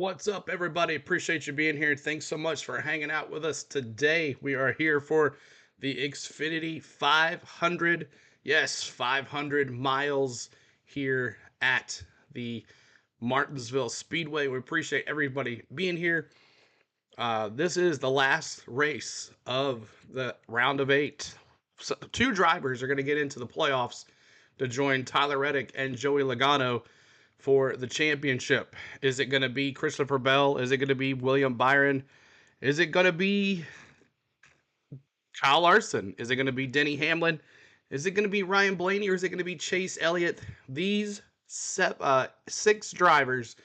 What's up, everybody? Appreciate you being here. Thanks so much for hanging out with us today. We are here for the Xfinity 500. Yes, 500 miles here at the Martinsville Speedway. We appreciate everybody being here. This is the last race of the round of 8. So, two drivers are going to get into the playoffs to join Tyler Reddick and Joey Logano for the championship. Is it going to be Christopher Bell? Is it going to be William Byron? Is it going to be Kyle Larson? Is it going to be Denny Hamlin? Is it going to be Ryan Blaney, or is it going to be Chase Elliott? These 6 drivers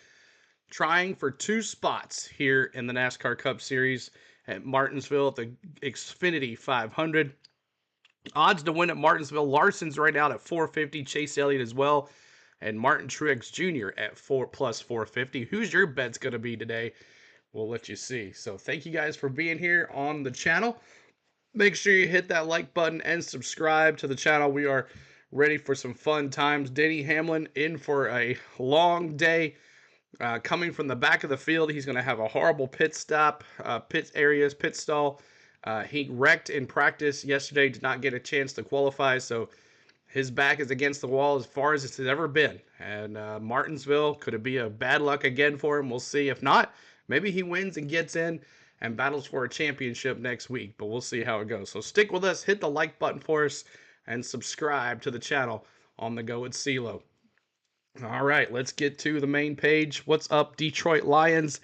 trying for 2 spots here in the NASCAR Cup Series at Martinsville at the Xfinity 500. Odds to win at Martinsville: Larson's right now at 450, Chase Elliott as well, and Martin Truex Jr. at 450. Who's your bet's going to be today? We'll let you see. So thank you guys for being here on the channel. Make sure you hit that like button and subscribe to the channel. We are ready for some fun times. Denny Hamlin in for a long day. Coming from the back of the field, he's going to have a horrible pit stop, pit stall. He wrecked in practice yesterday, did not get a chance to qualify, so his back is against the wall as far as it's ever been. And Martinsville, could it be a bad luck again for him? We'll see. If not, maybe he wins and gets in and battles for a championship next week, but we'll see how it goes. So stick with us, hit the like button for us, and subscribe to the channel on the Go with CeeLo. All right, let's get to the main page. What's up, Detroit Lions?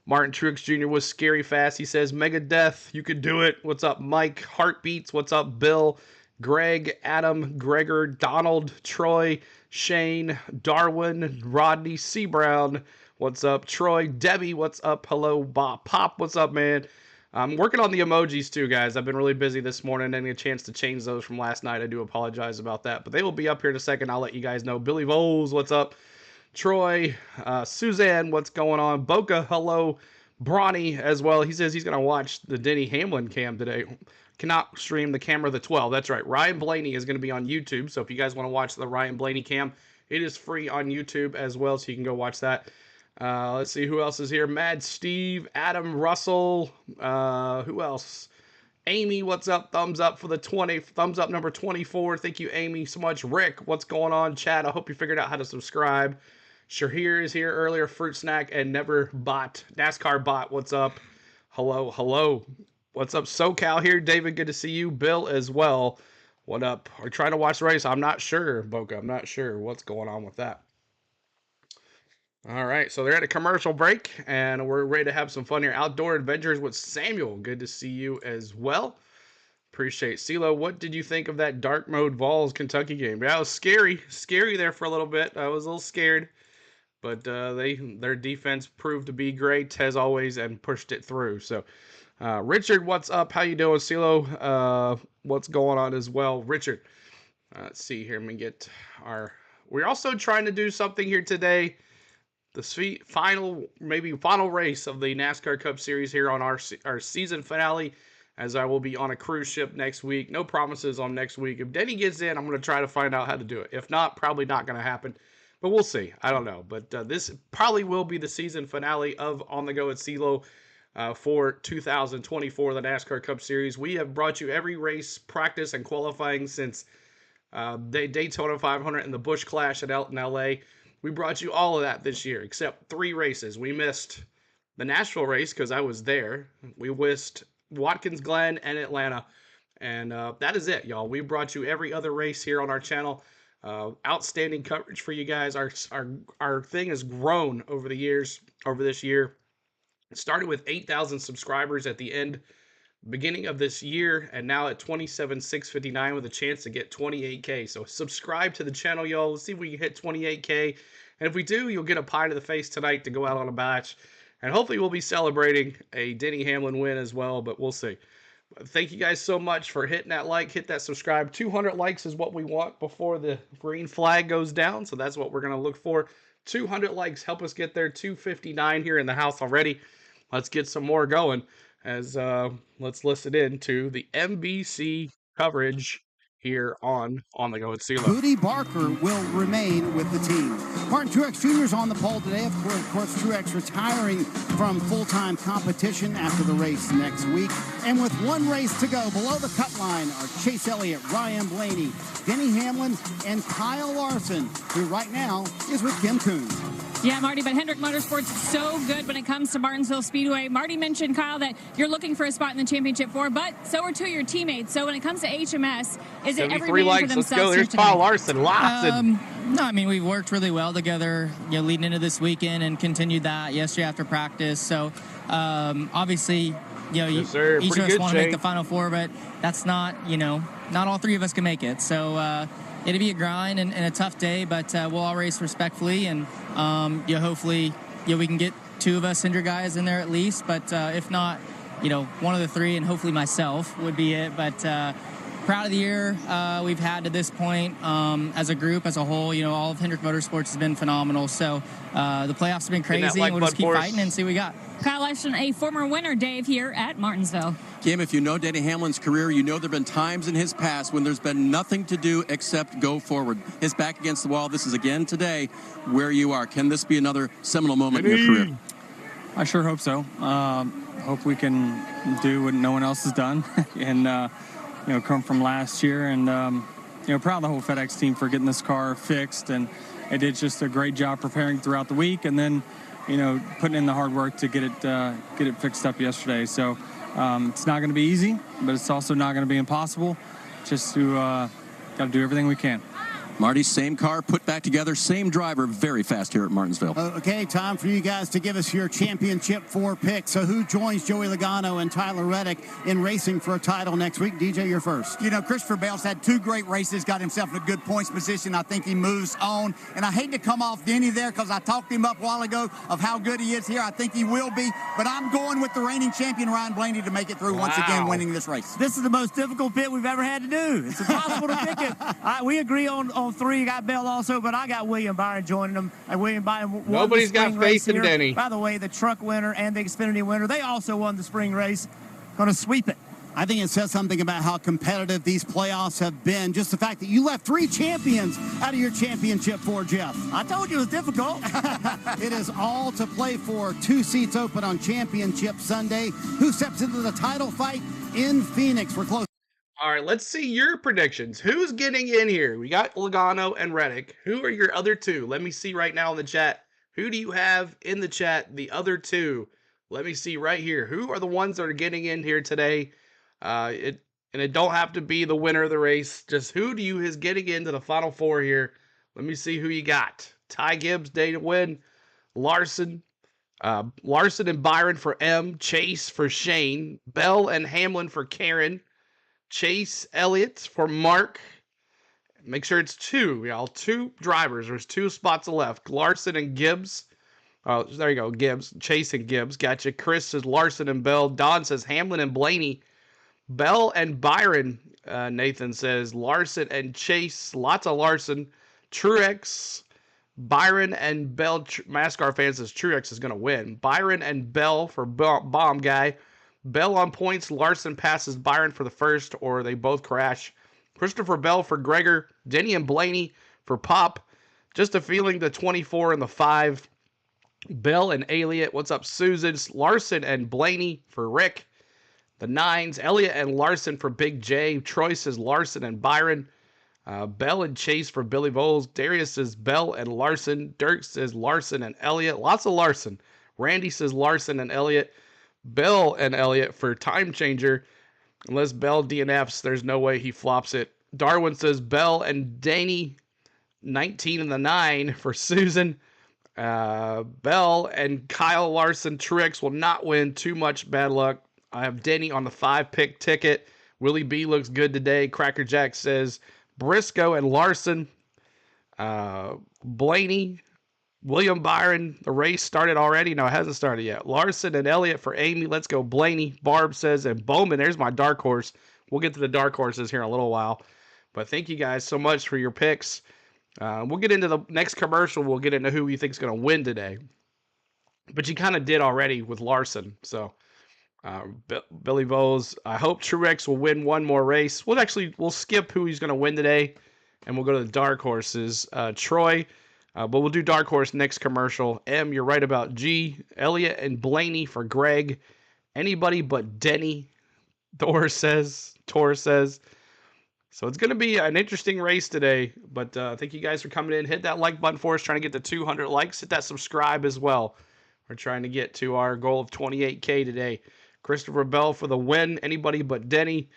Martin Truex Jr. was scary fast. He says, Megadeth, you could do it. What's up, Mike? Heartbeats. What's up, Bill? Greg, Adam, Gregor, Donald, Troy, Shane, Darwin, Rodney, C. Brown. What's up, Troy? Debbie, what's up? Hello, Bob. Pop, what's up, man? I'm working on the emojis too, guys. I've been really busy this morning. Didn't get a chance to change those from last night. I do apologize about that, but they will be up here in a second. I'll let you guys know. Billy Voles, what's up? Troy, Suzanne, what's going on? Boca, hello. Bronny as well. He says he's going to watch the Denny Hamlin cam today. Cannot stream the camera of the 12. That's right. Ryan Blaney is going to be on YouTube. So if you guys want to watch the Ryan Blaney cam, it is free on YouTube as well. So you can go watch that. Let's see who else is here. Mad Steve, Adam Russell. Who else? Amy, what's up? Thumbs up for the 20. Thumbs up number 24. Thank you, Amy, so much. Rick, what's going on? Chad, I hope you figured out how to subscribe. Shahir is here earlier. Fruit Snack and Never Bot. NASCAR Bot, what's up? Hello, hello. What's up, SoCal here? David, good to see you. Bill as well. What up? Are you trying to watch the race? I'm not sure, Boca. I'm not sure what's going on with that. All right, so they're at a commercial break, and we're ready to have some fun here. Outdoor Adventures with Samuel. Good to see you as well. Appreciate CeeLo. What did you think of that dark mode Vols Kentucky game? Yeah, it was scary there for a little bit. I was a little scared, but their defense proved to be great as always and pushed it through. So, Richard, what's up? How you doing, CeeLo? What's going on as well, Richard? Let's see here. Let me get our. We're also trying to do something here today. The final race of the NASCAR Cup Series here on our season finale, as I will be on a cruise ship next week. No promises on next week. If Denny gets in, I'm going to try to find out how to do it. If not, probably not going to happen, but we'll see. I don't know, but this probably will be the season finale of On the Go with CeeLo for 2024, the NASCAR Cup Series. We have brought you every race, practice, and qualifying since Daytona 500 and the Busch Clash in LA. We brought you all of that this year, except 3 races. We missed the Nashville race because I was there. We missed Watkins Glen and Atlanta. And that is it, y'all. We brought you every other race here on our channel. Outstanding coverage for you guys. Our thing has grown over the years, over this year. It started with 8,000 subscribers at the beginning of this year, and now at 27,659 with a chance to get 28K. So subscribe to the channel, y'all. Let's see if we can hit 28K. And if we do, you'll get a pie to the face tonight to go out on a batch. And hopefully we'll be celebrating a Denny Hamlin win as well, but we'll see. Thank you guys so much for hitting that like, hit that subscribe. 200 likes is what we want before the green flag goes down, so that's what we're going to look for. 200 likes, help us get there. 259 here in the house already. Let's get some more going. Let's listen in to the NBC coverage here on the Go with CeeLo. Cody Barker will remain with the team. Martin Truex Jr. is on the pole today. Of course, Truex retiring from full-time competition after the race next week. And with one race to go, below the cut line are Chase Elliott, Ryan Blaney, Denny Hamlin, and Kyle Larson, who right now is with Kim Coon. Yeah, Marty, but Hendrick Motorsports is so good when it comes to Martinsville Speedway. Marty mentioned, Kyle, that you're looking for a spot in the championship four, but so are two of your teammates. So when it comes to HMS, is it every man for themselves? Let's go. There's Kyle Larson. No, I mean, we've worked really well together, leading into this weekend and continued that yesterday after practice. So obviously, yes, sir. Each of us want to make the Final Four, but that's not, not all three of us can make it. So it'll be a grind and a tough day, but we'll all race respectfully, and hopefully we can get two of us Hendrick guys in there at least, but if not, one of the three, and hopefully myself would be it. But proud of the year we've had to this point as a group, as a whole. All of Hendrick Motorsports has been phenomenal. So the playoffs have been crazy, and we'll just keep fighting and see what we got. Kyle Larson, a former winner, Dave, here at Martinsville. Kim, if you know Denny Hamlin's career, you know there have been times in his past when there's been nothing to do except go forward. His back against the wall. This is again today where you are. Can this be another seminal moment in your career? I sure hope so. Hope we can do what no one else has done and, come from last year. And, proud of the whole FedEx team for getting this car fixed. And it did just a great job preparing throughout the week. And then, putting in the hard work to get it fixed up yesterday. So it's not going to be easy, but it's also not going to be impossible. Just to got to do everything we can. Marty, same car put back together, same driver, very fast here at Martinsville. Okay, time for you guys to give us your championship four picks. So who joins Joey Logano and Tyler Reddick in racing for a title next week? DJ, you're first. Christopher Bell's had two great races, got himself in a good points position. I think he moves on. And I hate to come off Denny there because I talked him up a while ago of how good he is here. I think he will be. But I'm going with the reigning champion, Ryan Blaney, to make it through once again, winning this race. This is the most difficult pick we've ever had to do. It's impossible to pick it. We agree on three. You got Bell also, but I got William Byron joining them. And William Byron won Nobody's the spring got faith race in here. Denny. By the way, the truck winner and the Xfinity winner, they also won the spring race. Going to sweep it. I think it says something about how competitive these playoffs have been. Just the fact that you left three champions out of your championship four, Jeff. I told you it was difficult. It is all to play for. Two seats open on Championship Sunday. Who steps into the title fight in Phoenix? We're close. All right, let's see your predictions. Who's getting in here? We got Logano and Reddick. Who are your other two? Let me see right now in the chat. Who do you have in the chat? The other two. Let me see right here. Who are the ones that are getting in here today? It don't have to be the winner of the race. Just who do you is getting into the Final Four here? Let me see who you got. Ty Gibbs, day to win. Larson and Byron for M. Chase for Shane. Bell and Hamlin for Karen. Chase Elliott for Mark. Make sure it's two, y'all. Two drivers. There's two spots left. Larson and Gibbs. Oh, there you go. Gibbs. Chase and Gibbs. Gotcha. Chris says Larson and Bell. Don says Hamlin and Blaney. Bell and Byron. Nathan says Larson and Chase. Lots of Larson. Truex. Byron and Bell. Nascar fan says Truex is going to win. Byron and Bell for Bomb Guy. Bell on points. Larson passes Byron for the first, or they both crash. Christopher Bell for Gregor. Denny and Blaney for Pop. Just a feeling the 24 and the 5. Bell and Elliott. What's up, Susan? Larson and Blaney for Rick. The 9s. Elliott and Larson for Big J. Troy says Larson and Byron. Bell and Chase for Billy Voles. Darius says Bell and Larson. Dirk says Larson and Elliott. Lots of Larson. Randy says Larson and Elliott. Bell and Elliott for Time Changer. Unless Bell DNFs, there's no way he flops it. Darwin says Bell and Danny. 19 and the 9 for Susan. Bell and Kyle Larson. Truex will not win. Too much bad luck. I have Denny on the 5-pick ticket. Willie B looks good today. Cracker Jack says Briscoe and Larson. Blaney. William Byron, the race started already. No, it hasn't started yet. Larson and Elliott for Amy. Let's go Blaney. Barb says, and Bowman, there's my dark horse. We'll get to the dark horses here in a little while. But thank you guys so much for your picks. We'll get into the next commercial. We'll get into who we think is going to win today. But you kind of did already with Larson. So, Billy Voles, I hope Truex will win one more race. We'll skip who he's going to win today, and we'll go to the dark horses. Troy, But we'll do Dark Horse next commercial. M, you're right about G. Elliott and Blaney for Greg. Anybody but Denny, Thor says. So it's going to be an interesting race today. But thank you guys for coming in. Hit that like button for us, trying to get to 200 likes. Hit that subscribe as well. We're trying to get to our goal of 28K today. Christopher Bell for the win. Anybody but Denny.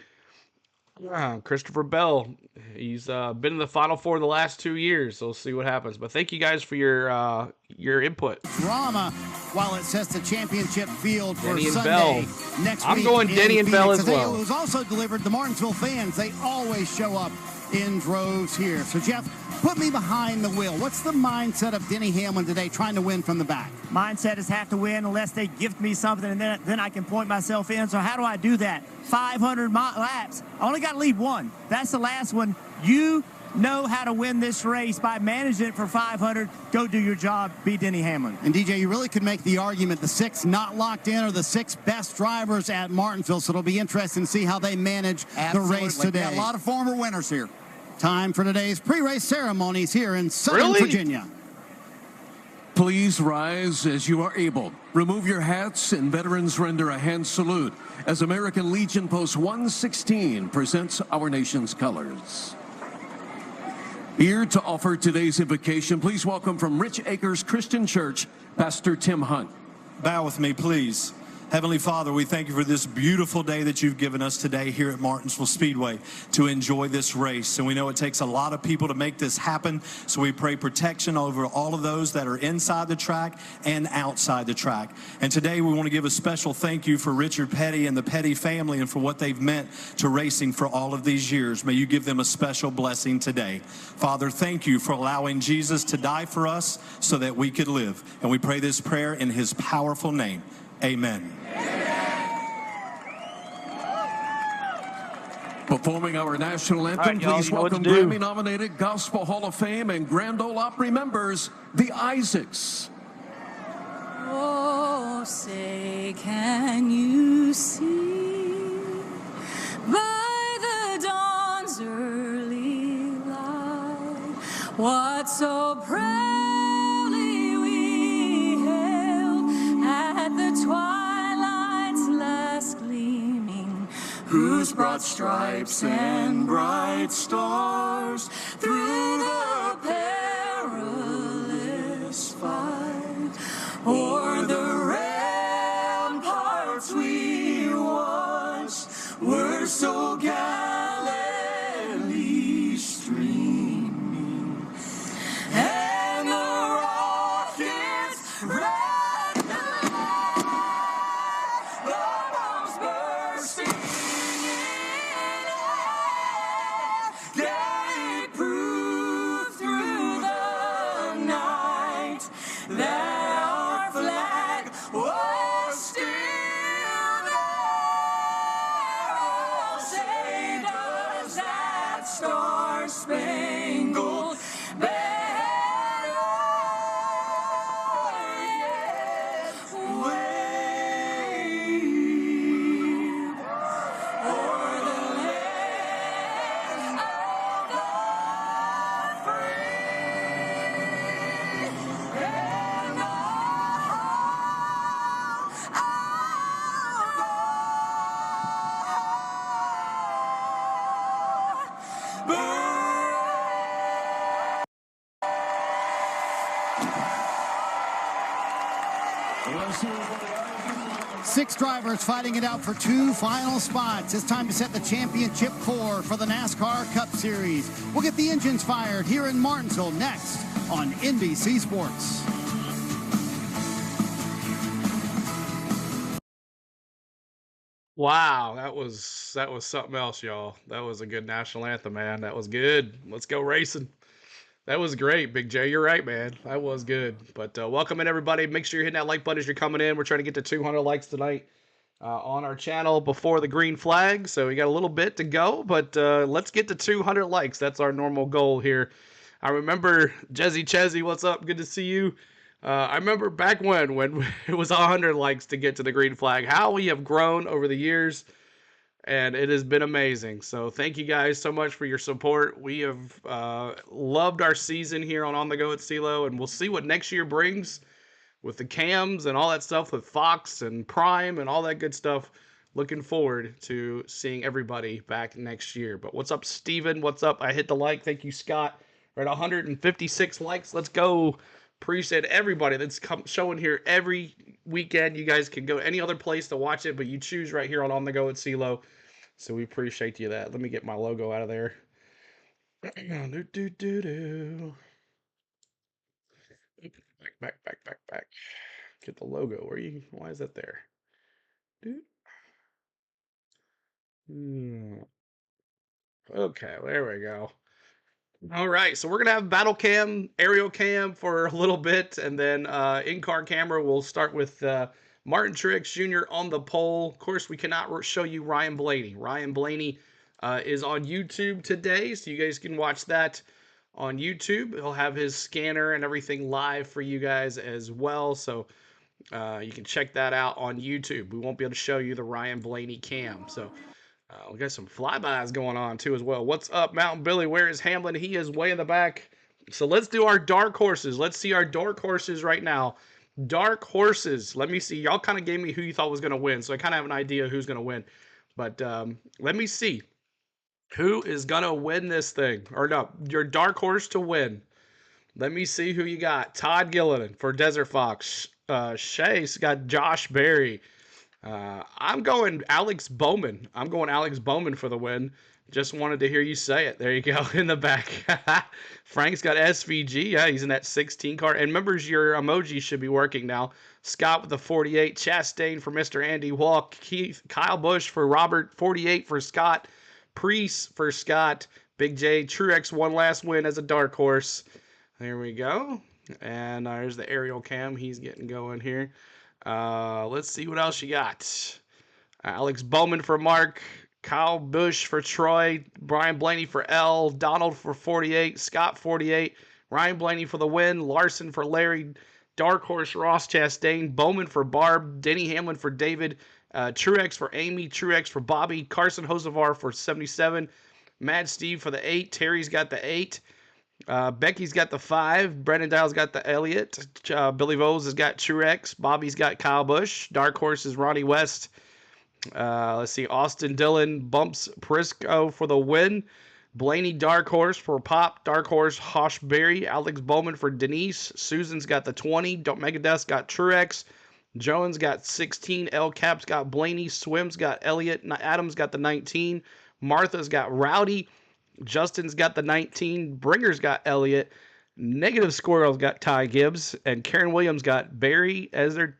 Christopher Bell, he's been in the Final Four the last 2 years, so we'll see what happens. But thank you guys for your input. Drama while it sets the championship field for Denny and Sunday Bell. next I'm week. going Denny and Bell as well. It was also delivered. The Martinsville fans, they always show up in droves here. So, Jeff, put me behind the wheel. What's the mindset of Denny Hamlin today trying to win from the back? Mindset is have to win unless they gift me something, and then I can point myself in. So how do I do that? 500 laps. I only got to lead one. That's the last one. You know how to win this race by managing it for 500. Go do your job. Be Denny Hamlin. And, DJ, you really could make the argument the 6 not locked in are the 6 best drivers at Martinsville, so it'll be interesting to see how they manage the race today. Got a lot of former winners here. Time for today's pre-race ceremonies here in Southern Virginia. Please rise as you are able. Remove your hats and veterans render a hand salute as American Legion Post 116 presents our nation's colors. Here to offer today's invocation, please welcome from Rich Acres Christian Church, Pastor Tim Hunt. Bow with me, please. Heavenly Father, we thank you for this beautiful day that you've given us today here at Martinsville Speedway to enjoy this race. And we know it takes a lot of people to make this happen, so we pray protection over all of those that are inside the track and outside the track. And today we want to give a special thank you for Richard Petty and the Petty family and for what they've meant to racing for all of these years. May you give them a special blessing today. Father, thank you for allowing Jesus to die for us so that we could live. And we pray this prayer in his powerful name. Amen. Performing our national anthem, please welcome Grammy-nominated Gospel Hall of Fame and Grand Ole Opry members, the Isaacs. Oh, say, can you see by the dawn's early light what so proudly we hailed at the twilight's last gleaming, whose broad stripes and bright stars through the perilous fight o'er the ramparts we once were so gallantly streaming, and the rockets red the light, the bombs bursting in air, gave proof through the night that our flag was still there. Oh, say does that star-spangled banner yet wave o'er the land of the free and Six drivers fighting it out for 2 final spots. It's time to set the championship 4 for the NASCAR Cup Series. We'll get the engines fired here in Martinsville next on NBC Sports. Wow, that was something else, y'all. That was a good national anthem, man. That was good. Let's go racing. That was great, Big J. You're right, man. That was good. But welcome in, everybody. Make sure you're hitting that like button as you're coming in. We're trying to get to 200 likes tonight on our channel before the green flag. So we got a little bit to go, but let's get to 200 likes. That's our normal goal here. I remember Jezzy Chezzy, what's up? Good to see you. I remember back when it was 100 likes to get to the green flag. How we have grown over the years. and it has been amazing. So thank you guys so much for your support. We have loved our season here on the Go at CeeLo, and we'll see what next year brings with the cams and all that stuff with Fox and Prime and all that good stuff. Looking forward to seeing everybody back next year. But what's up, Steven? What's up? I hit the like. Thank you, Scott. We're at 156 likes. Let's go. Appreciate everybody that's showing here every weekend. You guys can go any other place to watch it, but you choose right here on the Go at CeeLo. So we appreciate you that. Let me get my logo out of there. Back. Get the logo. Why is that there? Okay, there we go. All right, so we're gonna have battle cam, aerial cam for a little bit, and then in-car camera. We'll start with Martin Truex Jr. on the pole. Of course, we cannot show you Ryan Blaney. Ryan Blaney is on YouTube today, so you guys can watch that on YouTube. He'll have his scanner and everything live for you guys as well, so you can check that out on YouTube. We won't be able to show you the Ryan Blaney cam, so we got some flybys going on too as well. What's up, Mountain Billy? Where is Hamlin? He is way in the back. So let's do our dark horses. Let's see our dark horses right now. Dark horses. Let me see. Y'all kind of gave me who you thought was going to win, so I kind of have an idea who's going to win. But let me see. Who is going to win this thing? Or no, your dark horse to win. Let me see who you got. Todd Gilliland for Desert Fox. Chase got Josh Berry. I'm going Alex Bowman. I'm going Alex Bowman for the win. Just wanted to hear you say it. There you go in the back. Frank's got SVG. Yeah, he's in that 16 car. And members, your emoji should be working now. Scott with the 48. Chastain for Mr. Andy Walk. Kyle Busch for Robert. 48 for Scott. Priest for Scott. Big J. Truex one last win as a dark horse. There we go. And there's the aerial cam. He's getting going here. Let's see what else you got. Alex Bowman for Mark. Kyle Busch for Troy. Brian Blaney for L. Donald for 48. Scott 48. Ryan Blaney for the win. Larson for Larry. Dark Horse Ross Chastain. Bowman for Barb. Denny Hamlin for David. Truex for Amy. Truex for Bobby. Carson Hocevar for 77. Mad Steve for the 8. Terry's got the 8. Becky's got the 5. Brendan Dial's got the Elliott. Billy Vose has got Truex. Bobby's got Kyle Busch. Dark Horse is Ronnie West. Let's see. Austin Dillon bumps Prisco for the win. Blaney Dark Horse for Pop. Dark Horse Hosh Berry. Alex Bowman for Denise. Susan's got the 20. Megadeth's got Truex. Jones got 16. L Cap's got Blaney. Swim's got Elliott. Adams got the 19. Martha's got Rowdy. Justin's got the 19. Bringer's got Elliott. Negative Squirrel's got Ty Gibbs. And Karen Williams got Barry as their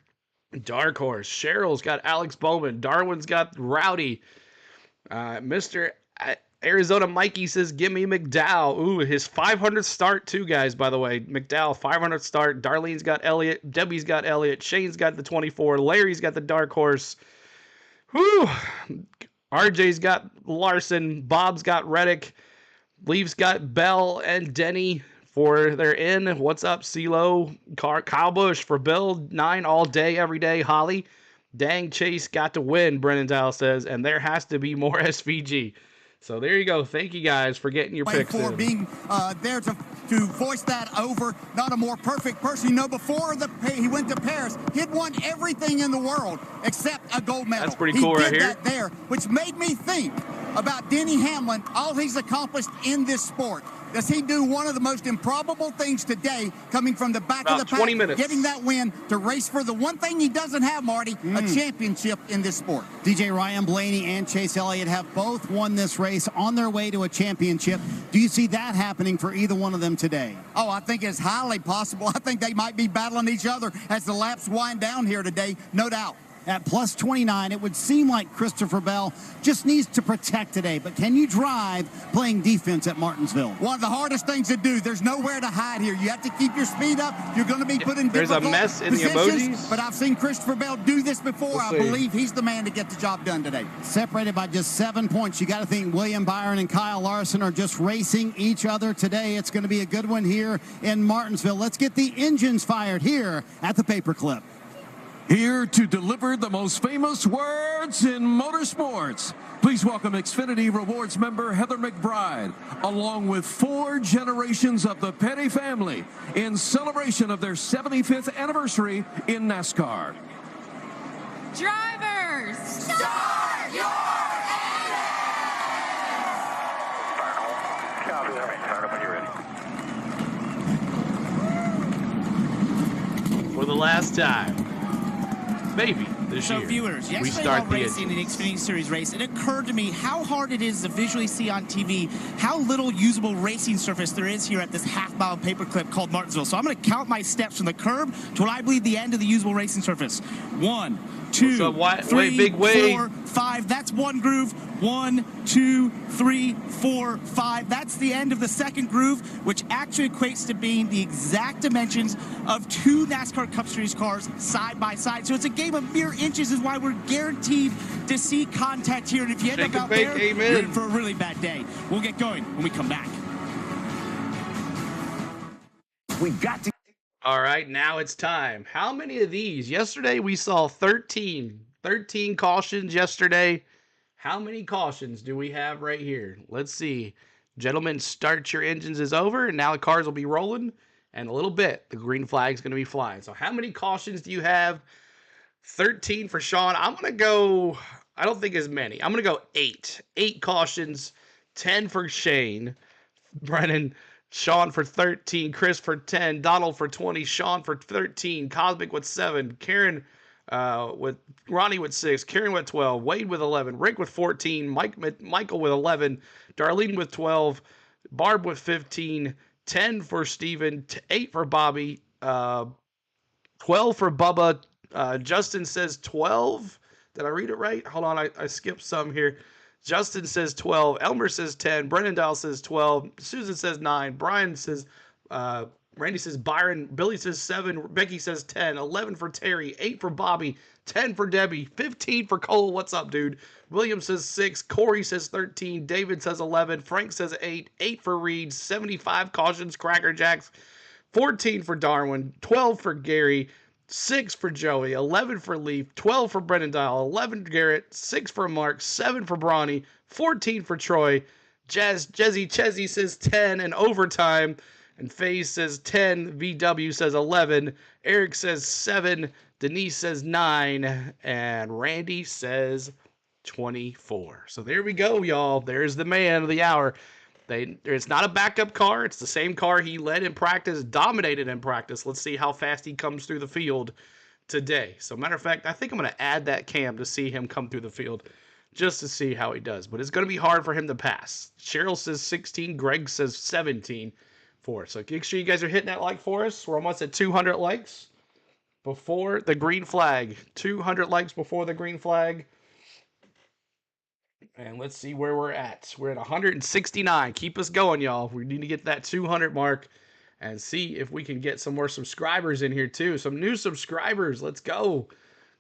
dark horse. Cheryl's got Alex Bowman. Darwin's got Rowdy. Mr. Arizona Mikey says, give me McDowell. Ooh, his 500th start too, guys, by the way. McDowell, 500th start. Darlene's got Elliott. Debbie's got Elliott. Shane's got the 24. Larry's got the dark horse. Whew. RJ's got Larson. Bob's got Reddick. Leaf's got Bell and Denny for their in. What's up, CeeLo? Kyle Busch for Bill. 9 all day, every day. Holly. Dang, Chase got to win, Brennan Dial says, and there has to be more SVG. So there you go. Thank you guys for getting your picks for in. Being there to voice that over. Not a more perfect person. You know, before he went to Paris, he'd won everything in the world except a gold medal. That's pretty cool right here. He did that there, which made me think about Denny Hamlin, all he's accomplished in this sport. Does he do one of the most improbable things today, coming from the back of the pack, 20 minutes. getting that win to race for the one thing he doesn't have, Marty, a championship in this sport? DJ Ryan Blaney and Chase Elliott have both won this race on their way to a championship. Do you see that happening for either one of them today? Oh, I think it's highly possible. I think they might be battling each other as the laps wind down here today, no doubt. At plus 29, it would seem like Christopher Bell just needs to protect today. But can you drive playing defense at Martinsville? One of the hardest things to do. There's nowhere to hide here. You have to keep your speed up. You're going to be put in difficult There's a mess in positions, the emojis. but I've seen Christopher Bell do this before. I believe he's the man to get the job done today. Separated by just 7 points. You got to think William Byron and Kyle Larson are just racing each other today. It's going to be a good one here in Martinsville. Let's get the engines fired here at the Paperclip. Here to deliver the most famous words in motorsports, please welcome Xfinity Rewards member Heather McBride, along with 4 generations of the Petty family in celebration of their 75th anniversary in NASCAR. Drivers, start your engines! Copy, all right, turn up when you're ready. For the last time, maybe this year, viewers, we yesterday start while the racing in the Xfinity Series race, it occurred to me how hard it is to visually see on TV how little usable racing surface there is here at this half-mile paperclip called Martinsville. So I'm going to count my steps from the curb to what I believe the end of the usable racing surface. 1, 2, 3, 4, 5. That's one groove. 1, 2, 3, 4, 5. That's the end of the second groove, which actually equates to being the exact dimensions of 2 NASCAR Cup Series cars side by side. So it's a game of mere inches, is why we're guaranteed to see contact here. And if you end up out there, you're in for a really bad day. We'll get going when we come back. We got to. All right, now it's time. How many of these? Yesterday we saw 13 cautions yesterday. How many cautions do we have right here? Let's see. Gentlemen, start your engines is over, and now the cars will be rolling. And a little bit, the green flag is going to be flying. So how many cautions do you have? 13 for Sean. I'm going to go, I don't think as many. I'm going to go 8. 8 cautions, 10 for Shane. Brennan, Sean for 13, Chris for 10, Donald for 20, Sean for 13, Cosmic with 7, Karen with Ronnie with 6, Karen with 12, Wade with 11, Rick with 14, Michael with 11, Darlene with 12, Barb with 15, 10 for Steven, 8 for Bobby, 12 for Bubba. Justin says 12. Did I read it right? Hold on, I skipped some here. Justin says 12. Elmer says 10. Brendan Dial says 12. Susan says 9. Brian says, Randy says Byron. Billy says 7. Becky says 10. 11 for Terry. 8 for Bobby. 10 for Debbie. 15 for Cole. What's up, dude? William says 6. Corey says 13. David says 11. Frank says 8. 8 for Reed. 75 cautions, Cracker Jacks. 14 for Darwin. 12 for Gary. 6 for Joey, 11 for Leaf, 12 for Brendan Dial, 11 for Garrett, 6 for Mark, 7 for Bronny, 14 for Troy. Chezzy says 10 and overtime, and FaZe says 10, VW says 11, Eric says 7, Denise says 9, and Randy says 24. So there we go, y'all. There's the man of the hour. It's not a backup car. It's the same car he led in practice, dominated in practice. Let's see how fast he comes through the field today. So, matter of fact, I think I'm going to add that cam to see him come through the field just to see how he does. But it's going to be hard for him to pass. Cheryl says 16. Greg says 17 for us. So, make sure you guys are hitting that like for us. We're almost at 200 likes before the green flag. 200 likes before the green flag. And let's see where we're at. We're at 169. Keep us going, y'all. We need to get that 200 mark and see if we can get some more subscribers in here, too. Some new subscribers. Let's go.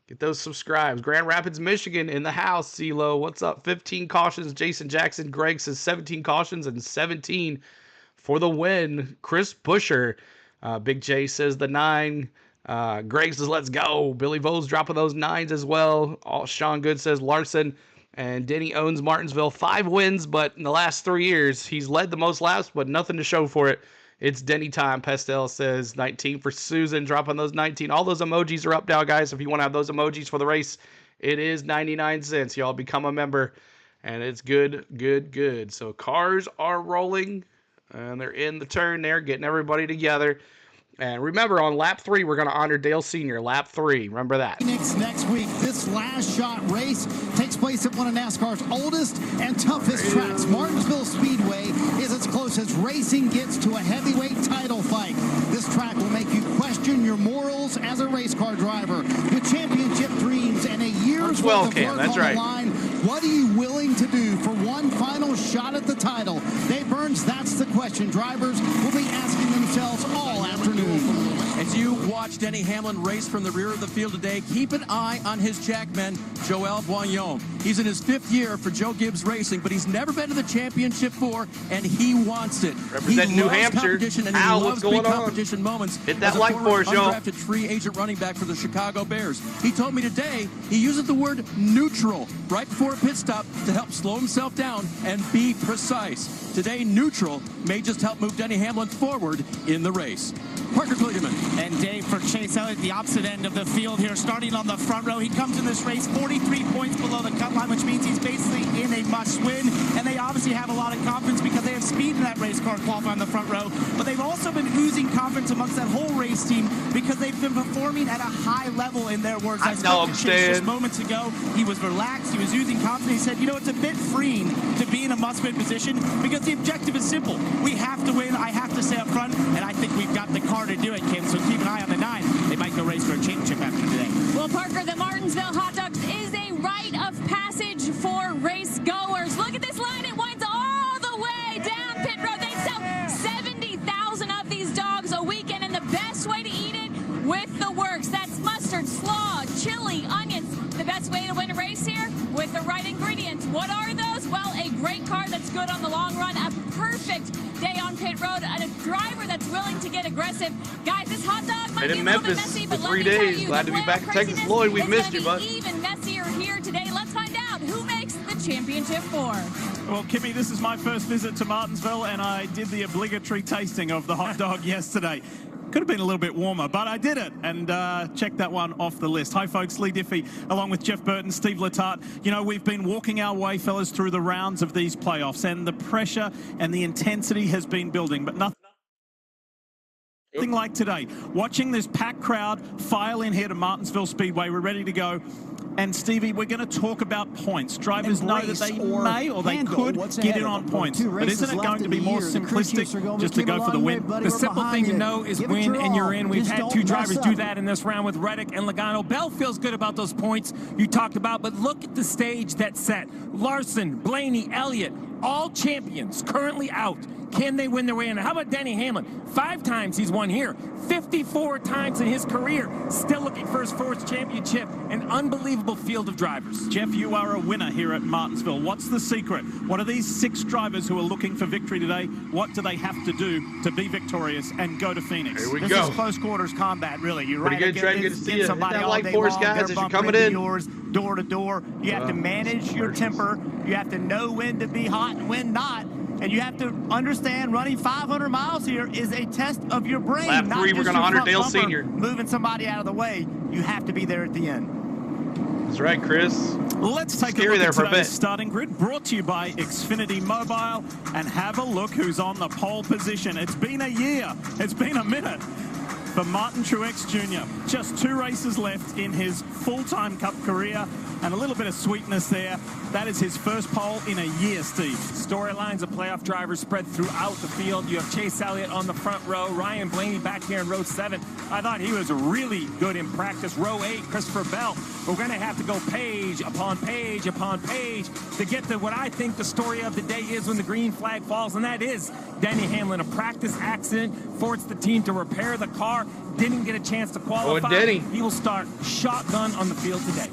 Get those subscribes. Grand Rapids, Michigan in the house. CeeLo, what's up? 15 cautions. Jason Jackson. Greg says 17 cautions and 17 for the win. Chris Busher. Big J says the 9. Greg says let's go. Billy Vo's dropping those 9s as well. Sean Good says Larson. And Denny owns Martinsville. 5 wins, but in the last 3 years, he's led the most laps, but nothing to show for it. It's Denny time. Pastel says 19 for Susan, dropping those 19. All those emojis are up now, guys. If you want to have those emojis for the race, it is 99 cents. Y'all become a member, and it's good, good, good. So cars are rolling, and they're in the turn there, getting everybody together. And remember, on lap 3, we're going to honor Dale Sr. Lap 3. Remember that. Next week, this last shot race takes place at one of NASCAR's oldest and toughest tracks. Martinsville Speedway is as close as racing gets to a heavyweight title fight. This track will make you question your morals as a race car driver. With championship dreams and a year's worth of work on the line, what are you willing to do for one final shot at the title? Dave Burns, that's the question drivers will be asking themselves all afternoon. As you watch Denny Hamlin race from the rear of the field today, keep an eye on his jackman, Joel Boignon. He's in his 5th year for Joe Gibbs Racing, but he's never been to the championship 4, and he wants it. Representing New Hampshire. Competition, and he loves big competition moments. Hit that like for us, y'all. Undrafted free agent running back for the Chicago Bears. He told me today he uses the word neutral right before a pit stop to help slow himself down and be precise. Today, neutral may just help move Denny Hamlin forward in the race. Parker Kligerman. And Dave, for Chase Elliott, the opposite end of the field here, starting on the front row. He comes in this race 43 points below the cut line, which means he's basically in a must-win. And they obviously have a lot of confidence because they have speed in that race car qualifying on the front row. But they've also been oozing confidence amongst that whole race team because they've been performing at a high level, in their words. I spoke to Chase just moments ago. He was relaxed. He was oozing confidence. He said, you know, it's a bit freeing to be in a must-win position because the objective is simple. We have to win. I have to stay up front. And I think we've got the car to do it, Kim. So keep an eye on the 9. They might go race for a championship after today. Well, Parker, the Martinsville Hot Dogs is a rite of passage for race goers. Look at this line. It winds all the way down pit road. They sell 70,000 of these dogs a weekend, and the best way to eat it with the works. That's mustard, slaw, chili, onions. The best way to win a race here with the right ingredients. What are those? Well, a great car that's good on the long run, a perfect day on pit road, and a driver that's willing to get aggressive. Guys, this hot dog might be a little bit messy, but let me tell you, glad to be back in Texas. Lloyd, we missed you, bud. Even messier here today. Let's find out who makes the championship 4. Well, Kimmy, this is my first visit to Martinsville, and I did the obligatory tasting of the hot dog yesterday. Could have been a little bit warmer, but I did it, and check that one off the list. Hi, folks. Lee Diffie, along with Jeff Burton, Steve Letarte. You know, we've been walking our way, fellas, through the rounds of these playoffs, and the pressure and the intensity has been building, but nothing like today. Watching this packed crowd file in here to Martinsville Speedway, we're ready to go. And Stevie, we're going to talk about points. Drivers know that they may or they could get in on points. But isn't it going to be more simplistic just to go for the win? The simple thing to know is win and you're in. We've had 2 drivers do that in this round with Reddick and Logano. Bell feels good about those points you talked about, but look at the stage that's set. Larson, Blaney, Elliott, all champions currently out. Can they win their way in? How about Denny Hamlin? 5 times he's won here. 54 times in his career. Still looking for his 4th championship. An unbelievable field of drivers. Jeff, you are a winner here at Martinsville. What's the secret? What are these 6 drivers who are looking for victory today? What do they have to do to be be victorious and go to Phoenix. Here we this go. is close quarters combat, really. You're pretty right. good, Trey. Good to see you. Somebody all day long. Guys, as you're coming in. Yours, door to door. You have to manage your temper. You have to know when to be hot and when not. And you have to understand running 500 miles here is a test of your brain. Lap 3, we're going to honor Dale Sr. Moving somebody out of the way. You have to be there at the end. That's right, Chris. Let's take a look at today's starting grid, brought to you by Xfinity Mobile, and have a look who's on the pole position. It's been a year. It's been a minute for Martin Truex Jr. Just 2 races left in his full-time Cup career, and a little bit of sweetness there. That is his first pole in a year, Steve. Storylines of playoff drivers spread throughout the field. You have Chase Elliott on the front row, Ryan Blaney back here in row 7. I thought he was really good in practice. Row 8, Christopher Bell. We're going to have to go page upon page upon page to get to what I think the story of the day is when the green flag falls, and that is Denny Hamlin. A practice accident forced the team to repair the car. Didn't get a chance to qualify. Oh, Denny. He will start shotgun on the field today.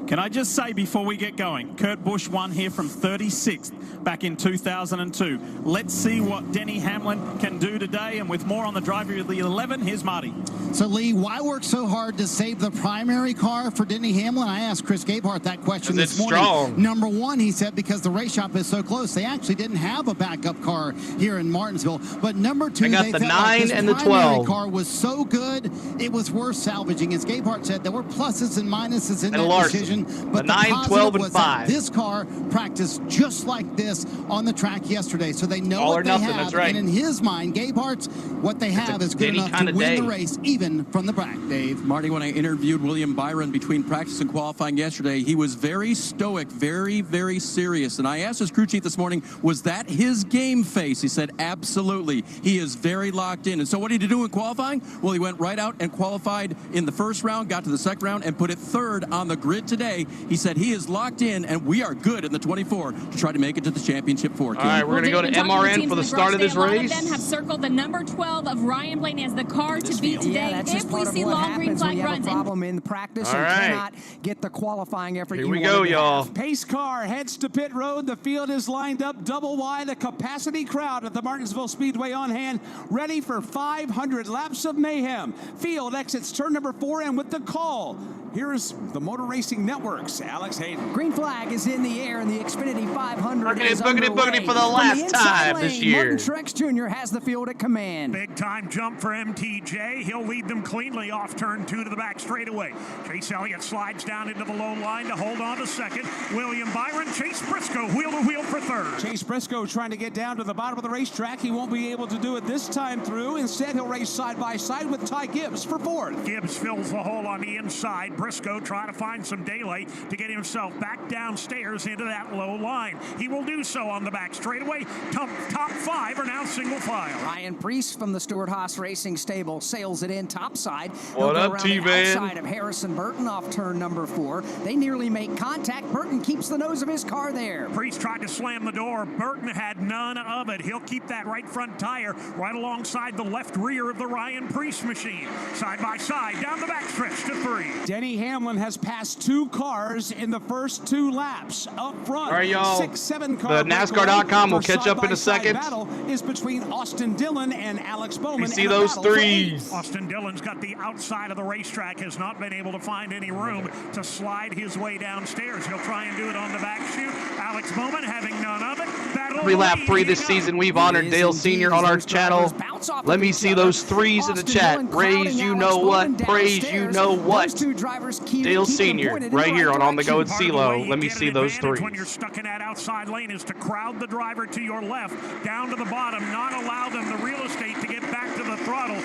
Can I just say before we get going, Kurt Busch won here from 36th back in 2002. Let's see what Denny Hamlin can do today. And with more on the driver of the 11, here's Marty. So, Lee, why work so hard to save the primary car for Denny Hamlin? I asked Chris Gabehart that question this morning. Strong. Number one, he said, because the race shop is so close. They actually didn't have a backup car here in Martinsville. But number two, they got the 9 and the 12. The car was so good, it was worth salvaging. As Gabehart said, there were pluses and minuses in that decision. But the 9, 12, and 5. This car practiced just like this on the track yesterday, so they know all what or they nothing, have. that's right. And in his mind, Gabehart's, what they have is good enough to win the race, even from the back, Dave. Marty, when I interviewed William Byron between practice and qualifying yesterday, he was very stoic, very, very serious. And I asked his crew chief this morning, was that his game face? He said, absolutely. He is very locked in. And so what did he do in qualifying? Well, he went right out and qualified in the first round, got to the second round, and put it third on the grid today. He said he is locked in, and we are good in the 24 to try to make it to the championship 4. All right, we're going to go to MRN for the start of this race. A lot of them have circled the number 12 of Ryan Blaney as the car to beat today. saying if we see long green flag runs. Problem in the practice and cannot get the qualifying effort. Here we go, y'all. Pace car heads to pit road. The field is lined up double wide. A capacity crowd at the Martinsville Speedway on hand, ready for 500 laps of mayhem. Field exits turn number 4, and with the call, here's the Motor Racing Network's Alex Hayden. Green flag is in the air, and the Xfinity 500 is boogity for the last time this year. Truex Jr. has the field at command. Big time jump for MTJ. He'll lead them cleanly off turn 2 to the back straightaway. Chase Elliott slides down into the low line to hold on to second. William Byron, Chase Briscoe wheel to wheel for third. Chase Briscoe trying to get down to the bottom of the racetrack. He won't be able to do it this time through. Instead, he'll race side by side with Ty Gibbs for fourth. Gibbs fills the hole on the inside. Briscoe trying to find some daylight to get himself back downstairs into that low line. He will do so on the back straightaway. Top 5 are now single file. Ryan Priest from the Stewart-Haas Racing stable sails it in topside. What up, T-Man? Outside of Harrison Burton off turn number 4. They nearly make contact. Burton keeps the nose of his car there. Priest tried to slam the door. Burton had none of it. He'll keep that right front tire right alongside the left rear of the Ryan Priest machine. Side by side, down the backstretch to 3. Denny Hamlin has passed 2 cars in the first 2 laps. Up front, all right, y'all. 6-7 car. The NASCAR.com will catch up in a second. Battle is between Austin Dillon and Alex Bowman. You see those 3s. Austin Dillon's got the outside of the racetrack, has not been able to find any room to slide his way downstairs. He'll try and do it on the back chute. Alex Bowman having none of it. Every lap 3 this season, we've honored Dale Sr. on our channel. Let me see those 3s in the chat. Praise you know what. Praise you know what. Dale Sr. right here on the Go with CeeLo. Let me see those 3s. When you're stuck in that outside lane is to crowd the driver to your left, down to the bottom, not allow them the real estate to get back to the throttle.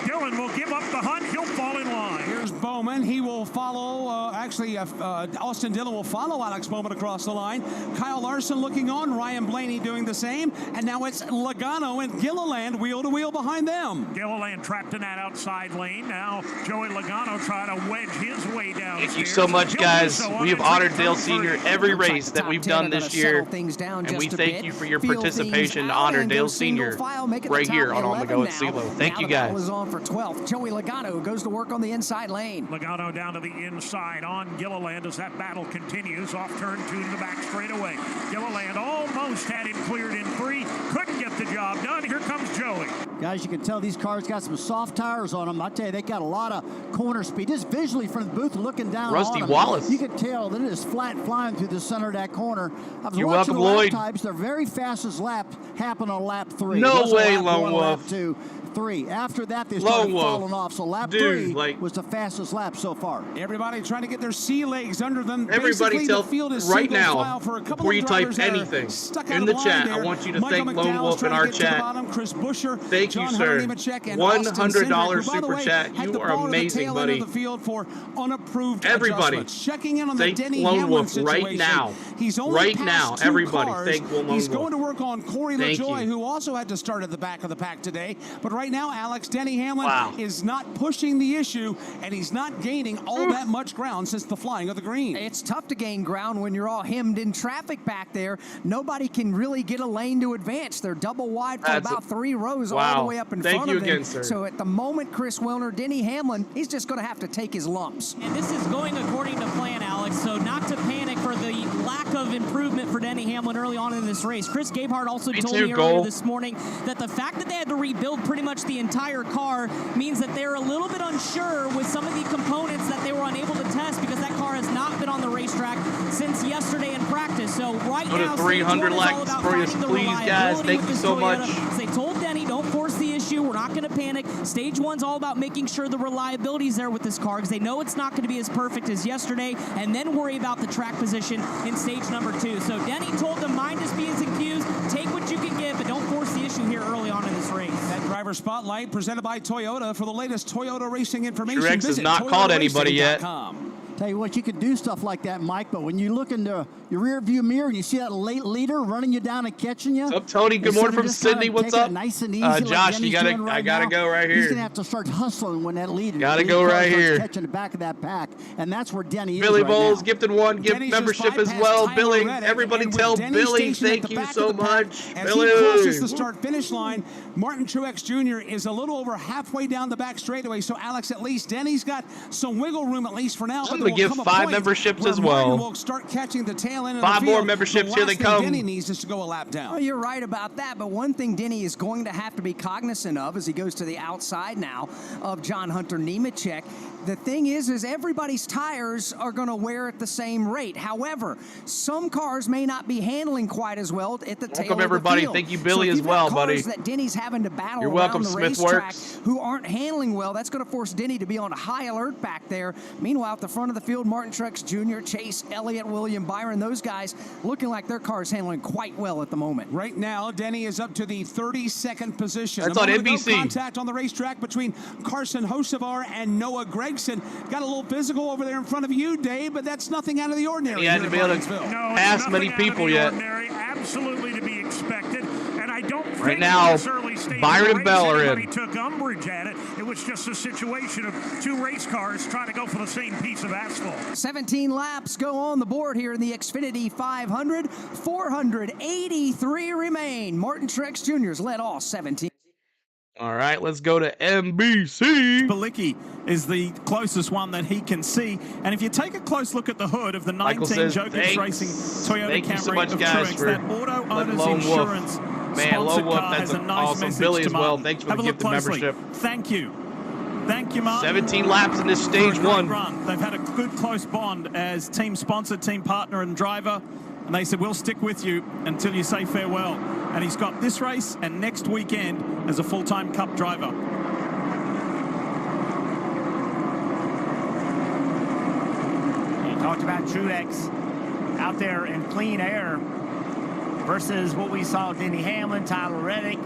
Dillon will give up the hunt. He'll fall in line. Here's Bowman. He will follow, Austin Dillon will follow Alex Bowman across the line. Kyle Larson looking on. Ryan Blaney doing the same. And now it's Logano and Gilliland wheel to wheel behind them. Gilliland trapped in that outside lane. Now Joey Logano trying to wedge his way down. Thank you so much, guys. We have honored Dale Sr. every race that we've done this year. And we thank you for your participation to honor Dale Sr. right here on the Go with CeeLo. Thank you, guys. Is on for 12th. Joey Logano goes to work on the inside lane. Logano down to the inside on Gilliland as that battle continues. Off turn 2 to the back straightaway. Gilliland almost had him cleared in 3. Couldn't get the job done. Here comes Joey. Guys, you can tell these cars got some soft tires on them. I tell you, they got a lot of corner speed. Just visually from the booth looking down Rusty on them, Wallace. you can tell that it is flat flying through the center of that corner. I was You're watching welcome, the lap Lloyd. types. Their very fastest lap happened on lap 3. No way, Lone Lap Wolf. 2, 3. After that, they started falling off. So lap 3 like, was the fastest lap so far. Everybody trying to get their sea legs under them. Everybody tell the field is right single now, file for a couple before you of type drivers that are anything stuck in out the of chat, line I there. want you to Michael thank Lone McDowell's Wolf in trying to our get to the chat. bottom. Chris Buescher, Thank you, John sir. Nemechek, and Austin $100 Cindric, who, by the super way, chat. had You the are ball to the amazing, tail end of buddy. the field for unapproved Everybody, adjustments. Checking in on the thank Denny Lone Hamlin Wolf situation. right now. He's only Right passed now, 2 everybody, cars. thank Lone He's Wolf. going to work on Corey Thank LaJoy, you. who also had to start at the back of the pack today. But right now, Alex, Denny Hamlin Wow. is not pushing the issue, and he's not gaining all that much ground since the flying of the green. It's tough to gain ground when you're all hemmed in traffic back there. Nobody can really get a lane to advance. They're double wide for about 3 rows all the way up in front of them. Thank you again, sir. So at the moment, Chris Wilner, Denny Hamlin, he's just going to have to take his lumps. And this is going according to plan, Alex, so not to panic for the lack of improvement for Denny Hamlin early on in this race. Chris Gabehart also told me earlier this morning that the fact that they had to rebuild pretty much the entire car means that they're a little bit unsure with some of the components that they were unable to test because that car has not been on the racetrack since yesterday in practice. So right Go to now, 300 likes for us, please, guys. Thank you so much. So they told Denny, don't force the issue. We're not going to panic. Stage 1's all about making sure the reliability is there with this car because they know it's not going to be as perfect as yesterday, and then worry about the track position in stage number 2. So Denny told them, mind his P's and Q's, take what you can get, but don't force the issue here early on in this race. That driver spotlight presented by Toyota. For the latest Toyota racing information, Truex has not called anybody yet. Tell you what, you can do stuff like that, Mike, but when you look into your rear view mirror and you see that late leader running you down and catching you. What's up, Tony? Good morning from Sydney. What's up? Nice and easy, Josh, I gotta go right here. He's gonna have to start hustling when that leader catching the back of that pack, and that's where Denny Billy is right Bowles now. gifted one gift membership as well. Billy, everybody tell Billy thank you so much. As Billy he crosses the start-finish line, Martin Truex Jr. is a little over halfway down the back straightaway. So, Alex, at least Denny's got some wiggle room, at least for now. I'm going to give 5 memberships as well. Martin will start catching the tail end of 5 the field. more memberships. Here they come. Denny needs is to go a lap down. Well, you're right about that, but one thing Denny is going to have to be cognizant of as he goes to the outside now of John Hunter Nemechek. The thing is everybody's tires are going to wear at the same rate. However, some cars may not be handling quite as well at the tail Welcome, of the everybody. field. Thank you, Billy, so as well, buddy. That Denny's having to battle You're around welcome, the racetrack Smithworks. who aren't handling well. That's going to force Denny to be on a high alert back there. Meanwhile, at the front of the field, Martin Truex Jr., Chase Elliott, William Byron, those guys looking like their car's handling quite well at the moment. Right now, Denny is up to the 32nd position. That's on NBC. Contact on the racetrack between Carson Hocevar and Noah Gregson. Got a little physical over there in front of you, Dave, but that's nothing out of the ordinary. He hasn't been able to pass many people yet. Absolutely to be expected, and I don't think right now, Byron and Bell are in. He took umbrage at it. It was just a situation of 2 race cars trying to go for the same piece of asphalt. 17 laps go on the board here in the Xfinity 500. 483 remain. Martin Truex Jr.'s led all 17. All right, let's go to NBC. Balicki is the closest one that he can see. And if you take a close look at the hood of the 19 Jokers Racing Toyota Camry so much, of guys, Truex, that auto owners Lone insurance Man, sponsored Lone Wolf, car that's has a nice awesome. message Billy to as well. Martin. Thanks for Have the a look gifted closely. membership. Thank you. Thank you, Martin. 17 laps in this stage 1. Run. They've had a good close bond as team sponsor, team partner, and driver. And they said, we'll stick with you until you say farewell. And he's got this race and next weekend as a full-time Cup driver. You talked about Truex out there in clean air versus what we saw Denny Hamlin, Tyler Reddick.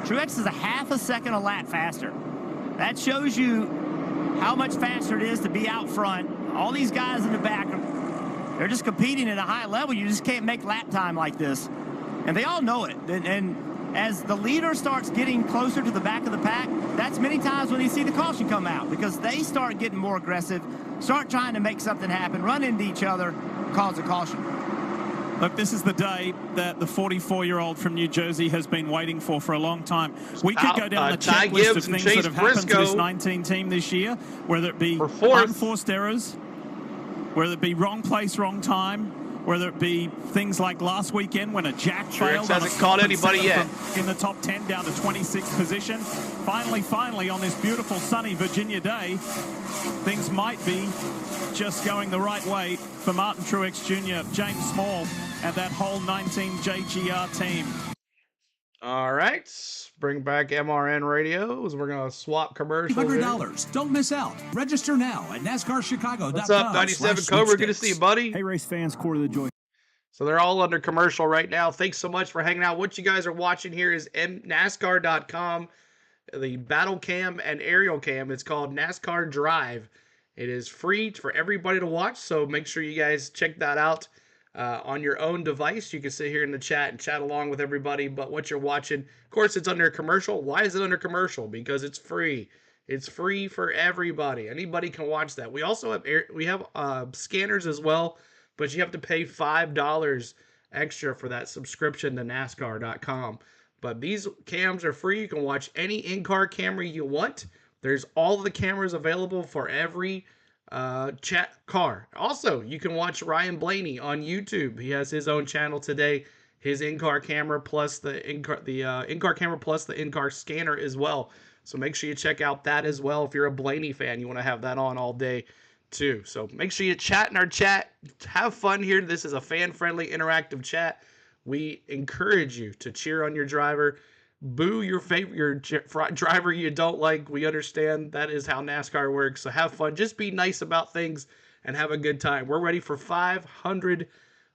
Truex is a half a second a lap faster. That shows you how much faster it is to be out front. All these guys in the back, they're just competing at a high level. You just can't make lap time like this. And they all know it. And as the leader starts getting closer to the back of the pack, that's many times when you see the caution come out because they start getting more aggressive, start trying to make something happen, run into each other, cause a caution. Look, this is the day that the 44-year-old from New Jersey has been waiting for a long time. We could go down the checklist of things that have happened to this 19 team this year, whether it be unforced errors, whether it be wrong place, wrong time, whether it be things like last weekend when a jack failed. Hasn't caught anybody yet. In the top 10 down to 26th position. Finally, on this beautiful sunny Virginia day, things might be just going the right way for Martin Truex Jr., James Small, and that whole 19 JGR team. All right, bring back MRN radios. We're going to swap commercials. $100. Don't miss out. Register now at NASCARChicago.com. What's up, 97 Cobra? Good to see you, buddy. Hey, race fans, Core to the Joy. So they're all under commercial right now. Thanks so much for hanging out. What you guys are watching here is NASCAR.com, the battle cam and aerial cam. It's called NASCAR Drive. It is free for everybody to watch, so make sure you guys check that out on your own device. You can sit here in the chat and chat along with everybody, but what you're watching, of course, it's under commercial. Why is it under commercial? Because it's free. It's free for everybody. Anybody can watch that. We also have scanners as well, but you have to pay $5 extra for that subscription to NASCAR.com. But these cams are free. You can watch any in-car camera you want. There's all the cameras available for every chat car. Also, you can watch Ryan Blaney on YouTube. He has his own channel today. His in-car camera plus the in-car camera plus the in-car scanner as well. So make sure you check out that as well. If you're a Blaney fan, you want to have that on all day too. So make sure you chat in our chat. Have fun here. This is a fan-friendly, interactive chat. We encourage you to cheer on your driver. Boo your driver you don't like. We understand that is how NASCAR works. So have fun. Just be nice about things and have a good time. We're ready for 500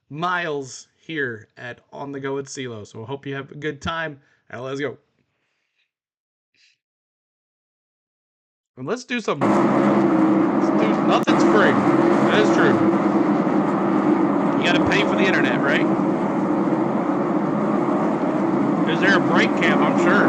miles here at On The Go at CeeLo. So I hope you have a good time. Now let's go. And let's do some. Nothing's free. That is true. You got to pay for the internet, right? Is there a break cam? I'm sure.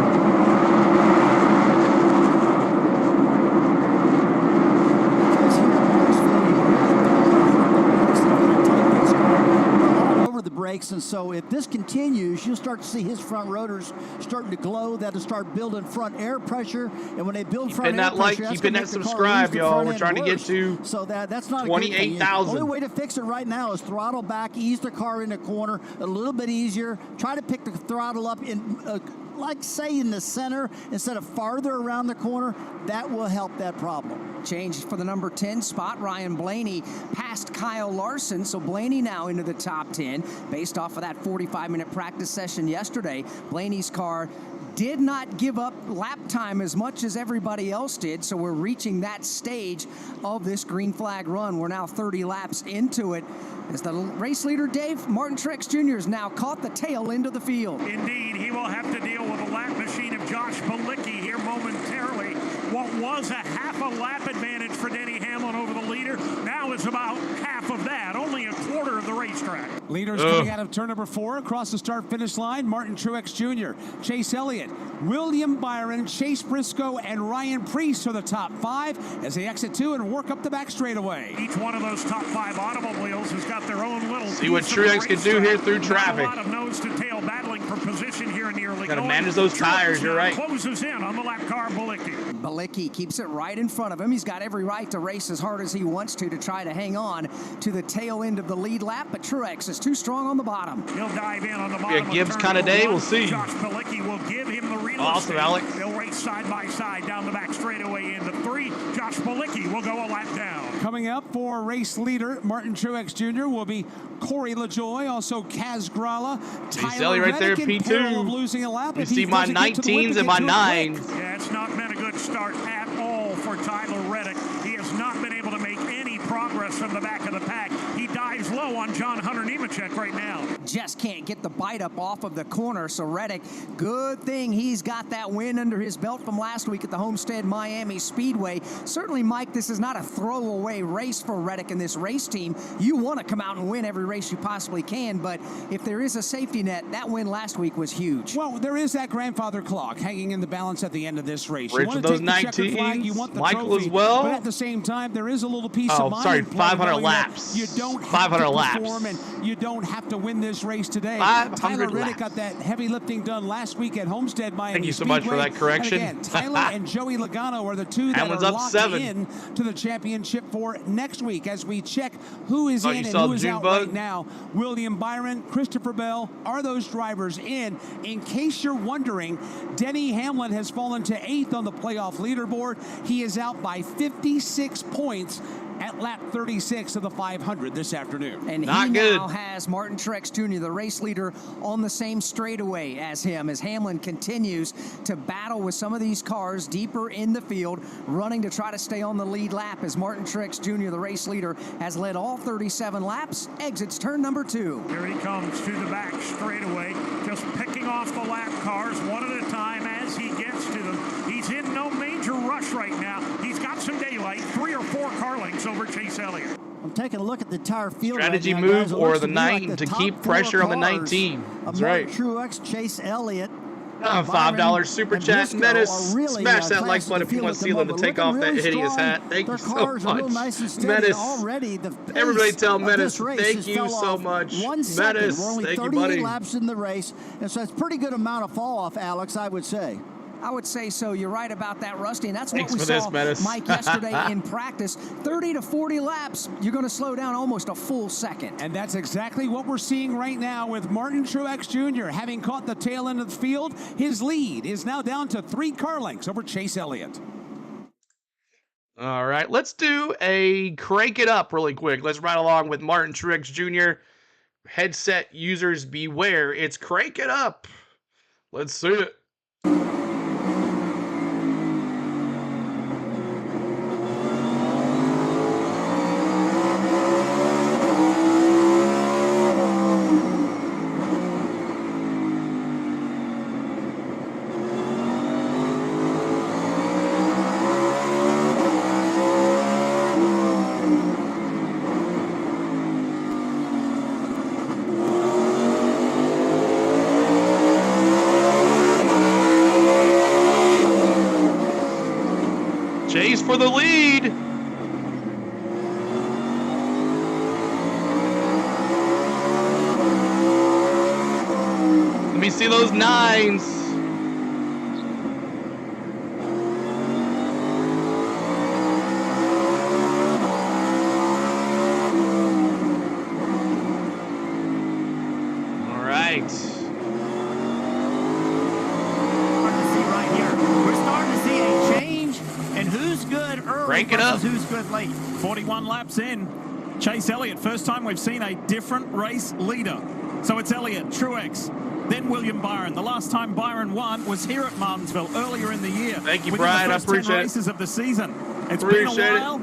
Brakes, and so if this continues, you'll start to see his front rotors starting to glow. That'll start building front air pressure, and when they build front air pressure, keep hitting that subscribe, y'all. We're trying to get to so that's not 28,000. The only way to fix it right now is throttle back, ease the car in the corner a little bit easier. Try to pick the throttle up in like say in the center instead of farther around the corner. That will help that problem. Change for the number 10 spot. Ryan Blaney passed Kyle Larson, so Blaney now into the top 10 based off of that 45-minute practice session yesterday. Blaney's car did not give up lap time as much as everybody else did, so we're reaching that stage of this green flag run. We're now 30 laps into it. As the race leader, Dave, Martin Truex Jr. has now caught the tail end of the field. Indeed, he will have to deal with a lap machine of Josh Bilicki here momentarily. What was a half a lap advantage for Denny Hamlin over the leader now is about half of that, only a quarter of the racetrack. Leaders coming out of turn number 4 across the start-finish line. Martin Truex Jr., Chase Elliott, William Byron, Chase Briscoe, and Ryan Preece are the top 5 as they exit 2 and work up the back straightaway. Each one of those top 5 automobiles has got their own little see what Truex can do here through traffic. A lot of nose to tail battling for position here in the early going. Got to manage those tires, you're right. Closes in on the lap car, Bilicki. Bilicki keeps it right in front of him. He's got every right to race as hard as he wants to try to hang on to the tail end of the lead lap, but Truex is too strong on the bottom. He'll dive in on the bottom. Yeah, Gibbs kind of day. We'll see. Josh Bilicki will give him the real awesome, estate. Alex. They'll race side by side down the back straightaway into 3. Josh Bilicki will go a lap down. Coming up for race leader Martin Truex Jr. will be Corey LaJoie, also Kaz Gralla, Tyler right there, Reddick in peril of losing a lap. You see my 19s and my 9s. Yeah, it's not been a good start at all for Tyler Reddick. He has not been able to make any progress from the back of the pack. He dives low on John Hunter Nemechek right now. Just can't get the bite up off of the corner, so Reddick, good thing he's got that win under his belt from last week at the Homestead Miami Speedway. Certainly, Mike, this is not a throwaway race for Reddick and this race team. You want to come out and win every race you possibly can, but if there is a safety net, that win last week was huge. Well, there is that grandfather clock hanging in the balance at the end of this race. Rich you want with to those take the checkered 19s, flag, you want the Michael trophy, as well. But at the same time, there is a little piece of mind. Sorry, in play 500 knowing laps. You don't have 500 to laps. perform and you don't have to win this race today. 500 Tyler Reddick laps. got that heavy lifting done last week at Homestead Miami Thank you so Speedway. much for that correction. And again, Tyler and Joey Logano are the two that Hamlin's are up locked 7. in to the championship for next week as we check who is in you and saw who is June out bug? right now. William Byron, Christopher Bell, are those drivers in? In case you're wondering, Denny Hamlin has fallen to 8th on the playoff leaderboard. He is out by 56 points at lap 36 of the 500 this afternoon. And he now has Martin Truex Jr., the race leader, on the same straightaway as him, as Hamlin continues to battle with some of these cars deeper in the field, running to try to stay on the lead lap as Martin Truex Jr., the race leader, has led all 37 laps, exits turn number 2. Here he comes to the back straightaway, just picking off the lap cars one at a time as he gets to them. He's in no major rush right now. He's got some daylight, 3 or 4 car lengths over Chase Elliott. I'm taking a look at the entire field. Strategy right now, move guys. or the 9 to keep pressure on the 19. That's right. Truex, Chase Elliott. $5 super chat. Menace, really, smash that like button if you want to see him to take off that hideous hat. Thank you so much. Nice Menace. Already, Everybody tell Menace, thank you so much. Menace, we're only thank 38 you, buddy. laps in the race, and so it's a pretty good amount of fall off, Alex, I would say. I would say so. You're right about that, Rusty, and that's what Thanks we for this, saw, Menace. Mike, yesterday in practice. 30 to 40 laps, you're going to slow down almost a full second. And that's exactly what we're seeing right now with Martin Truex Jr. having caught the tail end of the field. His lead is now down to 3 car lengths over Chase Elliott. All right, let's do a crank it up really quick. Let's ride along with Martin Truex Jr. Headset users beware. It's crank it up. Let's see it. for the lead. Let me see those 9s. All right. Right here, we're starting to see a change in who's good early Crank it up. versus who's good late. 41 laps in. Chase Elliott, first time we've seen a different race leader. So it's Elliott, Truex, then William Byron. The last time Byron won was here at Martinsville earlier in the year. Thank you, within Brian. The I first 10 appreciate races it. of the season. It's Appreciate been a while,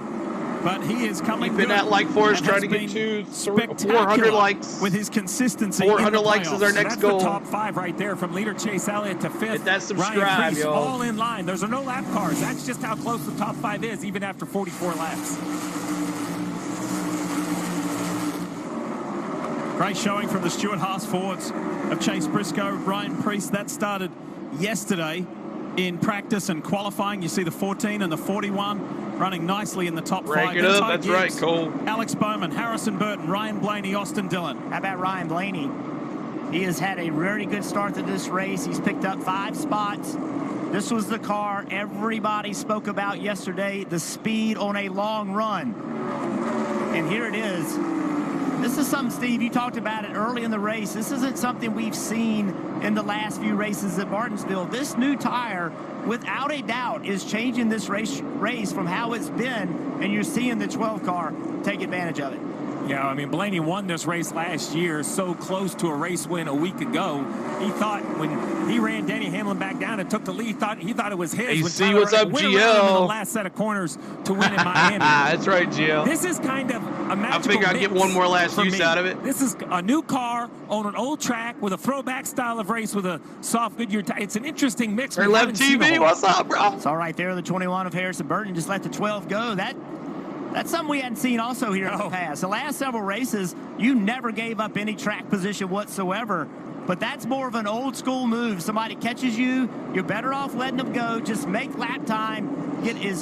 but he is coming Keeping good. that like for us, and trying to has get been to 400 spectacular likes. with his consistency. 400 in the likes is our playoffs. next That's goal. the top 5 right there, from leader Chase Elliott to 5th. Hit that subscribe, Ryan Preece, y'all. all in line. There's no lap cars. That's just how close the top 5 is, even after 44 laps. Great showing from the Stewart-Haas Fords of Chase Briscoe, Ryan Preece. That started yesterday in practice and qualifying. You see the 14 and the 41 running nicely in the top 5. Rank it up. That's right, Cole. Alex Bowman, Harrison Burton, Ryan Blaney, Austin Dillon. How about Ryan Blaney? He has had a very good start to this race. He's picked up 5 spots. This was the car everybody spoke about yesterday, the speed on a long run. And here it is. This is something, Steve, you talked about it early in the race. This isn't something we've seen in the last few races at Martinsville. This new tire, without a doubt, is changing this race from how it's been, and you're seeing the 12 car take advantage of it. Yeah, I mean, Blaney won this race last year, so close to a race win a week ago. He thought when he ran Denny Hamlin back down and took the lead, he thought it was his. Hey, when see Tyler what's up, went around him in the GL. last set of corners to win in Miami. That's right, GL. This is kind of a magical I think I'll get mix one more last for use me. out of it. This is a new car on an old track with a throwback style of race with a soft Goodyear tire. It's an interesting mix. Hey, We Left haven't seen a TV, whole- what's up, bro? It's all right there, the 21 of Harrison Burton just let the 12 go. That's something we hadn't seen also here in the past. The last several races, you never gave up any track position whatsoever. But that's more of an old school move. Somebody catches you, you're better off letting them go. Just make lap time.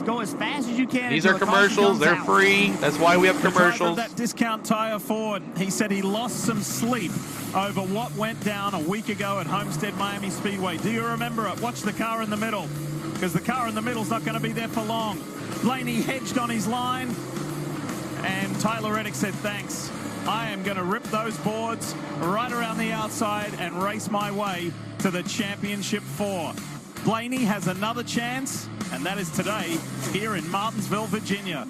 Go as fast as you can. These until are the caution commercials. comes They're out. free. That's why we have The driver of commercials. that discount tire Ford, he said he lost some sleep over what went down a week ago at Homestead Miami Speedway. Do you remember it? Watch the car in the middle, because the car in the middle is not going to be there for long. Blaney hedged on his line, and Tyler Reddick said, thanks. I am going to rip those boards right around the outside and race my way to the Championship 4. Blaney has another chance, and that is today here in Martinsville, Virginia.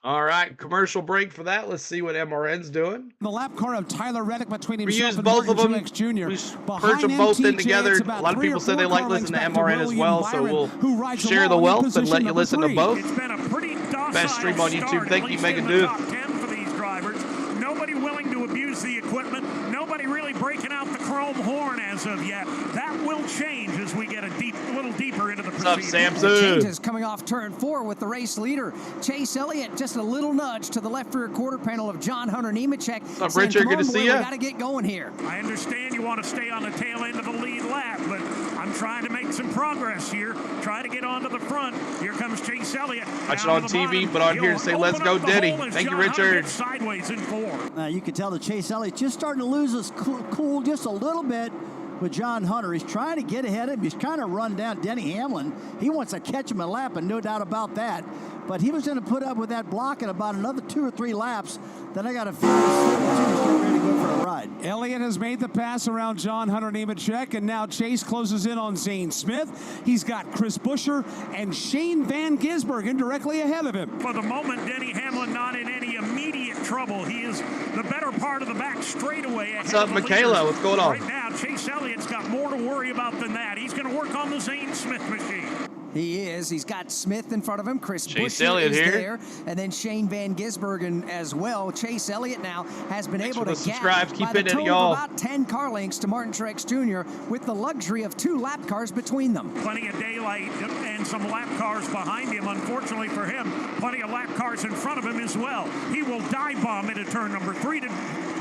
All right, commercial break for that. Let's see what MRN's doing. The lap car of Tyler Reddick between We himself use and both Martin of them. Truex Jr. We merge them both in together. A lot of people said they like listening to MRN as well, so we'll share the wealth and let you listen to both. It's been a pretty docile Best stream on start, YouTube. at Thank you, least Megan in the Duke. top 10 for these drivers. Nobody willing to abuse the equipment. Nobody really breaking out the chrome horn as of yet. That will change as we get a little deeper into the proceedings. Changes coming off turn 4 with the race leader Chase Elliott. Just a little nudge to the left rear quarter panel of John Hunter Nemechek. What's up, Richard? Good to see ya. We got to get going here. I understand you want to stay on the tail end of the lead lap, but I'm trying to make some progress here. Try to get onto the front. Here comes Chase Elliott. Watch it on TV, but on here to say, let's go, Denny. Thank you, Richard. Sideways in 4. You can tell that Chase Elliott just starting to lose his cool just a little bit with John Hunter. He's trying to get ahead of him. He's trying to run down Denny Hamlin. He wants to catch him a lap, and no doubt about that. But he was going to put up with that block in about another 2 or 3 laps. Then I got a feeling he's ready to go for a ride. Elliott has made the pass around John Hunter Nemechek, and now Chase closes in on Zane Smith. He's got Chris Buescher and Shane Van Gisbergen directly ahead of him. For the moment, Denny Hamlin not in any immediate trouble. He is the better part of the back straightaway. What's up, Michaela? What's going on? Right now, Chase Elliott's got more to worry about than that. He's going to work on the Zane Smith machine. He is. He's got Smith in front of him. Chris Chase Buescher Elliott is here. there. And then Shane Van Gisbergen as well. Chase Elliott now has been able to subscribe. gap Keep by the hitting it, total y'all. of about 10 car lengths to Martin Truex Jr. with the luxury of 2 lap cars between them. Plenty of daylight and some lap cars behind him. Unfortunately for him, plenty of lap cars in front of him as well. He will dive bomb into turn number 3 to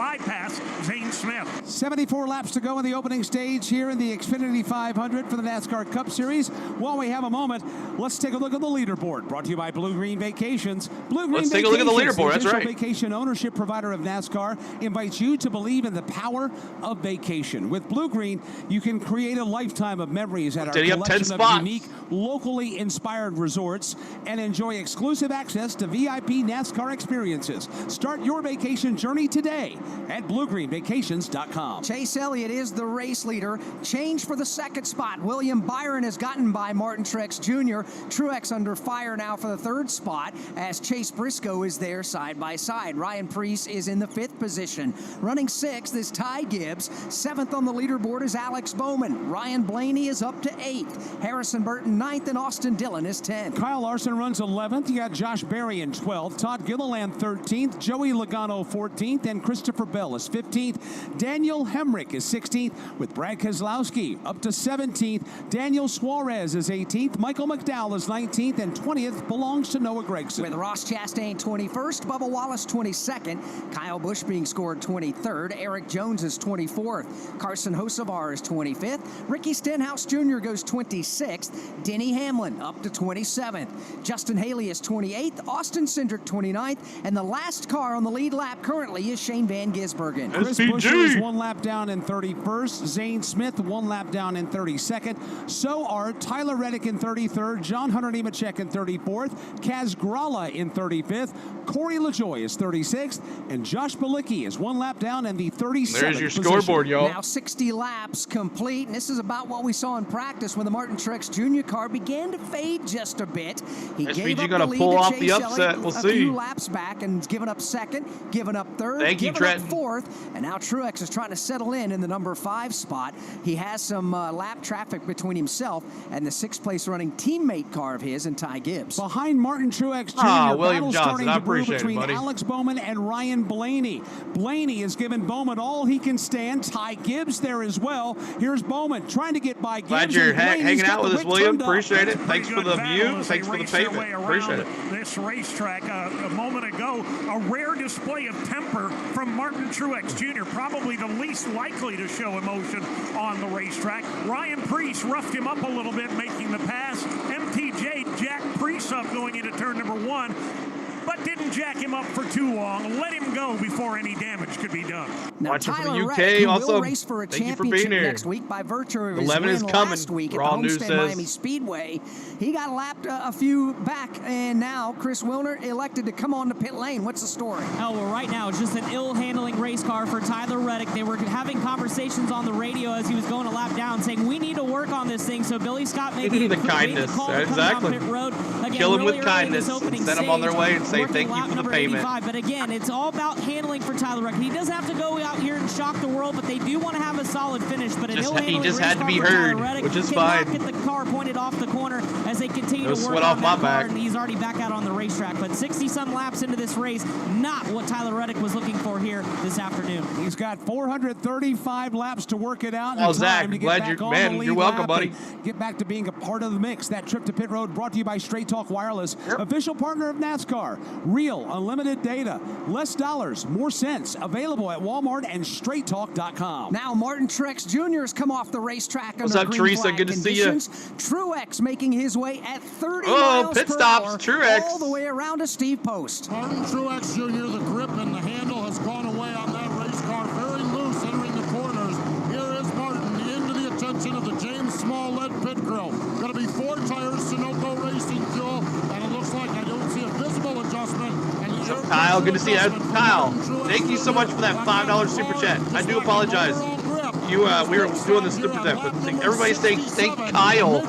bypass Zane Smith. 74 laps to go in the opening stage here in the Xfinity 500 for the NASCAR Cup Series. While we have a moment, let's take a look at the leaderboard. Brought to you by Blue Green Vacations. Blue Green Let's take a look at the leaderboard. That's right. Vacation ownership provider of NASCAR invites you to believe in the power of vacation. With Blue Green, you can create a lifetime of memories at our collection of unique, locally inspired resorts and enjoy exclusive access to VIP NASCAR experiences. Start your vacation journey today at BlueGreenVacations.com. Chase Elliott is the race leader. Change for the second spot. William Byron is gotten by Martin Truex Jr. Truex under fire now for the third spot as Chase Briscoe is there side by side. Ryan Preece is in the fifth position. Running sixth is Ty Gibbs. Seventh on the leaderboard is Alex Bowman. Ryan Blaney is up to eighth. Harrison Burton ninth and Austin Dillon is 10th. Kyle Larson runs 11th. You got Josh Berry in 12th. Todd Gilliland 13th. Joey Logano 14th. And Christopher Bell is 15th. Daniel Hemrick is 16th with Brad Keselowski up to 17th. Daniel Suarez is 18th. Michael McDowell is 19th. And 20th belongs to Noah Gragson. With Ross Chastain 21st, Bubba Wallace 22nd, Kyle Busch being scored 23rd, Eric Jones is 24th, Carson Hocevar is 25th, Ricky Stenhouse Jr. goes 26th, Denny Hamlin up to 27th, Justin Haley is 28th, Austin Cindric 29th, and the last car on the lead lap currently is Shane Van Gisbergen. Chris Buescher is 1 lap down in 31st, Zane Smith 1 lap down in 32nd, so are Tyler Reddick in 33rd, John Hunter Nemechek in 34th, Kaz Grala in 35th, Corey LaJoie is 36th, and Josh Bilicki is 1 lap down in the 37th There's your scoreboard, y'all. Now 60 laps complete, and this is about what we saw in practice when the Martin Truex Jr. car began to fade just a bit. He gave up the lead pull to off Chase the upset. Elliott We'll a see. few laps back and given up second, given up third, given up fourth, and now Truex is trying to settle in the number 5 spot. He has some lap traffic between himself and the 6th place running teammate car of his and Ty Gibbs. Behind Martin Truex Jr., William Johnson, I appreciate between it, buddy. Alex Bowman and Ryan Blaney. Blaney has given Bowman all he can stand. Ty Gibbs there as well. Here's Bowman trying to get by Gibbs. Glad you're hanging out with us, William. Appreciate it. Thanks for the view. Thanks for the payment. Appreciate it. This racetrack a moment ago, a rare display of temper from Martin Truex Jr., probably the least likely to show emotion on the racetrack. Ryan Preece roughed him up a little bit, making the pass. MTJ jacked Preece up going into turn number 1. But didn't jack him up for too long. Let him go before any damage could be done. Now, Watching Tyler from the UK, Reddick, also, will race for a thank you for being here. next week by virtue of his 11 win is coming. last week at the Raw News Homestead says. Miami Speedway. He got lapped a few back, and now Chris Wilner elected to come on to pit lane. What's the story? Oh, well, right now it's just an ill-handling race car for Tyler Reddick. They were having conversations on the radio as he was going a lap down, saying we need to work on this thing. So Billy Scott made the kindness. Exactly. Pit road. Again, Kill him really with kindness. Send them on their way and say thank you for the payment. But again, it's all about handling for Tyler Reddick. He doesn't have to go out here and shock the world, but they do want to have a solid finish. But he just had to be heard, which is fine. Get the car pointed off the corner as they continue to work on that car, and he's already back out on the racetrack. But 60-some laps into this race, not what Tyler Reddick was looking for here this afternoon. He's got 435 laps to work it out. Oh, Zach, glad you're welcome, buddy. Get back to being a part of the mix. That trip to pit road brought to you by Straight Talk Wireless, official partner of NASCAR. Real, unlimited data, less dollars, more cents. Available at Walmart and StraightTalk.com. Now Martin Truex Jr. has come off the racetrack under What's up, green Teresa? flag Good to see you. Truex making his way at 30 miles pit per stops, hour Truex. all the way around to Steve Post. Martin Truex Jr., the grip and the handle has gone away on that race car. Very loose entering the corners. Here is Martin into the attention of the James Small lead pit grill. Going to be 4 tires, Sunoco Racing fuel, and it looks like I don't see a visible adjustment. Kyle, good to see you. Kyle, thank you so much for that $5 super chat. I do apologize. We were doing the super chat, but everybody thank Kyle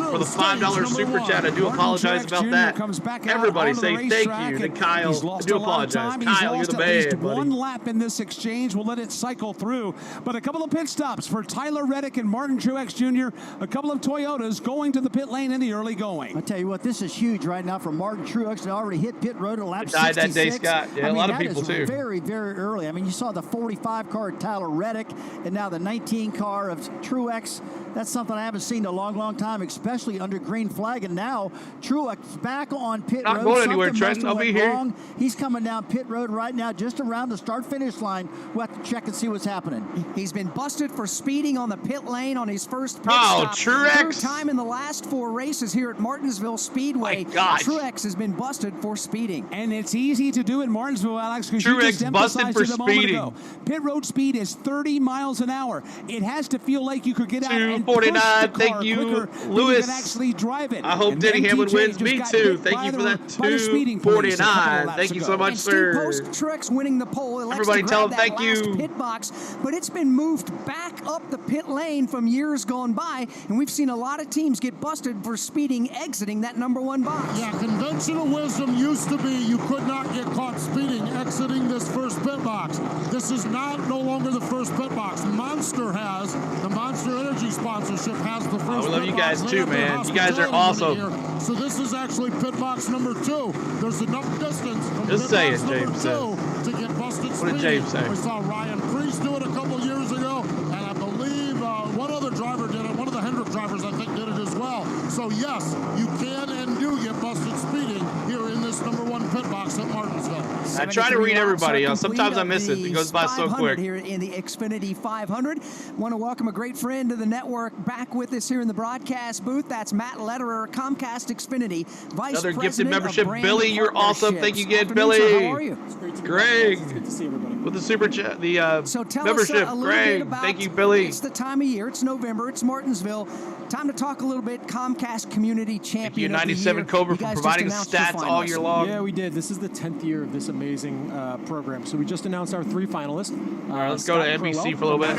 for the $5 super chat. I do apologize about that. Everybody say thank you to Kyle. I do apologize. Kyle, you're the man, buddy. 1 lap in this exchange. We'll let it cycle through. But a couple of pit stops for Tyler Reddick and Martin Truex Jr. A couple of Toyotas going to the pit lane in the early going. I tell you what, this is huge right now for Martin Truex. They already hit pit road at lap 66. Died that day, Scott. Yeah, a lot of people too. Very, very early. I mean, you saw the 45 car of Tyler Reddick and now the 19 car of Truex. That's something I haven't seen in a long, long time, especially especially under green flag. And now Truex back on pit road. Not going anywhere, Something Trenton. I'll be here. wrong. He's coming down pit road right now, just around the start-finish line. We'll have to check and see what's happening. He's been busted for speeding on the pit lane on his first pit stop. Truex. Third Third time in the last 4 races here at Martinsville Speedway. My gosh. Truex has been busted for speeding. And it's easy to do in Martinsville, Alex, because you just Truex busted emphasized for it a moment speeding. ago. Pit road speed is 30 miles an hour. It has to feel like you could get out and push 249. the car Thank you, quicker Lewis. than you can actually drive it. I hope And Denny then Hamlin TJ wins. just Me got too. hit Thank by you for the- that by the speeding police a couple of 249. laps Thank you ago. so much, And sir. Steve Post, Truex winning the pole. Elects Everybody to tell grab him that thank last you. pit box, but it's been moved back up the pit lane from years gone by, and we've seen a lot of teams get busted for speeding exiting that #1 box. Yeah, conventional wisdom used to be you could not get caught speeding exiting this first pit box. This is no longer the first pit box. Monster has, the Monster Energy sponsorship has the first pit box. We love you guys They too, have their man. You guys are hospitality awesome. here. So this is actually pit box number 2. There's enough distance from Just pit saying, box number James 2 to get busted What speeding. did James say? We saw Ryan Preece do it a couple years ago, and I believe one other driver did it. One of the Hendrick drivers, I think, did it as well. So yes, you can and do get busted speeding here in this #1 pit box at Martinsville. I try to read everybody. Sometimes I miss it. It goes by so quick. Here in the Xfinity 500. Want to welcome a great friend of the network back with us here in the broadcast booth. That's Matt Lederer, Comcast Xfinity Vice Another President gifted of membership. Brand Billy, you're awesome. Thank you again, Afternoon, Billy. sir. How are you? Greg. Good to see everybody. With the super chat, the So tell membership. us a little Greg, bit about, thank you, Billy. It's the time of year. It's November. It's Martinsville. Time to talk a little bit Comcast Community Champion Thank you, 97 of the year. Cobra, You for guys just providing announced your stats all finalists. year long. Yeah, we did. This is the 10th year of this amazing program. So we just announced our 3 finalists. All right, let's go to NBC for a little bit.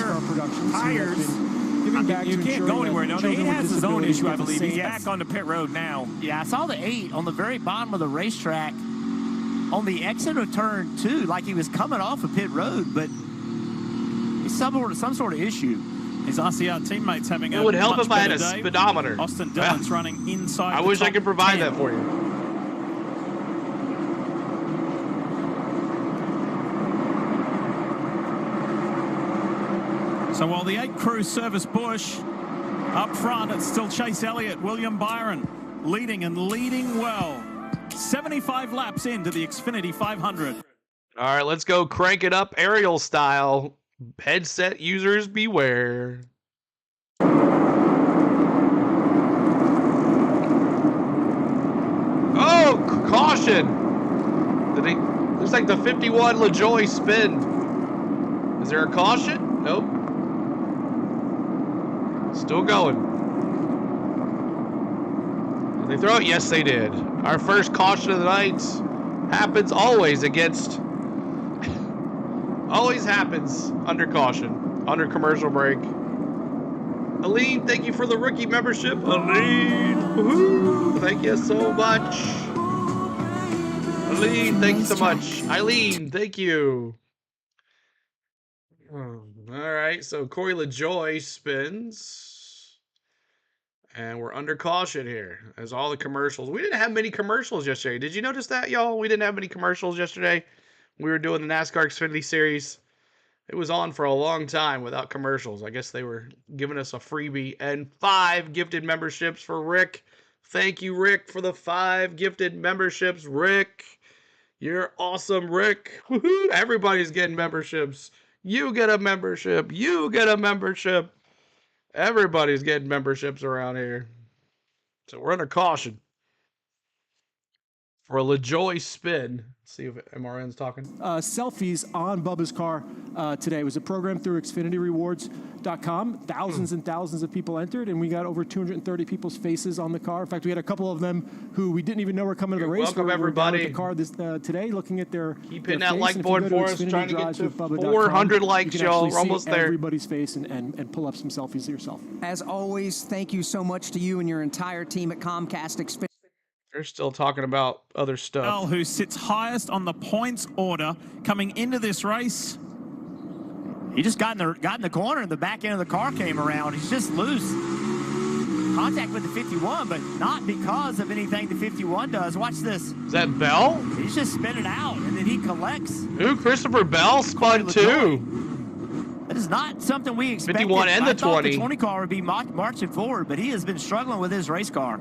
Tires. You can't go anywhere. No, the 8 has his own issue, I believe. He's back on the pit road now. Yeah, I saw the 8 on the very bottom of the racetrack on the exit of turn 2, like he was coming off of pit road, but it's some sort of issue. His RCR teammates having It would help much if I had better a day. speedometer. Austin Dillon's running inside. I the wish I top could provide 10. that for you. So while the 8 crew service Bush, up front it's still Chase Elliott, William Byron leading and leading well. 75 laps into the Xfinity 500. All right, let's go crank it up aerial style. Headset users beware. Oh, caution! Looks like the 51 LaJoy spin. Is there a caution? Nope. Still going. Did they throw it? Yes, they did. Our first caution of the night happens always against... always happens under caution, under commercial break. Aline, thank you for the rookie membership. Aline, woohoo, thank you so much. Aline, thank you so much. Eileen, thank you. All right, so Corey LaJoy spins. And we're under caution here, as all the commercials. We didn't have many commercials yesterday. Did you notice that, y'all? We didn't have many commercials yesterday. We were doing the NASCAR Xfinity Series. It was on for a long time without commercials. I guess they were giving us a freebie. And 5 gifted memberships for Rick. Thank you, Rick, for the 5 gifted memberships. Rick, you're awesome, Rick. Woohoo! Everybody's getting memberships. You get a membership. You get a membership. Everybody's getting memberships around here. So we're under caution for a LaJoy spin. Let's see if MRN's talking. Selfies on Bubba's car today. It was a program through XfinityRewards.com. Thousands and thousands of people entered, and we got over 230 people's faces on the car. In fact, we had a couple of them who we didn't even know were coming to the race. Welcome, We're everybody. down at the car today, looking at their Keep hitting their that face. like And if you board go for us. Xfinity Trying to get Drives to with Bubba.com, 400 you likes, can y'all. actually We're almost see there. everybody's face and pull up some selfies yourself. As always, thank you so much to you and your entire team at Comcast Xfinity. They're still talking about other stuff. Bell, who sits highest on the points order coming into this race. He just got in the corner and the back end of the car came around. He's just loose. Contact with the 51, but not because of anything the 51 does. Watch this. Is that Bell? He's just spinning out, and then he collects. Ooh, Christopher Bell spun too. That is not something we expected. 51 and the 20. I thought the 20 car would be marching forward, but he has been struggling with his race car.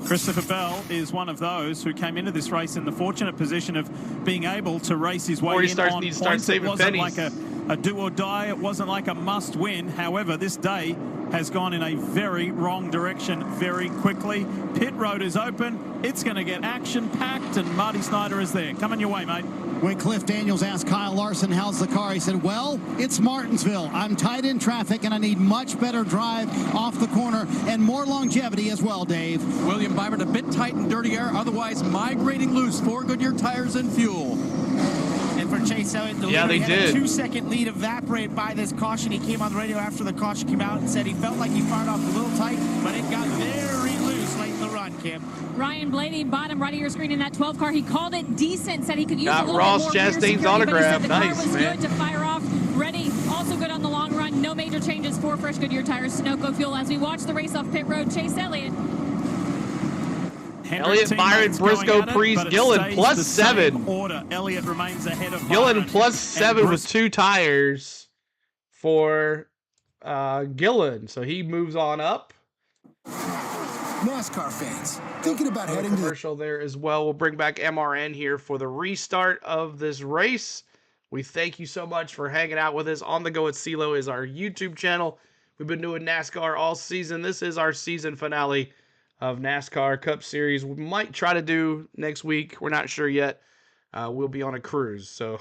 Christopher Bell is one of those who came into this race in the fortunate position of being able to race his way in on points. It wasn't like a do or die. It wasn't like a must win. However, this day has gone in a very wrong direction very quickly. Pit road is open. It's going to get action-packed, and Marty Snyder is there. Coming your way, mate. When Cliff Daniels asked Kyle Larson, how's the car? He said, well, it's Martinsville. I'm tight in traffic, and I need much better drive off the corner and more longevity as well, Dave. William Byron a bit tight and dirty air, otherwise migrating loose. 4 Goodyear tires and fuel. And for Chase Elliott, the leader, he had a 2-second lead evaporated by this caution. He came on the radio after the caution came out and said he felt like he fired off a little tight, but it got very loose late in the run, Kim. Ryan Blaney, bottom right of your screen in that 12 car. He called it decent, said he could use a little Ross bit more rear Chastain's security, autograph. but he said the Nice, car was man. good to fire off. Ready, also good on the long run. No major changes for fresh Goodyear tires, Sunoco fuel. As we watch the race off pit road, Chase Elliott. Elliott, Byron, Briscoe, Priest, Gillen plus 7. Order. Elliott remains ahead of Gillen plus 7 with 2 tires for Gillen. So he moves on up. NASCAR fans, thinking about heading to commercial there as well. We'll bring back MRN here for the restart of this race. We thank you so much for hanging out with us. On the Go at CeeLo is our YouTube channel. We've been doing NASCAR all season. This is our season finale of NASCAR Cup Series. We might try to do next week. We're not sure yet. We'll be on a cruise. So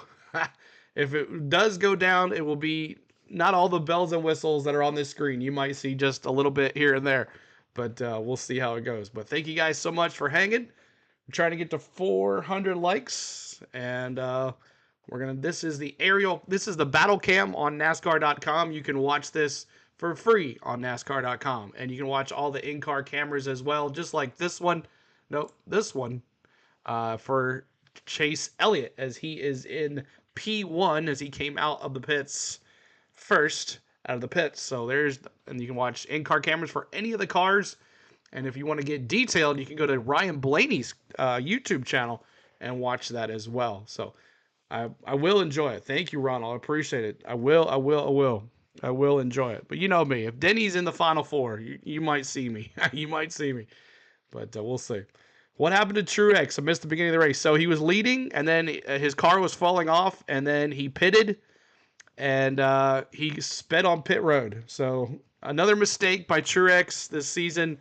if it does go down, it will be not all the bells and whistles that are on this screen. You might see just a little bit here and there. But we'll see how it goes. But thank you guys so much for hanging. We're trying to get to 400 likes. And this is the battle cam on NASCAR.com. You can watch this for free on NASCAR.com. And you can watch all the in-car cameras as well, just like this one. Nope, this one for Chase Elliott, as he is in P1 as he came out of the pits first. Out of the pits. So and you can watch in-car cameras for any of the cars. And if you want to get detailed, you can go to Ryan Blaney's YouTube channel and watch that as well. So I will enjoy it. Thank you, Ronald. I appreciate it. I will enjoy it. But you know me. If Denny's in the Final Four, you might see me. You might see me. But we'll see. What happened to Truex? I missed the beginning of the race. So he was leading, and then his car was falling off, and then he pitted. And he sped on pit road. So another mistake by Truex this season.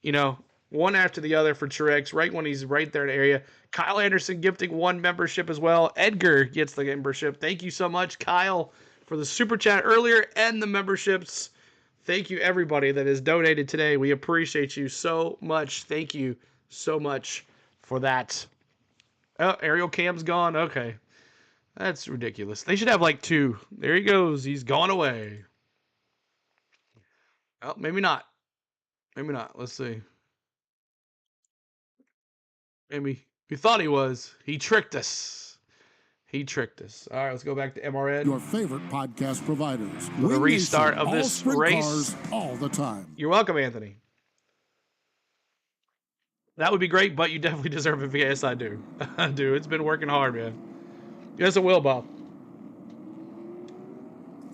You know, one after the other for Truex, right when he's right there in the area. Kyle Anderson gifting 1 membership as well. Edgar gets the membership. Thank you so much, Kyle, for the super chat earlier and the memberships. Thank you, everybody that has donated today. We appreciate you so much. Thank you so much for that. Oh, aerial cam's gone. Okay. That's ridiculous. They should have like 2. There he goes. He's gone away. Oh, maybe not. Maybe not. Let's see. Maybe. We thought he was. He tricked us. He tricked us. All right, let's go back to MRN. Your favorite podcast providers. For the restart of this race. Cars all the time. You're welcome, Anthony. That would be great, but you definitely deserve it. Yes, I do. I do. It's been working hard, man. Yes, it will, Bob.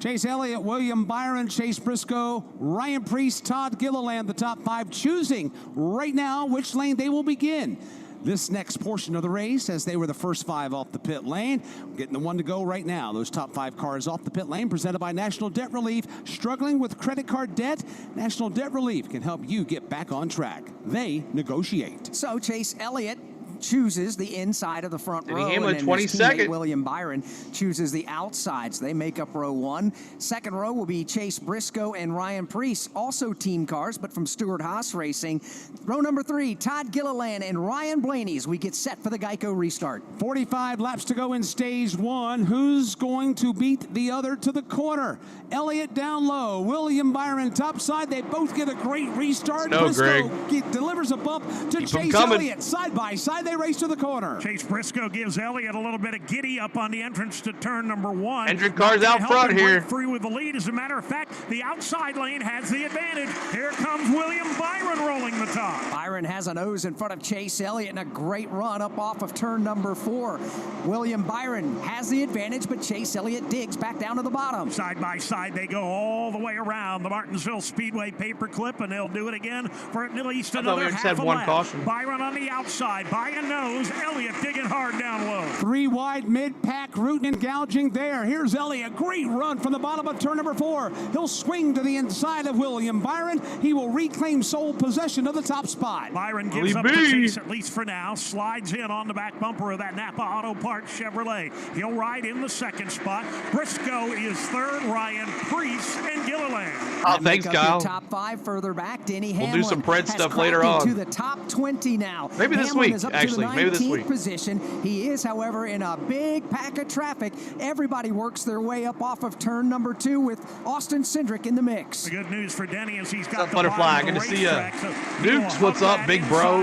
Chase Elliott, William Byron, Chase Briscoe, Ryan Priest, Todd Gilliland, the top 5, choosing right now which lane they will begin this next portion of the race, as they were the first 5 off the pit lane. We're getting the 1 to go right now. Those top 5 cars off the pit lane, presented by National Debt Relief. Struggling with credit card debt? National Debt Relief can help you get back on track. They negotiate. So Chase Elliott chooses the inside of the front row. Hamlin, and then 22nd. William Byron chooses the outsides. They make up row 1. Second row will be Chase Briscoe and Ryan Priest, also team cars, but from Stewart-Haas Racing. Row number 3, Todd Gilliland and Ryan Blaney as we get set for the Geico restart. 45 laps to go in stage 1. Who's going to beat the other to the corner? Elliott down low, William Byron top side. They both get a great restart. No, Briscoe delivers a bump to Chase Elliott. Side by side they they race to the corner. Chase Briscoe gives Elliott a little bit of giddy up on the entrance to turn number 1. Hendrick cars out front here. Free with the lead. As a matter of fact, the outside lane has the advantage. Here comes William Byron rolling the top. Byron has a nose in front of Chase Elliott and a great run up off of turn number 4. William Byron has the advantage, but Chase Elliott digs back down to the bottom. Side by side, they go all the way around the Martinsville Speedway paperclip, and they'll do it again for at least another half a lap. Caution. Byron on the outside, by a nose. Elliott digging hard down low. 3 wide mid-pack, rooting and gouging there. Here's Elliott. Great run from the bottom of turn number 4. He'll swing to the inside of William Byron. He will reclaim sole possession of the top spot. Byron gives up the chase, at least for now. Slides in on the back bumper of that Napa Auto Parts Chevrolet. He'll ride in the second spot. Briscoe is third. Ryan Priest and Gilliland. Oh, thanks, Kyle. Top 5 further back. Denny We'll Hamlin do some Pred stuff later to on. the top 20 now. Maybe this Hamlin week, is up actually. to the Maybe this week. Position. He is, however, in a big pack of traffic. Everybody works their way up off of turn number 2 with Austin Cindric in the mix. The good news for Denny is he's got the butterfly. Good to see you. Dukes, what's up, big bro?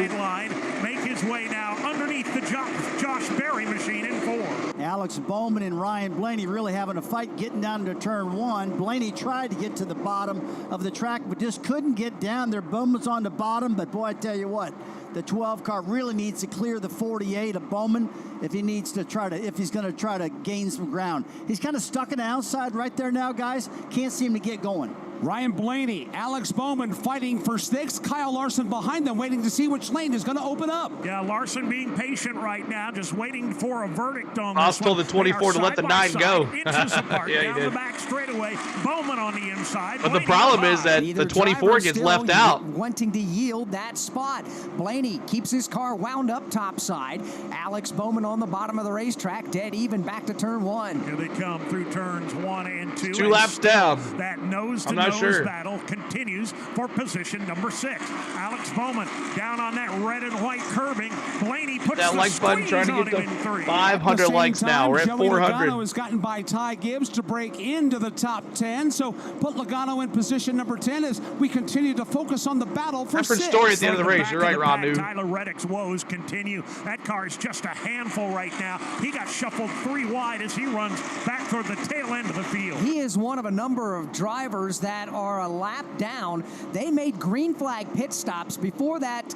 Make his way now underneath the Josh Berry machine in 4. Alex Bowman and Ryan Blaney really having a fight getting down to turn 1. Blaney tried to get to the bottom of the track, but just couldn't get down there. Bowman's on the bottom, but boy, I tell you what, the 12 car really needs to clear the 48 of Bowman if he needs to if he's going to try to gain some ground. He's kind of stuck on the outside right there now, guys. Can't seem to get going. Ryan Blaney, Alex Bowman fighting for 6. Kyle Larson behind them, waiting to see which lane is going to open up. Yeah, Larson being patient right now, just waiting for a verdict on I this told the 24 to let the 9 go. Inches apart, yeah, down the back straightaway. Bowman on the inside. But the problem is that the 24 gets left out. Wanting to yield that spot. Blaney keeps his car wound up topside. Alex Bowman on the bottom of the racetrack, dead even back to turn 1. Here they come through turns 1 and 2. 2 laps down. That nose-to-nose battle continues for position number 6. Alex Bowman down on that red and white curbing. Blaney puts that like button trying to get to 500 likes now. We're at 400. Logano has gotten by Ty Gibbs to break into the top 10. So put Logano in position number 10 as we continue to focus on the battle for 6. Different story at the end of the race. You're right, Ron. Tyler Reddick's woes continue. That car is just a handful right now. He got shuffled 3 wide as he runs back toward the tail end of the field. He is one of a number of drivers that are a lap down. They made green flag pit stops before that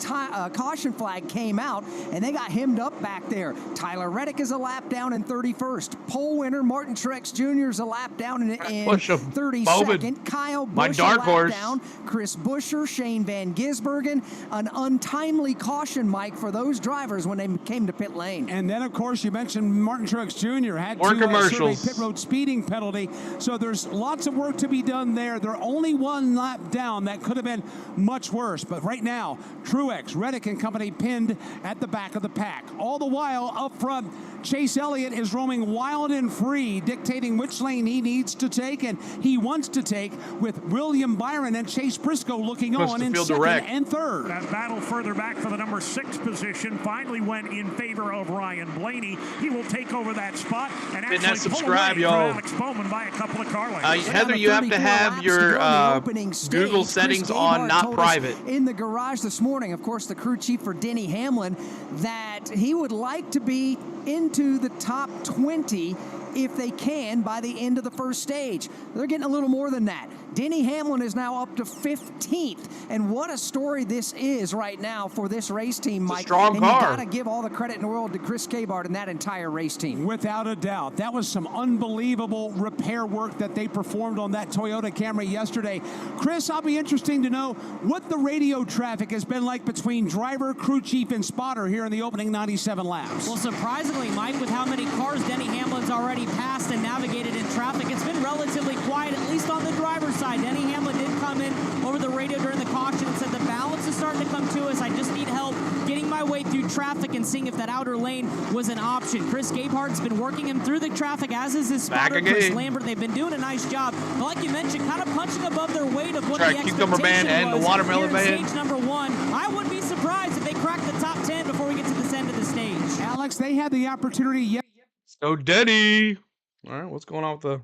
caution flag came out, and they got hemmed up back there. Tyler Reddick is a lap down in 31st. Pole winner Martin Truex Jr. is a lap down in 32nd. Kyle Busch, dark horse. Down. Chris Buescher, Shane Van Gisbergen. An untimely caution, Mike, for those drivers when they came to pit lane. And then, of course, you mentioned Martin Truex Jr. had more to serve a pit road speeding penalty. So there's lots of work to be done there. They're only 1 lap down. That could have been much worse. But right now, Truex, Reddick and company pinned at the back of the pack. All the while up front, Chase Elliott is roaming wild and free, dictating which lane he needs to take and he wants to take, with William Byron and Chase Briscoe looking on in 2nd and 3rd. That battle further back for the number 6 position finally went in favor of Ryan Blaney. He will take over that spot and actually pull away from Alex Bowman by a couple of car lengths. Heather, you have to have your Google settings on not private. In the garage this morning, of course, the crew chief for Denny Hamlin, that he would like to be into the top 20 if they can by the end of the first stage. They're getting a little more than that. Denny Hamlin is now up to 15th, and what a story this is right now for this race team, Mike. Strong car. And you got to give all the credit in the world to Chris Gabehart and that entire race team. Without a doubt. That was some unbelievable repair work that they performed on that Toyota Camry yesterday. Chris, I'll be interesting to know what the radio traffic has been like between driver, crew chief, and spotter here in the opening 97 laps. Well, surprisingly, Mike, with how many cars Denny Hamlin's already passed and navigated in traffic, it's been relatively quiet, at least on the driver's side. Denny Hamlin did come in over the radio during the caution and said the balance is starting to come to us. I just need help getting my way through traffic and seeing if that outer lane was an option. Chris Gabehart's been working him through the traffic, as is his spotter, Chris Lambert. They've been doing a nice job. But like you mentioned, kind of punching above their weight of what the Cucumber Man and the Watermelon Man. Stage number 1. I wouldn't be surprised if they crack the top 10 before we get to this end of the stage. Alex, they had the opportunity yet. So Denny. All right, what's going on with the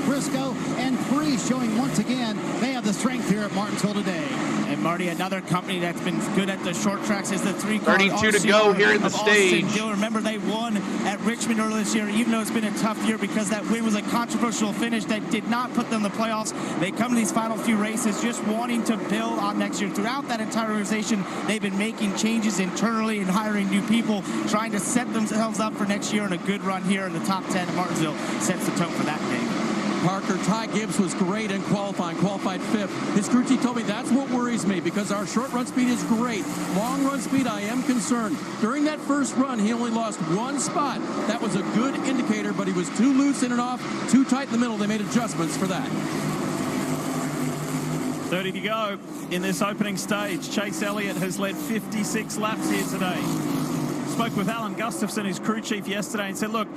Briscoe and Priest showing once again they have the strength here at Martinsville today. And And Marty, another company that's been good at the short tracks is the 3-car 32 to go here in the stage. Remember, they won at Richmond earlier this year, even though it's been a tough year because that win was a controversial finish that did not put them in the playoffs. They come to these final few races just wanting to build on next year. Throughout that entire organization, they've been making changes internally and hiring new people, trying to set themselves up for next year, and a good run here in the top 10 at Martinsville sets the tone for that day. Parker, Ty Gibbs was great in qualifying, qualified 5th. His crew chief told me that's what worries me because our short run speed is great. Long run speed, I am concerned. During that first run, he only lost 1 spot. That was a good indicator, but he was too loose in and off, too tight in the middle. They made adjustments for that. 30 to go in this opening stage. Chase Elliott has led 56 laps here today. Spoke with Alan Gustafson, his crew chief, yesterday and said, look,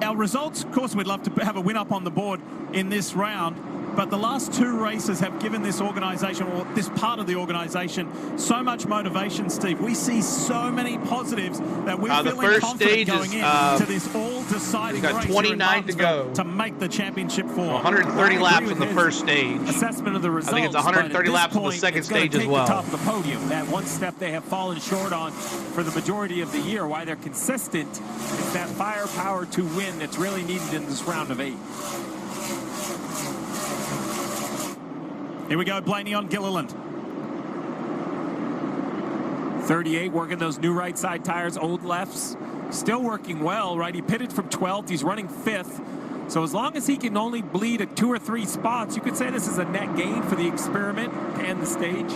our results, of course, we'd love to have a win up on the board in this round, but the last 2 races have given this organization, or this part of the organization, so much motivation, Steve. We see so many positives that we're feeling confident going into this all-deciding race 29 to go to make the championship for 130 laps in the first stage. Assessment of the results. I think it's 130 laps in the second stage as well. The top of the podium. That one step they have fallen short on for the majority of the year. Why they're consistent is that firepower to win that's really needed in this round of 8. Here we go, Blaney on Gilliland. 38, working those new right side tires, old lefts. Still working well, right? He pitted from 12th. He's running 5th. So as long as he can only bleed at 2 or 3 spots, you could say this is a net gain for the experiment and the stage.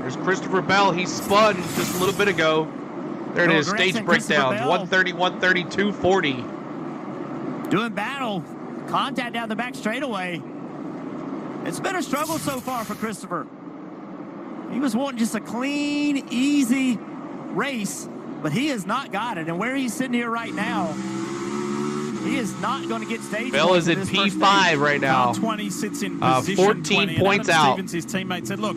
There's Christopher Bell. He spun just a little bit ago. There it is, stage breakdowns. 130, 130, 240. Doing battle. Contact down the back straightaway. It's been a struggle so far for Christopher. He was wanting just a clean, easy race, but he has not got it. And where he's sitting here right now, he is not going to get stage. Bell is in P5 right now. 20 sits in position 14 20. points Adam out. Stevens, his teammate, said, look,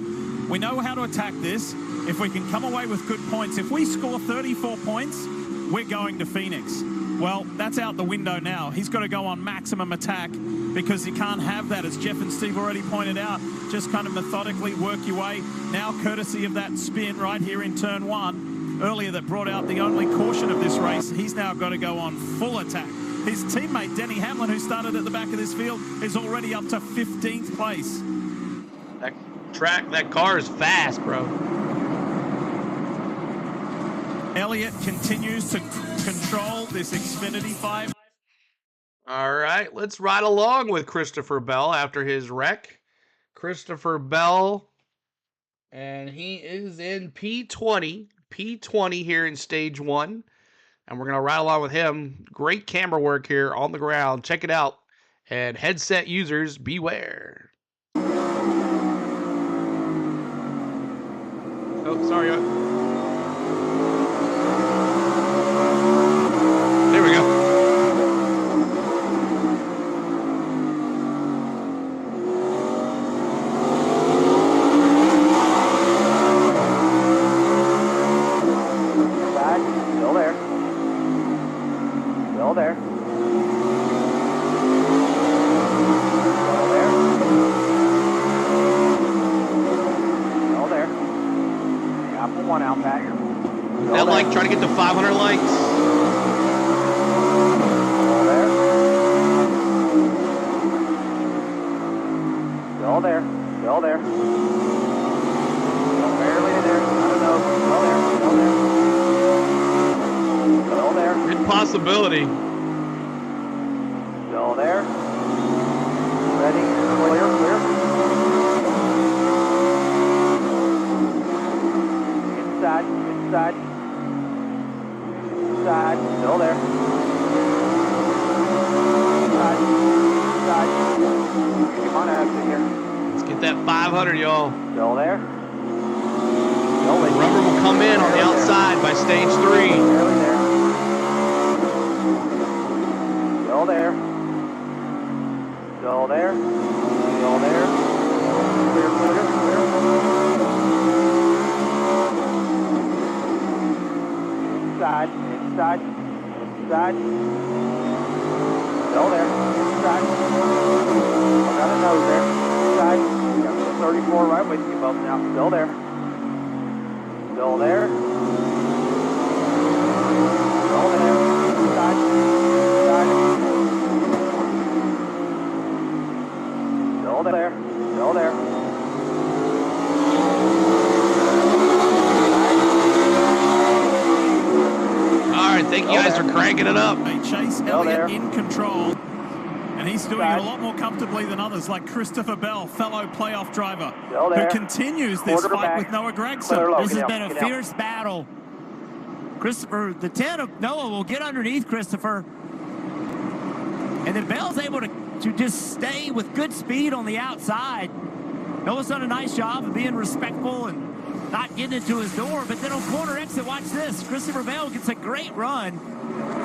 we know how to attack this. If we can come away with good points, if we score 34 points, we're going to Phoenix. Well, that's out the window now. He's got to go on maximum attack because you can't have that, as Jeff and Steve already pointed out. Just kind of methodically work your way. Now, courtesy of that spin right here in turn 1, earlier that brought out the only caution of this race, he's now got to go on full attack. His teammate, Denny Hamlin, who started at the back of this field, is already up to 15th place. That car is fast, bro. Elliott continues to control this Xfinity 5. All right, let's ride along with Christopher Bell after his wreck. Christopher Bell, and he is in P20 here in stage 1. And we're going to ride along with him. Great camera work here on the ground. Check it out. And headset users, beware. Oh, sorry. There we go. Back, still there. Still there. Still there. Still there. Got one out back. That like trying to get to 500 likes. Still there. Still there. Still barely in there. I don't know. Still there. Still there. Still there. Good possibility. Still there. Ready. Clear. Clear. Inside. Inside. Inside. Still there. Inside. Inside. Come on out here. Let's get that 500, y'all. Still there. The rubber will come in on the outside by stage 3. Barely there. Still there. Still there. Still there. Clear, clear, clear. Inside, inside, inside. Still there. Inside. Got a nose there. Inside. go. Now, still there. Still there. Still there. Side. Side. Still there. Still there. All right, thank you guys for cranking it up. Chase Elliott in control. And he's doing it a lot more comfortably than others, like Christopher Bell, fellow playoff driver, who continues this fight with Noah Gragson. This has been a fierce battle. Christopher, the 10 of Noah will get underneath Christopher. And then Bell's able to just stay with good speed on the outside. Noah's done a nice job of being respectful and not getting into his door. But then on corner exit, watch this. Christopher Bell gets a great run.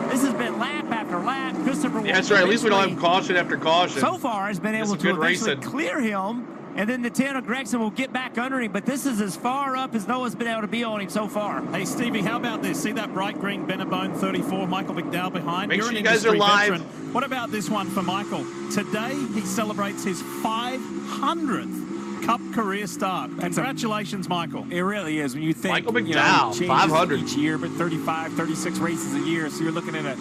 This has been lap after lap. Christopher. Yeah, that's right. At least we don't have caution after caution. So far, has been able to eventually clear him, and then the 10 of Gragson will get back under him. But this is as far up as Noah's been able to be on him so far. Hey, Stevie, how about this? See that bright green Benabone 34, Michael McDowell behind? Make sure you guys are live. Veteran. What about this one for Michael? Today, he celebrates his 500th Cup career start. Congratulations, Michael. It really is. When you think Michael McDowell, 500 each year, but 35, 36 races a year. So you're looking at a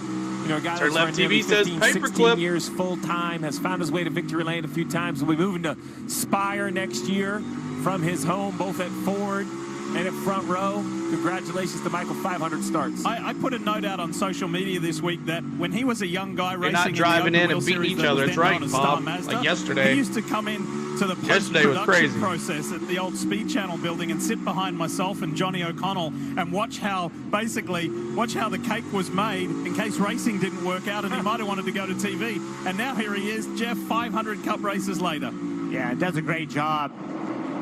guy that's Left run nearly TV says 15, paperclip. 16 years full time, has found his way to victory lane a few times. Will be moving to Spire next year from his home, both at Ford and at Front Row. Congratulations to Michael, 500 starts. I put a note out on social media this week that when he was a young guy You're racing not driving in in and beating each other. That's right, Bob. Like yesterday. He used to come in to the post-production process at the old Speed Channel building and sit behind myself and Johnny O'Connell and watch how the cake was made in case racing didn't work out and he might have wanted to go to TV. And now here he is, Jeff, 500 Cup races later. Yeah, does a great job.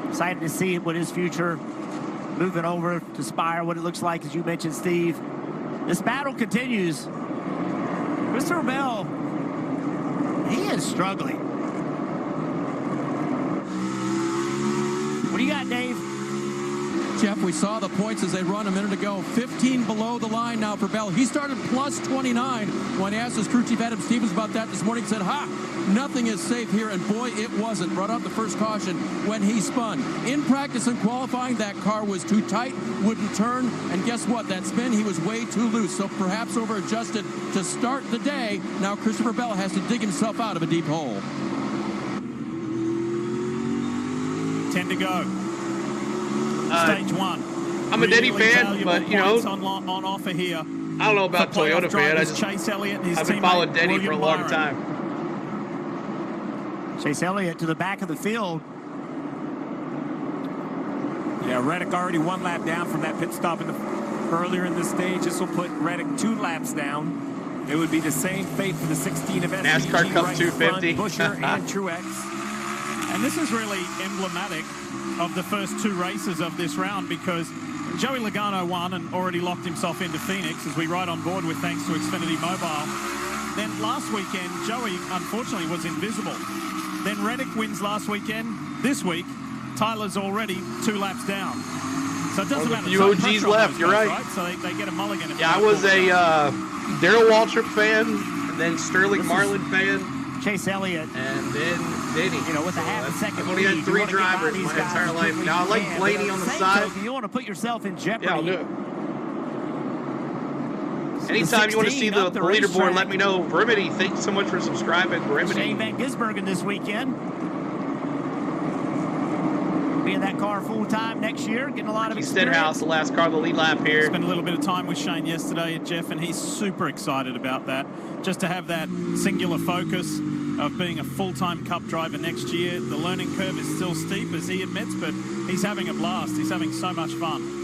Excited to see what his future moving over to Spire, what it looks like, as you mentioned, Steve. This battle continues. Christopher Bell, he is struggling. What do you got, Dave? Jeff, we saw the points as they run a minute ago. 15 below the line now for Bell. He started plus 29. When he asked his crew chief Adam Stevens about that this morning, he said, nothing is safe here. And boy, it wasn't. Brought out the first caution when he spun. In practice and qualifying, that car was too tight, wouldn't turn. And guess what? That spin, he was way too loose. So perhaps over-adjusted to start the day. Now Christopher Bell has to dig himself out of a deep hole. 10 to go. Stage one. I'm a Denny fan, but you know, on offer here. I don't know about Toyota fan. Chase Elliott and his I've been following Denny for a long time. Chase Elliott to the back of the field. Yeah, Reddick already one lap down from that pit stop earlier in the stage. This will put Reddick 2 laps down. It would be the same fate for the 16 of SVG. NASCAR Cup right 250. Busher and Truex. And this is really emblematic of the first 2 races of this round because Joey Logano won and already locked himself into Phoenix as we ride on board with thanks to Xfinity Mobile. Then last weekend, Joey unfortunately was invisible. Then Reddick wins last weekend. This week, Tyler's already 2 laps down. So it doesn't matter. A few OGs left, you're right. So they get a mulligan. Yeah, I was a Darrell Waltrip fan, and then Sterling Marlin fan. Chase Elliott. And then Denny. You know, with a half a second I've only had 3 drivers my entire life. Now, I like Blaney on the side. You want to put yourself in jeopardy. Yeah, I'll do it. Anytime you want to see the leaderboard, let me know. Remedy, thanks so much for subscribing. Remedy. Shane Van Gisbergen this weekend. Be in that car full time next year, getting a lot of experience. Stenhouse, the last car, the lead lap here. Spent a little bit of time with Shane yesterday, Jeff, and he's super excited about that. Just to have that singular focus of being a full-time Cup driver next year. The learning curve is still steep, as he admits, but he's having a blast. He's having so much fun.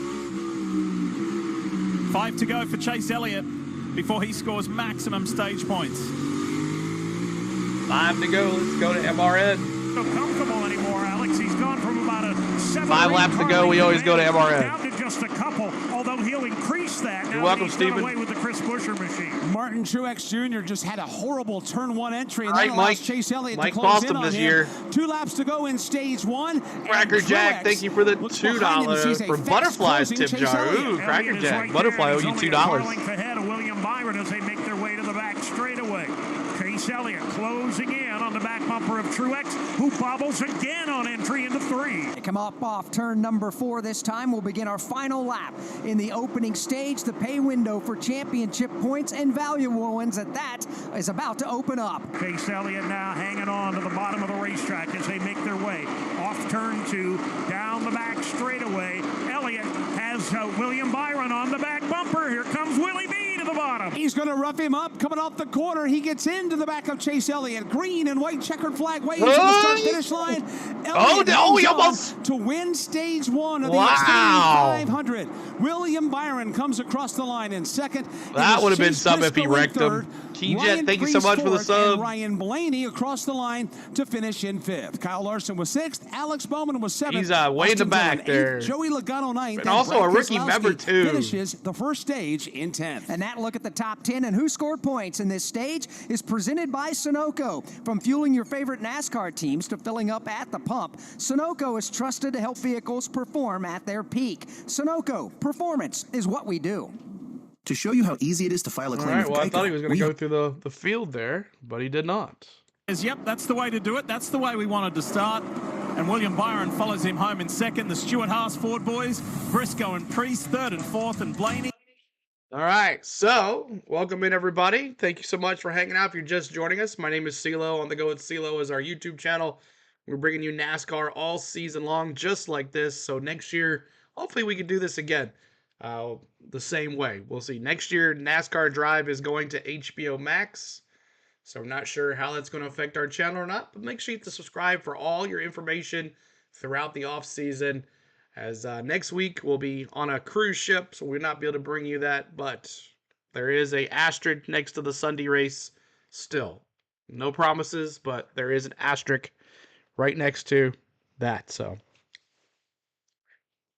5 to go for Chase Elliott before he scores maximum stage points. 5 to go. Let's go to MRN. So comfortable anymore, Alex. He's gone from about a 7 5 laps to go. We always go to MRN. Down to just a couple, although he'll increase that. You're welcome, Stephen. Away with the Chris Busher machine. Martin Truex Jr. just had a horrible turn 1 entry, and all right, that allows Mike. Chase Elliott Mike to close lost in him on this him. year. 2 laps to go in stage 1. Cracker Jack, thank you for the $2 for Butterflies tip jar. Ooh, Cracker Jack. Right Butterfly there. owe you He's only $2. a length ahead of William Byron as they make their way to the back straightaway. Chase Chase Elliott closing in on the back bumper of Truex, who bobbles again on entry into 3. They come up off turn number 4 this time. We'll begin our final lap in the opening stage. The pay window for championship points and valuable ones at that is about to open up. Chase Elliott now hanging on to the bottom of the racetrack as they make their way off turn 2, down the back straightaway. Elliott has William Byron on the back bumper. Here comes Willie B to the bottom. He's going to rough him up. Coming off the corner, he gets into the back of Chase Elliott. Green and white checkered flag waves to the start-finish line. He almost to win stage 1 of the Xfinity 500. William Byron comes across the line in second. That would have been something if he wrecked him. TJ, thank you so much for the sub. And Ryan Blaney across the line to finish in 5th. Kyle Larson was 6th. Alex Bowman was 7th. He's way in the back there. Joey Logano 9th. And also a rookie member too. Finishes the first stage in 10th. And that look at the top 10 and who scored points in this stage is presented by Sunoco. From fueling your favorite NASCAR teams to filling up at the pump, Sunoco is trusted to help vehicles perform at their peak. Sunoco, performance is what we do. To show you how easy it is to file a claim with Geico. I thought he was going to go through the field there, but he did not. Yep, that's the way to do it. That's the way we wanted to start. And William Byron follows him home in second. The Stewart-Haas Ford boys, Briscoe and Priest, 3rd and 4th, and Blaney. All right, so welcome in, everybody. Thank you so much for hanging out. If you're just joining us, my name is CeeLo. On the Go with CeeLo is our YouTube channel. We're bringing you NASCAR all season long, just like this. So next year, hopefully we can do this again. The same way. We'll see. Next year, NASCAR Drive is going to HBO Max. So I'm not sure how that's going to affect our channel or not, but make sure you subscribe for all your information throughout the off season. As next week we'll be on a cruise ship, so we'll not be able to bring you that, but there is a asterisk next to the Sunday race still. No promises, but there is an asterisk right next to that. So,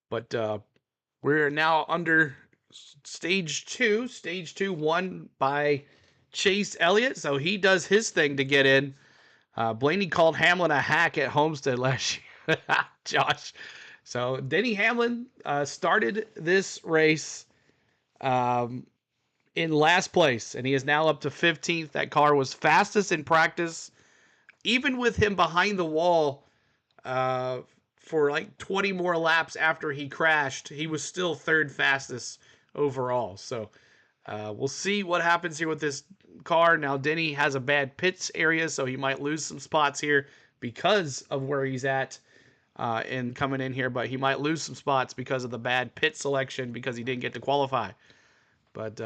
but we're now under stage 2. Stage 2 won by Chase Elliott, so he does his thing to get in. Blaney called Hamlin a hack at Homestead last year. Josh. So Denny Hamlin started this race in last place, and he is now up to 15th. That car was fastest in practice, even with him behind the wall for like 20 more laps after he crashed. He was still 3rd fastest overall. So we'll see what happens here with this car. Now, Denny has a bad pits area, so he might lose some spots here because of where he's at and coming in here, but he might lose some spots because of the bad pit selection because he didn't get to qualify. But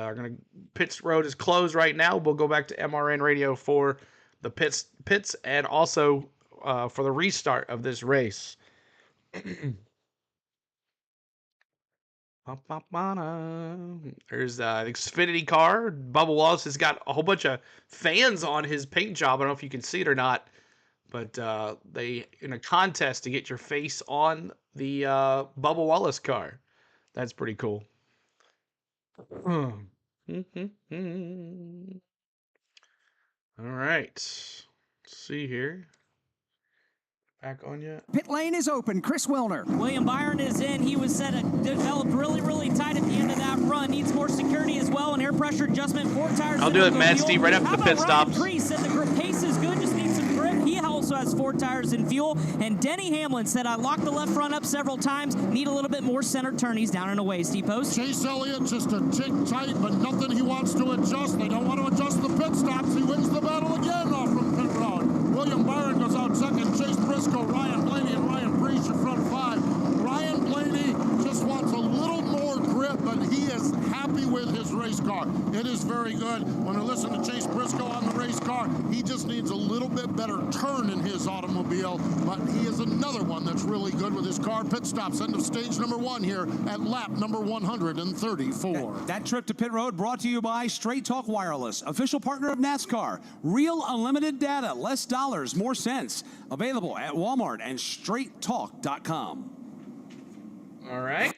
pits road is closed right now. We'll go back to MRN radio for the pits and also for the restart of this race. There's the Xfinity car. Bubba Wallace has got a whole bunch of fans on his paint job. I don't know if you can see it or not, but they in a contest to get your face on the Bubba Wallace car. That's pretty cool. All right. Let's see here. Back on yet? Pit lane is open. Chris Wilner. William Byron is in. He was developed really tight at the end of that run. Needs more security as well. An air pressure adjustment. 4 tires. I'll do it, Mad Steve, right after the pit stops. Priest said the grip pace is good. Just needs some grip. He also has 4 tires in fuel. And Denny Hamlin said, I locked the left front up several times. Need a little bit more center turn. He's down and away. Steve Post. Chase Elliott just a tick tight, but nothing he wants to adjust. They don't want to adjust the pit stops. He wins the battle again off from pit road. William Byron goes out second. Chase Briscoe, Ryan Blaney, and Ryan Priest your front 5. Ryan Blaney just wants a little more grip, but he is happy with his race car. It is very good. When we listen to Chase Briscoe on the race car, he just needs a little bit better turn in his automobile, but he is another one that's really good with his car. Pit stops, end of stage number 1 here at lap number 134. That trip to pit road brought to you by Straight Talk Wireless, official partner of NASCAR. Real unlimited data, less dollars, more sense. Available at Walmart and straighttalk.com. All right.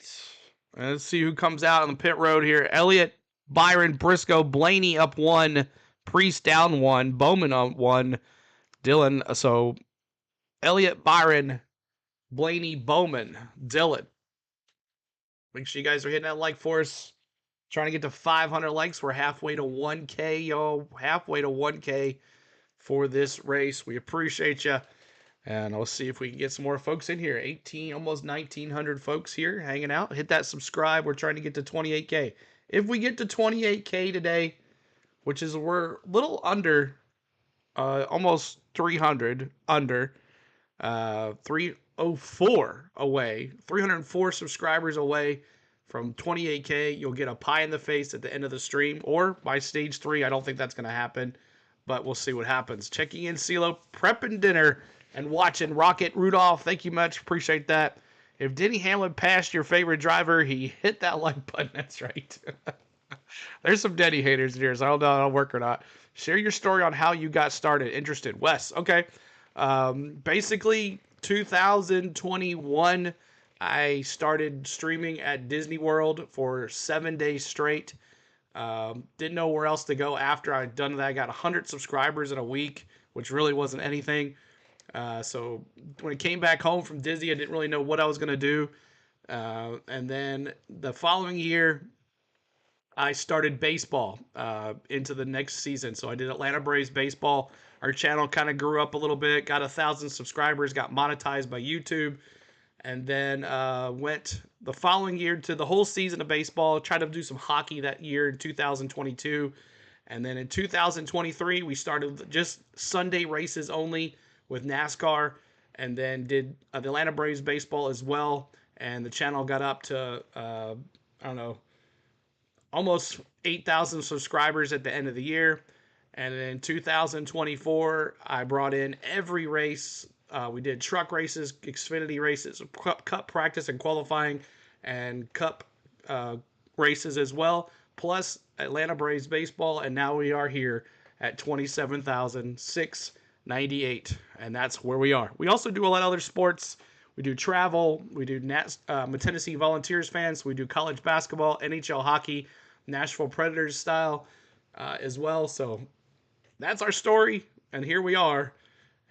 Let's see who comes out on the pit road here. Elliott, Byron, Briscoe, Blaney up 1, Priest down 1, Bowman up 1, Dillon. So Elliott, Byron, Blaney, Bowman, Dillon. Make sure you guys are hitting that like for us. Trying to get to 500 likes. We're halfway to 1K, yo. Halfway to 1K. for this race. We appreciate you. And I'll see if we can get some more folks in here. 18, almost 1,900 folks here hanging out. Hit that subscribe. We're trying to get to 28K. If we get to 28K today, which is we're a little under, almost 300 under, 304 away, 304 subscribers away from 28K. You'll get a pie in the face at the end of the stream, or by stage 3. I don't think that's going to happen, but we'll see what happens. Checking in, CeeLo, prepping dinner and watching Rocket Rudolph. Thank you much. Appreciate that. If Denny Hamlin passed your favorite driver, he hit that like button. That's right. There's some Denny haters in here, so I don't know if that'll work or not. Share your story on how you got started. Interested. Wes, okay. Basically, 2021, I started streaming at Disney World for 7 days straight. Didn't know where else to go after I'd done that. I got 100 subscribers in a week, which really wasn't anything. So when I came back home from Disney, I didn't really know what I was going to do. And then the following year, I started baseball into the next season. So I did Atlanta Braves baseball. Our channel kind of grew up a little bit, got 1,000 subscribers, got monetized by YouTube, and then went the following year to the whole season of baseball, tried to do some hockey that year in 2022. And then in 2023, we started just Sunday races only with NASCAR, and then did the Atlanta Braves baseball as well. And the channel got up to, I don't know, almost 8,000 subscribers at the end of the year. And then in 2024, I brought in every race. We did truck races, Xfinity races, cup practice and qualifying, and cup races as well, plus Atlanta Braves baseball. And now we are here at 27,698, and that's where we are. We also do a lot of other sports. We do travel. We do Tennessee Volunteers fans. We do college basketball, NHL hockey, Nashville Predators style as well. So that's our story, and here we are,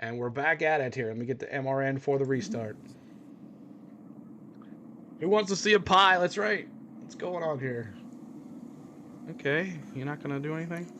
and we're back at it here. Let me get the MRN for the restart. Who wants to see a pie? That's right. What's going on here? Okay, you're not going to do anything?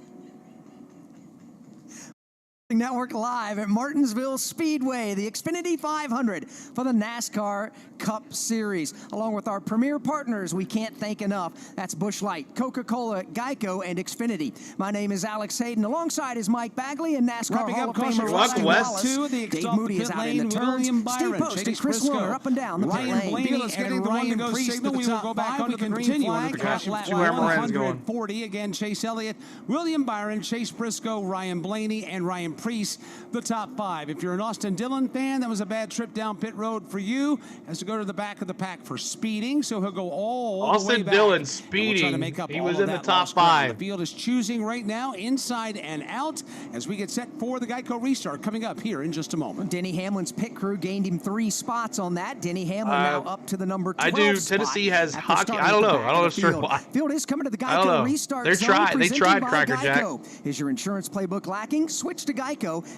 Network live at Martinsville Speedway, the Xfinity 500 for the NASCAR Cup Series. Along with our premier partners we can't thank enough. That's Busch Light, Coca-Cola, Geico, and Xfinity. My name is Alex Hayden. Alongside is Mike Bagley and NASCAR Hall of Famer Rusty Wallace. Dave Moody is out in the turns. Steve Post and Chris Warner up and down the pit lane. Field is getting the one to go signal. We will go back under the green flag. Lap 140. Again, Chase Elliott, William Byron, Chase Briscoe, Ryan Blaney, and Ryan Preece, the top 5. If you're an Austin Dillon fan, that was a bad trip down pit road for you. Has to go to the back of the pack for speeding, so he'll go all the way back. Austin Dillon speeding. He was in the top 5. The field is choosing right now, inside and out, as we get set for the Geico restart coming up here in just a moment. Denny Hamlin's pit crew gained him 3 spots on that. Denny Hamlin now up to the number 12 I do. Tennessee has hockey. I don't know. I don't know sure why. Field is coming to the Geico restart zone. They tried Cracker Jack. Is your insurance playbook lacking? Switch to Geico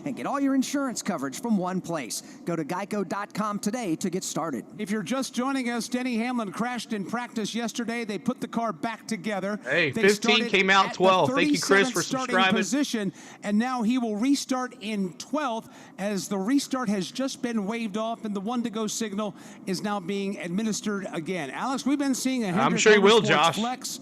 and get all your insurance coverage from one place. Go to geico.com today to get started. If you're just joining us, Denny Hamlin crashed in practice yesterday. They put the car back together. Hey, 15 came out 12. Thank you, Chris, for subscribing. Position, and now he will restart in 12th as the restart has just been waved off and the one to go signal is now being administered again. Alex, we've been seeing a I'm sure he will, Josh. Flex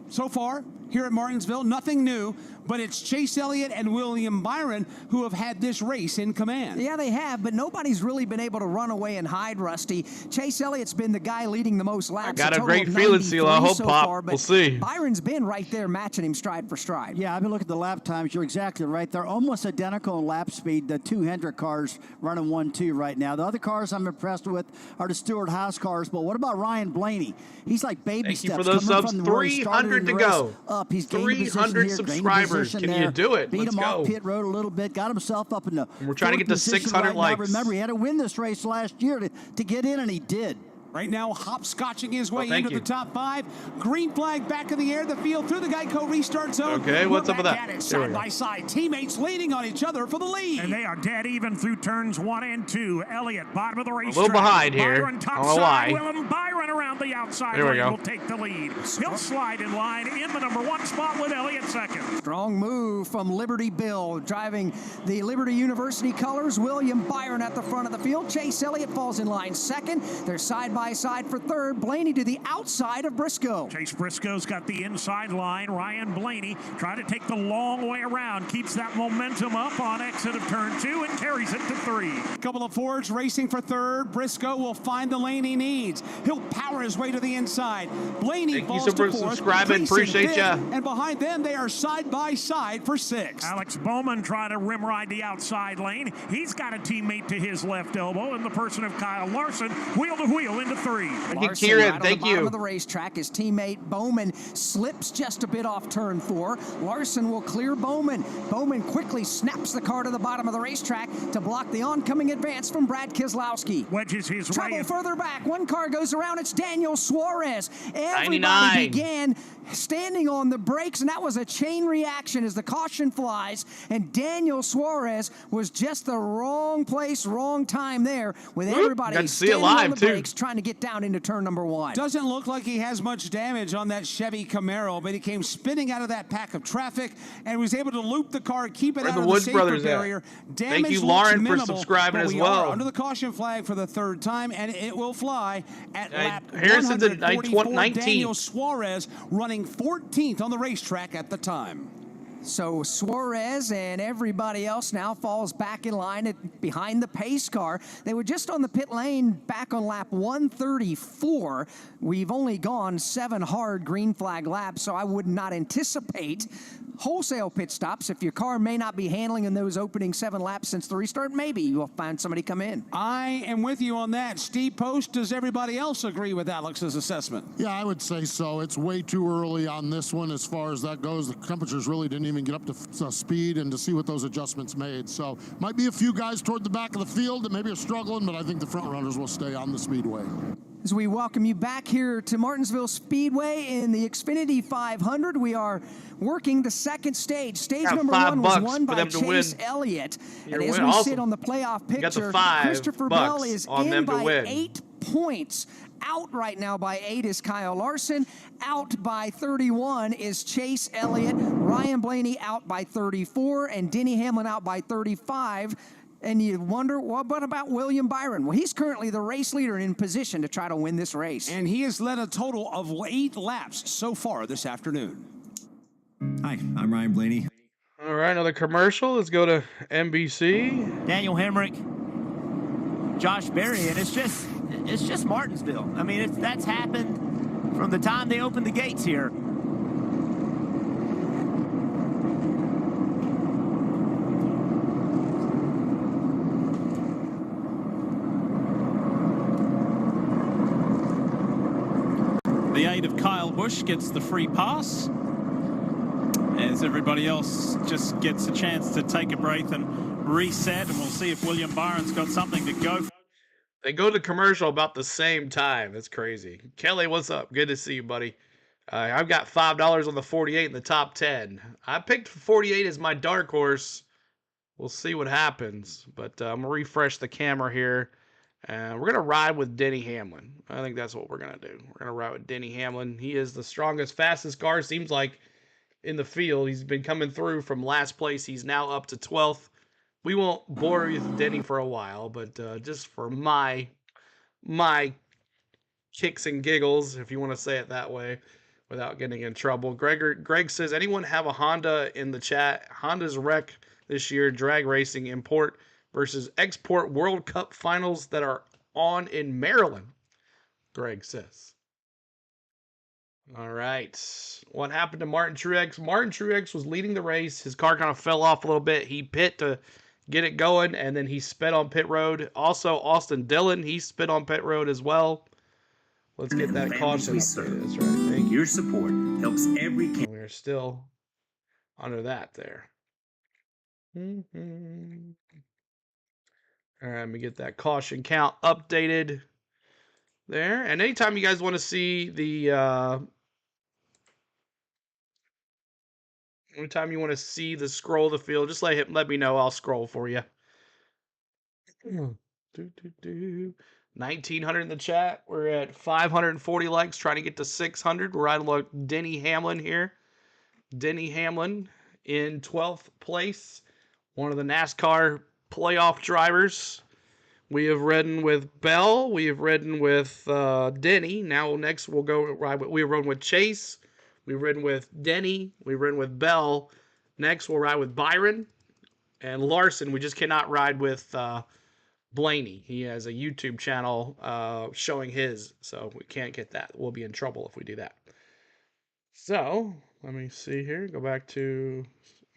so far here at Martinsville. Nothing new, but it's Chase Elliott and William Byron who have had this race in command. Yeah, they have, but nobody's really been able to run away and hide, Rusty. Chase Elliott's been the guy leading the most laps. I got a great feeling, CeeLo. I hope, Pop. Far, we'll see. Byron's been right there matching him stride for stride. Yeah, I've been looking at the lap times. You're exactly right. They're almost identical in lap speed. The 2 Hendrick cars running 1-2 right now. The other cars I'm impressed with are the Stewart House cars, but what about Ryan Blaney? He's like baby steps. Thank you for those subs. 300 to go. Up. He's 300 subscribers. Can you do it? Beat Let's him go. off pit road a little bit, got himself up in the We're trying to get to 600 likes. Remember, he had to win this race last year to get in, and he did. Right now, hopscotching his way into the top 5. Green flag back in the air, the field through the Geico restart zone. Okay, what's up with that? At it, side by side, teammates leaning on each other for the lead. And they are dead even through turns 1 and 2. Elliott, bottom of the race. A little behind here. Byron, top I don't know side. why. William Byron around the outside There we go. will take the lead. He'll slide in line in the number 1 spot with Elliott second. Strong move from Liberty Bill, driving the Liberty University colors. William Byron at the front of the field. Chase Elliott falls in line second. They're side by side for third. Blaney to the outside of Briscoe. Chase Briscoe's got the inside line. Ryan Blaney trying to take the long way around. Keeps that momentum up on exit of turn 2 and carries it to 3. A couple of Fords racing for third. Briscoe will find the lane he needs. He'll power his way to the inside. Blaney falls to fourth. Subscribing. Appreciate ya. And behind them, they are side by side for 6th. Alex Bowman trying to rim ride the outside lane. He's got a teammate to his left elbow in the person of Kyle Larson. Wheel to wheel into 3. Kieran, right thank you. Bottom of the racetrack, his teammate Bowman slips just a bit off turn 4. Larson will clear Bowman. Bowman quickly snaps the car to the bottom of the racetrack to block the oncoming advance from Brad Keselowski. Wedges his Trouble way. Further back. One car goes around. It's Daniel Suarez. Everybody 99. began standing on the brakes, and that was a chain reaction as the caution flies, and Daniel Suarez was just the wrong place, wrong time there, with everybody standing on the brakes trying to get down into turn number 1. Doesn't look like he has much damage on that Chevy Camaro, but he came spinning out of that pack of traffic and was able to loop the car, keep it out of the safety barrier. Thank you, Lauren, for subscribing as well. Under the caution flag for the 3rd time, and it will fly at lap Harrison's at 144. Daniel Suarez running 14th on the racetrack at the time. So Suarez and everybody else now falls back in line behind the pace car. They were just on the pit lane back on lap 134. We've only gone 7 hard green flag laps, so I would not anticipate wholesale pit stops. If your car may not be handling in those opening 7 laps since the restart, maybe you'll find somebody come in. I am with you on that. Steve Post, does everybody else agree with Alex's assessment? Yeah, I would say so. It's way too early on this one as far as that goes. The temperatures really didn't even get up to speed and to see what those adjustments made. So might be a few guys toward the back of the field that maybe are struggling, but I think the front runners will stay on the speedway. As we welcome you back here to Martinsville Speedway in the Xfinity 500, we are working the second stage. Stage number 1 was won by Chase Elliott. And as we sit on the playoff picture, Christopher Bell is in by 8 points. Out right now by 8 is Kyle Larson. Out by 31 is Chase Elliott. Ryan Blaney out by 34, and Denny Hamlin out by 35. And you wonder, what about William Byron? Well, he's currently the race leader in position to try to win this race. And he has led a total of 8 laps so far this afternoon. Hi, I'm Ryan Blaney. All right, another commercial. Let's go to NBC. Daniel Hemrick, Josh Berry, and it's just Martinsville. I mean, that's happened from the time they opened the gates here. The 8 of Kyle Busch gets the free pass, as everybody else just gets a chance to take a breath and reset, and we'll see if William Byron's got something to go for. They go to commercial about the same time. That's crazy. Kelly, what's up? Good to see you, buddy. I've got $5 on the 48 in the top 10. I picked 48 as my dark horse. We'll see what happens, but I'm going to refresh the camera here. We're going to ride with Denny Hamlin. I think that's what we're going to do. We're going to ride with Denny Hamlin. He is the strongest, fastest car, seems like, in the field. He's been coming through from last place. He's now up to 12th. We won't bore you with Denny for a while, but just for my kicks and giggles, if you want to say it that way, without getting in trouble. Greg says, anyone have a Honda in the chat? Honda's wreck this year, drag racing, import versus export World Cup finals that are on in Maryland, Greg says. All right. What happened to Martin Truex? Martin Truex was leading the race. His car kind of fell off a little bit. He pit to get it going, and then he sped on pit road. Also, Austin Dillon, he sped on pit road as well. Let's get that caution. That's right. Thank you. Your support helps every kid. We're still under that there. All right, let me get that caution count updated. there. And anytime you guys want to see the anytime you want to see the scroll of the field, just let me know. I'll scroll for you. 1,900 in the chat. We're at 540 likes, trying to get to 600. We're riding along Denny Hamlin here. Denny Hamlin in 12th place, one of the NASCAR playoff drivers. We have ridden with Bell. We have ridden with Denny. Now next we'll go ride. We've ridden with Chase. We've ridden with Denny. We've ridden with Bell. Next we'll ride with Byron and Larson. We just cannot ride with Blaney. He has a YouTube channel showing his, so we can't get that. We'll be in trouble if we do that. So let me see here. Go back to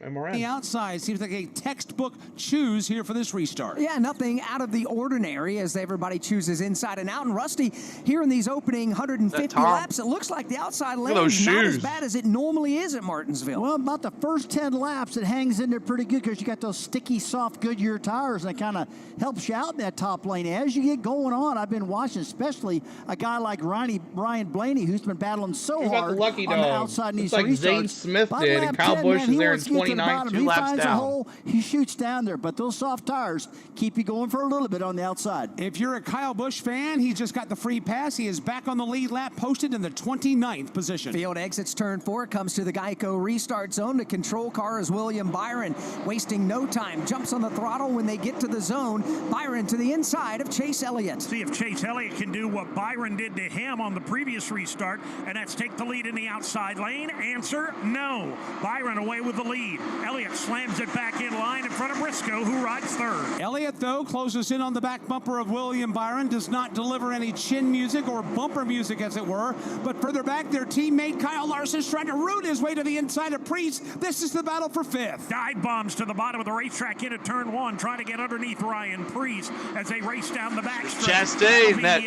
MRN. The outside seems like a textbook choose here for this restart. Yeah, nothing out of the ordinary as everybody chooses inside and out. And Rusty, here in these opening 150 laps, it looks like the outside lane is not as bad as it normally is at Martinsville. Well, about the first 10 laps, it hangs in there pretty good because you got those sticky, soft Goodyear tires, and it kind of helps you out in that top lane. As you get going on, I've been watching, especially a guy like Ryan Blaney, who's been battling so hard on the outside in these restarts. Like Zane Smith did, and Kyle Busch is there in 29, 2 laps down. A hole, he shoots down there, but those soft tires keep you going for a little bit on the outside. If you're a Kyle Busch fan, he's just got the free pass. He is back on the lead lap, posted in the 29th position. Field exits turn 4, comes to the Geico restart zone. The control car is William Byron, wasting no time. Jumps on the throttle when they get to the zone. Byron to the inside of Chase Elliott. See if Chase Elliott can do what Byron did to him on the previous restart, and that's take the lead in the outside lane. Answer, no. Byron away with the lead. Elliott slams it back in line in front of Briscoe, who rides third. Elliott, though, closes in on the back bumper of William Byron, does not deliver any chin music or bumper music, as it were. But further back, their teammate Kyle Larson's trying to root his way to the inside of Priest. This is the battle for 5th. Dive bombs to the bottom of the racetrack into turn 1, trying to get underneath Ryan Priest as they race down the back straight. Chastain, that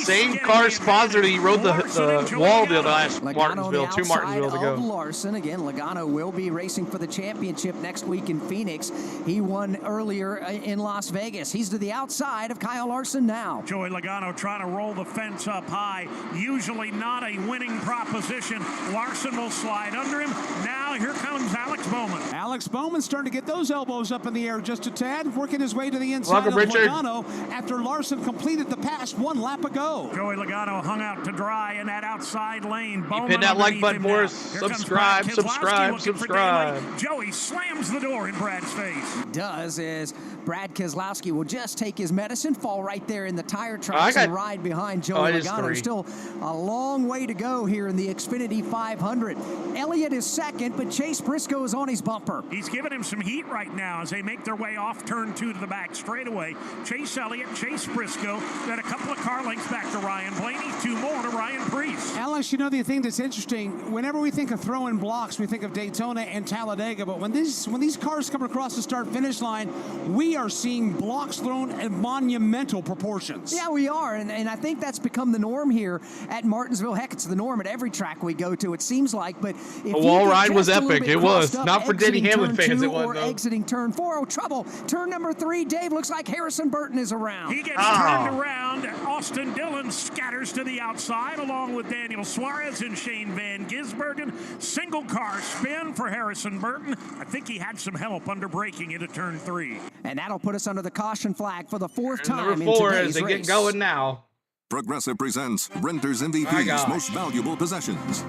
same car sponsor that he rode the wall to last Martinsville, 2 Martinsville to go. Larson, again, Logano will be racing for the championship next week in Phoenix. He won earlier in Las Vegas. He's to the outside of Kyle Larson now. Joey Logano trying to roll the fence up high. Usually not a winning proposition. Larson will slide under him. Now here comes Alex Bowman. Alex Bowman starting to get those elbows up in the air just a tad, working his way to the inside of Logano after Larson completed the pass 1 lap ago. Joey Logano hung out to dry in that outside lane. Bowman hit that like button for us. Subscribe. Joey slams the door in Brad's face. He does, as Brad Keselowski will just take his medicine, fall right there in the tire tracks and ride behind Joey Logano. Still a long way to go here in the Xfinity 500. Elliott is second, but Chase Briscoe is on his bumper. He's giving him some heat right now as they make their way off turn 2 to the back straightaway. Chase Elliott, Chase Briscoe, then a couple of car lengths back to Ryan Blaney, 2 more to Ryan Priest. Alex, you know the thing that's interesting, whenever we think of throwing blocks, we think of Daytona and Talladega, but when these cars come across the start-finish line, we are seeing blocks thrown at monumental proportions. Yeah, we are, and I think that's become the norm here at Martinsville. Heck, it's the norm at every track we go to, it seems like, but if the wall ride was epic. It was. Not for Denny Hamlin fans, it was, though. Exiting turn 4, trouble. Turn number 3, Dave, looks like Harrison Burton is around. He gets turned around. Austin Dillon scatters to the outside, along with Daniel Suarez and Shane Van Gisbergen. Single car spin for Harrison Burton. I think he had some help under braking into turn 3. And that'll put us under the caution flag for the 4th time in today's race. As they get going now. Progressive presents Renter's MVP's Most Valuable Possessions.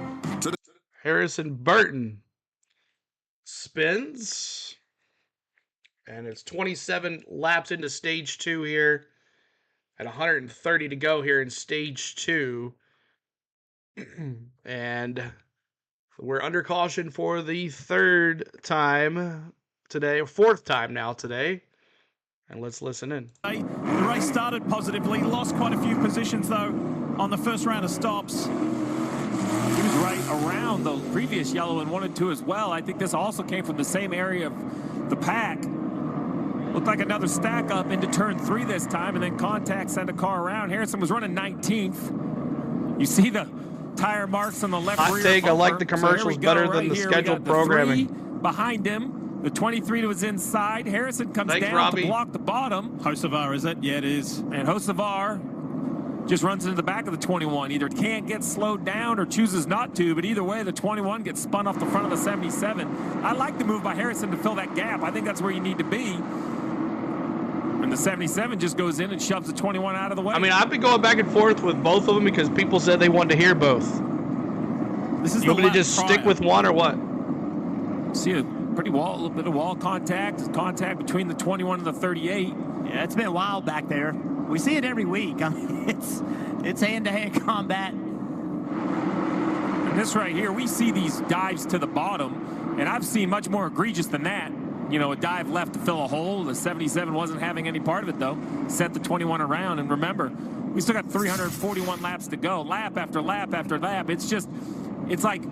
Harrison Burton spins. And it's 27 laps into stage 2 here. At 130 to go here in stage 2. And we're under caution for the 3rd time today, or 4th time now today. And let's listen in. The race started positively, lost quite a few positions though on the first round of stops. He was right around the previous yellow and 1 and 2 as well. I think this also came from the same area of the pack. Looked like another stack up into turn 3 this time, and then Contact sent a car around. Harrison was running 19th. You see the tire marks on the left rear bumper. I like the commercials better than the scheduled programming. Behind him, the 23 to his inside. Harrison comes down to block the bottom. Hocevar, is it? Yeah, it is. And Hocevar just runs into the back of the 21. Either can't get slowed down or chooses not to, but either way, the 21 gets spun off the front of the 77. I like the move by Harrison to fill that gap. I think that's where you need to be. And the 77 just goes in and shoves the 21 out of the way. I mean, I've been going back and forth with both of them because people said they wanted to hear both. This is you want me to just stick with one or what? See a little bit of wall contact between the 21 and the 38. Yeah, it's been wild back there. We see it every week. I mean, it's hand-to-hand combat. And this right here, we see these dives to the bottom, and I've seen much more egregious than that. You know, a dive left to fill a hole. The 77 wasn't having any part of it, though. Sent the 21 around, and remember, we still got 341 laps to go. Lap after lap after lap. It's like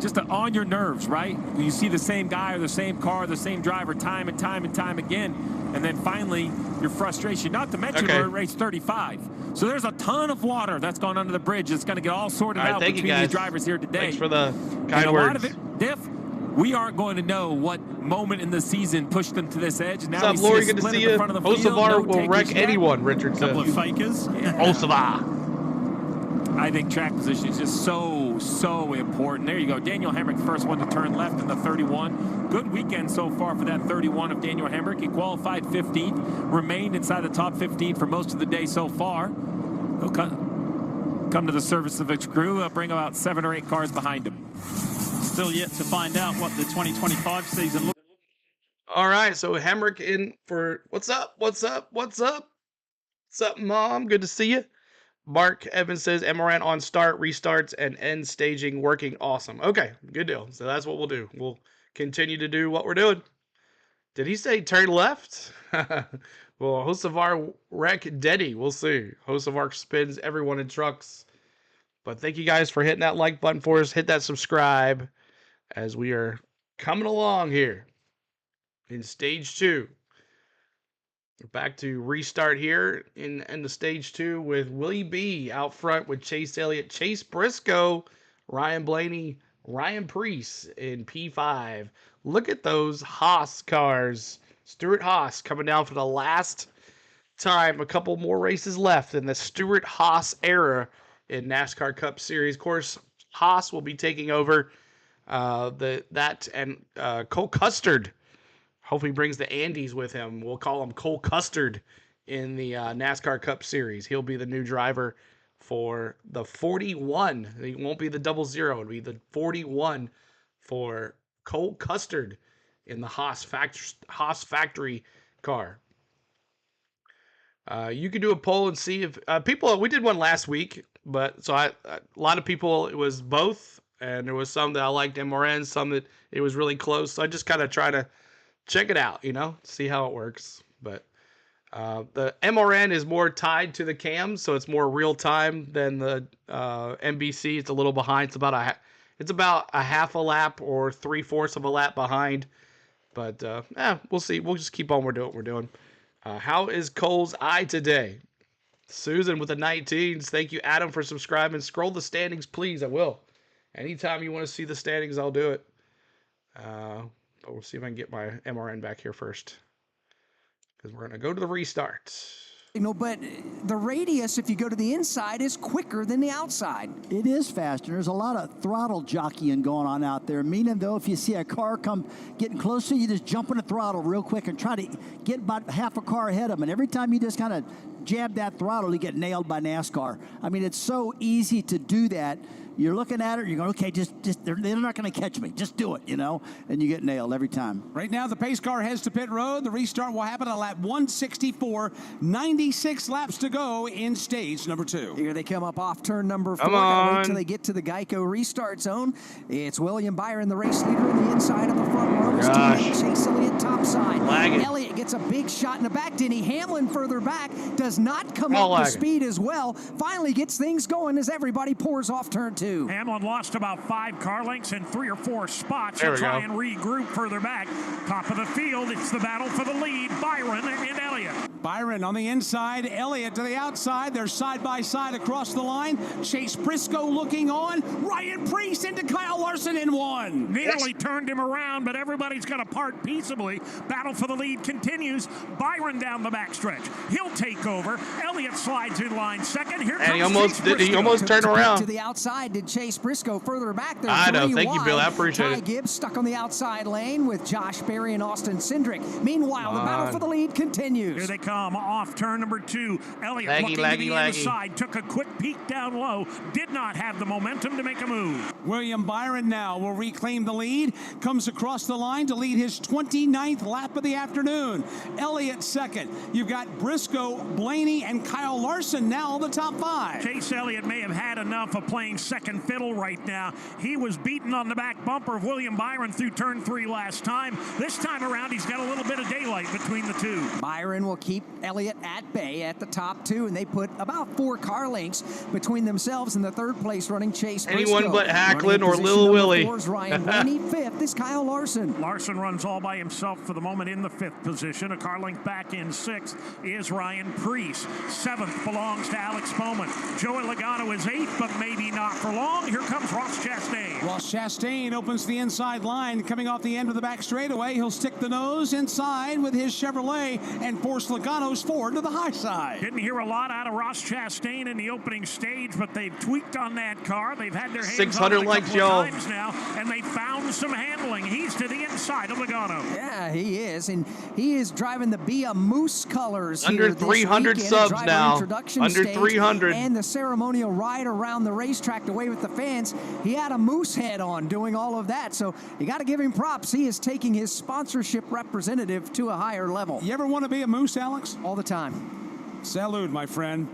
just on your nerves, right? You see the same guy or the same car, the same driver time and time and time again, and then finally your frustration. Not to mention we're at race 35. So there's a ton of water that's gone under the bridge. It's going to get all sorted out between these drivers here today. Thanks for the kind words. A lot of it, Diff, we aren't going to know what moment in the season pushed them to this edge. Now what's up, Lori? Good to see you. Hocevar will wreck anyone, Richard said. Couple of fakers. Hocevar. I think track position is just so important. There you go. Daniel Hemrick, first one to turn left in the 31. Good weekend so far for that 31 of Daniel Hemrick. He qualified 15th, remained inside the top 15 for most of the day so far. He'll come to the service of his crew, bring about 7 or 8 cars behind him. Still yet to find out what the 2025 season looks like. All right, so Hemrick in for what's up, Mom? Good to see you. Mark Evans says Morant on start, restarts, and end staging working awesome. Okay, good deal. So that's what we'll do. We'll continue to do what we're doing. Did he say turn left? Well, Hocevar wreck Denny. We'll see. Hocevar spins everyone in trucks. But thank you guys for hitting that like button for us. Hit that subscribe as we are coming along here in stage 2. We're back to restart here in the stage 2 with Willie B out front with Chase Elliott, Chase Briscoe, Ryan Blaney, Ryan Preece in P5. Look at those Haas cars. Stuart Haas coming down for the last time. A couple more races left in the Stuart Haas era in NASCAR Cup Series. Of course, Haas will be taking over Cole Custard. Hopefully he brings the Andes with him. We'll call him Cole Custard in the NASCAR Cup Series. He'll be the new driver for the 41. It won't be the 00. It'll be the 41 for Cole Custard in the Haas factory car. You could do a poll and see if people. We did one last week, but a lot of people. It was both, and there was some that I liked MRN, some that it was really close. So I just kind of try to check it out, see how it works. But the MRN is more tied to the cams, so it's more real time than the NBC. It's a little behind. It's about a half a lap or 3/4 of a lap behind. But we'll see. We'll just keep on. We're doing what we're doing. How is Cole's eye today? Susan with the 19s. Thank you, Adam, for subscribing. Scroll the standings, please. I will. Anytime you want to see the standings, I'll do it. But we'll see if I can get my MRN back here first, because we're going to go to the restart. But the radius, if you go to the inside, is quicker than the outside. It is faster. There's a lot of throttle jockeying going on out there. Meaning, though, if you see a car come getting closer, you just jump in the throttle real quick and try to get about half a car ahead of them. And every time you just kind of jab that throttle, you get nailed by NASCAR. I mean, it's so easy to do that. You're looking at it, you're going, okay, just they're not going to catch me. Just do it, and you get nailed every time. Right now, the pace car heads to pit road. The restart will happen at lap 164. 96 laps to go in stage number 2. Here they come up off turn number 4. Gotta wait till they get to the Geico restart zone. It's William Byron, the race leader, on the inside of the front row. His teammate Chase Elliott topside. Elliott gets a big shot in the back. Denny Hamlin further back does not come up to speed as well. Finally gets things going as everybody pours off turn 2. Hamlin lost about 5 car lengths in 3 or 4 spots. He'll try and regroup further back. Top of the field, it's the battle for the lead. Byron and Elliott. Byron on the inside, Elliott to the outside. They're side by side across the line. Chase Briscoe looking on. Ryan Preece into Kyle Larson in one. Nearly turned him around, but everybody's going to part peaceably. Battle for the lead continues. Byron down the backstretch. He'll take over. Elliott slides in line second. Here comes he almost turned around. To the outside did Chase Briscoe. Further back there. I know. Thank you, Bill. I appreciate Ty it. Gibbs stuck on the outside lane with Josh Berry and Austin Cindric. Meanwhile, the battle for the lead continues. Here they come off turn number 2. Elliott looking to the inside, took a quick peek down low, did not have the momentum to make a move. William Byron now will reclaim the lead, comes across the line to lead his 29th lap of the afternoon. Elliott second. You've got Briscoe, Blaney, and Kyle Larson now the top 5. Chase Elliott may have had enough of playing second fiddle right now. He was beaten on the back bumper of William Byron through turn 3 last time. This time around, he's got a little bit of daylight between the two. Byron will keep Elliott at bay at the top 2, and they put about 4 car lengths between themselves and the third place running Chase Briscoe. Anyone but Hacklin or Lil Willie. 4's Ryan Blaney. 5th is Kyle Larson. Larson runs all by himself for the moment in the 5th position. A car length back in 6th is Ryan Preece. 7th belongs to Alex Bowman. Joey Logano is 8th, but maybe not for long. Here comes Ross Chastain. Ross Chastain opens the inside line, coming off the end of the back straightaway. He'll stick the nose inside with his Chevrolet and force Logano's Ford to the high side. Didn't hear a lot out of Ross Chastain in the opening stage, but they've tweaked on that car. They've had their hands on it a couple of times now, and they found some handling. He's to the inside of Logano. Yeah, he is, and he is driving the Bia Moose colors under 300 subs now. Under 300. And the ceremonial ride around the racetrack to wave with the fans. He had a moose head on doing all of that, so you got to give him props. He is taking his sponsorship representative to a higher level. You ever want to be a moose, Alex? All the time. Salute, my friend.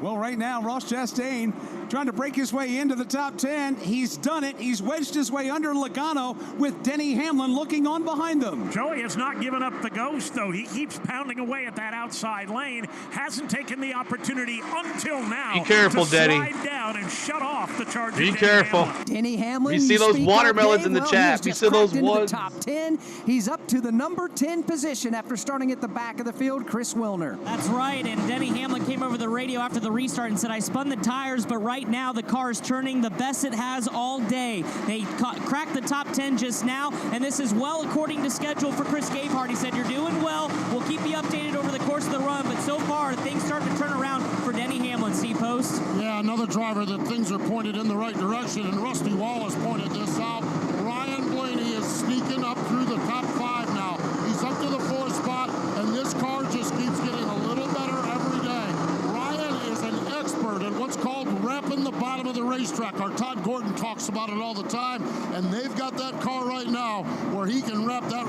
Well, right now, Ross Chastain trying to break his way into the top 10. He's done it. He's wedged his way under Logano with Denny Hamlin looking on behind them. Joey has not given up the ghost, though. He keeps pounding away at that outside lane. Hasn't taken the opportunity until now. Be careful, to Denny. Slide down and shut off the charge. Be careful. Denny Hamlin. You see those watermelons in the chat. You see those ones. The top 10. He's up to the number 10 position after starting at the back of the field. Chris Wilner. That's right. And Denny Hamlin came over the radio after the restart and said, I spun the tires, but right now the car is turning the best it has all day. They cracked the top 10 just now, and this is well according to schedule for Chris Gabehart. He said, you're doing well. We'll keep you updated over the course of the run, but so far things start to turn around for Denny Hamlin. C-Post. Yeah, another driver that things are pointed in the right direction, and Rusty Wallace pointed this out. Ryan Blaney is sneaking up through the top 5 now. He's up to the 4th spot, and this car just keeps getting a little better every day. Ryan is an expert at what's called wrapping the bottom of the racetrack. Our Todd Gordon talks about it all the time, and they've got that car right now where he can wrap that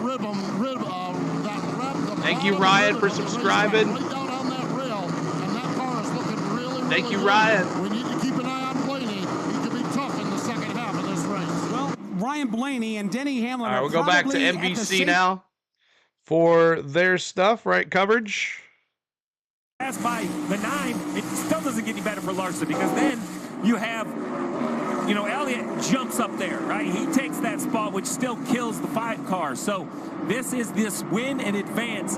Thank you, Ryan, for subscribing. Right down on that rail, and that car is looking really, really Thank you, good. Ryan. We need to keep an eye on Blaney. He could be tough in the second half of this race. Well, Ryan Blaney and Denny Hamlin. All right, we'll go back to NBC now for their stuff, right? Coverage. Pass by the 9, it still doesn't get any better for Larson, because then you have, Elliott jumps up there, right? He takes that spot, which still kills the 5 car. So this win in advance.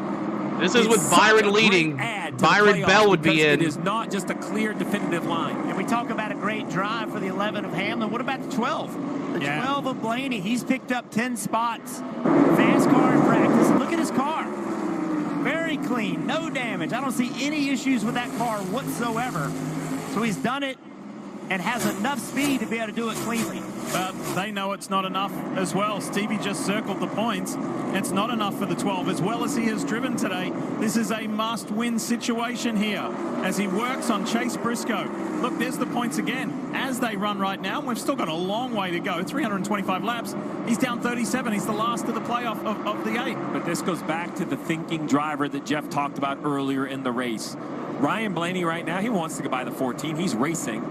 This is with Byron leading. Byron Bell would be in. It is not just a clear, definitive line. And we talk about a great drive for the 11 of Hamlin. What about the 12? The 12 of Blaney. He's picked up 10 spots. Fast car in practice. Look at his car. Very clean. No damage. I don't see any issues with that car whatsoever. So he's done it and has enough speed to be able to do it cleanly. But they know it's not enough as well. Stevie just circled the points. It's not enough for the 12, as well as he has driven today. This is a must-win situation here as he works on Chase Briscoe. Look, there's the points again as they run right now. We've still got a long way to go, 325 laps. He's down 37. He's the last of the playoff of the 8. But this goes back to the thinking driver that Jeff talked about earlier in the race. Ryan Blaney right now, he wants to go by the 14. He's racing.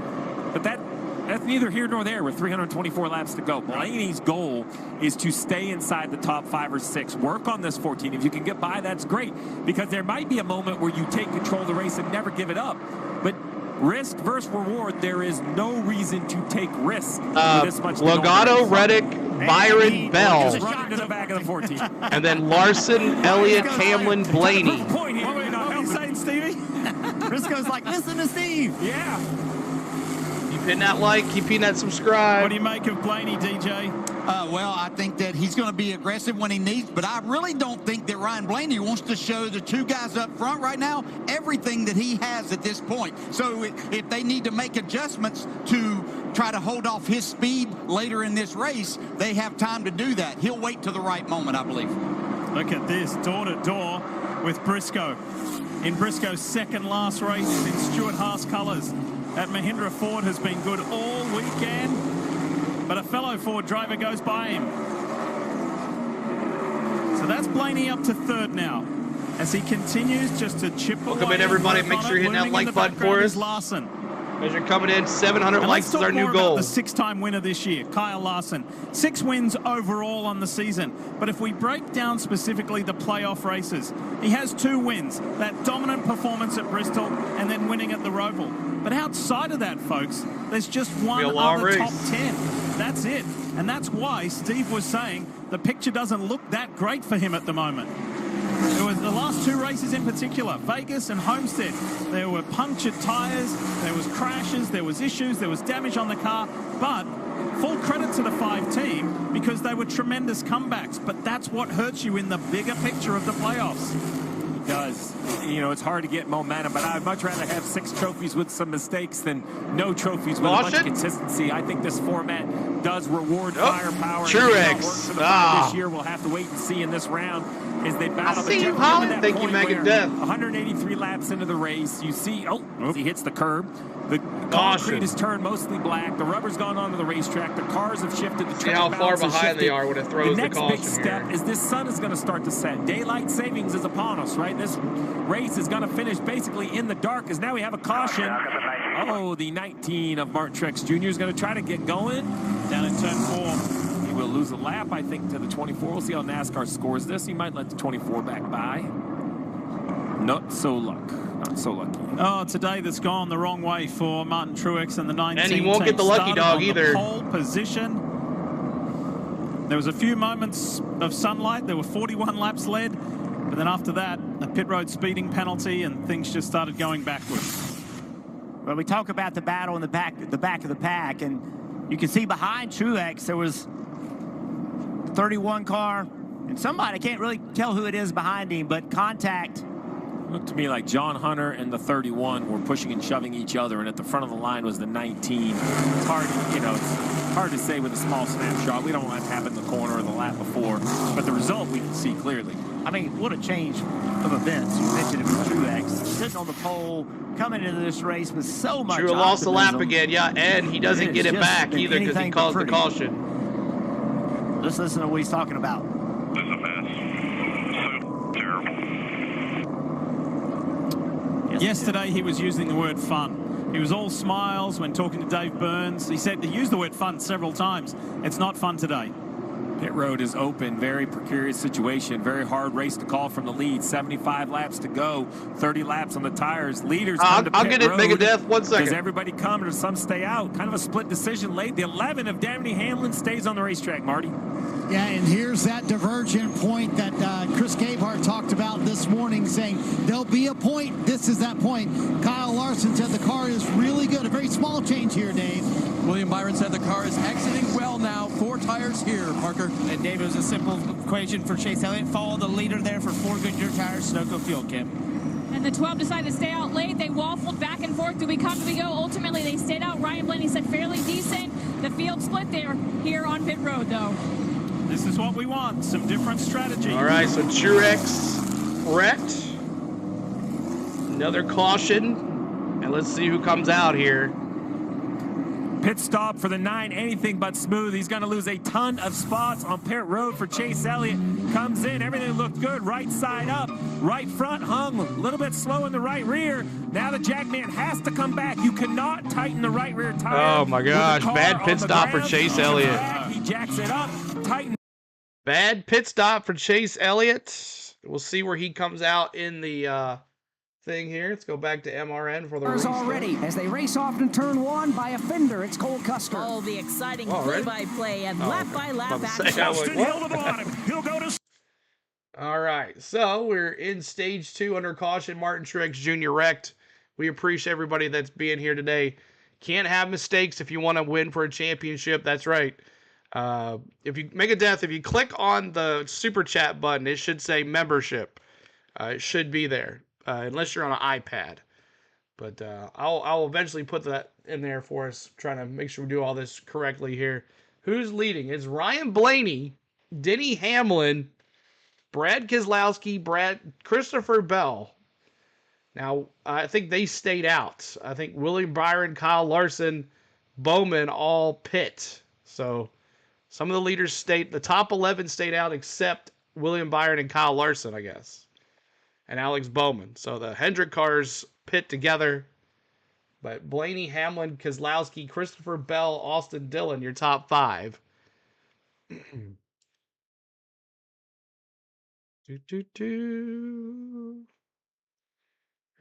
But that's neither here nor there with 324 laps to go. Blaney's goal is to stay inside the top 5 or 6. Work on this 14. If you can get by, that's great. Because there might be a moment where you take control of the race and never give it up. But risk versus reward, there is no reason to take risk this much. Logano, Reddick, Byron, Bell. Just run into the back of the 14. And then Larson, Elliott, Hamlin, Blaney. saying, Stevie? Briscoe's like, listen to Steve. Yeah. Keep hitting that like, keep hitting that subscribe. What do you make of Blaney, DJ? Well, I think that he's going to be aggressive when he needs, but I really don't think that Ryan Blaney wants to show the two guys up front right now everything that he has at this point. So if they need to make adjustments to try to hold off his speed later in this race, they have time to do that. He'll wait till the right moment, I believe. Look at this, door-to-door with Briscoe. In Briscoe's second last race in Stuart Haas colours at Mahindra Ford has been good all weekend. But a fellow Ford driver goes by him. So that's Blaney up to third now as he continues just to chip away. Welcome in, everybody. Make sure you're hitting that like button for us. Larson. As you're coming in, 700 likes is our new goal. The six-time winner this year, Kyle Larson. 6 wins overall on the season. But if we break down specifically the playoff races, he has 2 wins. That dominant performance at Bristol and then winning at the Roval. But outside of that, folks, there's just one other top 10. That's it. And that's why Steve was saying the picture doesn't look that great for him at the moment. There was the last 2 races in particular, Vegas and Homestead. There were punctured tires, there was crashes, there was issues, there was damage on the car. But full credit to the 5 team because they were tremendous comebacks. But that's what hurts you in the bigger picture of the playoffs. Does. You know, it's hard to get momentum, but I'd much rather have 6 trophies with some mistakes than no trophies with a bunch of consistency. I think this format does reward firepower. Truex. This year we'll have to wait and see in this round as they battle. I see you, Holland. Thank you, Megan Death. 183 laps into the race, you see, he hits the curb. The concrete is turned mostly black. The rubber's gone onto the racetrack. The cars have shifted. The see how far behind they are when it throws the caution. The next big step is this sun is going to start to set. Daylight savings is upon us, right? This race is going to finish basically in the dark as now we have a caution. Oh, the 19 of Martin Truex Jr. is going to try to get going. Down in turn 4. He will lose a lap, I think, to the 24. We'll see how NASCAR scores this. He might let the 24 back by. Not so lucky. Oh, today that's gone the wrong way for Martin Truex and the 19 And he won't get the lucky dog either. Pole position. There was a few moments of sunlight. There were 41 laps led. But then after that, a pit road speeding penalty and things just started going backwards. Well, we talk about the battle in the back of the pack, and you can see behind Truex there was the 31 car and somebody, I can't really tell who it is behind him, but contact. Looked to me like John Hunter and the 31 were pushing and shoving each other, and at the front of the line was the 19. It's hard, it's hard to say with a small snapshot. We don't want to happen in the corner or the lap before, but the result we can see clearly. I mean, what a change of events. You mentioned it with Truex sitting on the pole, coming into this race with so much Truex lost the lap again, and he doesn't get it back either because he caused the caution. Let's listen to what he's talking about. This is a mess. So terrible. Yesterday he was using the word fun. He was all smiles when talking to Dave Burns. He said he used the word fun several times. It's not fun today. Pit road is open, very precarious situation, very hard race to call from the lead. 75 laps to go, 30 laps on the tires. Leaders come to pit road. I'll get it, Mega Death, 1 second. Does everybody come or does some stay out? Kind of a split decision late. The 11 of Danny Hamlin stays on the racetrack, Marty. Yeah, and here's that divergent point that Chris Gabehart talked about this morning, saying there'll be a point. This is that point. Kyle Larson said the car is really good. A very small change here, Dave. William Byron said the car is exiting well now. 4 tires here, Parker. And Dave, it was a simple equation for Chase Elliott. Follow the leader there for 4 Goodyear tires. Sunoco fuel, Kim. And the 12 decided to stay out late. They waffled back and forth. Do we come, do we go? Ultimately, they stayed out. Ryan Blaney said fairly decent. The field split there here on pit road, though. This is what we want, some different strategy. All right, so Truex wrecked. Another caution. And let's see who comes out here. Pit stop for the 9, anything but smooth. He's going to lose a ton of spots on pit road for Chase Elliott. Comes in, everything looked good. Right side up, right front hung, a little bit slow in the right rear. Now the Jackman has to come back. You cannot tighten the right rear tire. Oh my gosh, bad pit stop for Chase Elliott. He jacks it up, tighten. Bad pit stop for Chase Elliott. We'll see where he comes out in the thing here. Let's go back to MRN for the race. Already as they race off in turn 1 by a fender. It's Cole Custer. Oh, the exciting play-by-play and lap-by-lap action. He'll go to All right, so we're in stage 2 under caution. Martin Truex Jr. wrecked. We appreciate everybody that's being here today. Can't have mistakes if you want to win for a championship. That's right. If you make a death, if you click on the super chat button, it should say membership. It should be there, unless you're on an iPad. But I'll eventually put that in there for us, trying to make sure we do all this correctly here. Who's leading? It's Ryan Blaney, Denny Hamlin, Brad Keselowski, Christopher Bell. Now, I think they stayed out. I think William Byron, Kyle Larson, Bowman all pit. So some of the leaders the top 11 stayed out except William Byron and Kyle Larson, I guess, and Alex Bowman. So the Hendrick cars pit together. But Blaney, Hamlin, Keselowski, Christopher Bell, Austin Dillon, your top 5.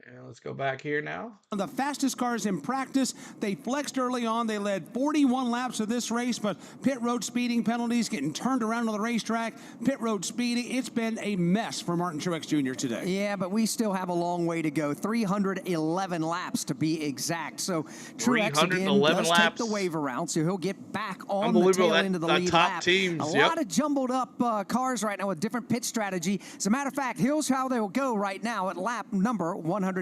And let's go back here now. The fastest cars in practice. They flexed early on. They led 41 laps of this race, but pit road speeding penalties, getting turned around on the racetrack, pit road speeding. It's been a mess for Martin Truex Jr. today. Yeah, but we still have a long way to go. 311 laps to be exact. So Truex again does take the wave around, so he'll get back on the tail end of the lead top lap. Teams, a lot of jumbled up cars right now with different pit strategy. As a matter of fact, here's how they'll go right now at lap number 190.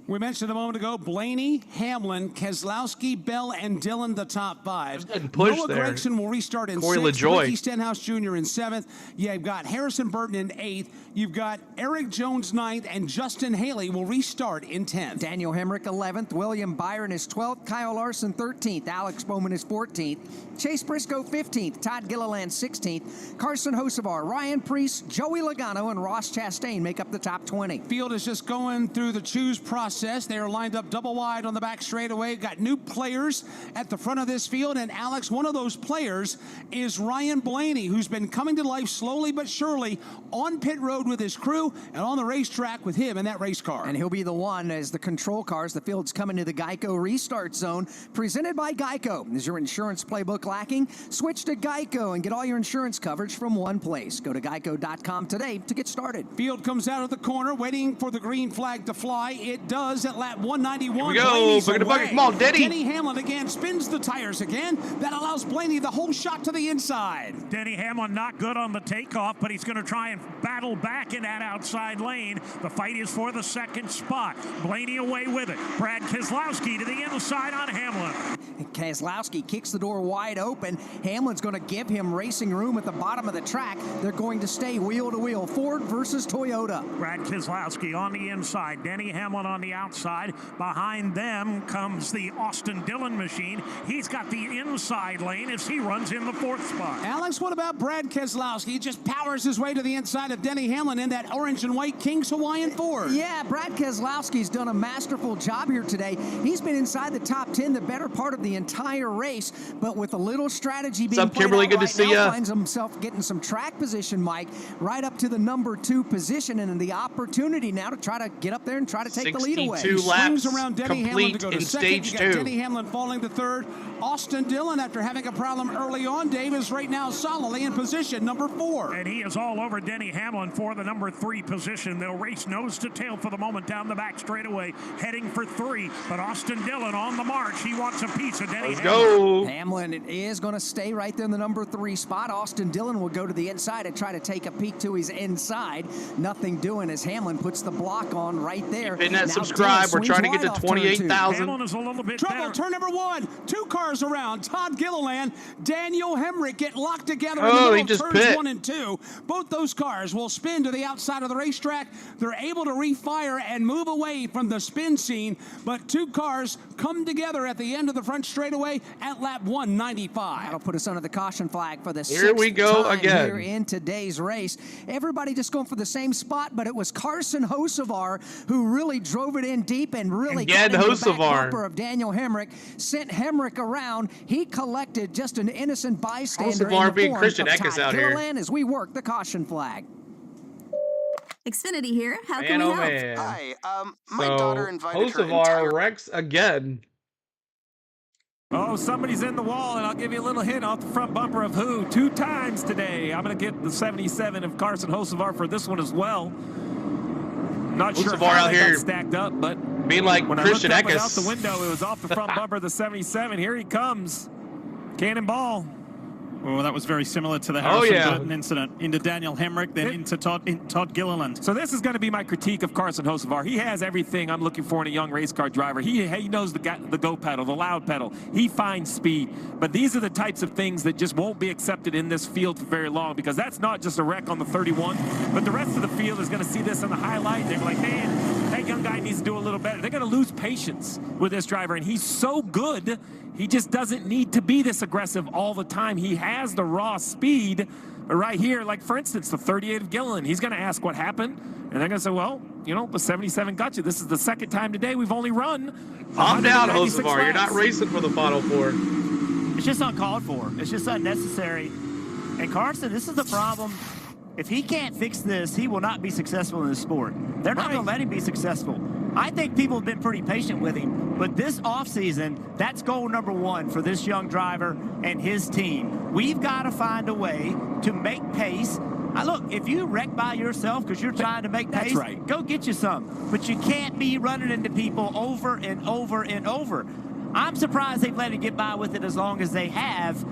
We mentioned a moment ago, Blaney, Hamlin, Keselowski, Bell, and Dillon, the top 5. Noah Gragson will restart in 6th. Ricky Stenhouse Jr. in 7th. You've got Harrison Burton in 8th. You've got Eric Jones 9th, and Justin Haley will restart in 10th. Daniel Hemrick 11th. William Byron is 12th. Kyle Larson 13th. Alex Bowman is 14th. Chase Briscoe 15th. Todd Gilliland 16th. Carson Hocevar, Ryan Preece, Joey Logano, and Ross Chastain make up the top 20. Field is just going through the choose process. They are lined up double wide on the back straightaway. Got new players at the front of this field, and Alex, one of those players is Ryan Blaney, who's been coming to life slowly but surely on pit road with his crew and on the racetrack with him in that race car. And he'll be the one as the control cars. The field's coming to the Geico restart zone, presented by Geico. Is your insurance playbook lacking? Switch to Geico and get all your insurance coverage from one place. Go to geico.com today to get started. Field comes out of the corner, waiting for the green flag to fly. It does at lap 191. Here we go. Bucket, bucket. Come on, Denny. Denny Hamlin again spins the tires again. That allows Blaney the whole shot to the inside. Denny Hamlin not good on the takeoff, but he's going to try and battle back in that outside lane. The fight is for the second spot. Blaney away with it. Brad Keselowski to the inside on Hamlin. Keselowski kicks the door wide open. Hamlin's going to give him racing room at the bottom of the track. They're going to stay wheel to wheel. Ford versus Toyota. Brad Keselowski on the inside. Denny Hamlin on the outside. Behind them comes the Austin Dillon machine. He's got the inside lane as he runs in the 4th spot. Alex, what about Brad Keselowski? He just powers his way to the inside of Denny Hamlin in that orange and white King's Hawaiian Ford. Yeah, Brad Keselowski's done a masterful job here today. He's been inside the top 10 the better part of the entire race, but with a little strategy being played Kimberly? Good right to see now, ya. finds himself getting some track position, Mike, right up to the number 2 position, and the opportunity now to try to get up there and try to take the lead away. 62 laps around Denny Hamlin to go to in second. stage You got 2. Denny Hamlin falling to 3rd. Austin Dillon, after having a problem early on, Dave, is right now solidly in position number 4. And he is all over Denny Hamlin for the number 3 position. They'll race nose to tail for the moment down the back straightaway, heading for 3. But Austin Dillon on the march. He wants a piece of Denny Hamlin. Go. Hamlin is going to stay right there in the number 3 spot. Austin Dillon will go to the inside and try to take a peek to his inside. Nothing doing as Hamlin puts the block on right there. Hitting that subscribe. We're trying to get to 28,000. Hamlin is a little bit Trouble, better. turn number 1. 2 cars around. Todd Gilliland, Daniel Hemrick get locked together Oh, in he the just middle of turns pit. 1 and 2. Both those cars will spin to the outside of the racetrack. They're able to refire and move away from the spin scene, but 2 cars come together at the end of the front straightaway at lap 195. That'll put us under the caution flag for the Here we 6th go time again. here in today's race. Everybody just going for the same spot, but it was Carson Hocevar who really drove it in deep and really Again, got into the back Hocevar. bumper of Daniel Hemrick, sent Hemrick around. He collected just an innocent bystander Hocevar in the being form Christian of Eckes Todd out here. Gilliland as we work the caution flag. Xfinity here. How Man, can we oh help? man. Hi, my So, daughter invited her Hocevar entire... wrecks again. Oh, somebody's in the wall, and I'll give you a little hint off the front bumper of who. 2 times today. I'm going to get the 77 of Carson Hocevar for this one as well. Not sure how they got stacked up, but being like when Christian I looked up Eckes. out the window, it was off the front bumper of the 77. Here he comes. Cannonball. Oh, that was very similar to the Harrison Burton incident. Into Daniel Hemrick, then into Todd Gilliland. So this is going to be my critique of Carson Hocevar. He has everything I'm looking for in a young race car driver. He knows the go pedal, the loud pedal. He finds speed. But these are the types of things that just won't be accepted in this field for very long, because that's not just a wreck on the 31, but the rest of the field is going to see this on the highlight. They're like, man, that young guy needs to do a little better. They're going to lose patience with this driver, and he's so good. He just doesn't need to be this aggressive all the time. He has the raw speed. But right here, like for instance, the 38 of Gilliland, he's going to ask what happened. And they're going to say, well, you know, the 77 got you. This is the second time today we've only run. Calm down, Hocevar. You're not racing for the Final Four. It's just uncalled for. It's just unnecessary. And Carson, this is the problem. If he can't fix this, he will not be successful in this sport. They're not going to let him be successful. I think people have been pretty patient with him, but this offseason, that's goal number 1 for this young driver and his team. We've got to find a way to make pace. Look, if you wreck by yourself because you're trying to make pace, go get you some. But you can't be running into people over and over and over. I'm surprised they've let him get by with it as long as they have.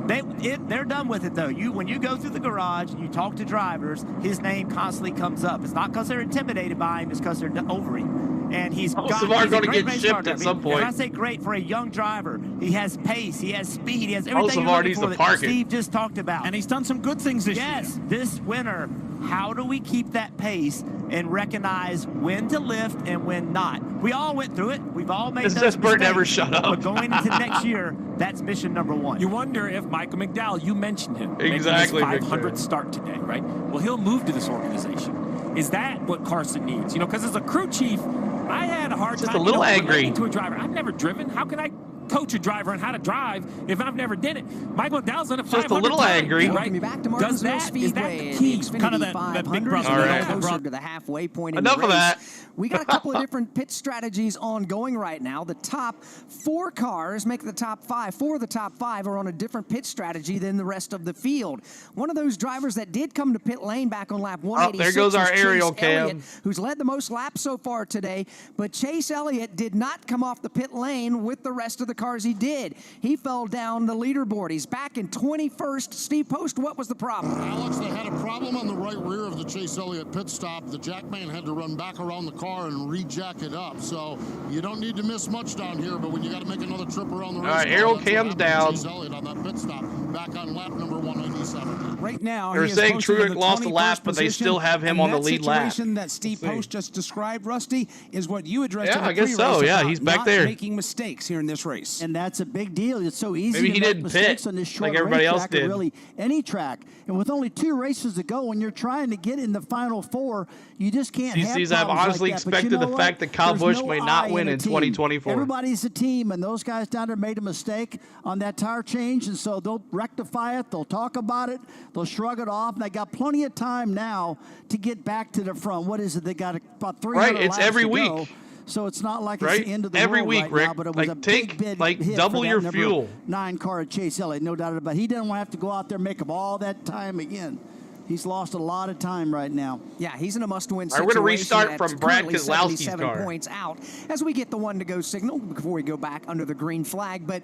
They're done with it, though. When you go through the garage and you talk to drivers, his name constantly comes up. It's not because they're intimidated by him. It's because they're over him. And he's going to get shipped at some point. And I say great for a young driver. He has pace. He has speed. He has everything you're looking for that Steve just talked about. And he's done some good things this year. Yes, this winter. How do we keep that pace and recognize when to lift and when not? We all went through it. We've all made those mistakes. Never shut up. But going into next year, that's mission number 1. You wonder if Michael McDowell, you mentioned him, exactly, making his 500th start today, right? Well, he'll move to this organization. Is that what Carson needs? You know, because as a crew chief, I had a hard time. Just a little angry. To a driver. I've never driven. How can I coach a driver on how to drive if I've never did it? Michael McDowell's done it 500 Just a little times, angry. right? Welcome you back to Martinsville Speedway. Is that the key? Kind of that big brother. All right. Closer to the halfway point in Enough the race. of that. We got a couple of different pit strategies ongoing right now. The top 4 cars make the top 5. 4 of the top 5 are on a different pit strategy than the rest of the field. One of those drivers that did come to pit lane back on lap 186 there goes our aerial cam. Elliott, who's led the most laps so far today. But Chase Elliott did not come off the pit lane with the rest of the cars he did. He fell down the leaderboard. He's back in 21st. Steve Post, what was the problem? Alex, they had a problem on the right rear of the Chase Elliott pit stop. The jackman had to run back around the car and re-jack it up. So you don't need to miss much down here, but when you got to make another trip around the race. All right, aerial cam's down. Chase Elliott on that pit stop back on lap number 197. Right now, they're saying Truex lost a lap, but they still have him on the lead lap. That situation that Steve Post just described, Rusty, is what you addressed. Yeah, I guess so. Yeah, he's back there. Making mistakes here in this race. And that's a big deal. It's so easy Maybe to he make didn't mistakes pit on this short like everybody else racetrack, did. or really any track. And with only 2 races to go, when you're trying to get in the Final 4, you just can't have GCs, I've honestly like that. expected the fact that Kyle Busch may not win in 2024. Everybody's a team, and those guys down there made a mistake on that tire change, and so they'll rectify it. They'll talk about it. They'll shrug it off, and they got plenty of time now to get back to the front. What is it? They got about 300 Right, it's laps every to week. go. So it's not like Right? it's the end of the Every world week, right Rick. now, but it was Like, a take, big like, hit double for that your number fuel. 9 car at Chase Elliott, no doubt about it. He doesn't want to have to go out there and make up all that time again. He's lost a lot of time right now. Yeah, he's in a must-win All right, situation. we're going to restart from Brad Currently Keselowski's 77 car. points out as we get the one-to-go signal before we go back under the green flag. But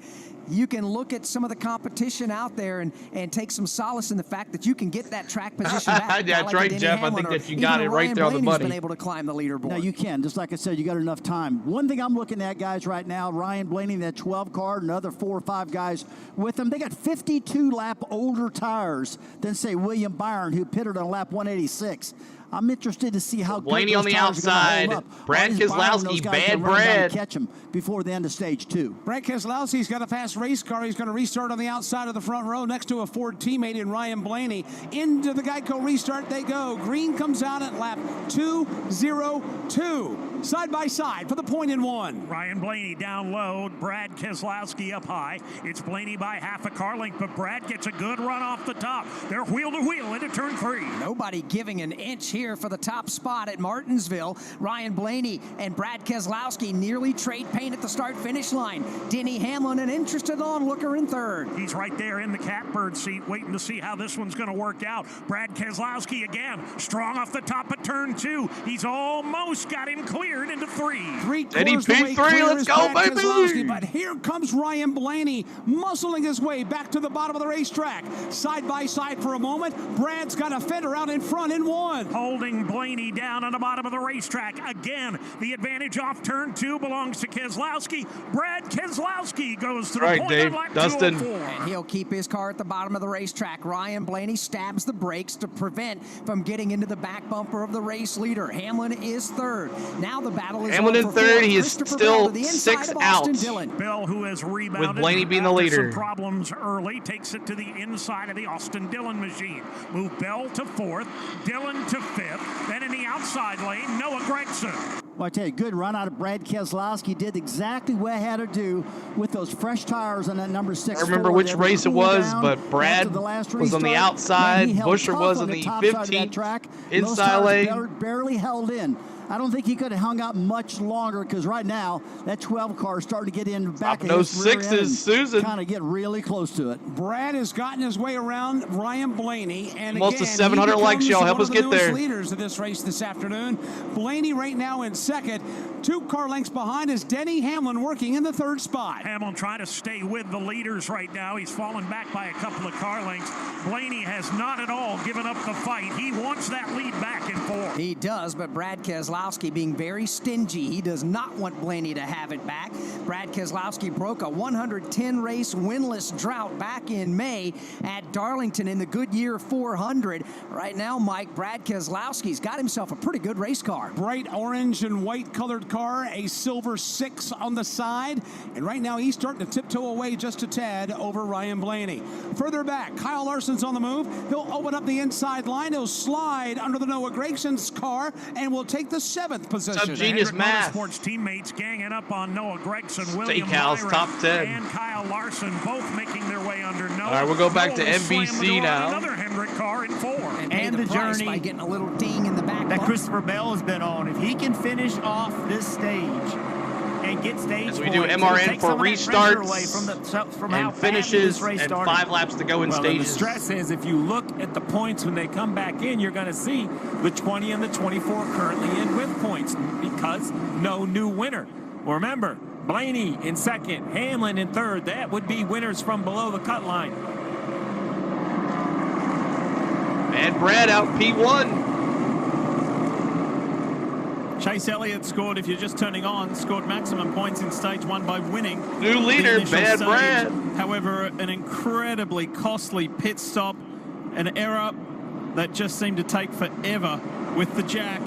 you can look at some of the competition out there and take some solace in the fact that you can get that track position back. Yeah, that's right, Jeff. I think that you got it right there on the money. Been able to climb the leaderboard. No, you can. Just like I said, you got enough time. One thing I'm looking at, guys, right now, Ryan Blaney, that 12 car, another 4 or 5 guys with him. They got 52 lap older tires than, say, William Byron, who pitted on lap 186. I'm interested to see how Blaney good on those the tires are gonna hold outside. up. Brad Or is Byron and Keselowski, those guys bad gonna run down and Brad. catch him before the end of stage 2. Brad Keselowski's got a fast race car. He's going to restart on the outside of the front row next to a Ford teammate in Ryan Blaney. Into the Geico restart they go. Green comes out at lap 2:02. Side by side for the point in 1. Ryan Blaney down low, Brad Keselowski up high. It's Blaney by half a car length, but Brad gets a good run off the top. They're wheel to wheel into turn 3. Nobody giving an inch here. here for the top spot at Martinsville. Ryan Blaney and Brad Keselowski nearly trade paint at the start-finish line. Denny Hamlin, an interested onlooker, in third. He's right there in the catbird seat, waiting to see how this one's going to work out. Brad Keselowski again, strong off the top of turn 2. He's almost got him cleared into 3. Eddie P3, let's go, baby! Keselowski, but here comes Ryan Blaney, muscling his way back to the bottom of the racetrack. Side by side for a moment. Brad's got a fender out in front in 1. Holding Blaney down on the bottom of the racetrack. Again, the advantage off turn 2 belongs to Keselowski. Brad Keselowski goes to the point Dave, on lap Dustin. 204. And he'll keep his car at the bottom of the racetrack. Ryan Blaney stabs the brakes to prevent from getting into the back bumper of the race leader. Hamlin is third. Now the battle is Hamlin on in for third. fourth. He is Christopher still Bell to the inside 6 of Austin out. Dillon. Bell, who has rebounded With Blaney being the after leader. some problems early, takes it to the inside of the Austin Dillon machine. Move Bell to 4th, Dillon to 5th. Then in the outside lane, Noah Gragson. Well, I tell you, good run out of Brad Keselowski. Did exactly what I had to do with those fresh tires on that number 6. I remember which race it was, but Brad was on the outside. Buescher was on the 15th inside lane. Barely held in. I don't think he could have hung out much longer because right now that 12 car is starting to get in back of those his rear end sixes, Susan. Kind of get really close to it. Brad has gotten his way around Ryan Blaney, and Almost again, to 700 likes, y'all. Help us get there. Leaders of this race this afternoon. Blaney right now in second. 2 car lengths behind is Denny Hamlin working in the 3rd spot. Hamlin trying to stay with the leaders right now. He's fallen back by a couple of car lengths. Blaney has not at all given up the fight. He wants that lead back in 4. He does, but Brad Keselowski being very stingy. He does not want Blaney to have it back. Brad Keselowski broke a 110-race winless drought back in May at Darlington in the Goodyear 400. Right now, Mike, Brad Keselowski's got himself a pretty good race car. Bright orange and white colored car, a silver 6 on the side, and right now he's starting to tiptoe away just a tad over Ryan Blaney. Further back, Kyle Larson's on the move. He'll open up the inside line. He'll slide under the Noah Gragson's car and will take the 7th position. Genius math. Motorsports teammates ganging up on Noah Gragson, William Steakhouse Byron, top 10. and Kyle Larson, both making their way under Noah. All right, we'll go back to NBC now. Another Hendrick car in 4. And the journey by getting a little ding in the back that bump. Christopher Bell has been on. If he can finish off this stage and get stage As we do points, MRN take for some of that pressure away restarts from how and finishes and started. 5 laps to go in Well, and the stages. stress is if you look at the points when they come back in, you're going to see the 20 and the 24 currently in with points because no new winner. Well, remember, Blaney in 2nd, Hamlin in 3rd. That would be winners from below the cut line. And Brad out P1. Chase Elliott scored, if you're just turning on, scored maximum points in stage 1 by winning. New leader, Bad Brad. However, an incredibly costly pit stop, an error that just seemed to take forever with the jack,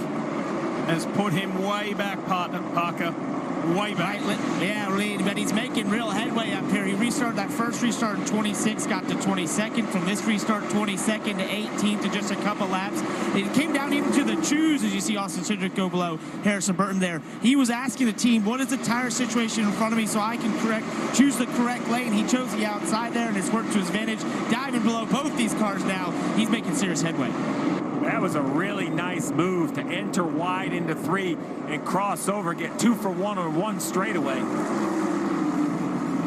has put him way back, Parker. Way back. Yeah, Reed, but he's making real headway up here. He restarted that first restart in 26, got to 22nd. From this restart, 22nd to 18th to just a couple laps. It came down even to the choose, as you see Austin Cindric go below Harrison Burton there. He was asking the team, what is the tire situation in front of me so I can choose the correct lane. He chose the outside there, and it's worked to his advantage. Diving below both these cars now, he's making serious headway. That was a really nice move to enter wide into 3 and cross over, get 2 for 1 or 1 straightaway.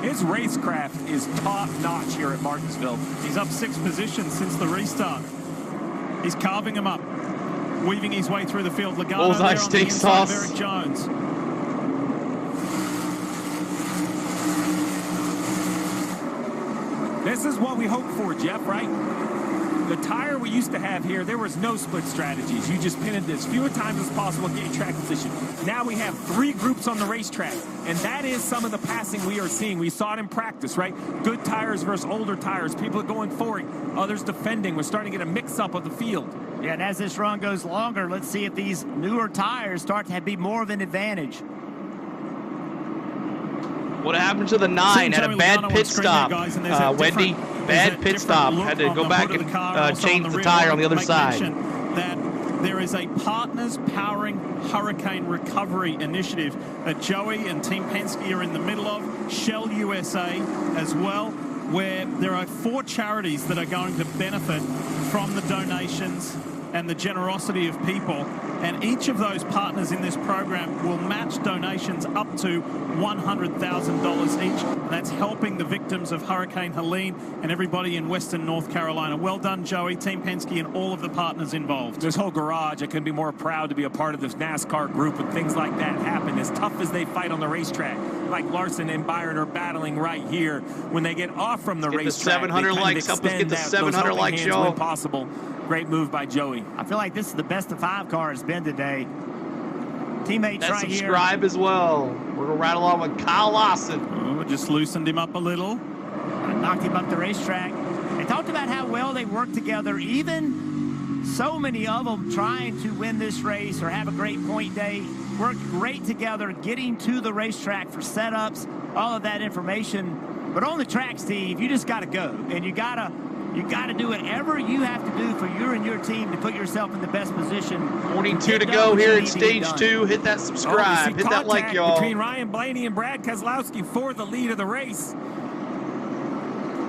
His racecraft is top-notch here at Martinsville. He's up 6 positions since the restart. He's carving him up, weaving his way through the field. Logano Bullseye there on the steak inside of sauce. Eric Jones. This is what we hope for, Jeff, right? The tire we used to have here, there was no split strategies. You just pinned as few times as possible, get your track position. Now we have 3 groups on the racetrack, and that is some of the passing we are seeing. We saw it in practice, right? Good tires versus older tires. People are going forward, others defending. We're starting to get a mix-up of the field. Yeah, and as this run goes longer, let's see if these newer tires start to be more of an advantage. What happened to the 9 at a bad pit stop? Wendy, bad pit stop. Had to go back and change the tire on the other side. That there is a Partners Powering Hurricane Recovery Initiative that Joey and Team Penske are in the middle of, Shell USA as well, where there are 4 charities that are going to benefit from the donations and the generosity of people. And each of those partners in this program will match donations up to $100,000 each. And that's helping the victims of Hurricane Helene and everybody in Western North Carolina. Well done, Joey, Team Penske, and all of the partners involved. This whole garage, I couldn't be more proud to be a part of this NASCAR group when things like that happen. As tough as they fight on the racetrack, like Larson and Byron are battling right here. When they get off from the racetrack, 700 likes. Help us get the 700 likes, y'all. When possible. Great move by Joey. I feel like this is the best of 5 car has been today. Teammates right here. Subscribe as well. We're going to ride along with Kyle Larson. Oh, just loosened him up a little. Knocked him up the racetrack. They talked about how well they work together, even so many of them trying to win this race or have a great point day. Work great together, getting to the racetrack for setups, all of that information. But on the track, Steve, you just got to go. And you got to do whatever you have to do for you and your team to put yourself in the best position. 42 to go here in stage 2. Hit that subscribe. Hit that like, y'all. Between Ryan Blaney and Brad Keselowski for the lead of the race.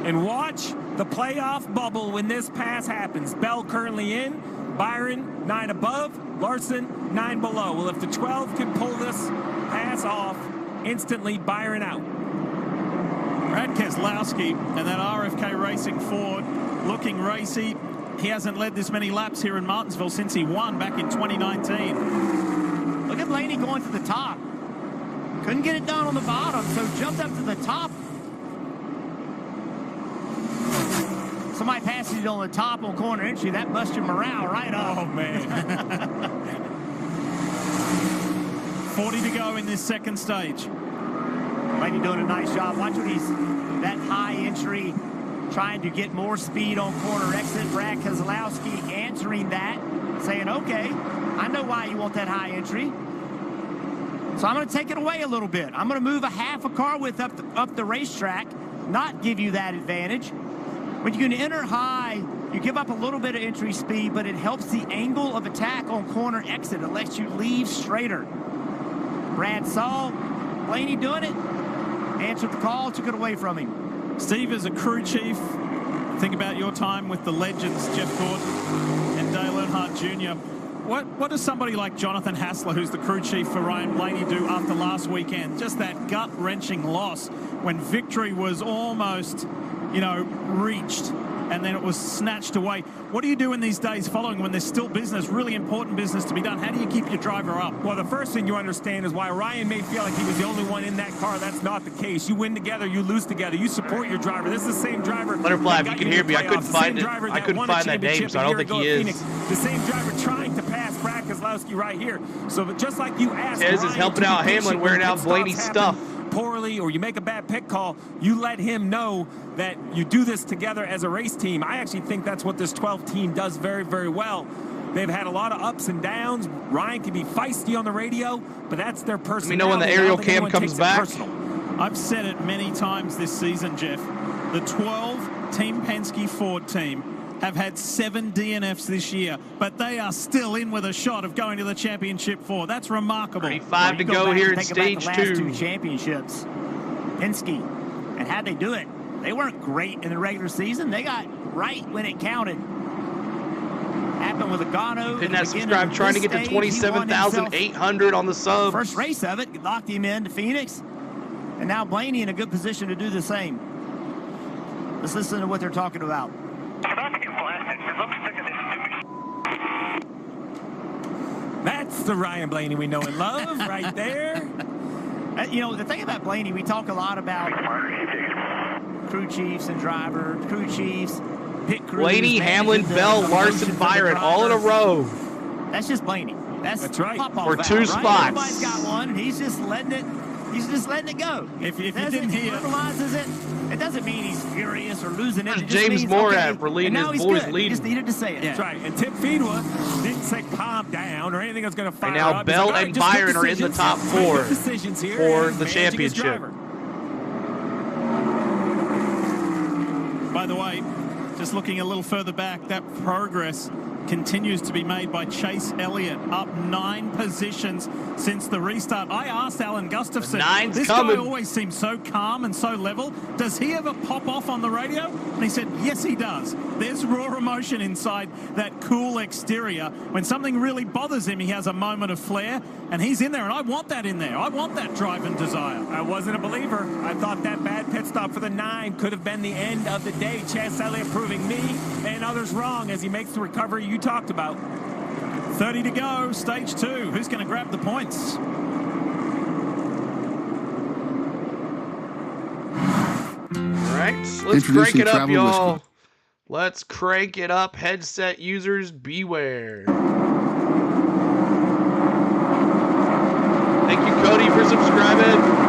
And watch the playoff bubble when this pass happens. Bell currently in. Byron 9 above. Larson 9 below. Well, if the 12 can pull this pass off, instantly Byron out. Brad Keselowski and that RFK Racing Ford looking racy. He hasn't led this many laps here in Martinsville since he won back in 2019. Look at Blaney going to the top. Couldn't get it done on the bottom, so jumped up to the top. Somebody passes you on the top on corner entry. That busts your morale right up. Oh, man. 40 to go in this second stage. Blaney doing a nice job. Watch what he's, that high entry, trying to get more speed on corner exit. Brad Keselowski answering that, saying, okay, I know why you want that high entry. So I'm going to take it away a little bit. I'm going to move a half a car width up the racetrack, not give you that advantage. When you can enter high, you give up a little bit of entry speed, but it helps the angle of attack on corner exit. It lets you leave straighter. Brad saw Blaney doing it, answered the call, took it away from him. Steve, as a crew chief, think about your time with the legends, Jeff Gordon and Dale Earnhardt Jr. What does somebody like Jonathan Hassler, who's the crew chief for Ryan Blaney, do after last weekend? Just that gut-wrenching loss when victory was almost, reached, and then it was snatched away. What do you do in these days following when there's still business, really important business to be done? How do you keep your driver up? Well, the first thing you understand is why Ryan may feel like he was the only one in that car. That's not the case. You win together, you lose together. You support your driver. This is the same driver. Butterfly, if you can hear me, I couldn't find it. I couldn't find that name, so I don't think he is. Phoenix. The same driver trying to pass Brad Keselowski right here. So just like you asked, Tez is helping out Hamlin, wearing out Blaney's stuff. Poorly, or you make a bad pit call, you let him know that you do this together as a race team. I actually think that's what this 12 team does very, very well. They've had a lot of ups and downs. Ryan can be feisty on the radio, but that's their personality. We know when the aerial cam comes back. I've said it many times this season, Jeff. The 12 Team Penske Ford team have had 7 DNFs this year, but they are still in with a shot of going to the championship 4. That's remarkable. 35 to go here in stage 2. The last 2 championships, Penske, and how'd they do it? They weren't great in the regular season. They got right when it counted. Happened with Logano. Hitting that subscribe, trying to get to 27,800 on the sub. First race of it, locked him into Phoenix, and now Blaney in a good position to do the same. Let's listen to what they're talking about. That's the Ryan Blaney we know and love right there. The thing about Blaney, we talk a lot about crew chiefs and drivers, crew chiefs, pit crews. Blaney, Hamlin, Bell, Larson, Byron, all in a row. That's just Blaney. That's right. For 2 spots. Everybody's got one, and he's just letting it. He's just letting it go. If you didn't hear, verbalizes it. It doesn't mean he's furious or losing it. It James Morad for leading his boys leading. He just needed to say it. That's right. And Tim Feedwa didn't say calm down or anything that's going to fire up. And now Bell and Byron are in the top 4 for the championship. By the way, just looking a little further back, that progress continues to be made by Chase Elliott, up 9 positions since the restart. I asked Alan Gustafson, this guy always seems so calm and so level. Does he ever pop off on the radio? And he said, yes, he does. There's raw emotion inside that cool exterior. When something really bothers him, he has a moment of flair, and he's in there, and I want that in there. I want that drive and desire. I wasn't a believer. I thought that bad pit stop for the 9 could have been the end of the day. Chase Elliott proving me and others wrong as he makes the recovery you talked about. 30 to go, stage 2. Who's going to grab the points? All right, let's crank it up, y'all. Let's crank it up. Headset users, beware. Thank you, Cody, for subscribing.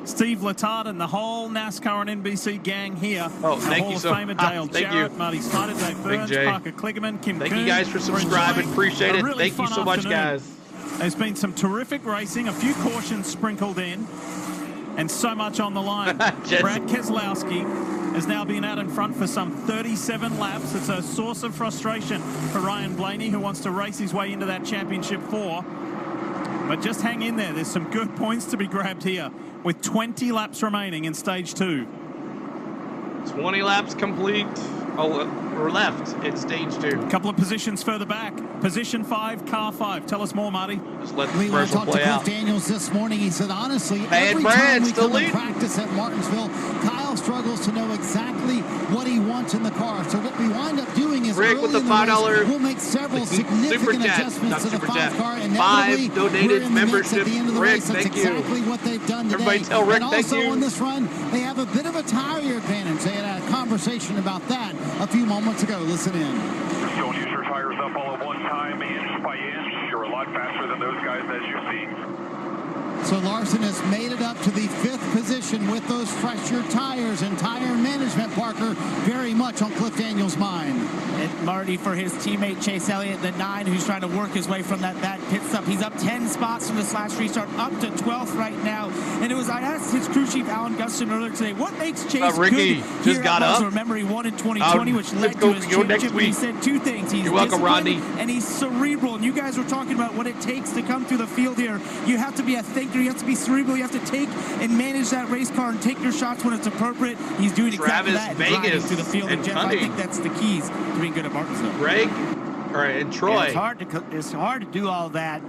Steve Letard and the whole NASCAR and NBC gang here. Oh, thank you so much. Dale Jarrett, Marty Snyder, Dave Burns, Parker Kligerman, Kim Thank you guys for subscribing. Appreciate it. Thank you so much, guys. There's been some terrific racing, a few cautions sprinkled in, and so much on the line. Brad Keselowski has now been out in front for some 37 laps. It's a source of frustration for Ryan Blaney, who wants to race his way into that championship 4. But just hang in there. There's some good points to be grabbed here with 20 laps remaining in stage 2. 20 laps complete. Or left in stage 2. A couple of positions further back. Position 5, car 5. Tell us more, Marty. Just let the we commercial talked play to out. Cliff Daniels this morning. He said, honestly, every Brad time we still come to leading. practice at Martinsville, Kyle struggles to know exactly what he wants in the car. So what we wind up doing is Rick early with the in the $5 race, we'll make several significant adjustments to the 5 car. And 5 donated membership. at the end of the Rick, race. That's thank exactly you. what they've done today. Everybody tell Rick and thank also you. on this run, they have a bit of a tire advantage. They had a conversation about that a few moments ago. Listen in. Don't use your tires up all at one time, inch by inch. You're a lot faster than those guys, as you see. So Larson has made it up to the 5th position with those fresher tires, and tire management, Parker, very much on Cliff Daniels' mind. And Marty, for his teammate Chase Elliott, the 9, who's trying to work his way from that bad pit stop. He's up 10 spots from this last restart, up to 12th right now. And I asked his crew chief, Alan Gustin, earlier today, what makes Chase Ricky good just got up. Remember, he won in 2020, which led to his championship. He said 2 things. He's welcome, Rodney. And he's cerebral. And you guys were talking about what it takes to come through the field here. You have to be a thinker. You have to be cerebral. You have to take and manage that race car and take your shots when it's appropriate. He's doing exactly that. Vegas through the field. And Jeff, I think that's the keys to being good at Martinsville. Greg, all right, and Troy. Yeah, it's hard to do all that,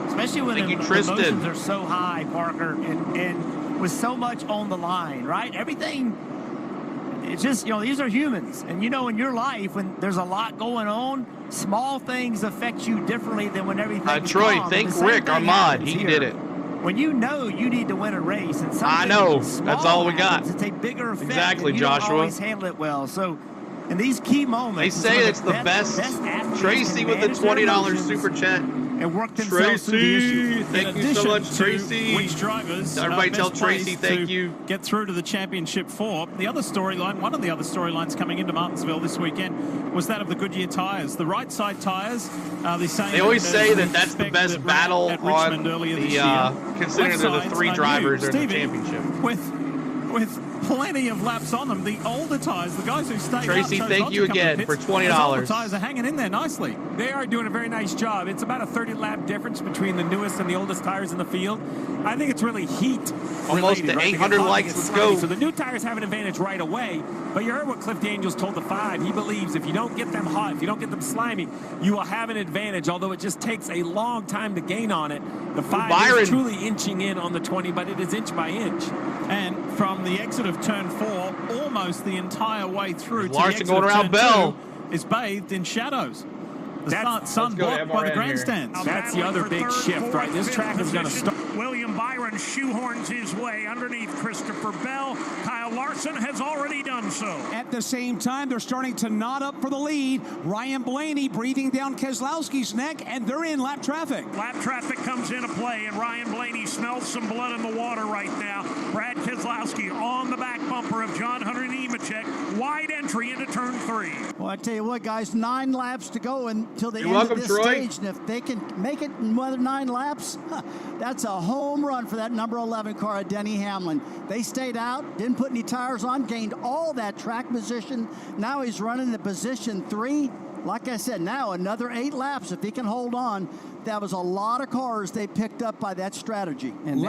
especially when the emotions are so high, Parker, and with so much on the line, right? Everything. It's just, these are humans. And, in your life, when there's a lot going on, small things affect you differently than when everything's Troy, calm. thank Rick, our mod. He did it. When you know you need to win a race, and I know. That's all we got. It's a bigger effect. Exactly, and you Joshua. don't always handle it well. So, in these key moments, they say it's the best. Tracy with the $20 super chat. And work themselves through the issue. Thank you so much, Tracy. Which drivers? Everybody tell Tracy thank you. Get through to the championship for the other storyline. One of the other storylines coming into Martinsville this weekend was that of the Goodyear tires. The right side tires. They always say that that's the best battle at on Richmond earlier the this year. considering they're the 3 drivers in the championship. With plenty of laps on them, the older tires, the guys who stayed Tracy, up, thank you again for $20. Those older tires are hanging in there nicely. They are doing a very nice job. It's about a 30-lap difference between the newest and the oldest tires in the field. I think it's really heat almost related, to right? 800 likes. Let's go. So the new tires have an advantage right away. But you heard what Cliff Daniels told the 5. He believes if you don't get them hot, if you don't get them slimy, you will have an advantage, although it just takes a long time to gain on it. The 5 is truly inching in on the 20, but it is inch by inch. And from the exit of turn 4, almost the entire way through to the Larson exit going of around turn Bell 2 is bathed in shadows. The sun blocked by the grandstands. That's the other big shift, right? This track is going to start. William Byron shoehorns his way underneath Christopher Bell. Kyle Larson has already done so. At the same time, they're starting to knot up for the lead. Ryan Blaney breathing down Keselowski's neck, and they're in lap traffic. Lap traffic comes into play, and Ryan Blaney smells some blood in the water right now. Brad Keselowski on the back bumper of John Hunter Nemechek. Wide entry into turn 3. Well, I tell you what, guys, 9 laps to go until the end welcome, of this Troy. stage. And if they can make it in 9 laps, that's a home run for that number 11 car of Denny Hamlin. They stayed out, didn't put any tires on, gained all that track position. Now he's running in position 3. Like I said, now another 8 laps if he can hold on. That was a lot of cars they picked up by that strategy. And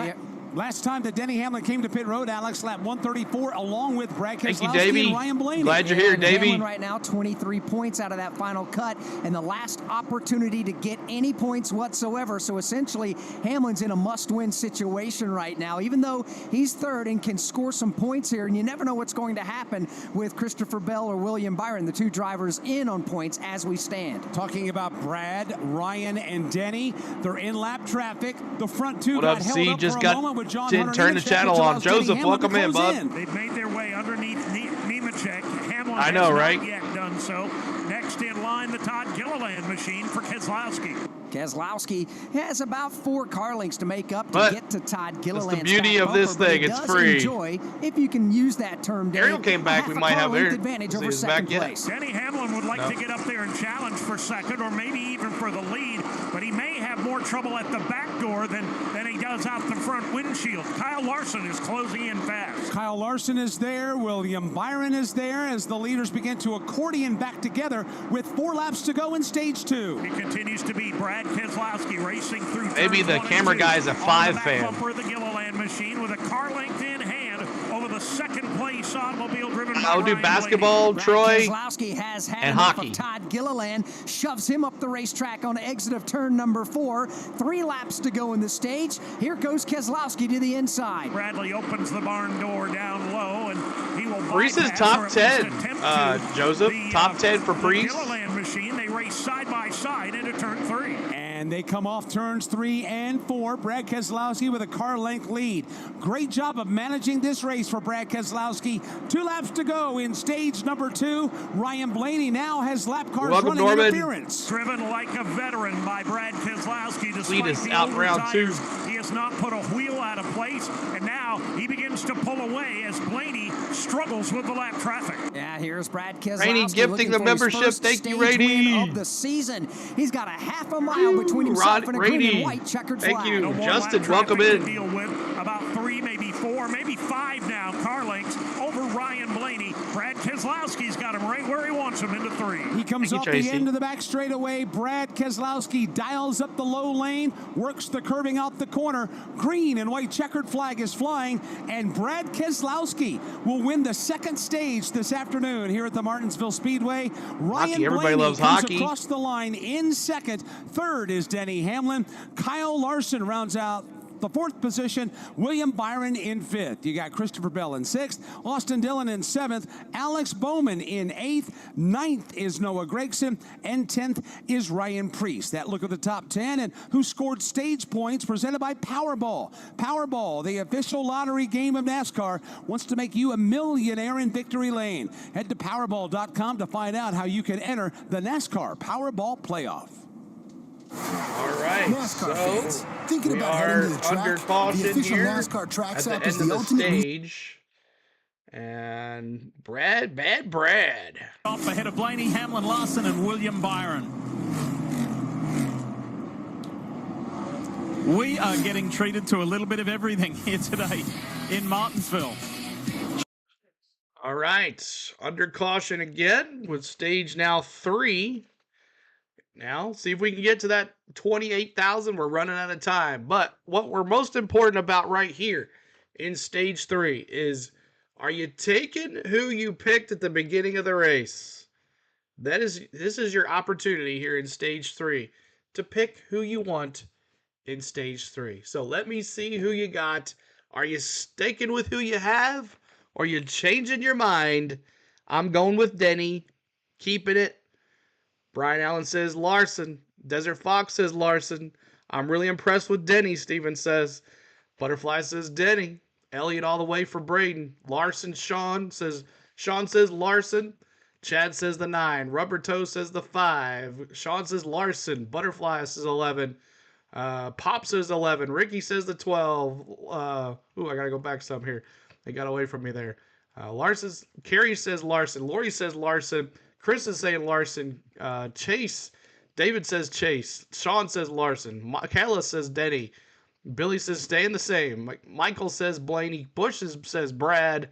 last time that Denny Hamlin came to pit road, Alex, lap 134, along with Brad Keselowski and Ryan Blaney. Glad you're here, Davey. Hamlin right now, 23 points out of that final cut, and the last opportunity to get any points whatsoever. So essentially, Hamlin's in a must-win situation right now, even though he's third and can score some points here. And you never know what's going to happen with Christopher Bell or William Byron, the 2 drivers in on points as we stand. Talking about Brad, Ryan, and Denny, they're in lap traffic. The front 2 What got up, held C? up Just for a got moment with John didn't Hunter turn the Nemechek, channel which on. allows Denny Joseph, Hamlin welcome to in, close bud. They've made their way underneath Nemechek. Hamlin I know, has right? not yet done so. Next in line, the Todd Gilliland machine for Keselowski. Keselowski has about 4 car lengths to make up to But get to Todd Gilliland's that's the beauty back of this bumper, but thing. he It's does free. Enjoy, if you can use that term, Dave, Ariel came back. a We half might a car have length Ariel. advantage over Is he second back yet? place. Denny Hamlin would like No. to get up there and challenge for second or maybe even for the lead, but he may have more trouble at the back door than he does out the front windshield. Kyle Larson is closing in fast. Kyle Larson is there. William Byron is there as the leaders begin to accordion back together with 4 laps to go in stage 2. It continues to be Brad Keselowski racing through. Maybe the camera guy's a 5 fan. Bumper of the Gilliland machine with a car length in hand over the second place automobile driven by I'll do Ryan basketball, Blaney. Troy, Keselowski has had and enough hockey. of Todd Gilliland, shoves him up the racetrack on the exit of turn number 4. 3 laps to go in the stage. Here goes Keselowski to the inside. Bradley opens the barn door down low, and he will Priest is bypass, or top at 10, least attempt to, Joseph. the, top 10 for the Priest. Gilliland machine. They race side by side into turn 3. And they come off turns 3 and 4. Brad Keselowski with a car length lead. Great job of managing this race for Brad Keselowski. 2 laps to go in stage number 2. Ryan Blaney now has lap cars running interference. Driven like a veteran by Brad Keselowski. Despite the out older round tires, 2. he has not put a wheel out of place, and now he begins to pull away as Blaney struggles with the lap traffic. Yeah, here's Brad Keselowski. Rainey gifting the membership. Thank you, Rainey. Of the season. He's got a half a mile between himself and a green and white checkered flag. Thank you, No more Justin. lap Welcome traffic in. to deal with. About 3, maybe 4, maybe 5 now car lengths over Ryan Blaney. Brad Keselowski's got him right where he wants him into 3. He comes off the end of the back straightaway. Brad Keselowski dials up the low lane, works the curving out the corner. Green and white checkered flag is flying, and Brad Keselowski will win the second stage this afternoon here at the Martinsville Speedway. Ryan Blaney comes across the line in second. Third is Denny Hamlin. Kyle Larson rounds out the 4th position. William Byron in 5th. You got Christopher Bell in 6th. Austin Dillon in 7th. Alex Bowman in 8th. 9th is Noah Gragson. And 10th is Ryan Preece. That look at the top 10 and who scored stage points presented by Powerball. Powerball, the official lottery game of NASCAR, wants to make you a millionaire in victory lane. Head to Powerball.com to find out how you can enter the NASCAR Powerball Playoff. All right, NASCAR fans, thinking we about heading to are the track, under caution the official here NASCAR track at stop the is end of the the ultimate stage. And Brad. Off ahead of Blaney, Hamlin, Larson, and William Byron. We are getting treated to a little bit of everything here today in Martinsville. All right, under caution again with stage now 3. Now, see if we can get to that 28,000. We're running out of time. But what we're most important about right here in stage 3 is, are you taking who you picked at the beginning of the race? This is your opportunity here in stage 3 to pick who you want in stage 3. So let me see who you got. Are you sticking with who you have? Or are you changing your mind? I'm going with Denny. Keeping it. Brian Allen says Larson. Desert Fox says Larson. I'm really impressed with Denny, Steven says. Butterfly says Denny. Elliott all the way for Braden. Larson, Sean says Larson. Chad says the 9. Rubber Toe says the 5. Sean says Larson. Butterfly says 11. Pop says 11. Ricky says the 12. I gotta go back some here. They got away from me there. Carrie says Larson. Lori says Larson. Chris is saying Larson. Chase. David says Chase. Sean says Larson. Kayla says Denny. Billy says staying the same. Michael says Blaney. Bush says Brad.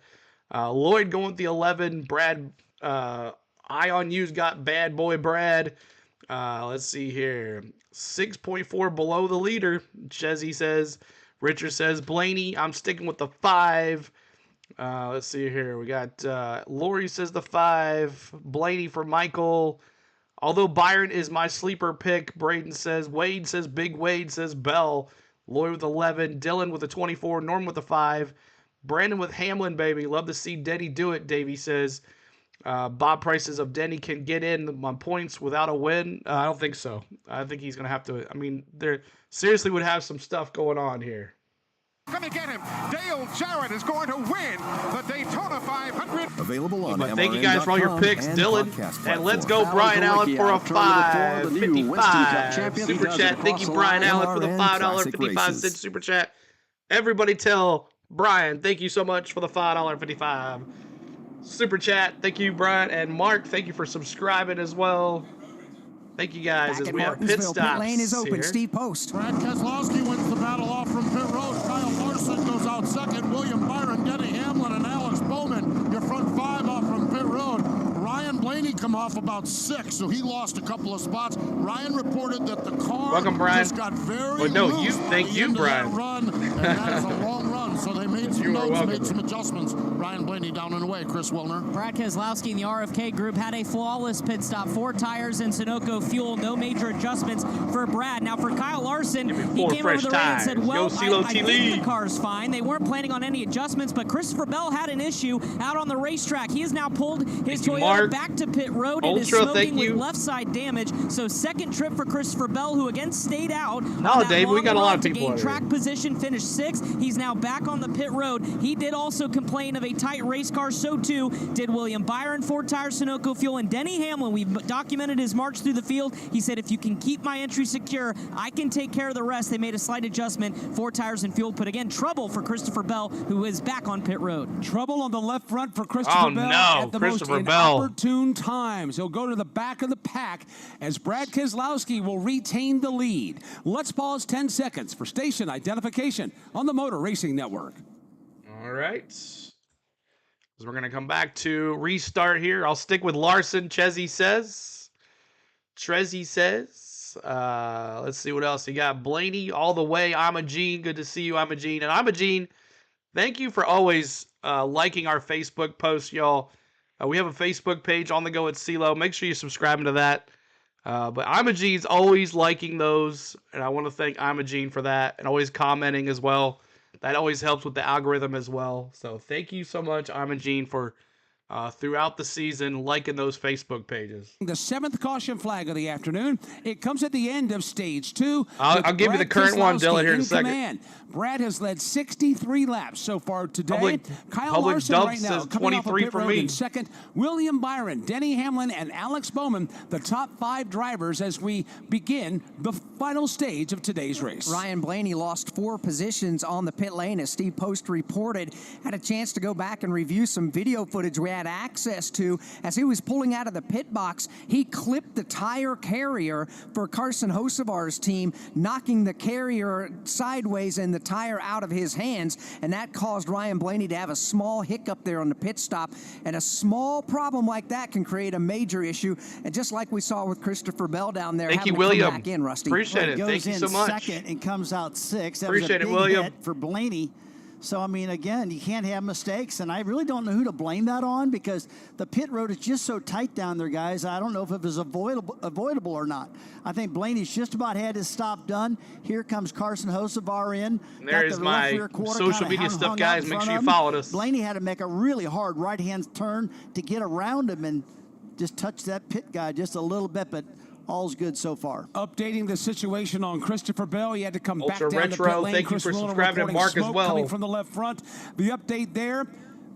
Lloyd going with the 11. Brad. Eye on You's got bad boy Brad. Let's see here. 6.4 below the leader. Chezzy says. Richard says Blaney. I'm sticking with the 5. Let's see here. We got Lori says the 5. Blaney for Michael. Although Byron is my sleeper pick, Braden says Wade says Big Wade says Bell. Lloyd with 11. Dylan with a 24. Norm with a 5. Brandon with Hamlin, baby. Love to see Denny do it, Davey says. Bob Price says if Denny can get in on points without a win. I don't think so. I think he's going to have to. I mean, there seriously would have some stuff going on here. Going to get him. Dale Jarrett is going to win the Daytona 500. Available on Thank you guys for all your picks, Dylan. And let's go, Brian Allen, for a $5.55 super chat. Thank you, Brian Allen, for the $5.55 super chat. Everybody tell Brian, thank you so much for the $5.55 super chat. Thank you, Brian. And Mark, thank you for subscribing as well. Thank you guys. Back as we have pit stops. Pit lane is open. Here. Steve Post. Brad Keselowski wins the battle off from pit road. Kyle Larson goes out second. William Byron, Denny Hamlin, and Alex Bowman. Your front 5 off from pit road. Ryan Blaney come off about 6, so he lost a couple of spots. Ryan reported that the car Welcome, Brian. just got very loose. Thank you, Brian. Run, and that is a long run So they made some notes, made some adjustments. Ryan Blaney down and away. Chris Wilner. Brad Keselowski in the RFK group had a flawless pit stop. 4 tires and Sunoco fuel. No major adjustments for Brad. Now for Kyle Larson, he came over the radio and said, well, I think the car's fine. They weren't planning on any adjustments, but Christopher Bell had an issue out on the racetrack. He has now pulled his Toyota back to pit road. It is smoking with left side damage. So second trip for Christopher Bell, who again stayed out. No, Dave, we got a lot of people gain track position, finished 6th. He's now back on the pit road. He did also complain of a tight race car. So too did William Byron, 4 tires, Sunoco fuel, and Denny Hamlin. We documented his march through the field. He said, if you can keep my entry secure, I can take care of the rest. They made a slight adjustment, 4 tires and fuel. But again, trouble for Christopher Bell, who is back on pit road. Trouble on the left front for Christopher Bell at the most inopportune times. He'll go to the back of the pack as Brad Keselowski will retain the lead. Let's pause 10 seconds for station identification on the Motor Racing Network. All right. So we're going to come back to restart here. I'll stick with Larson. Trezzy says. Let's see what else you got. Blaney all the way. I'm a Gene. Good to see you. I'm a Gene. And I'm a Gene. Thank you for always liking our Facebook posts, y'all. We have a Facebook page, On the Go at CeeLo. Make sure you subscribe to that. But I'm a Gene's always liking those, and I want to thank I'm a Gene for that, and always commenting as well. That always helps with the algorithm as well. So thank you so much, I'm a Gene, for throughout the season liking those Facebook pages. The 7th caution flag of the afternoon. It comes at the end of stage 2. I'll give you the current one, Dylan, here in a second. Brad has led 63 laps so far today. Kyle Larson right now coming off of pit road in second. William Byron, Denny Hamlin, and Alex Bowman, the top 5 drivers as we begin the final stage of today's race. Ryan Blaney lost 4 positions on the pit lane, as Steve Post reported. Had a chance to go back and review some video footage we had access to. As he was pulling out of the pit box, he clipped the tire carrier for Carson Hocevar's team, knocking the carrier sideways and the tire out of his hands, and that caused Ryan Blaney to have a small hiccup there on the pit stop. And a small problem like that can create a major issue, and just like we saw with Christopher Bell down there. Thank you, William. Back in, Rusty. Appreciate it. Thank you so much. Second and comes out 6th. That Appreciate was a it, big William. hit for Blaney. So, I mean, again, you can't have mistakes, and I really don't know who to blame that on, because the pit road is just so tight down there, guys. I don't know if it was avoidable or not. I think Blaney's just about had his stop done. Here comes Carson Hocevar in. And there is my social media stuff, guys. Make sure you followed us. Blaney had to make a really hard right-hand turn to get around him and just touch that pit guy just a little bit, but all's good so far. Updating the situation on Christopher Bell. He had to come back down Retro. the pit lane. Thank you for subscribing to Mark as well. Coming from the left front. The update there,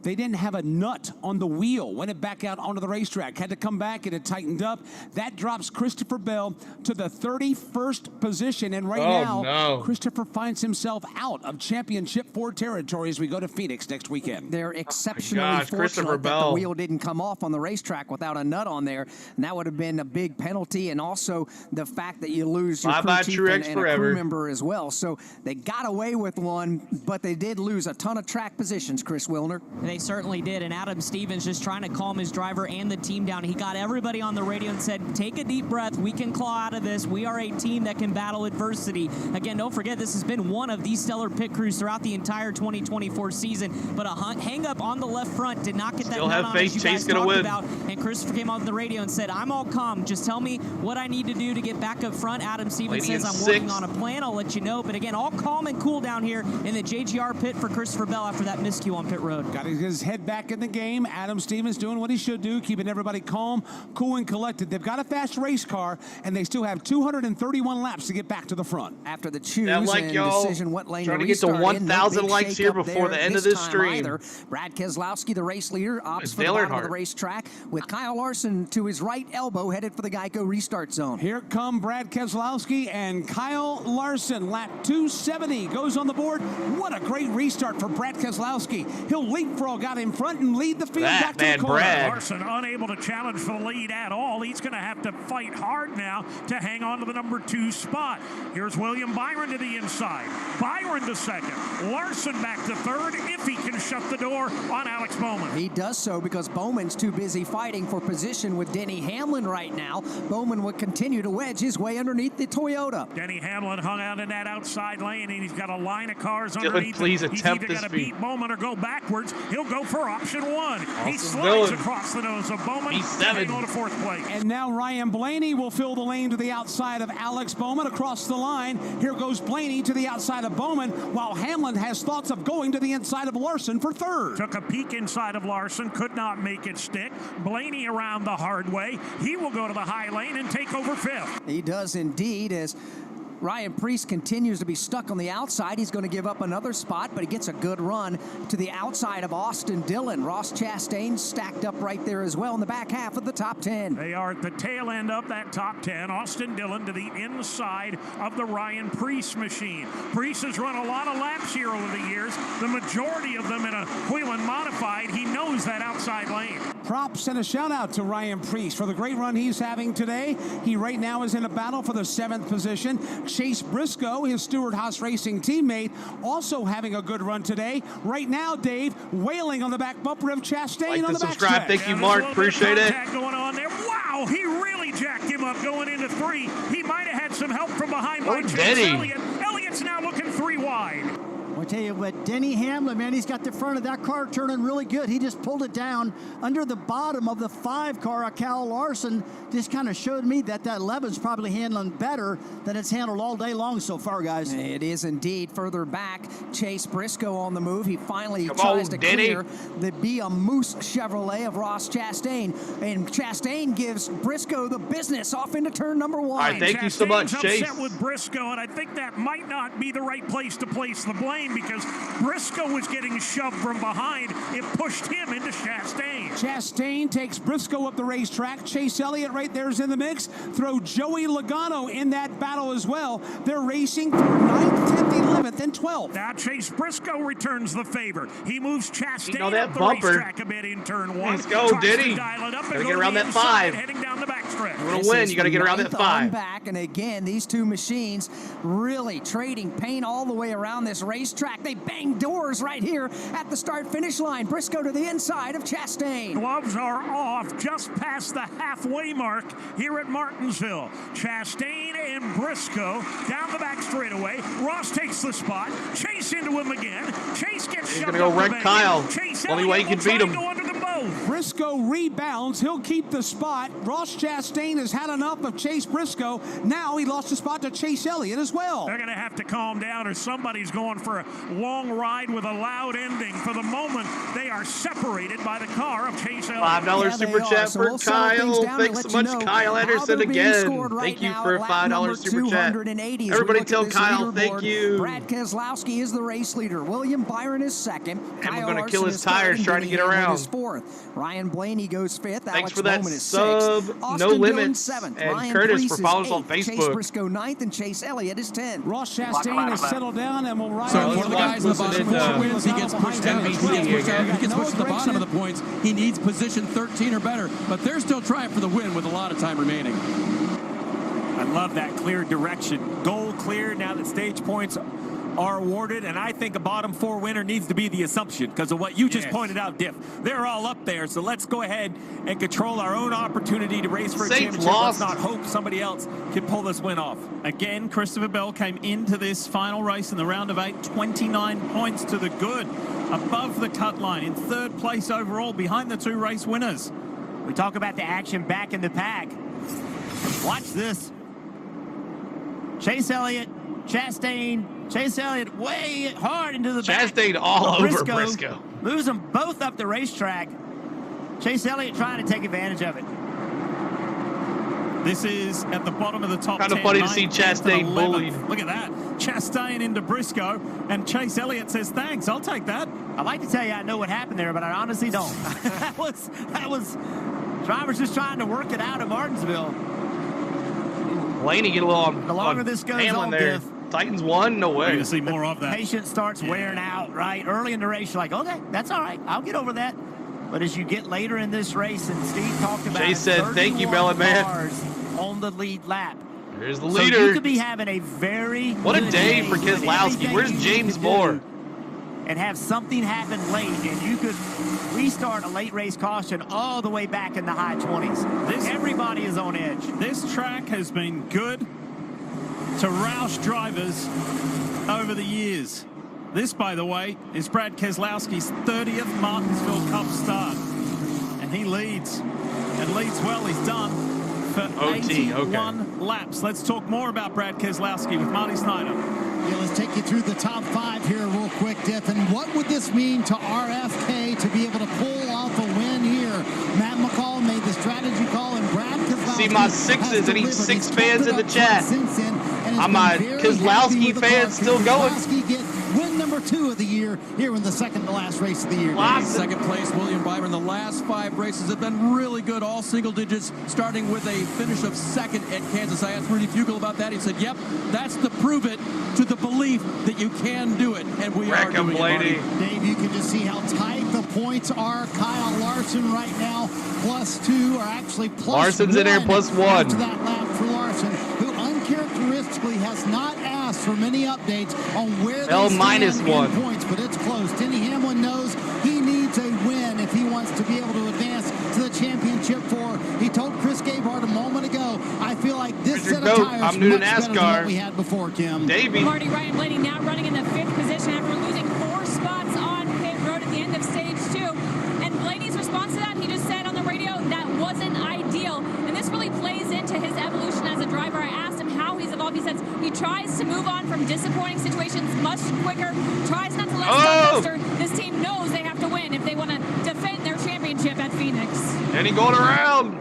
they didn't have a nut on the wheel when it back out onto the racetrack. Had to come back. It had tightened up. That drops Christopher Bell to the 31st position. And right now, Christopher finds himself out of Championship 4 territory as we go to Phoenix next weekend. They're exceptionally fortunate that the wheel didn't come off on the racetrack without a nut on there. And that would have been a big penalty. And also the fact that you lose your crew chief and a crew member as well. So they got away with one, but they did lose a ton of track positions, Chris Wilner. They certainly did, and Adam Stevens just trying to calm his driver and the team down. He got everybody on the radio and said, take a deep breath. We can claw out of this. We are a team that can battle adversity. Again, don't forget, this has been one of the stellar pit crews throughout the entire 2024 season, but a hang-up on the left front did not get that nut on, as you guys talked about. And Christopher came on the radio and said, I'm all calm. Just tell me what I need to do to get back up front. Adam Stevens says, I'm working on a plan. I'll let you know. But again, all calm and cool down here in the JGR pit for Christopher Bell after that miscue on pit road. Got his head back in the game. Adam Stevens doing what he should do, keeping everybody calm, cool, and collected. They've got a fast race car, and they still have 231 laps to get back to the front. After the choose and decision what lane trying to get to 1,000 likes here before the end of this stream. Brad Keselowski, the race leader, opts for the bottom of the racetrack with Kyle Larson to his right elbow, headed for the Geico restart zone. Here come Brad Keselowski and Kyle Larson. Lap 270 goes on the board. What a great restart for Brad Keselowski. He'll leapfrog Burrow got in front and lead the field back to the corner. Larson unable to challenge for the lead at all. He's going to have to fight hard now to hang on to the number 2 spot. Here's William Byron to the inside. Byron to second. Larson back to third if he can shut the door on Alex Bowman. He does so because Bowman's too busy fighting for position with Denny Hamlin right now. Bowman would continue to wedge his way underneath the Toyota. Denny Hamlin hung out in that outside lane, and he's got a line of cars underneath. Please He's attempt either this got to speed. beat Bowman or go backwards. He'll go for option 1. He slides Dillon. across the nose of Bowman. He's 7. On to 4th place. And now Ryan Blaney will fill the lane to the outside of Alex Bowman across the line. Here goes Blaney to the outside of Bowman, while Hamlin has thoughts of going to the inside of Larson for 3rd. Took a peek inside of Larson, could not make it stick. Blaney around the hard way. He will go to the high lane and take over 5th. He does indeed, as Ryan Preece continues to be stuck on the outside. He's going to give up another spot, but he gets a good run to the outside of Austin Dillon. Ross Chastain stacked up right there as well in the back half of the top 10. They are at the tail end of that top 10. Austin Dillon to the inside of the Ryan Preece machine. Preece has run a lot of laps here over the years, the majority of them in a Whelen modified. He knows that outside lane. Props and a shout out to Ryan Preece for the great run he's having today. He right now is in a battle for the 7th position. Chase Briscoe, his Stewart Haas Racing teammate, also having a good run today. Right now, Dave, wailing on the back bumper of Chastain on the back subscribe. Thank you, Mark. Appreciate it. Going on there. Wow, he really jacked him up going into 3. He might have had some help from behind by Chase Elliott. Elliott's now looking 3 wide. I'll tell you what, Denny Hamlin, man, he's got the front of that car turning really good. He just pulled it down under the bottom of the 5 car. Kyle Larson just kind of showed me that 11's probably handling better than it's handled all day long so far, guys. It is indeed. Further back, Chase Briscoe on the move. He finally tries to clear the Be a Moose Chevrolet of Ross Chastain. And Chastain gives Briscoe the business off into turn number 1. All right, thank you so much, Chase. Upset with Briscoe, and I think that might not be the right place to place the blame, because Briscoe was getting shoved from behind. It pushed him into Chastain. Chastain takes Briscoe up the racetrack. Chase Elliott right there is in the mix. Throw Joey Logano in that battle as well. They're racing for 9th, 10th, 11th, and 12th. Now Chase Briscoe returns the favor. He moves Chastain up the bumper. racetrack a bit in turn 1. Let's go, Diddy. Gotta get around that 5. Heading down the backstretch. You want to win, you got to get around that 5. Back, and again, these two machines really trading paint all the way around this racetrack. They bang doors right here at the start-finish line. Briscoe to the inside of Chastain. Gloves are off just past the halfway mark here at Martinsville. Chastain and Briscoe down the back straightaway. Ross takes the spot. Chase into him again. Chase gets He's shoved going to go up wreck Kyle. Only way he can beat him. Briscoe rebounds. He'll keep the spot. Ross Chastain has had enough of Chase Briscoe. Now he lost the spot to Chase Elliott as well. They're going to have to calm down, or somebody's going for a long ride with a loud ending. For the moment, they are separated by the car of Chase Elliott. $5 super chat for Kyle. Thanks so much, Kyle Anderson, again. Thank you for a $5 super chat. Everybody tell Kyle thank you. Brad Keselowski is the race leader. William Byron is second. I'm going to kill his tires trying to get around. Is 4th. Ryan Blaney goes 5th. Thanks Alex for that Bowman is sub. 6th. No limits. 7th. And Ryan Curtis Preece for followers is on 8th. Facebook. Chase Briscoe 9th, and Chase Elliott is 10th. Ross Chastain has settled down and will ride. So one of the guys in the bottom 4 wins. He gets pushed down. He gets pushed to the bottom of the points. He needs position 13 or better, but they're still trying for the win with a lot of time remaining. I love that clear direction. Goal clear now that stage points are awarded, and I think a bottom 4 winner needs to be the assumption because of what you just pointed out, Diff. They're all up there, so let's go ahead and control our own opportunity to race for a championship. Let's not hope somebody else can pull this win off. Again, Christopher Bell came into this final race in the round of 8, 29 points to the good, above the cut line, in 3rd place overall, behind the 2 race winners. We talk about the action back in the pack. Watch this. Chase Elliott, Chastain, Chase Elliott way hard into the back. Chastain all over Briscoe. Moves them both up the racetrack. Chase Elliott trying to take advantage of it. This is at the bottom of the top 10. Kind of funny to see Chastain bullied. Look at that. Chastain into Briscoe, and Chase Elliott says, thanks, I'll take that. I'd like to tell you I know what happened there, but I honestly don't. that was drivers just trying to work it out at Martinsville. Blaney get a little on the longer this goes Hamlin on, there. Titans won? No way. We're going to see more of that. Patience starts wearing out, right? Early in the race, you're like, okay, that's all right. I'll get over that. But as you get later in this race, and Steve talked about Jay said, thank you, Melon Man. On the lead lap. Here's the leader. So you could be having a very What a day for Keselowski. Where's James Moore? And have something happen late, and you could restart a late race caution all the way back in the high 20s. Everybody is on edge. This track has been good to Roush drivers over the years. This, by the way, is Brad Keselowski's 30th Martinsville Cup start. And he leads, and leads well. He's done for 81 laps. Let's talk more about Brad Keselowski with Marty Snyder. Yeah, let's take you through the top 5 here real quick, Diff. And what would this mean to RFK to be able to pull off a win here? Matt McCall made the strategy call, and Brad Keselowski. See my 6s. I need 6 fans in the chat. I'm a Keselowski fan still going. Get win number 2 of the year here in the second to last race of the year. Second place, William Byron. The last 5 races have been really good, all single digits, starting with a finish of second at Kansas. I asked Rudy Fugle about that. He said, yep, that's the prove it to the belief that you can do it, and we are doing it. Dave, you can just see how tight the points are. Kyle Larson right now, +2, or actually plus Larson's in there, +1. To that lap for Larson, who uncharacteristically has not asked for many updates on where they stand in points, but it's close. Denny Hamlin knows he needs a win if he wants to be able to advance to the championship four. He told Chris Gabehart a moment ago, I feel like this set of tires is much better than what we had before, Kim. Marty, Ryan Blaney now running in the 5th position after losing 4 spots on pit road at the end of stage 2. And Blaney's response to that, he just said on the radio, that wasn't ideal. And this really plays into his evolution as a driver. I asked him how he's evolved. He says he tries to move on from disappointing situations much quicker, tries not to let stuff fester. This team knows they have to win if they want to defend their championship at Phoenix. And he going around.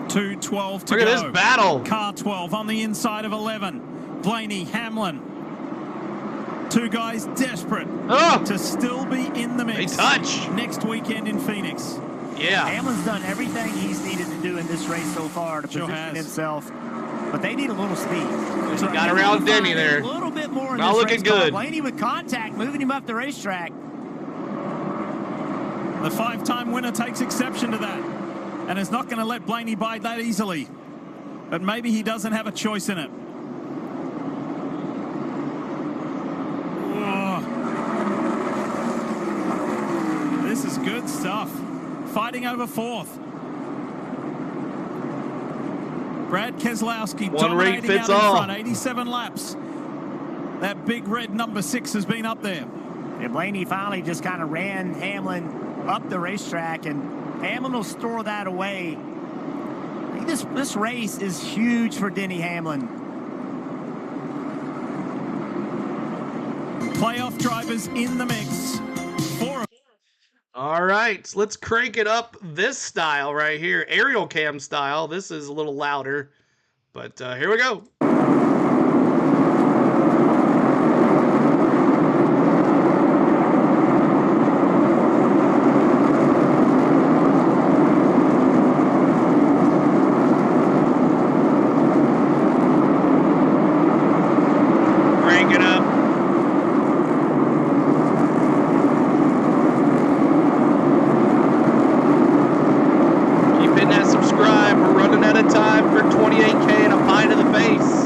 2:12 to go. Look at this battle. Car 12 on the inside of 11. Blaney, Hamlin. 2 guys desperate to still be in the mix. They touch. Next weekend in Phoenix. Yeah. Hamlin's done everything he's needed to do in this race so far to position himself. But they need a little speed. He got around Denny there. A little bit more in Not this looking race car. good. Blaney with contact, moving him up the racetrack. The 5-time winner takes exception to that and is not going to let Blaney bide that easily. But maybe he doesn't have a choice in it. This is good stuff. Fighting over 4th. Brad Keselowski dominating out in front, 87 laps. That big red number 6 has been up there. And Blaney finally just kind of ran Hamlin up the racetrack, and Hamlin will store that away. I think this race is huge for Denny Hamlin. Playoff drivers in the mix. All right, so let's crank it up this style right here, aerial cam style. This is a little louder, but here we go. Crank it up. Subscribe. We're running out of time for 28K and a pie to the face.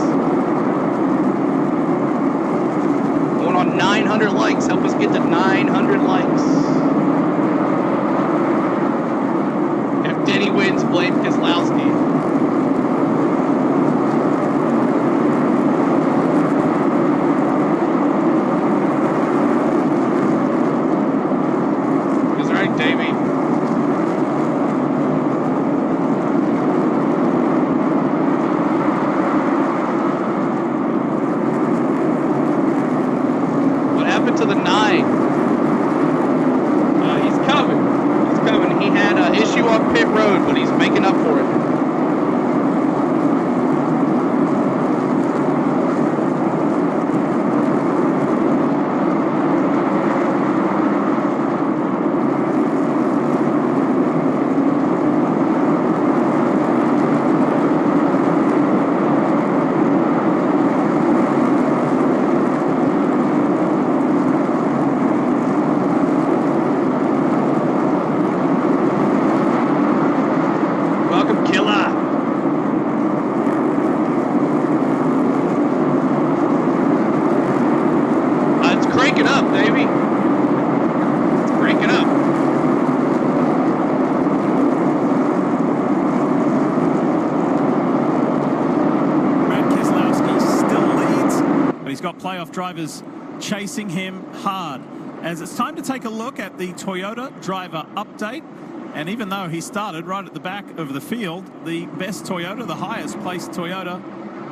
got playoff drivers chasing him hard. As it's time to take a look at the Toyota driver update. And even though he started right at the back of the field, the best Toyota, the highest placed Toyota,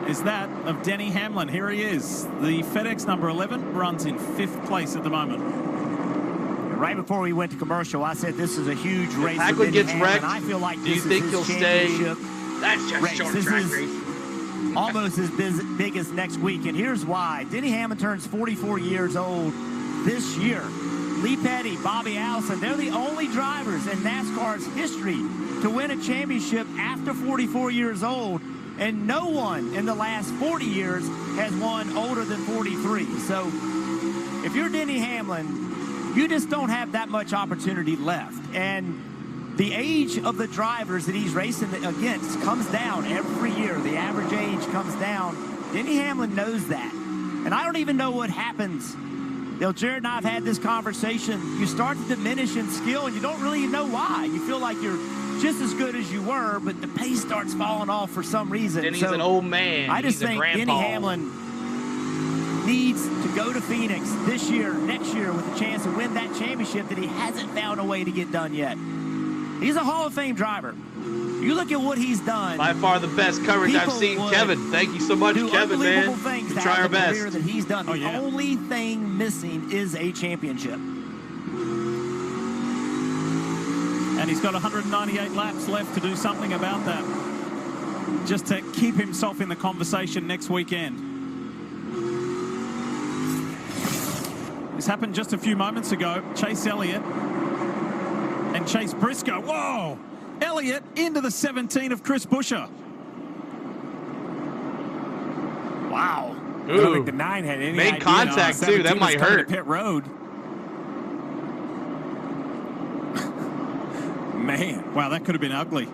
is that of Denny Hamlin. Here he is. The FedEx number 11 runs in 5th place at the moment. Right before we went to commercial, I said this is a huge race. Hagler gets wrecked. I feel like do you think he'll stay? That's just race. short This track is race. almost as big as next week, and here's why. Denny Hamlin turns 44 years old this year. Lee Petty, Bobby Allison, they're the only drivers in NASCAR's history to win a championship after 44 years old, and no one in the last 40 years has won older than 43. So if you're Denny Hamlin, you just don't have that much opportunity left. And the age of the drivers that he's racing against comes down every year. The average age comes down. Denny Hamlin knows that. And I don't even know what happens. Jared and I have had this conversation. You start to diminish in skill, and you don't really know why. You feel like you're just as good as you were, but the pace starts falling off for some reason. Denny's an old man. I just He's think Denny Hamlin needs to go to Phoenix this year, next year, with a chance to win that championship that he hasn't found a way to get done yet. He's a Hall of Fame driver. You look at what he's done. By far the best coverage I've seen. Kevin, thank you so much, Kevin, man. We try our best. That he's done. The only thing missing is a championship. And he's got 198 laps left to do something about that, just to keep himself in the conversation next weekend. This happened just a few moments ago. Chase Elliott and Chase Briscoe. Whoa! Elliott into the 17 of Chris Buescher. Wow. I don't think the 9 had any made contact too. That might hurt. Pit road. Man, wow, that could have been ugly.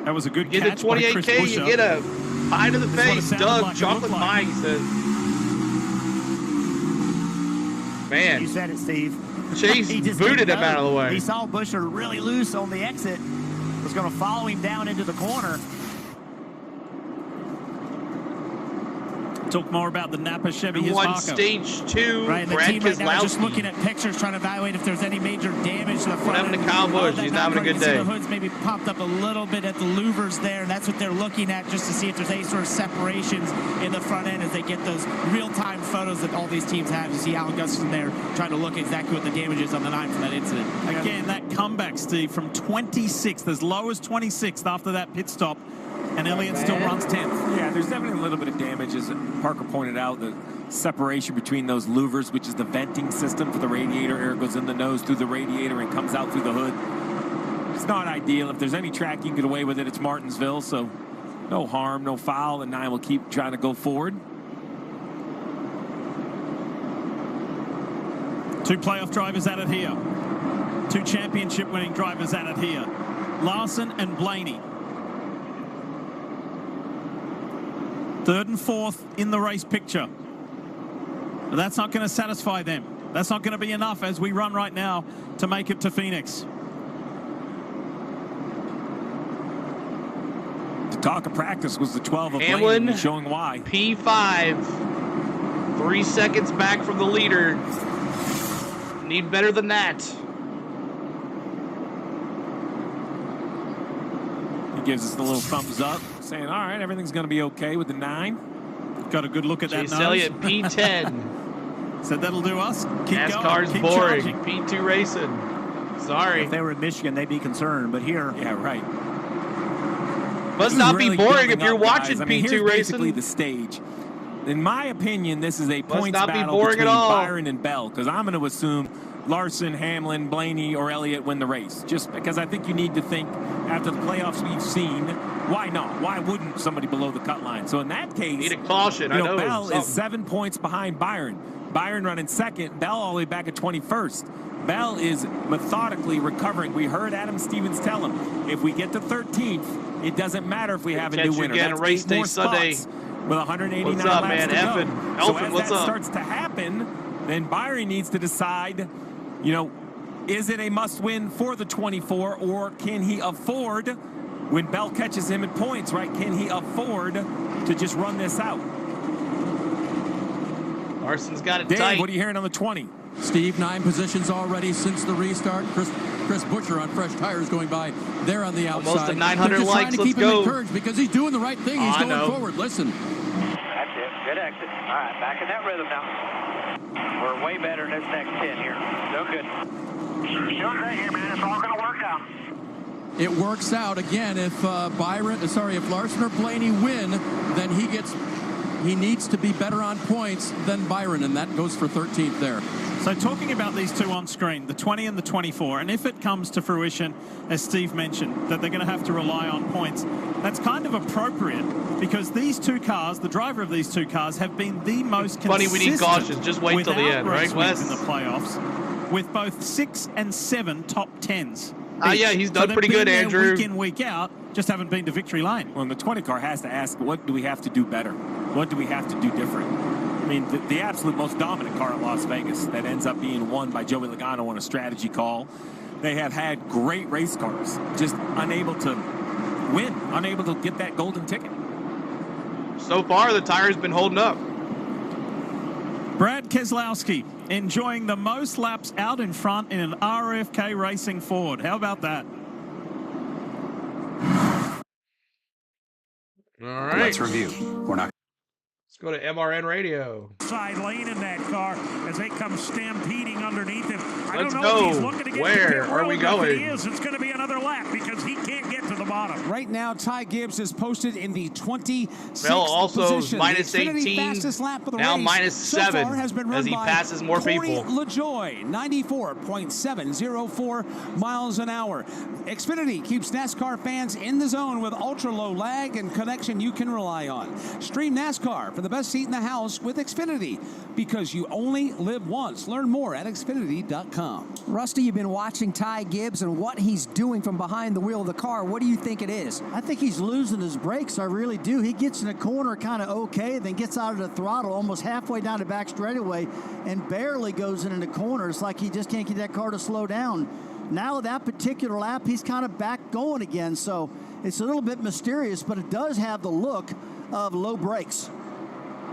That was a good catch. Get a 28K, you get a pie to the face. Doug, like. chocolate pie, he says. Man. You said it, Steve. Chase booted him out of the way. He saw Buescher really loose on the exit. Was going to follow him down into the corner. Talk more about the Napa Chevy. Who won stage 2? Right, the team right now is just looking at pictures, trying to evaluate if there's any major damage to the front. What happened to Kyle Busch? He's having a good day. The hoods maybe popped up a little bit at the louvers there, and that's what they're looking at, just to see if there's any sort of separations in the front end as they get those real-time photos that all these teams have. You see Alan Gustafson there trying to look at exactly what the damage is on the 9 from that incident. Again, that comeback, Steve, from 26th, as low as 26th after that pit stop, and Elliott still runs 10th. Yeah, there's definitely a little bit of damage, as Parker pointed out, the separation between those louvers, which is the venting system for the radiator. Air goes in the nose through the radiator and comes out through the hood. It's not ideal. If there's any track you can get away with it, it's Martinsville, so no harm, no foul, and 9 will keep trying to go forward. 2 playoff drivers at it here. 2 championship-winning drivers at it here. Larson and Blaney. 3rd and 4th in the race picture. But that's not going to satisfy them. That's not going to be enough as we run right now to make it to Phoenix. The talk of practice was the 12 of Hamlin, Blaney, showing why. P5. 3 seconds back from the leader. Need better than that. He gives us the little thumbs up, saying, all right, everything's going to be okay with the 9. Got a good look at Chase that nose. Elliott, P10. Said that'll do us. Keep NASCAR's going. Keep boring. charging. P2 racing. Sorry. If they were in Michigan, they'd be concerned, but here. Yeah, right. Must not be boring if you're watching P2 here's racing. Basically the stage. In my opinion, this is a points battle between Byron and Bell, because I'm going to assume Larson, Hamlin, Blaney, or Elliott win the race. Just because I think you need to think, after the playoffs we've seen, why not? Why wouldn't somebody below the cut line? So in that case, need a caution. You know, Bell is 7 points behind Byron. Byron running 2nd, Bell all the way back at 21st. Bell is methodically recovering. We heard Adam Stevens tell him, if we get to 13th, it doesn't matter if we have a new winner. Again, that's race 8 day more Sunday. spots with 189 what's up, laps man? to go. So Elfin, as what's that up? starts to happen, then Byron needs to decide, you know, is it a must-win for the 24, or can he afford, when Bell catches him at points, right, can he afford to just run this out? Larson's got it Dave, tight. what are you hearing on the 20? Steve, 9 positions already since the restart. Chris Butcher on fresh tires going by there on the outside. Almost at 900 They're just likes. trying to Let's keep go. him encouraged because he's doing the right thing. He's going forward. Listen. That's it. Good exit. All right, back in that rhythm now. We're way better in this next 10 here. So good. Doing great here, man. It's all going to work out. It works out again if if Larson or Blaney win, then he needs to be better on points than Byron, and that goes for 13th there. So talking about these two on screen, the 20 and the 24, and if it comes to fruition, as Steve mentioned, that they're going to have to rely on points, that's kind of appropriate because these two cars, the driver of these two cars, have been the most consistent. Funny, we need cautions. Just wait till the end, right, Wes? In the playoffs, with both 6 and 7 top 10s. Yeah, he's done pretty good, Andrew. Week in, week out, just haven't been to victory lane. Well, and the 20 car has to ask, what do we have to do better? What do we have to do different? I mean, the absolute most dominant car at Las Vegas that ends up being won by Joey Logano on a strategy call. They have had great race cars, just unable to win, unable to get that golden ticket. So far, the tire's been holding up. Brad Keselowski enjoying the most laps out in front in an RFK Racing Ford. How about that? All right. Let's review. We're not. Let's go to MRN Radio. Side lane in that car as they come stampeding underneath him. I Let's don't know go. if he's looking to get Where are we going? If he is, it's going to be another lap because he can't get to the bottom. Right now, Ty Gibbs is posted in the 26th Bell also position. minus The Xfinity 18, fastest lap of the now race minus so 7 far has been run as he by passes more Corey people. LaJoy, 94.704 miles an hour. Xfinity keeps NASCAR fans in the zone with ultra-low lag and connection you can rely on. Stream NASCAR for the best seat in the house with Xfinity because you only live once. Learn more at Xfinity.com. Rusty, you've been watching Ty Gibbs and what he's doing from behind the wheel of the car. What do you think it is? I think he's losing his brakes. I really do. He gets in a corner kind of okay, then gets out of the throttle almost halfway down the back straightaway and barely goes in the corner. It's like he just can't get that car to slow down. Now that particular lap, he's kind of back going again. So it's a little bit mysterious, but it does have the look of low brakes.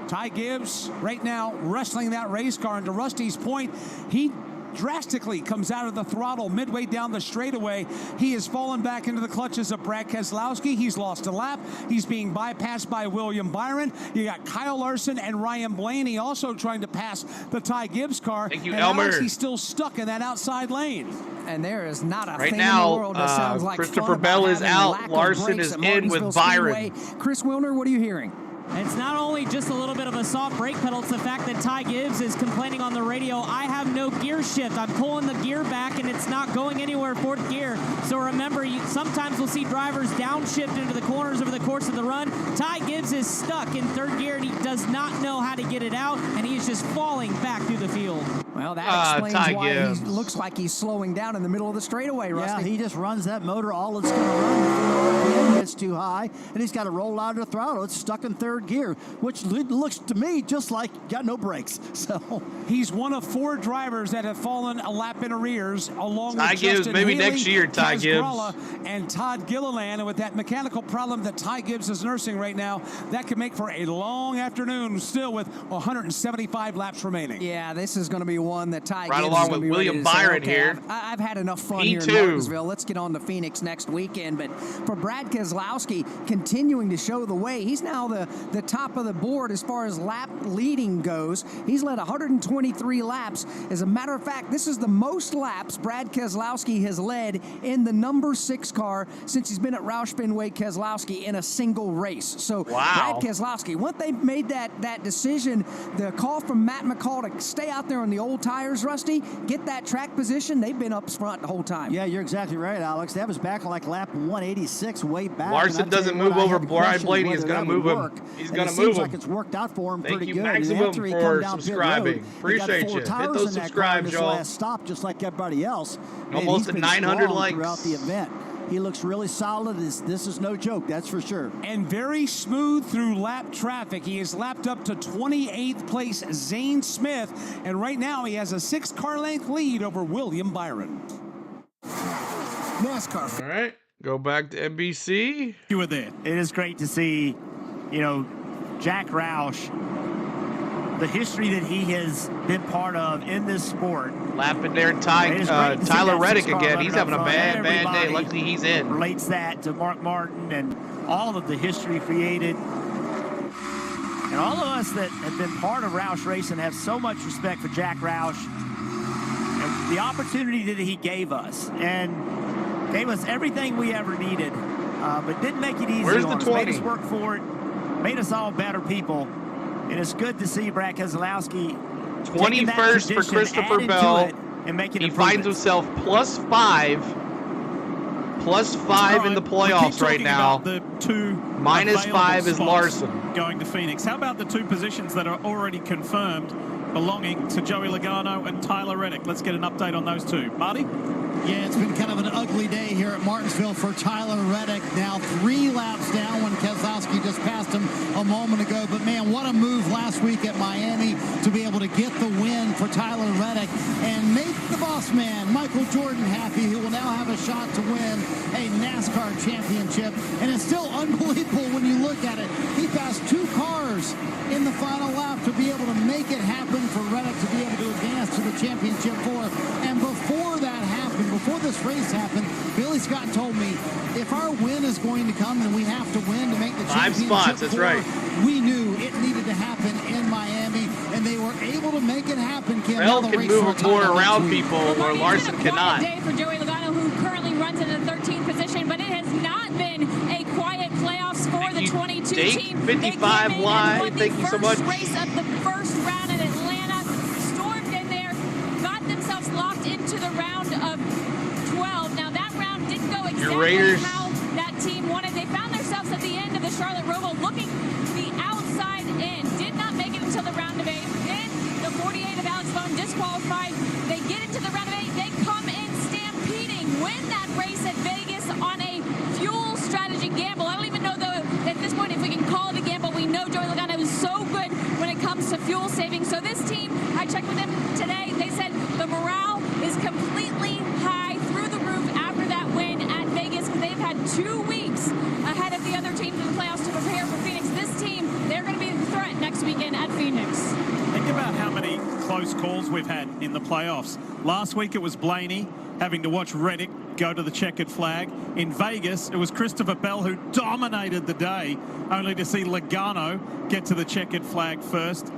Ty Gibbs right now wrestling that race car, and to Rusty's point, he drastically comes out of the throttle midway down the straightaway. He has fallen back into the clutches of Brad Keselowski. He's lost a lap. He's being bypassed by William Byron. You got Kyle Larson and Ryan Blaney also trying to pass the Ty Gibbs car. Thank you, and Elmer. Alex, he's still stuck in that outside lane. And there is not a Right thing now, in the world that sounds like Christopher fun Bell about is having out. lack of Larson brakes is at in with Martinsville Byron. Speedway. Chris Wilner, what are you hearing? It's not only just a little bit of a soft brake pedal, it's the fact that Ty Gibbs is complaining on the radio, I have no gear shift. I'm pulling the gear back and it's not going anywhere fourth gear. So remember, sometimes we'll see drivers downshift into the corners over the course of the run. Ty Gibbs is stuck in third gear and he does not know how to get it out, and he is just falling back through the field. Well, that explains Ty why Gibbs. he looks like he's slowing down in the middle of the straightaway, Rusty. Yeah, he just runs that motor all it's going to run. It's too high, and he's got to roll out of the throttle. It's stuck in third gear, which looks to me just like got no brakes. So he's one of 4 drivers that have fallen a lap in arrears, along Ty with Gibbs, Justin maybe Haley, next year, Ty Kaz Gibbs. Gralla, and Todd Gilliland. And with that mechanical problem that Ty Gibbs is nursing right now, that could make for a long afternoon still with 175 laps remaining. Yeah, this is going to be one that Ty Right Gibbs along is going with to be William ready to say, Byron okay, here. I've had enough fun Me here too. in Martinsville. Let's get on to Phoenix next weekend. But for Brad Keselowski, continuing to show the way, he's now the top of the board as far as lap leading goes. He's led 123 laps. As a matter of fact, this is the most laps Brad Keselowski has led in the number 6 car since he's been at Roush Fenway Keselowski in a single race. So Brad Keselowski, once they made that decision, the call from Matt McCall to stay out there on the old tires, Rusty, get that track position, they've been up front the whole time. yeah, you're exactly right, Alex. That was back on like lap 186 way back. Larson doesn't move over Brian Blaney. He's going to move him. He's going to move seems him. like it's worked out for him Thank pretty you, good. Maximum, And after he for come down pit subscribing. road, Appreciate he got 4 you. Hit tires those in that car in subscribes, this y'all. last stop, just like everybody else. Man, Almost he's at been 900 strong likes. throughout the event. He looks really solid. This is no joke, that's for sure. And very smooth through lap traffic. He has lapped up to 28th place Zane Smith, and right now he has a 6 car length lead over William Byron. NASCAR. All right, go back to NBC. You were there. It is great to see, Jack Roush the history that he has been part of in this sport. Lapping there, Tyler Reddick again. He's having a bad day. Luckily, he's in. Relates that to Mark Martin and all of the history created. And all of us that have been part of Roush Racing have so much respect for Jack Roush and the opportunity that he gave us, and gave us everything we ever needed, but didn't make it easy. Where's on the us. 20? Made us work for it, made us all better people, and it's good to see Brad Keselowski 21st for Christopher Bell. And making he finds himself +5 in the playoffs right now. The two -5 is Larson going to Phoenix. How about the two positions that are already confirmed belonging to Joey Logano and Tyler Reddick? Let's get an update on those two. Marty? Yeah, it's been kind of an ugly day here at Martinsville for Tyler Reddick. Now 3 laps down when Keselowski just passed him a moment ago. But, man, what a move last week at Miami to be able to get the win for Tyler Reddick and make the boss man, Michael Jordan, happy, who will now have a shot to win a NASCAR championship. And it's still unbelievable when you look at it. He passed 2 cars in the final lap to be able to make it happen for Reddick to be able to advance to the championship 4. And before that happened, before this race happened, Billy Scott told me, if our win is going to come and we have to win to make the 5 championship spots, that's 4, right. we knew it needed to happen in Miami, and they were able to make it happen. Bell can move more around people where Larson cannot. Day for Joey Logano, who currently runs in the 13th position, but it has not been a quiet playoffs for the 22 team. 55 live. Thank you so much. Race of the first round in Atlanta, stormed in there, got themselves locked into the round of 12. Now that round didn't go exactly how that team wanted. They found themselves at the end of the Charlotte Roval looking the outside in. Did not make it until the round of 8. Then the 48 of Alex Bowman disqualified. They get into the round of 8. They come in stampeding, win that race at Vegas on a fuel strategy gamble. I don't even know though at this point if we can call it a gamble. We know Joey Logano is so good when it comes to fuel saving. So this team, I checked with them today. They said the morale is completely high through the roof after that win at Vegas, because they've had 2 weeks ahead of the other teams in the playoffs to prepare for Phoenix. This team, they're going to be the threat next weekend at Phoenix. Think about how many close calls we've had in the playoffs. Last week it was Blaney having to watch Reddick go to the checkered flag. In Vegas, it was Christopher Bell who dominated the day, only to see Logano get to the checkered flag first.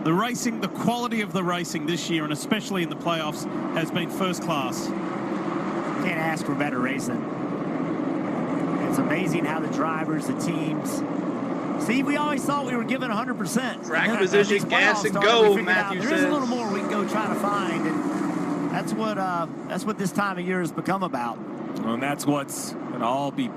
The racing, the quality of the racing this year, and especially in the playoffs, has been first class. Can't ask for better racing. It's amazing how the drivers, the teams. See, we always thought we were giving 100%. Track position, gas and go, Matthew says. There's a little more we can go try to find, and that's what this time of year has become about. Well, and that's what's going to all be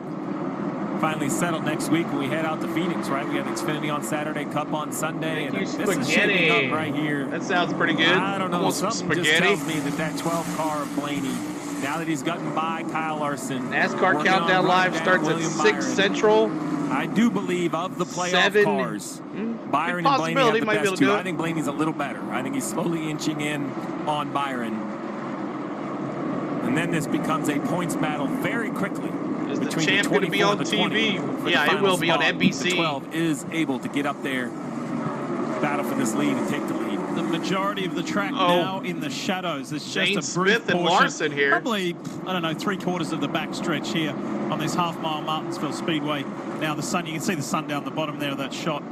finally settled next week when we head out to Phoenix, right? We have Xfinity on Saturday, Cup on Sunday, and this is shaping up right here. That sounds pretty good. I don't know. Almost Something just tells me that 12 car of Blaney, now that he's gotten by Kyle Larson. NASCAR Countdown Live starts at 6 Central. I do believe of the playoff cars, Byron and Blaney have the best 2. I think Blaney's a little better. I think he's slowly inching in on Byron. And then this becomes a points battle very quickly. Is the champ going to be on TV? Yeah, it will be on NBC. The 12 is able to get up there, battle for this lead, and take the lead. The majority of the track now in the shadows. It's just Shane a brief Smith and portion. Larson here. Probably, I don't know, 3/4 of the back stretch here on this half-mile Martinsville Speedway. Now the sun, you can see the sun down the bottom there of that shot.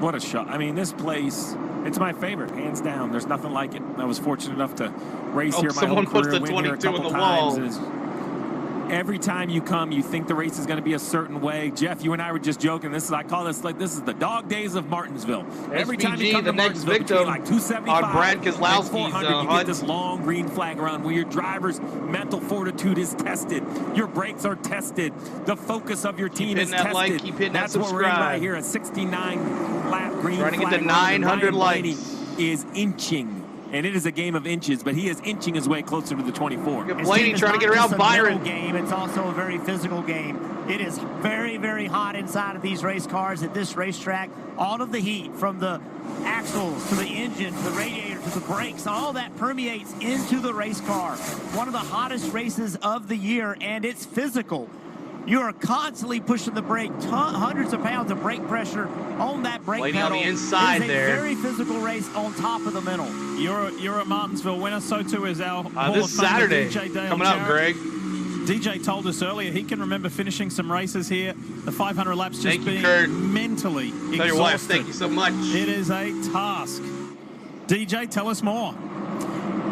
What a shot. I mean, this place, it's my favorite, hands down. There's nothing like it. I was fortunate enough to race here my whole career, win here a couple times. Every time you come, you think the race is going to be a certain way. Jeff, you and I were just joking. I call this like this is the dog days of Martinsville. Every time you come to Martinsville, between like 275 on Brad Keselowski's and 400, you get this long green flag run where your driver's mental fortitude is tested. Your brakes are tested. The focus of your team is tested. Like, keep hitting That's that what we're in right subscribe. here. A 69 lap green Trying to flag get to 900 likes. is inching. And it is a game of inches, but he is inching his way closer to the 24. Blaney trying to get around Byron. Game. It's also a very physical game. It is very, very hot inside of these race cars at this racetrack. All of the heat from the axles to the engine to the radiator to the brakes, all that permeates into the race car. One of the hottest races of the year, and it's physical. You are constantly pushing the brake, hundreds of pounds of brake pressure on that brake Lady pedal. on the inside it is there. a very physical race on top of the middle. You're a Martinsville winner. So too is our Hall this of Famer Saturday DJ Dale coming up, Jarrett. Greg. DJ told us earlier he can remember finishing some races here. The 500 laps just being mentally exhausted. Tell your wife, thank you so much. It is a task. DJ, tell us more.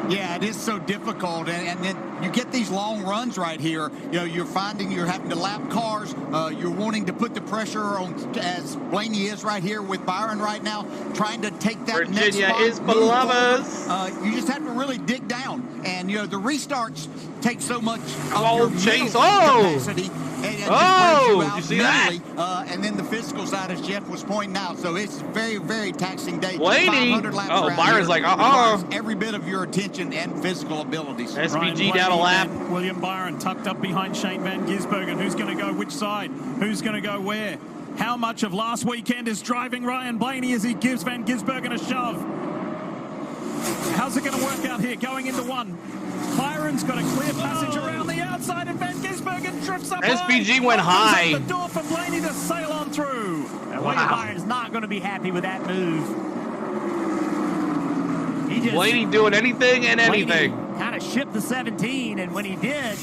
Yeah, it is so difficult, and then you get these long runs right here. You know, you're finding you're having to lap cars. You're wanting to put the pressure on, as Blaney is right here with Byron right now, trying to take that next Virginia spot, is beloved. you just have to really dig down, and you know the restarts take so much Oh, of your Chase. mental capacity. And it just brings you out you see that? mentally, and then the physical side, as Jeff was pointing out. So it's a very, very taxing day. Blaney. 500 laps Oh, around Byron's here like, requires every bit of your attention and physical abilities. SVG down a lap. William Byron tucked up behind Shane Van Gisbergen. Who's going to go which side? Who's going to go where? How much of last weekend is driving Ryan Blaney as he gives Van Gisbergen a shove? How's it going to work out here? Going into one. Byron's got a clear passage around the outside, and Van Gisbergen drifts up SVG high. went high. Opens up the door for Blaney to sail on through. And William Byron's not going to be happy with that move. Blaney doing anything and anything. Kind of shipped the 17, and when he did,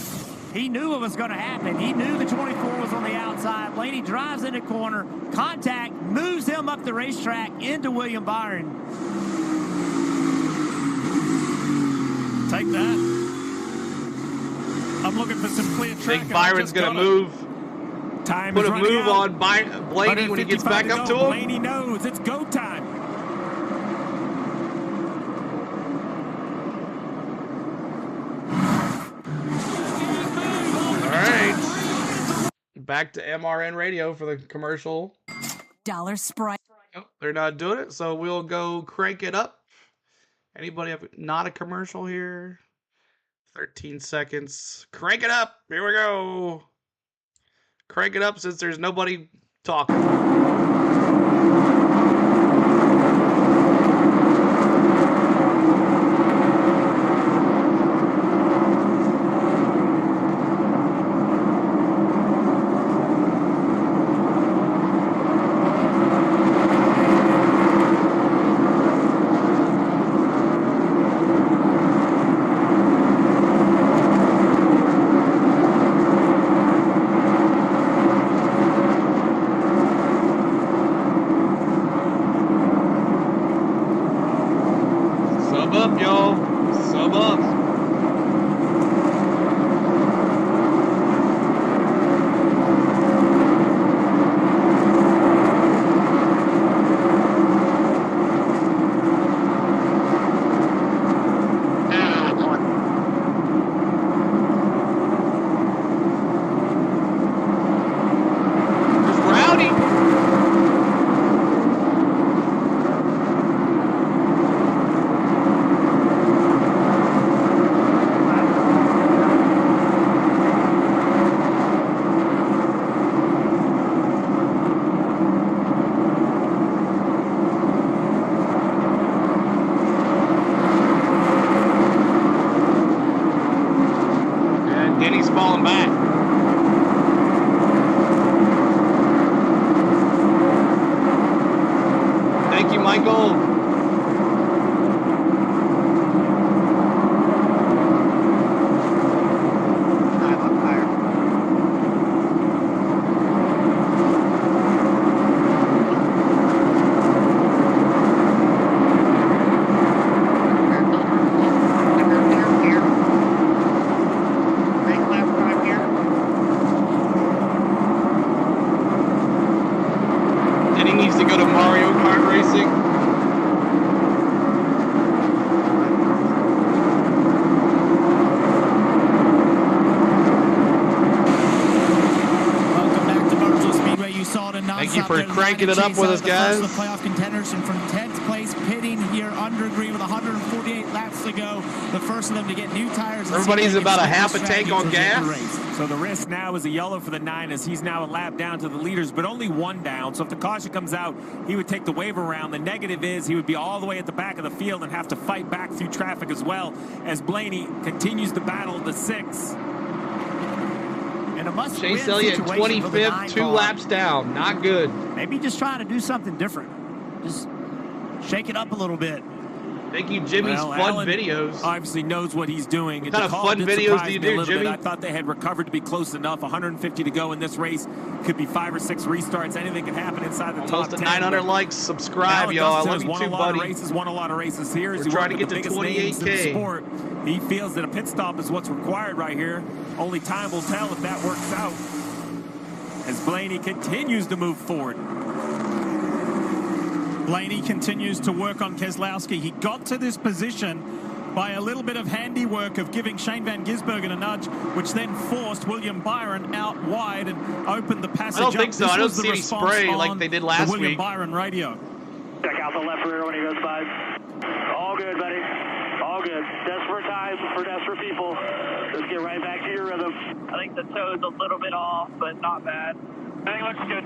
he knew what was going to happen. He knew the 24 was on the outside. Blaney drives in the corner. Contact moves him up the racetrack into William Byron. Take that. I'm looking for some clear track. I think Byron's going to move. Time Put is a running move out. on Blaney when he gets back up to him. Blaney knows it's go time. All right. Back to MRN Radio for the commercial. Dollar Sprite. Nope, they're not doing it, so we'll go crank it up. Anybody have not a commercial here? 13 seconds. Crank it up. Here we go. Crank it up since there's nobody talking. Sub up, y'all. Sub up. Denny's falling back. Thank you, Michael. Denny needs to go to Mario Kart Racing. Welcome back to Martinsville Speedway. You saw it in Thank you for cranking it up with us, guys. The playoff contenders, and from 10th place pitting here under green with 148 laps to go. The first of them to get new tires. Everybody's about a half a tank on gas. So the risk now is a yellow for the 9 as he's now a lap down to the leaders, but only one down. So if the caution comes out, he would take the waiver round. The negative is he would be all the way at the back of the field and have to fight back through traffic as well as Blaney continues to battle the 6. And a must Chase Elliott 25th, 2 laps down. Not good. Maybe just trying to do something different. Just shake it up a little bit. Thank you, Jimmy's fun Alan videos. Obviously knows what he's doing. What kind of fun videos do you do, Jimmy? I thought they had recovered to be close enough. 150 to go in this race. Could be 5 or 6 restarts. Anything can happen inside the top 10. 900 likes. Subscribe, y'all. I love you too, buddy. Won a lot of races here. We're trying to get to 28K. He feels that a pit stop is what's required right here. Only time will tell if that works out. As Blaney continues to move forward. Blaney continues to work on Keselowski. He got to this position by a little bit of handiwork of giving Shane Van Gisbergen a nudge, which then forced William Byron out wide and opened the passage up. I don't think so. I don't see any spray like they did last week. William Byron radio. Check out the left rear when he goes by. All good, buddy. All good. Desperate time for desperate people. Let's get right back to your rhythm. I think the toe's a little bit off, but not bad. I think it looks good.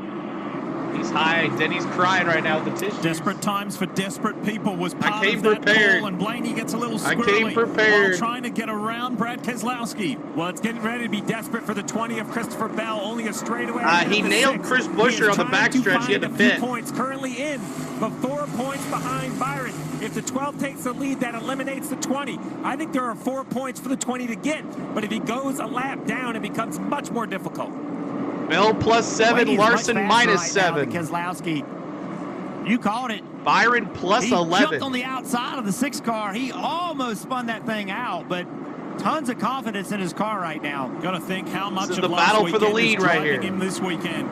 He's high. Denny's crying right now with the tissue. Desperate times for desperate people was part of prepared. That call, and Blaney gets a little squirrely while trying to get around Brad Keselowski. Well, it's getting ready to be desperate for the 20 of Christopher Bell. Only a straightaway. He nailed Chris Buescher on the backstretch. He had to pit. Points currently in, but 4 points behind Byron. If the 12 takes the lead, that eliminates the 20. I think there are 4 points for the 20 to get, but if he goes a lap down, it becomes much more difficult. Bell +7, Larson -7. Keselowski, you called it. Byron +11. He jumped on the outside of the 6 car. He almost spun that thing out, but tons of confidence in his car right now. Got to think how much this is of the battle for the lead is right here. Him this weekend.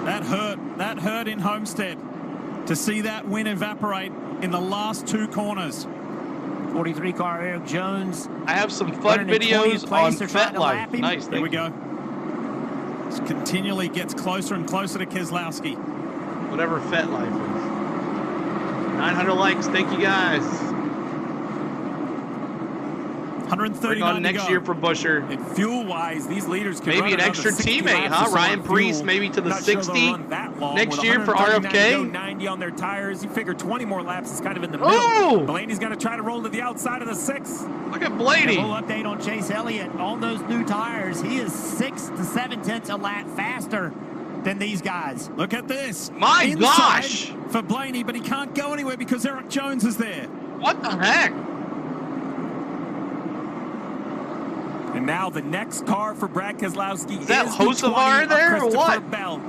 That hurt in Homestead to see that win evaporate in the last 2 corners. 43 car Eric Jones. I have some fun videos on FetLife. Nice. There we go. Continually gets closer and closer to Keselowski. Whatever FetLife is. 900 likes. Thank you guys. 139 Bring on next year for Buescher. And fuel-wise, these leaders can maybe an extra teammate, huh? Ryan Preece maybe to the 60 next year for RFK. 90 on their tires. You figure 20 more laps is kind of in the middle. Oh! Blaney's going to try to roll to the outside of the 6. Look at Blaney. A little update on Chase Elliott. On those new tires, he is 6 to 7 tenths a lap faster than these guys. Look at this. My Inside gosh. For Blaney, but he can't go anywhere because Eric Jones is there. What the heck? And now the next car for Brad Keselowski is that Hocevar there or what? Bell.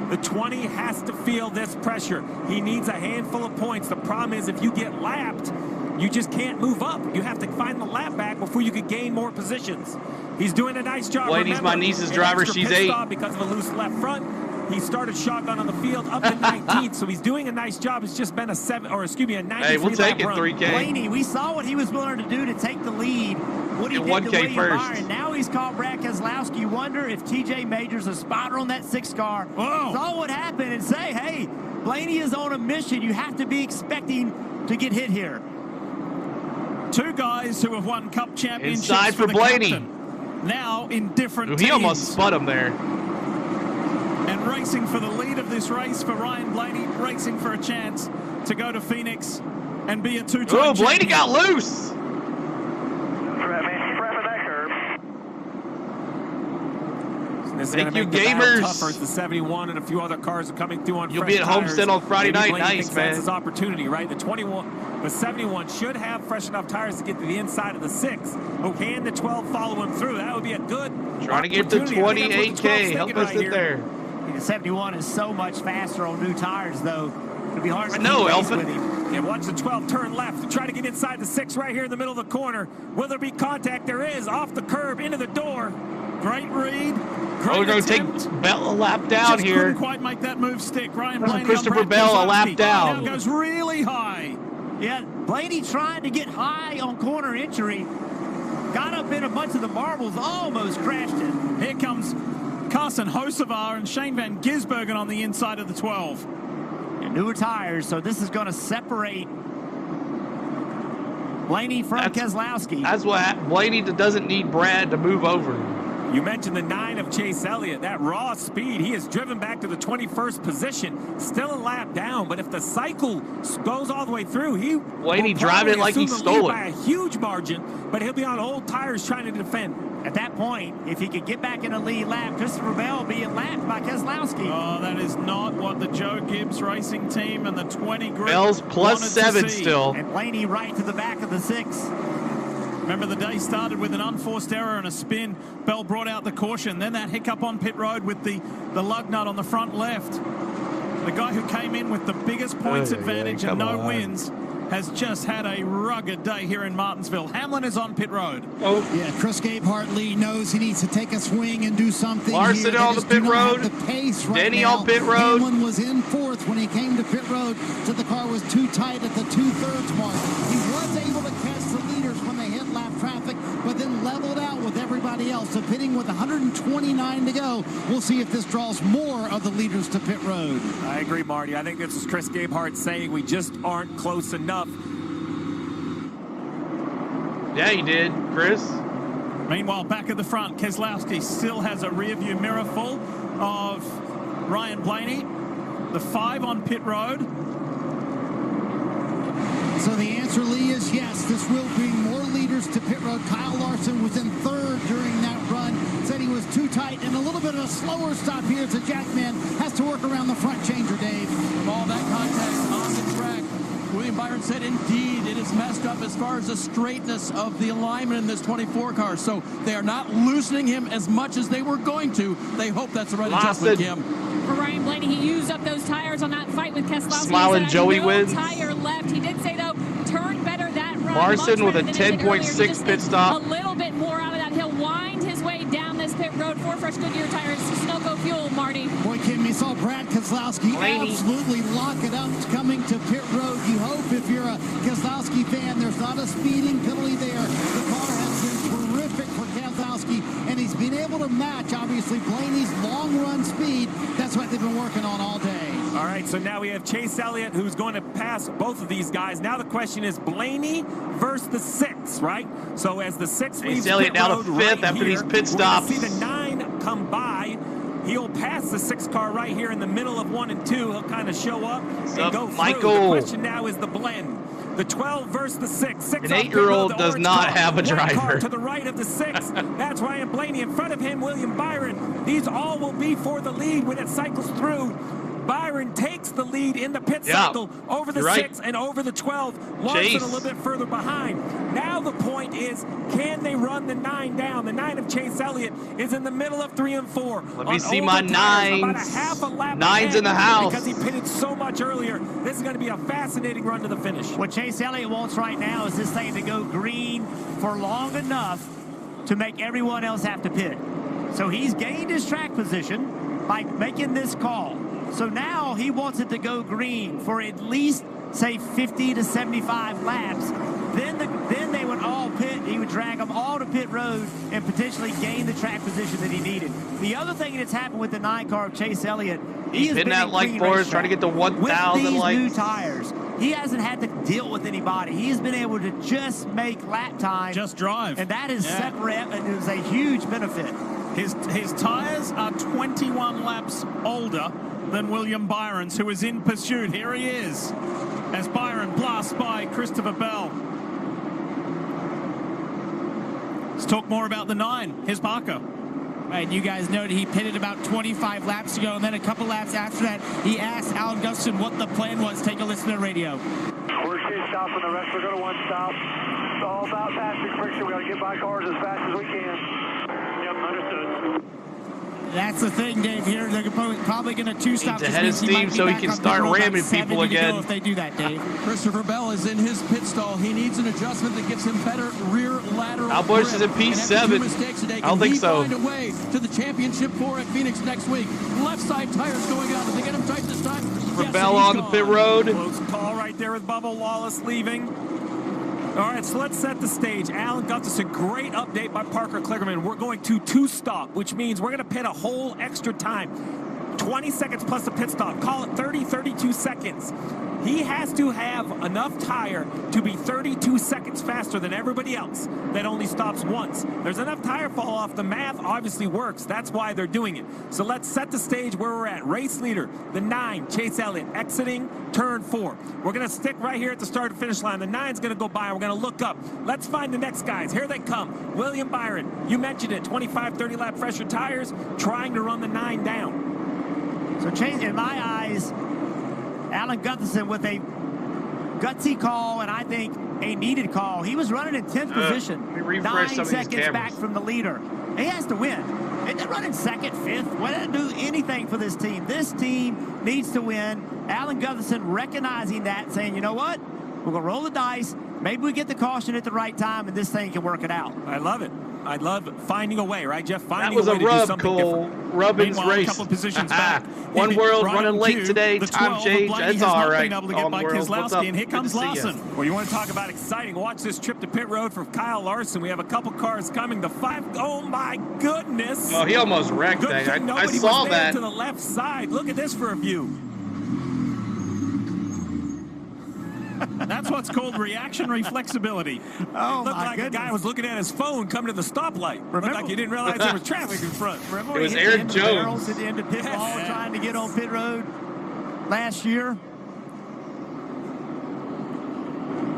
The 20 has to feel this pressure. He needs a handful of points. The problem is if you get lapped, you just can't move up. You have to find the lap back before you could gain more positions. He's doing a nice job. Blaney's my niece's driver. She's 8. Because of a loose left front. He started shotgun on the field up to 19th, so he's doing a nice job. It's just been a 93 Hey, we'll take it, run. 3K. Blaney, we saw what he was willing to do to take the lead. What he did 1K to William first. Byron. Now he's called Brad Keselowski. Wonder if TJ Majors, a spotter on that 6 car, saw what happened and say, hey, Blaney is on a mission. You have to be expecting to get hit here. 2 guys who have won Cup championships inside for Blaney. Captain. Now in different teams. He almost spun him there. And racing for the lead of this race for Ryan Blaney, racing for a chance to go to Phoenix and be a 2-time champion. Blaney got loose. This is Thank you, make the battle gamers. tougher as the 71 and a few other cars are coming through on You'll fresh be at Homestead tires. on Friday Maybe night. Blaney Nice, thinks man. That's his opportunity, right? The 71 should have fresh enough tires to get to the inside of the 6. Oh, can the 12 follow him through? That would be a good Trying to get to 28K. Help us get there. The 71 is so much faster on new tires, though. It'll be hard to keep Elfin. pace with him. Yeah, watch the 12 turn left to try to get inside the 6 right here in the middle of the corner. Will there be contact? There is. Off the curb, into the door. Great read. We're going to take Bell a lap down Just here. couldn't quite make that move stick. Ryan Blaney Christopher Bell a lap down. Now goes really high. Yeah, Blaney trying to get high on corner entry. Got up in a bunch of the marbles, almost crashed it. Here comes Carson Hocevar and Shane Van Gisbergen on the inside of the 12. And newer tires, so this is going to separate Blaney from Keselowski. That's what Blaney doesn't need Brad to move over. You mentioned the 9 of Chase Elliott, that raw speed. He is driven back to the 21st position, still a lap down. But if the cycle goes all the way through, Blaney driving it like he stole it by a huge margin. But he'll be on old tires trying to defend. At that point, if he could get back in a lead lap, Christopher Bell being lapped by Keselowski. Oh, that is not what the Joe Gibbs Racing Team and the 20 group Bell's plus wanted 7 to see. still. And Blaney right to the back of the 6. Remember, the day started with an unforced error and a spin. Bell brought out the caution. Then that hiccup on pit road with the lug nut on the front left. The guy who came in with the biggest points advantage and no wins has just had a rugged day here in Martinsville. Hamlin is on pit road. Oh, yeah, Chris Gabehart Lee knows he needs to take a swing and do something. Larson on the pit road. The pace right Denny now. on pit road. Hamlin was in 4th when he came to pit road, so the car was too tight at the 2/3 mark. He was able to catch the leaders when they hit lap traffic, but then leveled out with everybody else. So pitting with 129 to go, we'll see if this draws more of the leaders to pit road. I agree, Marty. I think this is Chris Gabehart saying we just aren't close enough. Yeah, he did, Chris. Meanwhile, back at the front, Keselowski still has a rearview mirror full of Ryan Blaney. The 5 on pit road. So the answer, Lee, is yes. This will bring more leaders to pit road. Kyle Larson was in 3rd during that run. Said he was too tight, and a little bit of a slower stop here as a Jackman has to work around the front changer, Dave. From all that contact on the track, William Byron said, indeed, it is messed up as far as the straightness of the alignment in this 24 car. So they are not loosening him as much as they were going to. They hope that's the right adjustment, Kim. For Ryan Blaney, he used up those tires on that fight with Keselowski. Smiling Joey wins. Tire left. He did say, though, turn better that run. Larson with a 10.6 pit stop. A little bit more out of that. He'll wind his way down this pit road. 4 fresh Goodyear tires, Sunoco fuel, Marty. Boy, Kim, you saw Brad Keselowski absolutely lock it up coming to pit road. You hope if you're a Keselowski fan, there's not a speeding penalty there. The car has been terrific for Keselowski, and he's been able to match, obviously, Blaney's long-run speed. That's what they've been working on all day. All right, so now we have Chase Elliott, who's going to pass both of these guys. Now the question is Blaney versus the 6, right? So as the 6 leaves Chase Elliott pit now road to 5th after these pit stops. We're going to see the 9 come by. He'll pass the 6 car right here in the middle of 1 and 2. He'll kind of show up and go through. Michael? The question now is the blend. The 12 versus the 6. An 8-year-old does not have a driver. Car to the right of the 6. That's Ryan Blaney. In front of him, William Byron. These all will be for the lead when it cycles through. Byron takes the lead in the pit cycle over the 6 and over the 12. Larson a little bit further behind. Now the point is, can they run the 9 down? The 9 of Chase Elliott is in the middle of 3 and 4. Let me see my 9s. About a half a lap 9s in the house. because he pitted so much earlier. This is going to be a fascinating run to the finish. What Chase Elliott wants right now is this thing to go green for long enough to make everyone else have to pit. So he's gained his track position by making this call. So now he wants it to go green for at least, say, 50 to 75 laps. Then they would all pit. He would drag them all to pit road and potentially gain the track position that he needed. The other thing that's happened with the 9 car of Chase Elliott, he has been that like for us, trying to get to 1,000 with these likes. new tires. He hasn't had to deal with anybody. He's been able to just make lap time. Just drive. And that is separate. It is a huge benefit. His tires are 21 laps older than William Byron's, who is in pursuit. Here he is, as Byron blasts by Christopher Bell. Let's talk more about the 9. Here's Parker. Right, you guys noted he pitted about 25 laps ago, and then a couple laps after that, he asked Alan Gustin what the plan was. Take a listen to the radio. We're 2 stops, and the rest are going to 1 stop. It's all about passing friction. We got to get by cars as fast as we can. Yep, understood. That's the thing, Dave. Here they're probably going to 2 stop. Ahead of steam so he can start ramming people again. If they do that, Dave. Christopher Bell is in his pit stall. He needs an adjustment that gives him better rear lateral. Al Busch is in P7. I don't think so. Find a way to the championship 4 at Phoenix next week. Left side tires going out. Did they get him tight this time? Christopher Bell on the pit road. Close call right there with Bubba Wallace leaving. All right, so let's set the stage. Alan got us a great update by Parker Kligerman. We're going to 2 stop, which means we're going to pit a whole extra time. 20 seconds plus a pit stop. Call it 30, 32 seconds. seconds. He has to have enough tire to be 32 seconds faster than everybody else that only stops once. There's enough tire fall off. The math obviously works. That's why they're doing it. So let's set the stage where we're at. Race leader, the 9, Chase Elliott, exiting turn 4. We're going to stick right here at the start and finish line. The 9's going to go by. We're going to look up. Let's find the next guys. Here they come. William Byron, you mentioned it, 25, 30 lap fresher tires, trying to run the 9 down. So Chase, in my eyes, Alan Gutherson with a gutsy call, and I think a needed call. He was running in 10th position, 9 seconds back from the leader. He has to win. They're running 2nd, 5th. Why didn't do anything for this team? This team needs to win. Alan Gutherson recognizing that, saying, you know what? We're going to roll the dice. Maybe we get the caution at the right time, and this thing can work it out. I love it. I love finding a way, right, Jeff? Finding that was a way to do something Cole. Rubbin's race. A couple positions back. One World running late today. Time change. That's all right. Been able to get by Keselowski, and here comes Lawson. Well, you want to talk about exciting? Watch this trip to pit road for Kyle Larson. We have a couple cars coming. The 5. Oh my goodness! Oh, he almost wrecked that. I saw that. To the left side. Look at this for a view. That's what's called reactionary flexibility. Oh, it looked like a guy was looking at his phone coming to the stoplight. Looked like he didn't realize there was traffic in front. Remember it was Aaron Jones at the end of pit wall trying to get on pit road last year.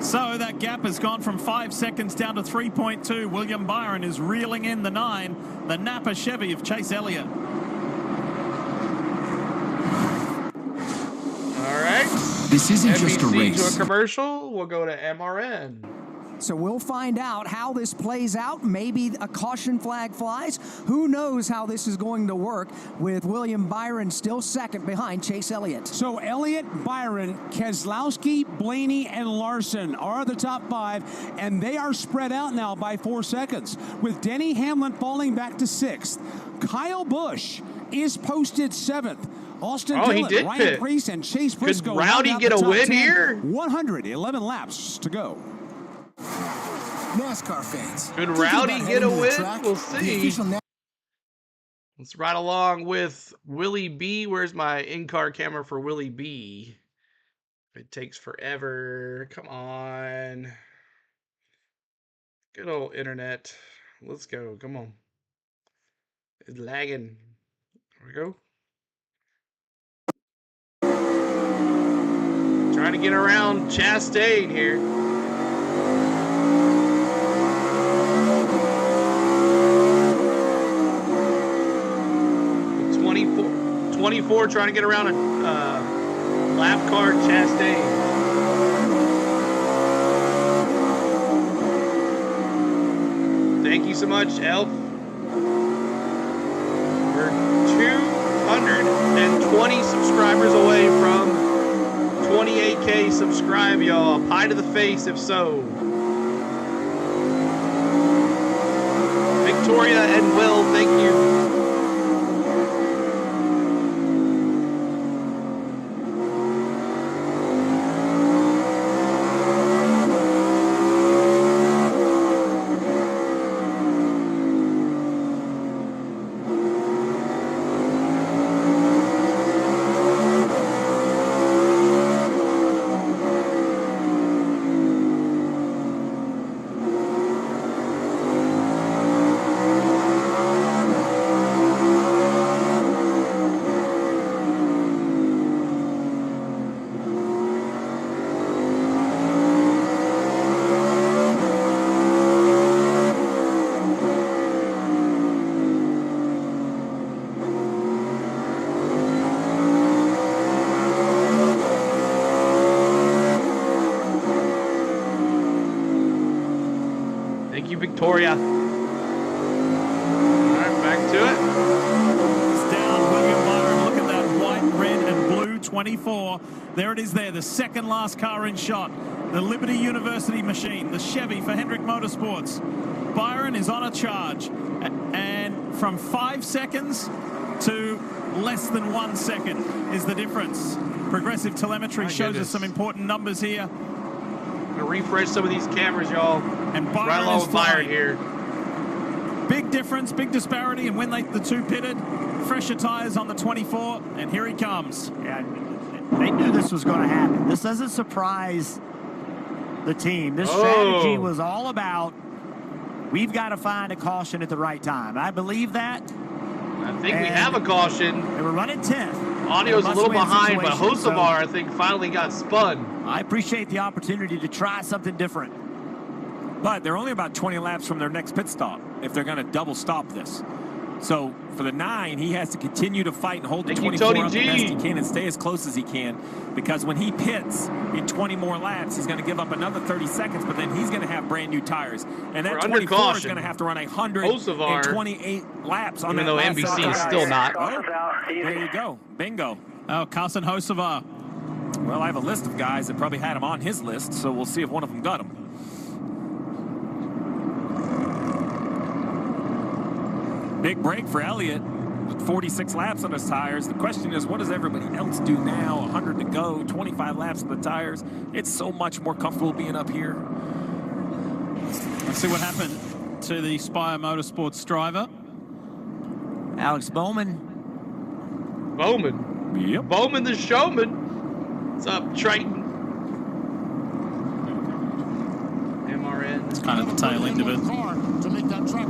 So that gap has gone from 5 seconds down to 3.2. William Byron is reeling in the 9, the Napa Chevy of Chase Elliott. All right. This isn't NBC just a race. To a commercial. We'll go to MRN. So we'll find out how this plays out. Maybe a caution flag flies. Who knows how this is going to work with William Byron still second behind Chase Elliott. So Elliott, Byron, Keselowski, Blaney, and Larson are the top 5, and they are spread out now by 4 seconds, with Denny Hamlin falling back to 6th. Kyle Busch is posted 7th. Austin Dillon, Ryan Preece, and Chase Briscoe. Could Rowdy get a win 10. here? 111 laps to go. NASCAR fans. Could Rowdy get a win? We'll see. Let's ride along with Willie B. Where's my in-car camera for Willie B? It takes forever. Come on. Good old internet. Let's go. Come on. It's lagging. There we go. Trying to get around Chastain here. The 24 trying to get around a lap car Chastain. Thank you so much, Elf. We're 220 subscribers away from 28K subscribe, y'all. Pie to the face if so. Victoria and Will, thank you. Victoria. All right, back to it. It's down, William Byron. Look at that white, red, and blue 24. There it is there, the second last car in shot. The Liberty University machine, the Chevy for Hendrick Motorsports. Byron is on a charge. And from 5 seconds to less than 1 second is the difference. Progressive telemetry shows us some important numbers here. I'm gonna refresh some of these cameras, y'all. And Byron is flying here. Big difference, big disparity, and when the two pitted, fresher tires on the 24, and here he comes. Yeah, they knew this was going to happen. This doesn't surprise the team. This strategy was all about, we've got to find a caution at the right time. I believe that. I think we have a caution. They were running 10th. Audio's a little behind, but Hocevar, I think, finally got spun. I appreciate the opportunity to try something different. But they're only about 20 laps from their next pit stop if they're going to double stop this. So for the 9, he has to continue to fight and hold the 24 up the best he can and stay as close as he can, because when he pits in 20 more laps, he's going to give up another 30 seconds, but then he's going to have brand new tires. And that 24 is going to have to run 128 laps on that. Even though NBC is still not. Oh, there you go. Bingo. Oh, Carson Hocevar. Well, I have a list of guys that probably had him on his list, so we'll see if one of them got him. Big break for Elliott with 46 laps on his tires. The question is, what does everybody else do now? 100 to go, 25 laps on the tires. It's so much more comfortable being up here. Let's see what happened to the Spire Motorsports driver. Alex Bowman. Bowman. Yep. Bowman the showman. What's up, Triton? MRN. It's kind of the tail end of it.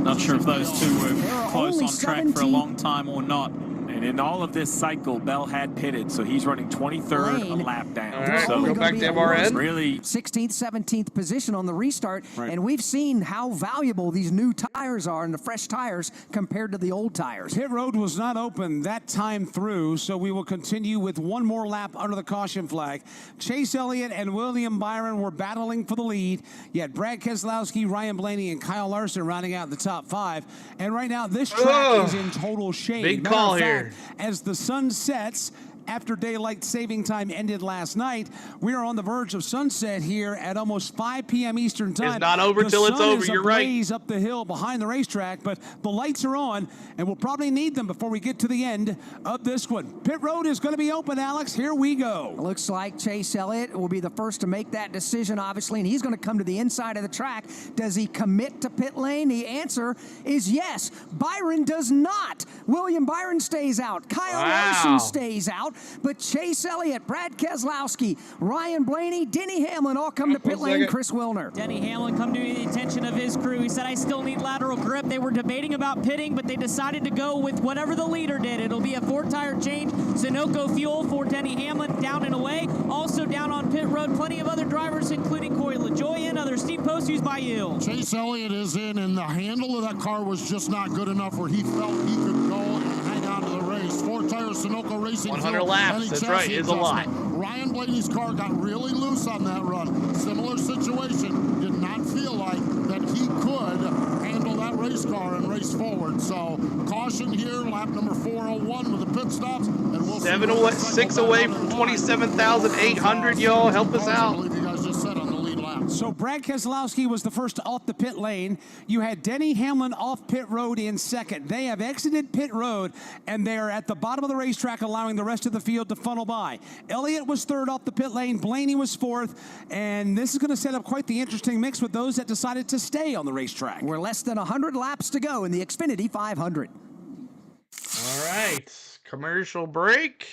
Not sure if those two were close on track for a long time or not. And in all of this cycle, Bell had pitted, so he's running 23rd a lap down. All right, so go back to MRN. Really 16th, 17th position on the restart, and we've seen how valuable these new tires are and the fresh tires compared to the old tires. Pit road was not open that time through, so we will continue with one more lap under the caution flag. Chase Elliott and William Byron were battling for the lead, yet Brad Keselowski, Ryan Blaney, and Kyle Larson rounding out the top 5. And right now, this track is in total shade. Big call here. As the sun sets, after daylight saving time ended last night, we are on the verge of sunset here at almost 5 p.m. Eastern time. It's not over till it's over. You're right. Up the hill behind the racetrack, but the lights are on, and we'll probably need them before we get to the end of this one. Pit road is going to be open, Alex. Here we go. Looks like Chase Elliott will be the first to make that decision, obviously, and he's going to come to the inside of the track. Does he commit to pit lane? The answer is yes. Byron does not. William Byron stays out. Kyle Larson stays out. But Chase Elliott, Brad Keselowski, Ryan Blaney, Denny Hamlin all come to pit lane. Chris Wilner. Denny Hamlin come to the attention of his crew. He said, I still need lateral grip. They were debating about pitting, but they decided to go with whatever the leader did. It'll be a 4-tire change. Sunoco fuel for Denny Hamlin down and away. Also down on pit road, plenty of other drivers, including Corey LaJoie and others. Steve Post, who's by you. Chase Elliott is in, and the handle of that car was just not good enough where he felt he could go and hang on to the race. 4-tire Sunoco Racing. 100 laps, that's right, it's a lot. Ryan Blaney's car got really loose on that run. Similar situation, did not feel like that he could handle that race car and race forward. So caution here, lap number 401 with the pit stops, and we'll 6 away from 27,800, y'all. Help us out. I believe you guys just said on the lead lap. So Brad Keselowski was the first off the pit lane. You had Denny Hamlin off pit road in second. They have exited pit road, and they're at the bottom of the racetrack, allowing the rest of the field to funnel by. Elliott was third off the pit lane. Blaney was fourth, and this is going to set up quite the interesting mix with those that decided to stay on the racetrack. We're less than 100 laps to go in the Xfinity 500. All right, commercial break.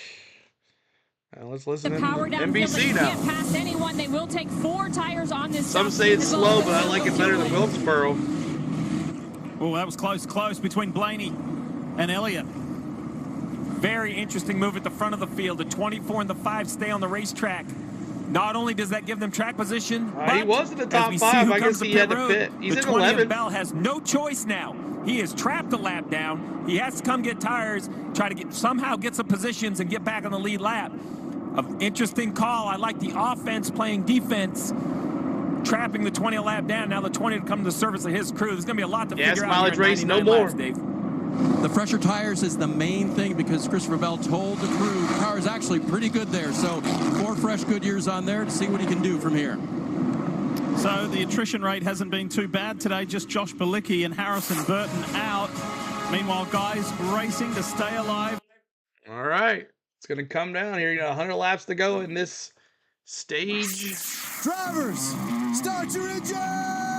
Let's listen to power down NBC now. Can't pass anyone. They will take 4 tires on this. Some say it's slow, but I like it better than Wilkesboro. Oh, that was close between Blaney and Elliott. very interesting move at the front of the field. The 24 and the 5 stay on the racetrack. Not only does that give them track position, but he was in the top 5. I guess he had to pit. He's in 11. Bell has no choice now. He is trapped a lap down. He has to come get tires, try to somehow get some positions and get back on the lead lap. An interesting call. I like the offense playing defense, trapping the 20 a lap down. Now the 20 to come to the service of his crew. There's going to be a lot to figure out. Mileage race, no more. Laps, Dave. The fresher tires is the main thing because Christopher Bell told the crew the car is actually pretty good there. So 4 fresh Goodyears on there to see what he can do from here. So the attrition rate hasn't been too bad today. Just Josh Bilicki and Harrison Burton out. Meanwhile, guys racing to stay alive. All right. It's going to come down here. You got 100 laps to go in this stage. Drivers, start your engine!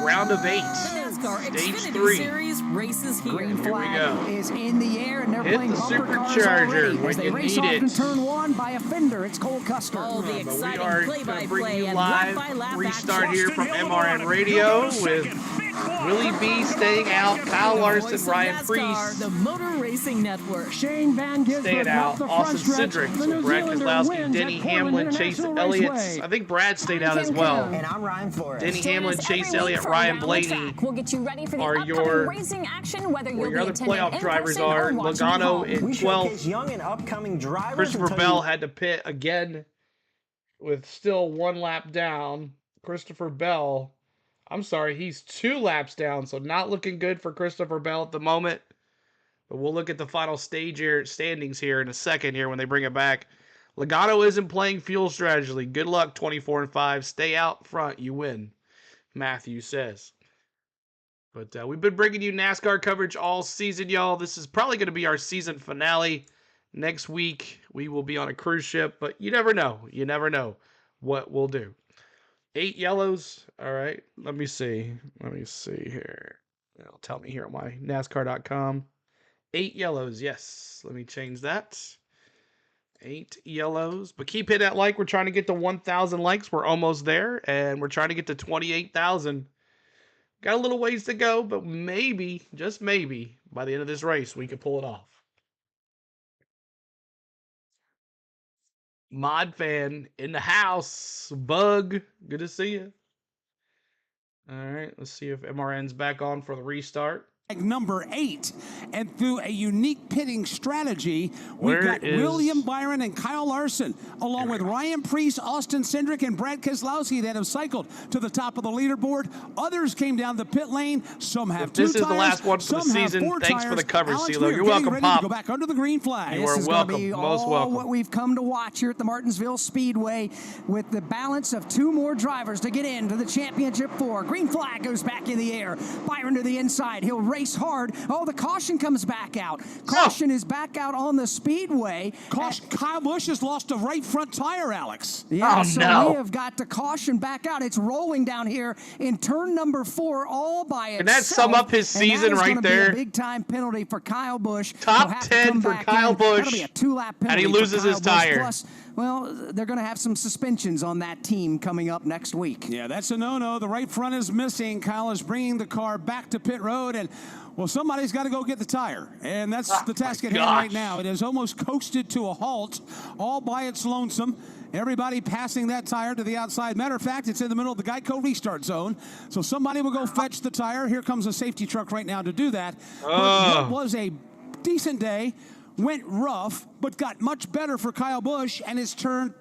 round of 8. NASCAR Stage Xfinity 3. Series races here. Green Here we flag go. is in the air, and they're Hit playing the bumper cars supercharger already when as they you race need off it. in turn 1 by a fender. It's Cole Custer. All the But we exciting are going to bring play-by-play you and live lap-by-lap restart action. here from MRN Radio with Willie B staying out, Kyle Larson, Voice of Ryan NASCAR, Preece the Motor Racing Network. Shane Van Gisbergen staying out, off the front Austin stretch. Cindric, The so New Brad Zealander Keselowski, wins Denny at Portland Hamlin, Chase International Elliott. Raceway. I think Brad stayed out as well. And I'm Ryan Flores. Denny Join Hamlin, us Chase every Elliott, week for Ryan Around the Blaney Track. We'll get you ready for the are upcoming your racing action, whether you'll be other attending playoff in drivers person are or watching at Logano home. in We 12th. showcase young and upcoming drivers. Christopher and tell Bell you- had to pit again with still 1 lap down. Christopher Bell, I'm sorry, he's 2 laps down, so not looking good for Christopher Bell at the moment. But we'll look at the final stage here, standings here in a second here when they bring it back. Logano isn't playing fuel strategy. Good luck, 24 and 5. Stay out front, you win, Matthew says. But we've been bringing you NASCAR coverage all season, y'all. This is probably going to be our season finale. Next week, we will be on a cruise ship, but you never know. You never know what we'll do. 8 yellows. All right, let me see. Let me see here. It'll tell me here on my NASCAR.com. 8 yellows, yes. Let me change that. 8 yellows. But keep hitting that like. We're trying to get to 1,000 likes. We're almost there, and we're trying to get to 28,000. Got a little ways to go, but maybe, just maybe, by the end of this race, we could pull it off. Mod fan in the house. Bug, good to see you. All right, let's see if MRN's back on for the restart. Number 8, and through a unique pitting strategy, we've got William Byron and Kyle Larson, along with Ryan Preece, Austin Cindric, and Brad Keselowski that have cycled to the top of the leaderboard. Others came down the pit lane. Some have if this 2 is tires, the last one for the season, thanks for the coverage, CeeLo. You're welcome, Pop. Go back under the green flag. You are welcome. Be Most all welcome. what we've come to watch here at the Martinsville Speedway, with the balance of 2 more drivers to get into the championship 4. Green flag goes back in the air. Byron to the inside. He'll race hard. Oh, the caution comes back out. Caution is back out on the speedway. Kyle Busch has lost a right front tire, Alex. Yeah, so we have got the caution back out. It's rolling down here in turn number 4 all by itself. Can that sum up his season right there? Be a big-time penalty for Kyle Busch. Top 10 for Kyle Busch. That'll be a 2-lap penalty. And he loses his tire. Plus, well, they're going to have some suspensions on that team coming up next week. Yeah, that's a no-no. The right front is missing. Kyle is bringing the car back to pit road, and well, somebody's got to go get the tire, and that's the task at hand right now. It has almost coasted to a halt all by its lonesome. Everybody passing that tire to the outside. Matter of fact, it's in the middle of the Geico restart zone, so somebody will go fetch the tire. Here comes a safety truck right now to do that. What was a decent day, went rough, but got much better for Kyle Busch, and it's turned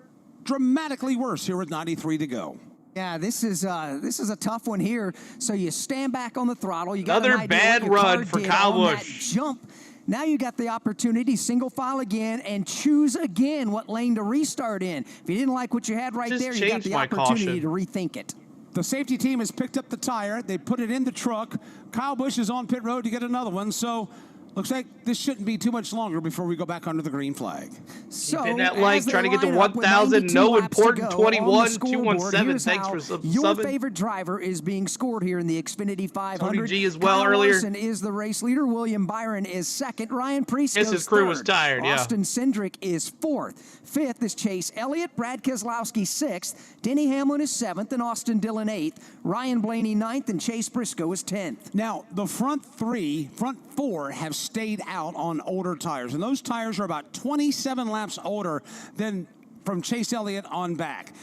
dramatically worse here with 93 to go. Yeah, this is a tough one here. So you stand back on the throttle. You got another bad run for Kyle Busch. Jump. Now you got the opportunity, single file again, and choose again what lane to restart in. If you didn't like what you had right there, you got the opportunity to rethink it. The safety team has picked up the tire. They put it in the truck. Kyle Busch is on pit road to get another one. So looks like this shouldn't be too much longer before we go back under the green flag. So in that like trying to get to 1,000. No important 21, 217. Thanks for subbing. Your favorite driver is being scored here in the Xfinity 500. Tony G as well Kyle earlier. Larson is the race leader. William Byron is second. Ryan Preece goes his crew third. was tired, yeah. Austin Cindric is fourth. Fifth is Chase Elliott. Brad Keselowski sixth. Denny Hamlin is seventh, and Austin Dillon eighth. Ryan Blaney ninth, and Chase Briscoe is 10th. Now, the front 4 have stayed out on older tires, and those tires are about 27 laps older than from Chase Elliott on back.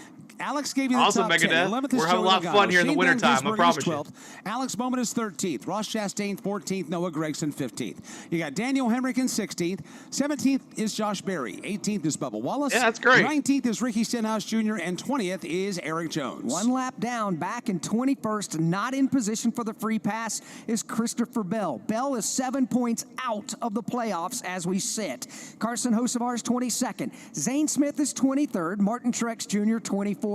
Alex gave you the top 10. 11th is We're having a lot of fun here in the wintertime, I promise you. Alex Bowman is 13th. Ross Chastain 14th. Noah Gragson 15th. You got Daniel Hemrick in 16th. 17th is Josh Berry. 18th is Bubba Wallace. Yeah, that's great. 19th is Ricky Stenhouse Jr. And 20th is Eric Jones. 1 lap down, back in 21st, not in position for the free pass, is Christopher Bell. Bell is 7 points out of the playoffs as we sit. Carson Hocevar is 22nd. Zane Smith is 23rd. Martin Truex Jr. 24th.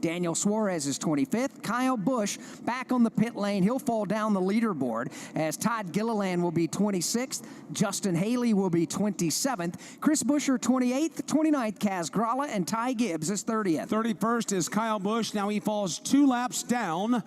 Daniel Suarez is 25th. Kyle Busch back on the pit lane. He'll fall down the leaderboard as Todd Gilliland will be 26th. Justin Haley will be 27th. Chris Buescher 28th. 29th, Kaz Grala, and Ty Gibbs is 30th. 31st is Kyle Busch. Now he falls 2 laps down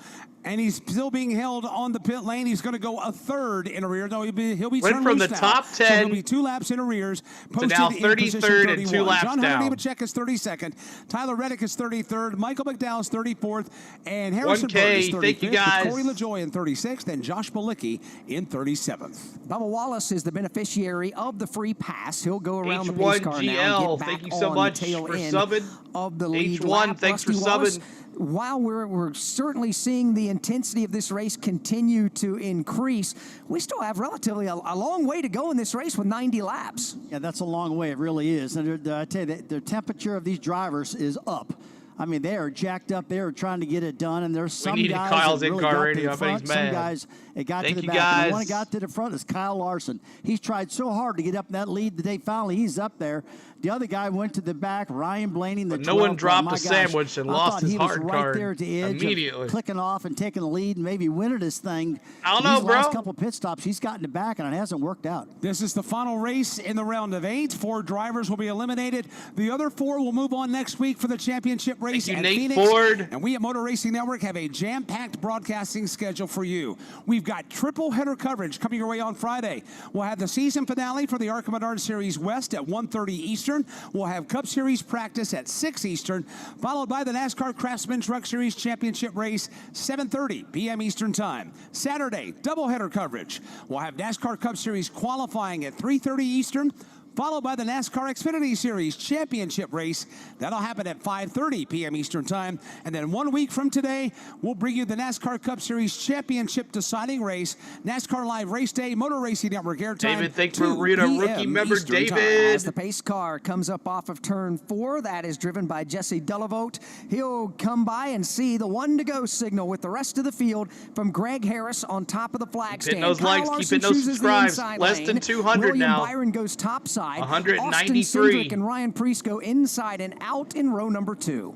and he's still being held on the pit lane. He's going to go a third in arrears. No, he'll be went from the top 10 so he'll be 2 laps in arrears. To now 33rd and 2 laps John down. Hunter Nemechek is 32nd. Tyler Reddick is 33rd. Michael McDowell is 34th. And Harrison Burton is 35th. Thank you guys. Corey LaJoy in 36th. And Josh Malicki in 37th. Bubba Wallace is the beneficiary of the free pass. He'll go around the pace car now and get back thank you so much on the tail for end subbing. Of the lead H1, lap. thanks Rusty for Wallace, subbing. While we're certainly seeing the intensity of this race continue to increase, we still have relatively a long way to go in this race with 90 laps. Yeah, that's a long way. It really is. And I tell you, the temperature of these drivers is up. I mean, they are jacked up. They are trying to get it done, and there's some guys Kyle's that really in-car got to radio. the front. Some guys it got to the back. And the one that got to the front is Kyle Larson. He's tried so hard to get up in that lead today. Finally, he's up there. The other guy went to the back, Ryan Blaney. But no one dropped a sandwich and lost his hard card. Right there at the edge, immediately clicking off and taking the lead and maybe winning this thing. I don't know, bro. Last couple pit stops, he's gotten it back, and it hasn't worked out. This is the final race in the round of 8. 4 drivers will be eliminated. The other 4 will move on next week for the championship race at Phoenix. Ford. And we at Motor Racing Network have a jam-packed broadcasting schedule for you. We've got triple header coverage coming your way on Friday. We'll have the season finale for the ARCA Menard Series West at 1:30 Eastern. We'll have Cup Series practice at 6 Eastern, followed by the NASCAR Craftsman Truck Series Championship race, 7:30 p.m. Eastern Time. Saturday, doubleheader coverage. We'll have NASCAR Cup Series qualifying at 3:30 Eastern, followed by the NASCAR Xfinity Series Championship race. That'll happen at 5:30 p.m. Eastern Time. And then 1 week from today, we'll bring you the NASCAR Cup Series Championship deciding race, NASCAR Live Race Day, Motor Racing Network airtime. David, thanks for reading a rookie member, Eastern David. Time. As the pace car comes up off of turn 4, that is driven by Jesse Delavote. He'll come by and see the 1-to-go signal with the rest of the field from Greg Harris on top of the flag stand. Keep hitting those likes, keep hitting those subscribes. Less than 200 William now. Byron goes topside. 193. Austin Cindric and Ryan Preece go inside and out in row number 2.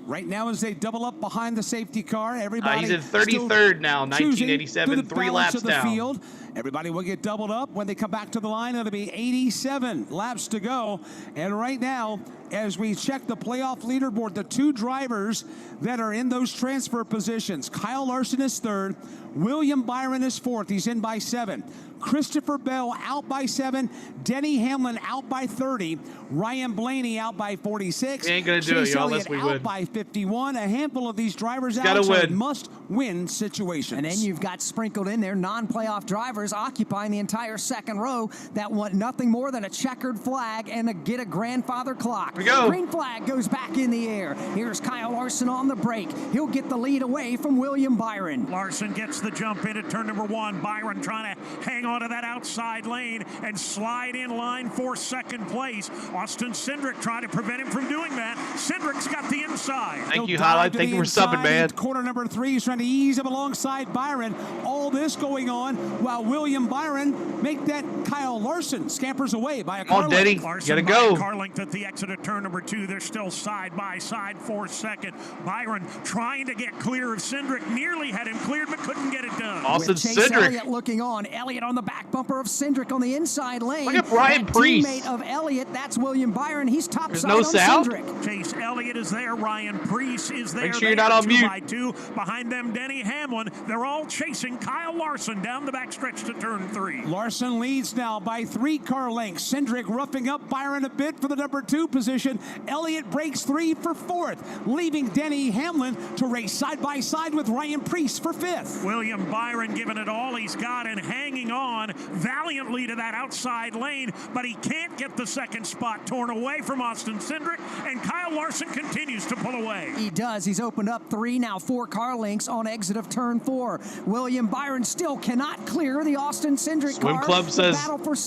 Right now, as they double up behind the safety car, everybody he's in 33rd now, 1987, 3 laps down. Field. Everybody will get doubled up. When they come back to the line, it'll be 87 laps to go. And right now, as we check the playoff leaderboard, the 2 drivers that are in those transfer positions, Kyle Larson is 3rd, William Byron is 4th. He's in by 7. Christopher Bell out by 7. Denny Hamlin out by 30. Ryan Blaney out by 46. He ain't going to do it, y'all, unless we win. Out by 51. A handful of these drivers out in must-win situations. And then you've got sprinkled in there non-playoff drivers occupying the entire second row that want nothing more than a checkered flag and get a grandfather clock. Here we go. Green flag goes back in the air. Here's Kyle Larson on the break. He'll get the lead away from William Byron. Larson gets the jump in at turn number 1. Byron trying to hang on to that outside lane and slide in line for second place. Austin Cindric trying to prevent him from doing that. Cindric's got the inside. Thank you, Highlight. Thank you for subbing, man. Corner number 3, he's trying to ease up alongside Byron. All this going on while William Byron make that Kyle Larson scampers away by a car length. Denny, Larson gotta go. Car length at the exit of turn number 2. They're still side by side for second. Byron trying to get clear of Cindric. Nearly had him cleared, but couldn't get it done. Austin Chase Cindric. Elliott looking on. Elliott on the back bumper of Cindric on the inside lane. Look at Ryan Preece. Teammate of Elliott, that's William Byron. He's topside no on sound? Cindric. Chase Elliott is there. Ryan Preece is there. Make sure you're not on mute. By 2. Behind them, Denny Hamlin. They're all chasing Kyle Larson down the backstretch to turn 3. Larson leads now by 3 car lengths. Cindric roughing up Byron a bit for the number 2 position. Elliott breaks 3 for 4th, leaving Denny Hamlin to race side by side with Ryan Preece for 5th. William Byron giving it all he's got and hanging on valiantly to that outside lane, but he can't get the second spot torn away from Austin Cindric, and Kyle Larson continues to pull away. He does. He's opened up 3, now 4 car lengths on exit of turn 4. William Byron still cannot clear the Austin Cindric Swim car. Club says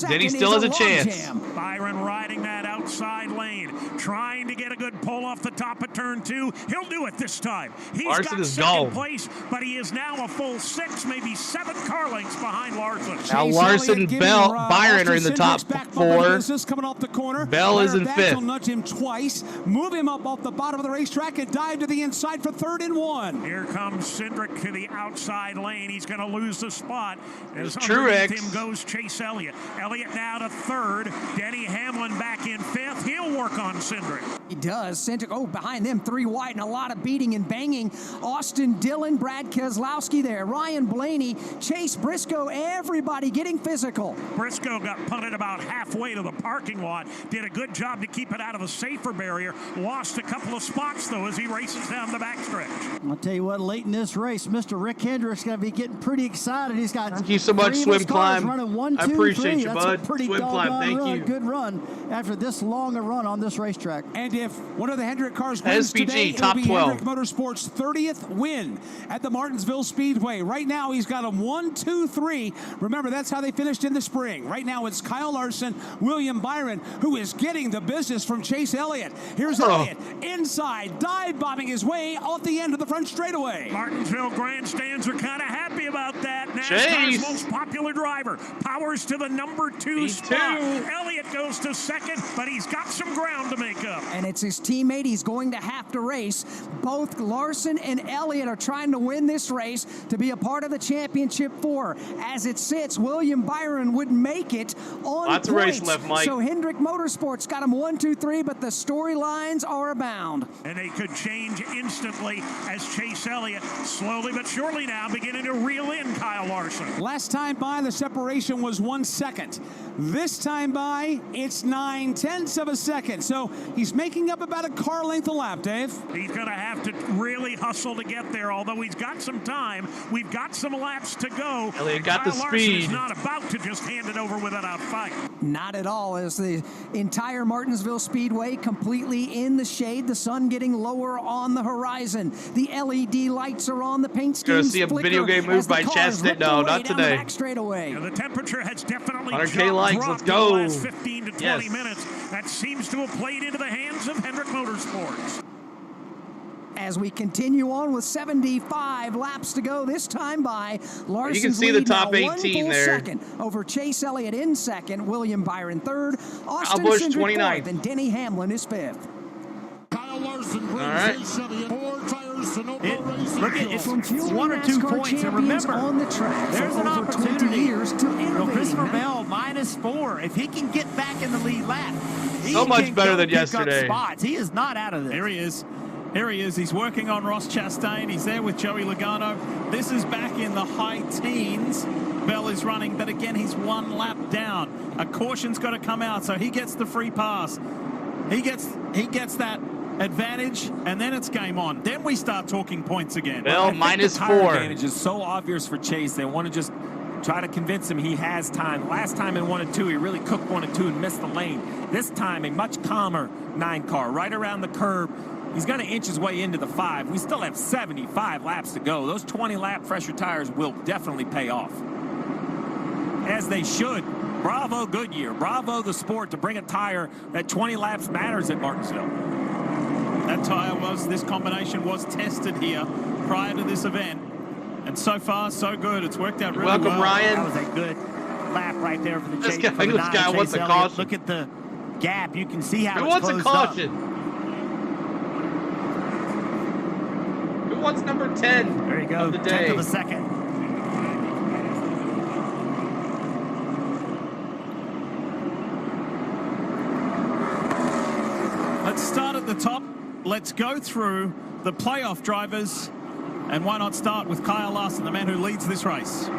Denny still has a chance. Byron riding that outside lane, trying to get a good pull off the top of turn 2. He'll do it this time. He's Larson got is second gone. place, but he is now a full 6, maybe 7 car lengths behind Larson. Now Larson, Bell, Byron are in the top 4. Coming off the corner. Bell is in 5th. Will nudge him twice, move him up off the bottom of the racetrack, and dive to the inside for 3rd and 1. Here comes Cindric to the outside lane. He's going to lose the spot. As Truex. him goes Chase Elliott. Elliott now to 3rd. Denny Hamlin back in 5th. He'll work on Cindric. He does. Behind them, 3 wide and a lot of beating and banging. Austin Dillon, Brad Keselowski there, Ryan Blaney, Chase Briscoe, everybody getting physical. Briscoe got punted about halfway to the parking lot. Did a good job to keep it out of a safer barrier. Lost a couple of spots, though, as he races down the backstretch. I'll tell you what, late in this race, Mr. Rick Hendrick's going to be getting pretty excited. He's got thank you so much, Swim Climb. Running 1, 2, I appreciate 3. you, That's bud. a pretty Swim Climb, thank run, you. good run after this long a run on this racetrack. And if one of the Hendrick cars wins today, it'll top be 12. Hendrick Motorsports' 30th win at the Martinsville Speedway. Right now, he's got them 1, 2, 3. Remember, that's how they finished in the spring. Right now, it's Kyle Larson, William Byron, who is getting the business from Chase Elliott. Here's Elliott inside, dive-bombing his way off the end of the front straightaway. Martinsville grandstands are kind of happy about that. NASCAR's most popular driver powers to the number 2 spot. Elliott goes to second, but he's got some ground to make up. And it's his teammate he's going to have to race. Both Larson and Elliott are trying to win this race to be a part of the championship 4. As it sits, William Byron would make it on lots of race left, Mike. So Hendrick Motorsports got him 1, 2, 3, but the storylines are abound. And they could change instantly as Chase Elliott slowly but surely now beginning to reel in Kyle Larson. Last time by, the separation was 1 second. This time by, it's 9/10 of a second. So he's making up about a car length a lap, Dave. He's going to have to really hustle to get there, although he's got some time. We've got some laps to go. Elliott got the Kyle Larson speed. is not about to just hand it over without a fight. Not at all, as the entire Martinsville Speedway completely in the shade, the sun getting lower on the horizon. The LED lights are on, the paint schemes Gonna see a video game move by Chastain? No, not today. The temperature has definitely 100K likes, let's go. in the last 15 to 20 minutes. That seems to have played into the hands of Hendrick Motorsports. As we continue on with 75 laps to go, this time by Larson's you can see the top lead now 18 1 full there. second over Chase Elliott in second, William Byron third, Austin Busch Cindric 29th. fourth, and Denny Hamlin is fifth. Kyle Larson brings his Chevy 4 tires to no racing. Look at it's From fuel 1 or 2 NASCAR points, and champions remember, on the track there's for an over 20 opportunity. years to innovate. Christopher Bell -4. If he can get back in the lead lap, he So much can better go than pick up yesterday. Spots. He is not out of this. Here he is. Here he is. He's working on Ross Chastain. He's there with Joey Logano. This is back in the high teens. Bell is running, but again, he's 1 lap down. A caution's got to come out, so he gets the free pass. He gets that advantage, and then it's game on. Then we start talking points again. Bell The -4. tire advantage is so obvious for Chase. They want to just try to convince him he has time. Last time in 1 and 2, he really cooked 1 and 2 and missed the lane. This time, a much calmer 9 car, right around the curb. He's going to inch his way into the 5. We still have 75 laps to go. Those 20-lap fresher tires will definitely pay off. As they should. Bravo, Goodyear. Bravo, the sport, to bring a tire that 20 laps matters at Martinsville. That tire this combination was tested here prior to this event. And so far, so good. It's worked out really well. Welcome, Ryan. That was a good lap right there for the This Chase. guy- for the this nine guy Chase wants a Elliott. caution. Look at the gap. You can see how Who it's wants a closed up. caution? Who wants number 10 There you go. of the 10th day? of a second. Let's start at the top. Let's go through the playoff drivers. And why not start with Kyle Larson, the man who leads this race?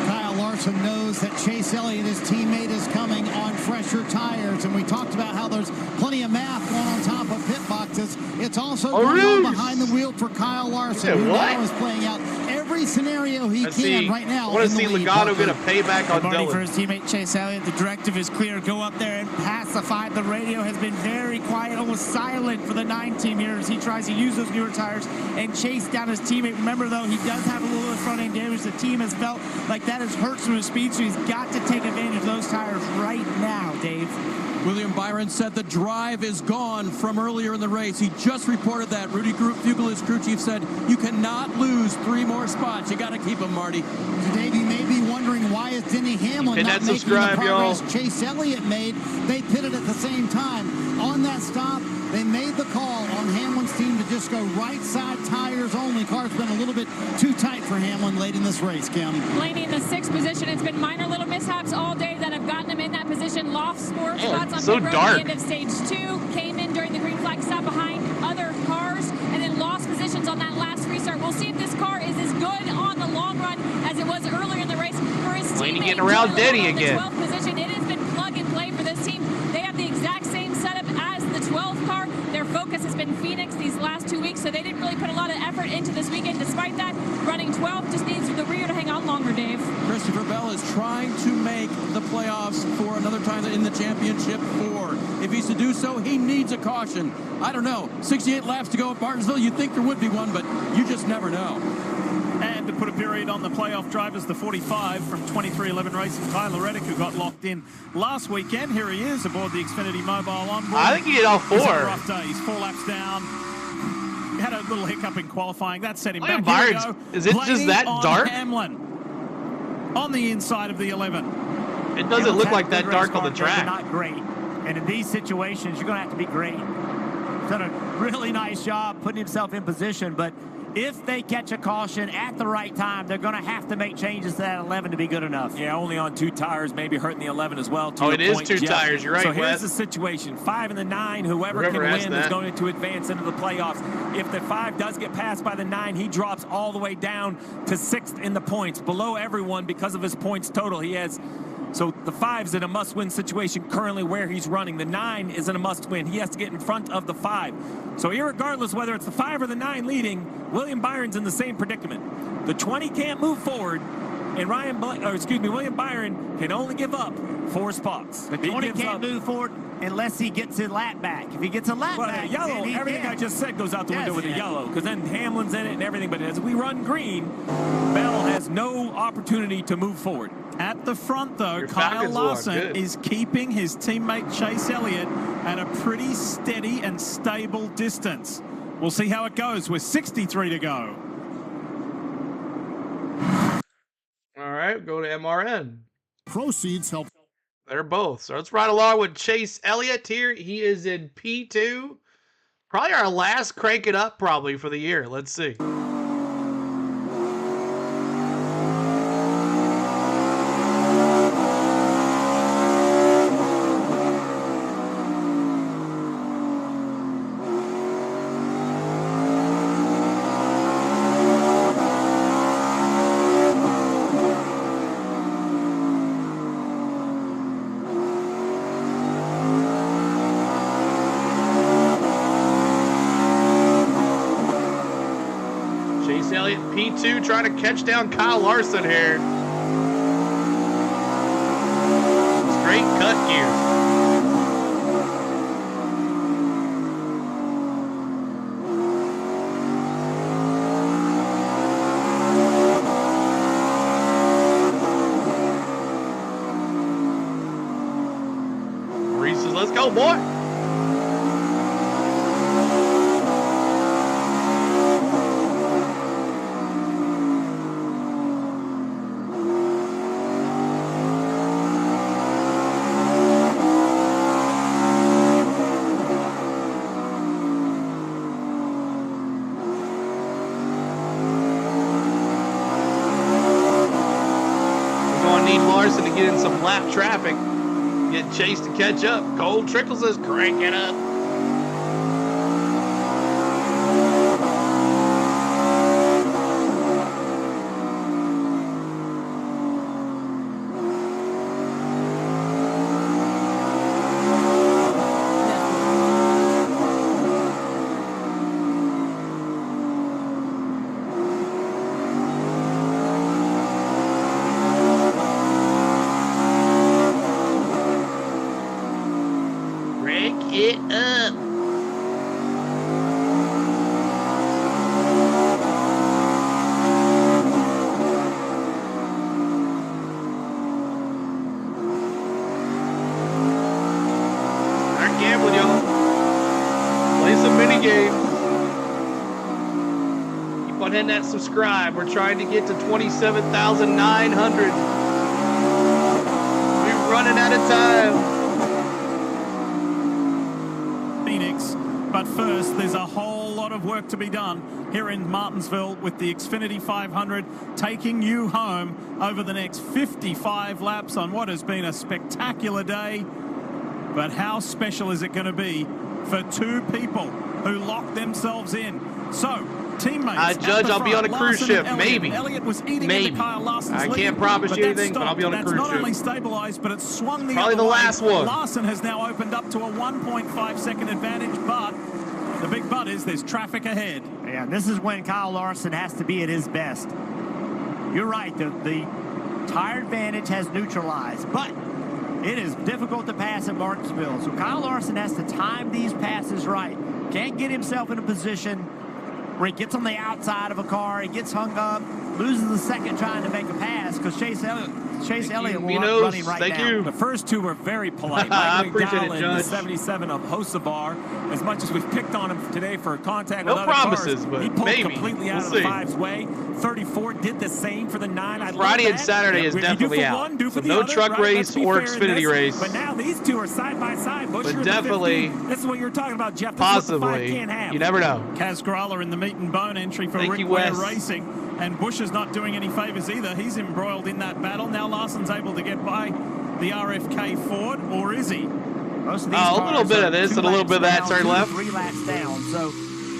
Kyle Larson knows that Chase Elliott, his teammate, is coming on fresher tires. And we talked about how there's plenty of math going on top of pit boxes. It's also going on behind the wheel for Kyle Larson, who now is playing out every scenario he can right now. I want to see Logano get a payback on Marty, for Dillon. his teammate Chase Elliott, the directive is clear. Go up there and pass the 5. The radio has been very quiet, almost silent for the 9 team here as he tries to use those newer tires and chase down his teammate. Remember, though, he does have a little bit of front-end damage. The team has felt like that has hurt some of his speed, so he's got to take advantage of those tires right now, Dave. William Byron said the drive is gone from earlier in the race. He just reported that. Rudy Fugel, crew chief, said you cannot lose 3 more spots. You got to keep them, Marty. So, Dave, you may be wondering wondering why is Denny Hamlin not making the progress Chase Elliott made. They pitted at the same time. On that stop, they made the call on Hamlin's team to just go right side tires only. Car's been a little bit too tight for Hamlin late in this race, Kim. Blaney in the 6th position. It's been minor little mishaps all day that have gotten him in that position. Lost spots on pit road at the end of stage 2. Came in during the green flag stop behind other cars and then lost positions on that last restart. We'll see if this car is as good on the long run as it was earlier in the race. For his Blaney teammate, getting around Denny again. The 12th position. It has been plug and play for this team. They have the exact same setup as the 12th car. Their focus has been Phoenix these last 2 weeks, so they didn't really put a lot of effort into this weekend. Despite that, running 12 just needs the rear to hang on longer, Dave. Christopher Bell is trying to make the playoffs for another time in the championship 4. If he's to do so, he needs a caution. I don't know. 68 laps to go at Martinsville. You'd think there would be one, but you just never know. And to put a period on the playoff drivers, the 45 from 2311 Racing, Tyler Reddick, who got locked in last weekend. Here he is aboard the Xfinity Mobile Onboard. I think he did all 4. He's had a rough day. He's 4 laps down. He had a little hiccup in qualifying. That set him back. Here we go. Is it just that dark? Hamlin on the inside of the 11. It doesn't look like that dark on the track. Not great. And in these situations, you're going to have to be great. He's done a really nice job putting himself in position, but if they catch a caution at the right time, they're going to have to make changes to that 11 to be good enough. Yeah, only on 2 tires, maybe hurting the 11 as well. Oh, it is 2 tires. You're right, So here's Wes. the situation. 5 and the 9, whoever can win is going to advance into the playoffs. If the 5 does get passed by the 9, he drops all the way down to 6th in the points, below everyone because of his points total. He has... So the 5's in a must-win situation currently where he's running. The 9 is in a must-win. He has to get in front of the 5. So irregardless whether it's the 5 or the 9 leading, William Byron's in the same predicament. The 20 can't move forward, and William Byron can only give up 4 spots. The 20 can't move forward unless he gets a lap back. If he gets a lap back, the yellow, everything I just said goes out the window with the yellow, because then Hamlin's in it and everything. But as we run green, Bell has no opportunity to move forward. At the front, though, Kyle Larson is keeping his teammate Chase Elliott at a pretty steady and stable distance. We'll see how it goes with 63 to go. All right, go to MRN. Proceeds help. They're both. So let's ride along with Chase Elliott here. He is in P2. Probably our last crank it up probably for the year. Let's see. P2 trying to catch down Kyle Larson here. Straight cut gear. Maurice says, let's go, boy. Get in some lap traffic, get Chase to catch up. Cole Trickle says, crank it up. It up. Start gambling, y'all. Play some mini games. Keep on hitting that subscribe. We're trying to get to 27,900. running out of time. Phoenix, but first there's a whole lot of work to be done here in Martinsville with the Xfinity 500 taking you home over the next 55 laps on what has been a spectacular day. But how special is it going to be for two people who locked themselves in? So, teammates, Judge, I'll be on a cruise ship, maybe. Elliott was eating maybe. into Kyle Larson's I lead, can't promise you anything, but I'll be on a that's cruise not ship. only stabilized, but it's swung the Probably other the way. last one. Larson has now opened up to a 1.5 second advantage, but the big but is there's traffic ahead. Yeah, this is when Kyle Larson has to be at his best. You're right, the tire advantage has neutralized, but it is difficult to pass at Martinsville. So Kyle Larson has to time these passes right. Can't get himself in a position where he gets on the outside of a car, he gets hung up, loses a second trying to make a pass because Chase Elliott will run running right now. The first two were very polite. I Mike appreciate it, McDowell, Judge. the 77 of Hocevar, as much as we've picked on him today for contact with No other promises, cars, but he pulled maybe. completely out We'll of the see. 5's way. 34 did the same for the 9. Friday and Saturday is definitely out. So no truck race or Xfinity race. But now these two are side by side. Bush, But you're definitely, the 15. This is what you were talking about, Jeff. This is what the 5 possibly, can't have. you never know. Kaz Grala in the meat and bone entry for Thank Rick you, Ware Wes. Racing. And Bush is not doing any favors either. He's embroiled in that battle. Now Larson's able to get by the RFK Ford, or is he? Most of these A little bit of this and a little bit of that turn left. 3 laps down. So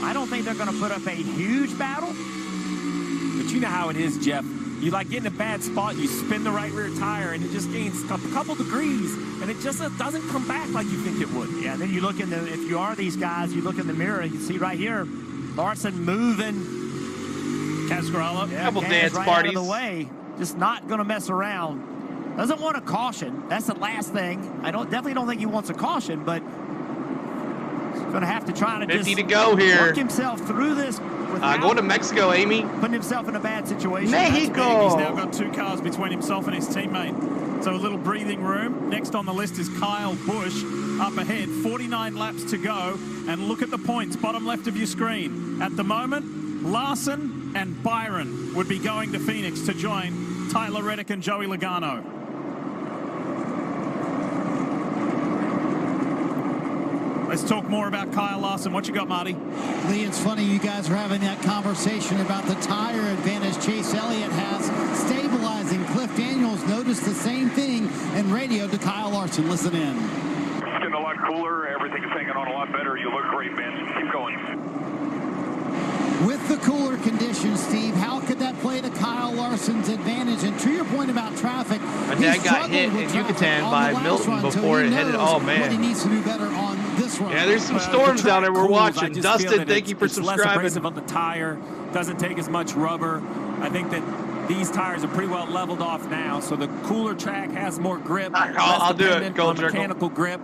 I don't think they're going to put up a huge battle. But you know how it is, Jeff. You like get in a bad spot, you spin the right rear tire, and it just gains a couple degrees, and it just doesn't come back like you think it would. Yeah, then you look in the, if you are these guys, you look in the mirror, and you see right here, Larson moving. Kaz Grala. Yeah, couple Kaz dance right parties. out of the way, just not going to mess around. Doesn't want a caution. That's the last thing. I definitely don't think he wants a caution, but he's going to have to try to 50 just to go here. work himself through this. Going to Mexico, Amy. Putting himself in a bad situation. Mexico. He's now got 2 cars between himself and his teammate. So a little breathing room. Next on the list is Kyle Busch up ahead. 49 laps to go. And look at the points, bottom left of your screen. At the moment, Larson and Byron would be going to Phoenix to join Tyler Reddick and Joey Logano. Let's talk more about Kyle Larson. What you got, Marty? Lee, it's funny you guys are having that conversation about the tire advantage Chase Elliott has stabilizing. Cliff Daniels noticed the same thing and radioed to Kyle Larson. Listen in. It's getting a lot cooler. Everything's hanging on a lot better. You look great, man. Keep going. With the cooler conditions, Steve, how could that play to Kyle Larson's advantage? And to your point about traffic, My dad got hit in Yucatan by Milton before it headed. Oh, man. What he needs to do better on this run. Yeah, there's some storms down there we're watching. Dustin, thank you for It's less subscribing. abrasive on the tire. Doesn't take as much rubber. I think that these tires are pretty well leveled off now, so the cooler track has more grip. I'll do it. Go, on mechanical grip.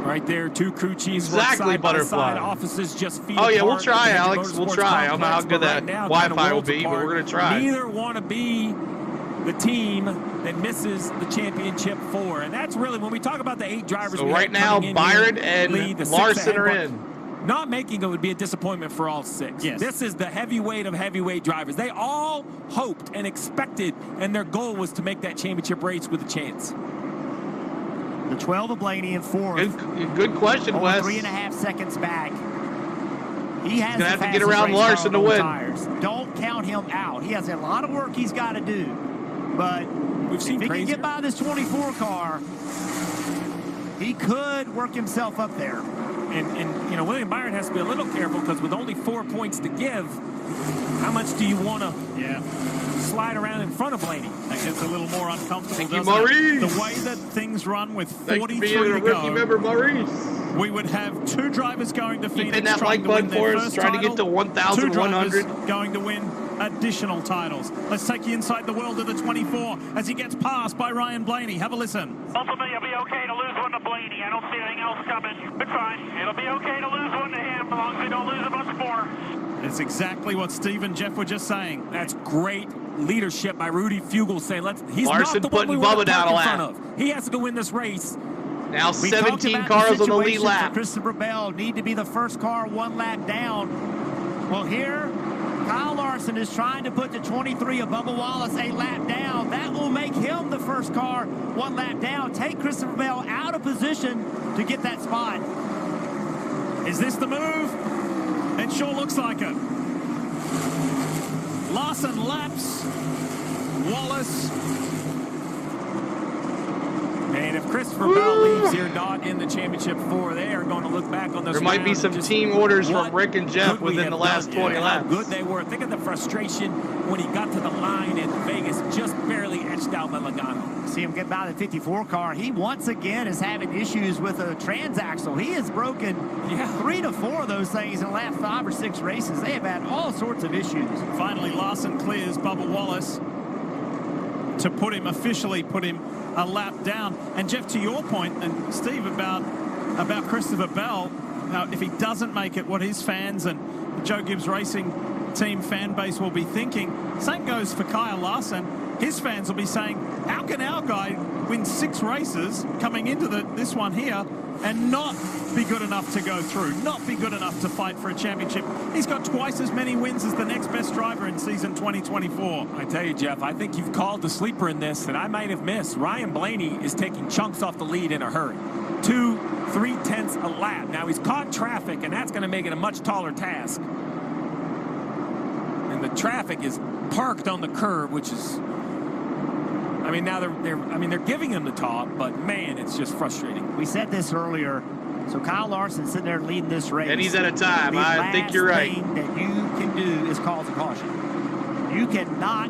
Right there, 2 crew chiefs work Exactly, side by butterfly. side. Offices just feed Oh, yeah, we'll apart try, at the Alex. We'll Motorsports try. I don't know how complex, good but that right now, Wi-Fi kinda will worlds be, but apart. we're going to try. Neither want to be the team that misses the championship 4, and that's really when we talk about the 8 drivers. So we right have now, coming in Byron here, and lead, the 6 Larson ahead, are but in. Not making it would be a disappointment for all 6. Yes. This is the heavyweight of heavyweight drivers. They all hoped and expected, and their goal was to make that championship race with a chance. The 12 of Blaney in 4th. Good question, Wes. 3.5 seconds back. He has Gonna have to get around Larson to win. Tires. Don't count him out. He has a lot of work he's got to do. But We've seen if he crazier. can get by this 24 car, he could work himself up there. And you know, William Byron has to be a little careful because with only 4 points to give, how much do you want to slide around in front of Blaney? That gets a little more uncomfortable, Thank you, doesn't it? Maurice. The way that things run with Thanks for 43 being a to rookie go, member, Maurice. we would have 2 drivers going to Phoenix hitting that trying like to win button their for us, first trying to get title, to 1,100. 2 drivers going to win additional titles. Let's take you inside the world of the 24 as he gets passed by Ryan Blaney. Have a listen. Ultimately, it'll be okay to lose one to Blaney. I don't see anything else coming. It's fine. It'll be okay to lose one to him as long as we don't lose a bunch more. It's exactly what Steve and Jeff were just saying. That's great leadership by Rudy Fugle saying, he's Larson not the one we putting want Bubba to down park a in front lap. of. He has to go win this race. Now We talked 17 about cars on the lead situations lap. that Christopher Bell need to be the first car 1 lap down. Well, here, Kyle Larson is trying to put the 23 of Bubba Wallace a lap down. That will make him the first car 1 lap down. Take Christopher Bell out of position to get that spot. Is this the move? It sure looks like it. Larson laps. Wallace. And if Christopher Bell leaves here not in the championship 4, they are going to look back on this. There might be some team orders from Rick and Jeff within the last 20 laps. How good they were. Think of the frustration when he got to the line in Vegas, just barely edged out by Logano. See him get by the 54 car. He once again is having issues with a transaxle. He has broken 3 to 4 of those things in the last 5 or 6 races. They have had all sorts of issues. Finally, Larson clears Bubba Wallace to officially put him a lap down. And Jeff, to your point, and Steve, about Christopher Bell, if he doesn't make it, what his fans and the Joe Gibbs Racing team fan base will be thinking. Same goes for Kyle Larson. His fans will be saying, how can our guy win 6 races coming into this one here and not be good enough to go through, not be good enough to fight for a championship? He's got twice as many wins as the next best driver in season 2024. I tell you, Jeff, I think you've called the sleeper in this that I might have missed. Ryan Blaney is taking chunks off the lead in a hurry. 2-3 tenths a lap. Now he's caught traffic, and that's going to make it a much taller task. And the traffic is parked on the curb, which is, I mean, now they're giving him the top, but man, it's just frustrating. We said this earlier. So Kyle Larson sitting there leading this race. And he's at a time. I think you're right. The last thing that you can do is cause a caution. You cannot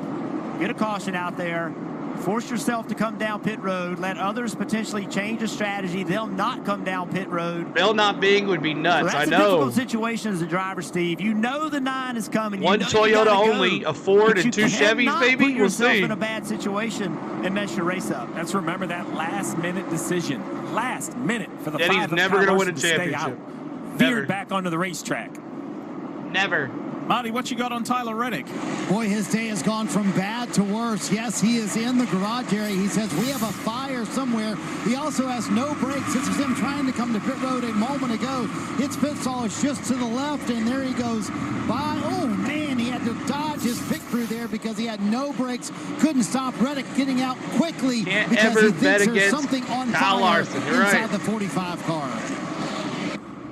get a caution out there, force yourself to come down pit road, let others potentially change a strategy. They'll not come down pit road. Bell not being would be nuts. So that's I know. a difficult situation as a driver, Steve. You know the 9 is coming. One Toyota only, a Ford and 2 Chevys, maybe. We'll see. In a bad situation and mess your race up. Let's remember that last-minute decision. Last minute for the Eddie's 5 never going to win a championship. Veered back onto the racetrack. Never. Marty, what you got on Tyler Reddick? Boy, his day has gone from bad to worse. Yes, he is in the garage area. He says, we have a fire somewhere. He also has no brakes. This is him trying to come to pit road a moment ago. His pit stall is just to the left, and there he goes by. Oh, man, he had to dodge his pit crew there because he had no brakes. Couldn't stop Reddick getting out quickly because he thinks there's something on fire inside the 45 car.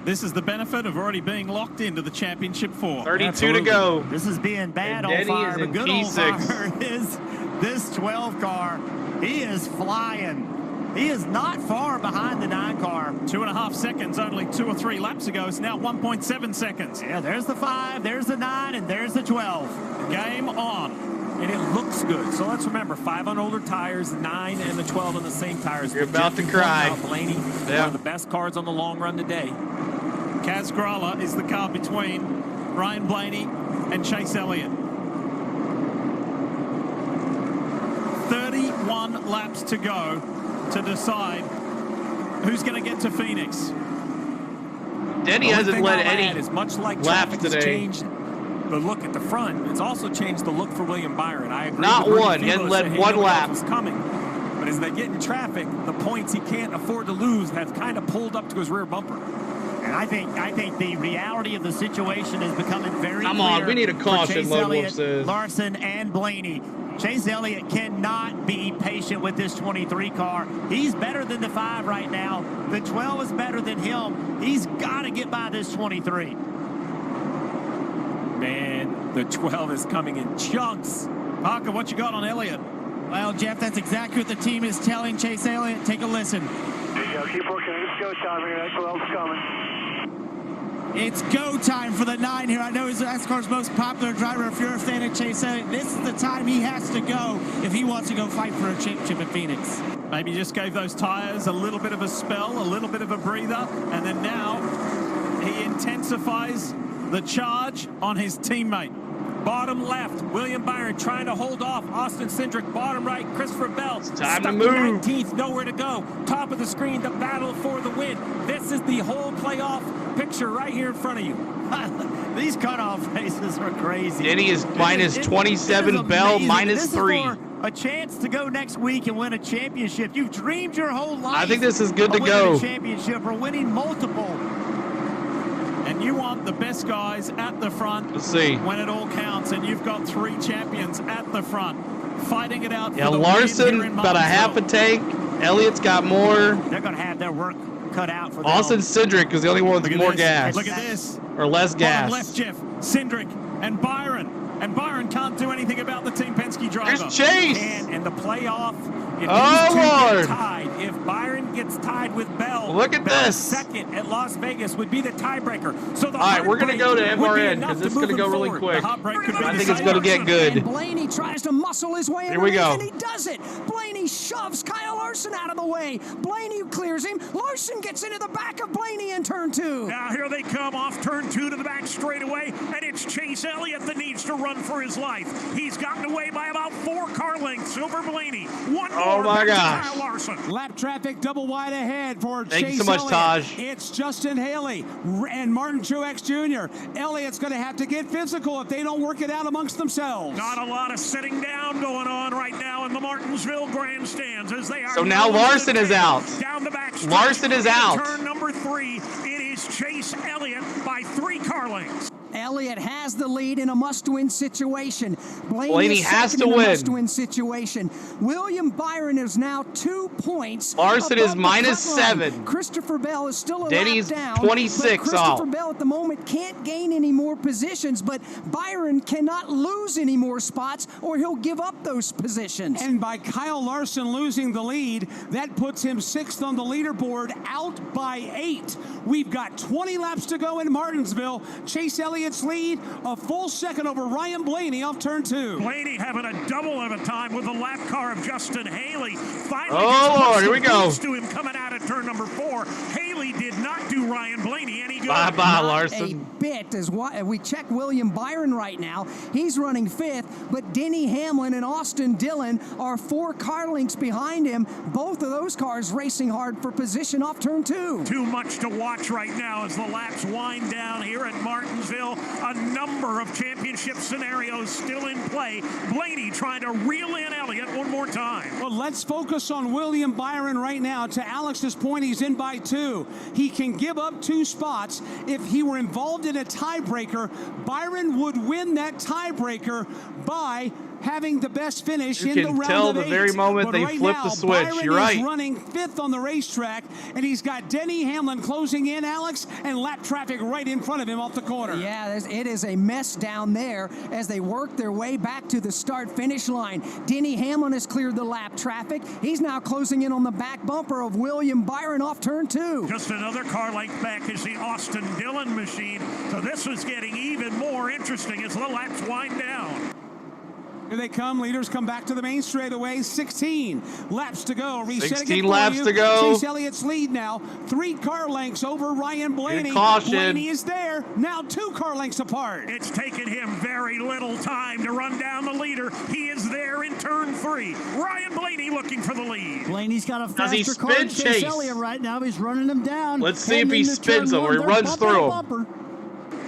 This is the benefit of already being locked into the championship 4. 32 to go. This is being bad on fire, but good on fire is this 12 car. He is flying. He is not far behind the 9 car. 2.5 seconds only 2 or 3 laps ago. It's now 1.7 seconds. Yeah, there's the 5, there's the 9, and there's the 12. Game on. And it looks good. So let's remember, 5 on older tires, 9 and the 12 on the same tires. You're about to cry. Blaney, one of the best cars on the long run today. Kaz Grala is the car between Ryan Blaney and Chase Elliott. 31 laps to go to decide who's going to get to Phoenix. Denny hasn't led any is much like laps today. Changed the look at the front. It's also changed the look for William Byron. I agree. Not one. He hasn't led one lap. Was coming. But as they get in traffic, the points he can't afford to lose have kind of pulled up to his rear bumper. And I think the reality of the situation is becoming very clear. Come on, we need a caution, Elliott, Larson, and Blaney. Chase Elliott cannot be patient with this 23 car. He's better than the 5 right now. The 12 is better than him. He's got to get by this 23. Man, the 12 is coming in chunks. Parker, what you got on Elliott? Well, Jeff, that's exactly what the team is telling Chase Elliott. Take a listen. Yeah, keep working. It's go time here. That 12's coming. It's go time for the 9 here. I know he's NASCAR's most popular driver. If you're a fan of Chase Elliott, this is the time he has to go if he wants to go fight for a championship at Phoenix. Maybe just gave those tires a little bit of a spell, a little bit of a breather, and then now he intensifies the charge on his teammate. Bottom left, William Byron trying to hold off Austin Cindric. Bottom right, Christopher Bell. Time to move. 19th, nowhere to go. Top of the screen, the battle for the win. This is the whole playoff picture right here in front of you. These cutoff races are crazy. Denny is minus 27, Bell minus 3. This is for a chance to go next week and win a championship. You've dreamed your whole life. I think this is good to go. A championship or winning multiple. And you want the best guys at the front. Let's see. When it all counts, and you've got 3 champions at the front fighting it out. Yeah, for the Larson win here in about a half a tank. Elliott's got more. They're going to have their work cut out for them. Austin Cindric is the only one with more gas. Look at this. Or less gas. Left, Jeff, Cindric, and Byron. And Byron can't do anything about the Team Penske driver. There's Chase. And the playoff. If Lord. Tied, if Byron gets tied with Bell, Look at Bell this. Second at Las Vegas would be the tiebreaker. So the all right, we're going to go to heartbreak MRN because this is going to go really quick. I think it's decisive. going to get good. And Blaney tries to muscle his way Here we underneath, go. and he does it. Blaney shoves Kyle Larson out of the way. Blaney clears him. Larson gets into the back of Blaney in turn 2. Now here they come off turn 2 to the back straightaway, and it's Chase Elliott that needs to run for his life. He's gotten away by about 4 car lengths over Blaney. One more. Oh my gosh. Kyle Larson. Lap traffic double wide ahead for Thank Chase you so much, Elliott. Taj. It's Justin Haley and Martin Truex Jr. Elliott's going to have to get physical if they don't work it out amongst themselves. Not a lot of sitting down going on right now in the Martinsville grandstands as they are. So now Larson is out. Down the back stretch. Larson is out. Turn number 3. It is Chase Elliott by 3 car lengths. Elliott has the lead in a must-win situation. Blaney is has second to in win. a must-win situation. William Byron is now 2 points. Larson is above the minus cut line. 7. Christopher Bell is still a Denny's lap down. 26 but Christopher off. Bell at the moment can't gain any more positions, but Byron cannot lose any more spots or he'll give up those positions. And by Kyle Larson losing the lead, that puts him 6th on the leaderboard, out by 8. We've got 20 laps to go in Martinsville. Chase Elliott's lead, a full second over Ryan Blaney off turn 2. Blaney having a double of a time with the lap car of Justin Haley. Finally, oh Lord, here we go. To him coming out of turn number 4. Haley did not do Ryan Blaney any good. Bye bye, Larson. A bit as we check William Byron right now. He's running 5th, but Denny Hamlin and Austin Dillon are 4 car lengths behind him. Both of those cars racing hard for position off turn 2. Too much to watch right now as the laps wind down here at Martinsville. A number of championship scenarios still in play. Blaney trying to reel in Elliott one more time. Well, let's focus on William Byron right now. To Alex's point, he's in by 2. He can give up 2 spots. If he were involved in a tiebreaker, Byron would win that tiebreaker by having the best finish in the round of 8. You can tell the very moment they flip the switch. Byron You're right. is running 5th on the racetrack, and he's got Denny Hamlin closing in, Alex, and lap traffic right in front of him off the corner. Yeah, it is a mess down there as they work their way back to the start-finish line. Denny Hamlin has cleared the lap traffic. He's now closing in on the back bumper of William Byron off turn 2. Just another car length back is the Austin Dillon machine. So this is getting even more interesting as the laps wind down. Here they come. Leaders come back to the main straightaway. 16 laps to go. Resetting 16 laps to go. Chase Elliott's lead now. 3 car lengths over Ryan Blaney. Caution. Blaney is there. Now 2 car lengths apart. It's taken him very little time to run down the leader. He is there in turn 3. Ryan Blaney looking for the lead. Blaney's got a Does he faster car than spin Chase Chase? Elliott right now. He's running him down. Let's see if Heading he into spins turn him or he 1. runs They're through him. bumper.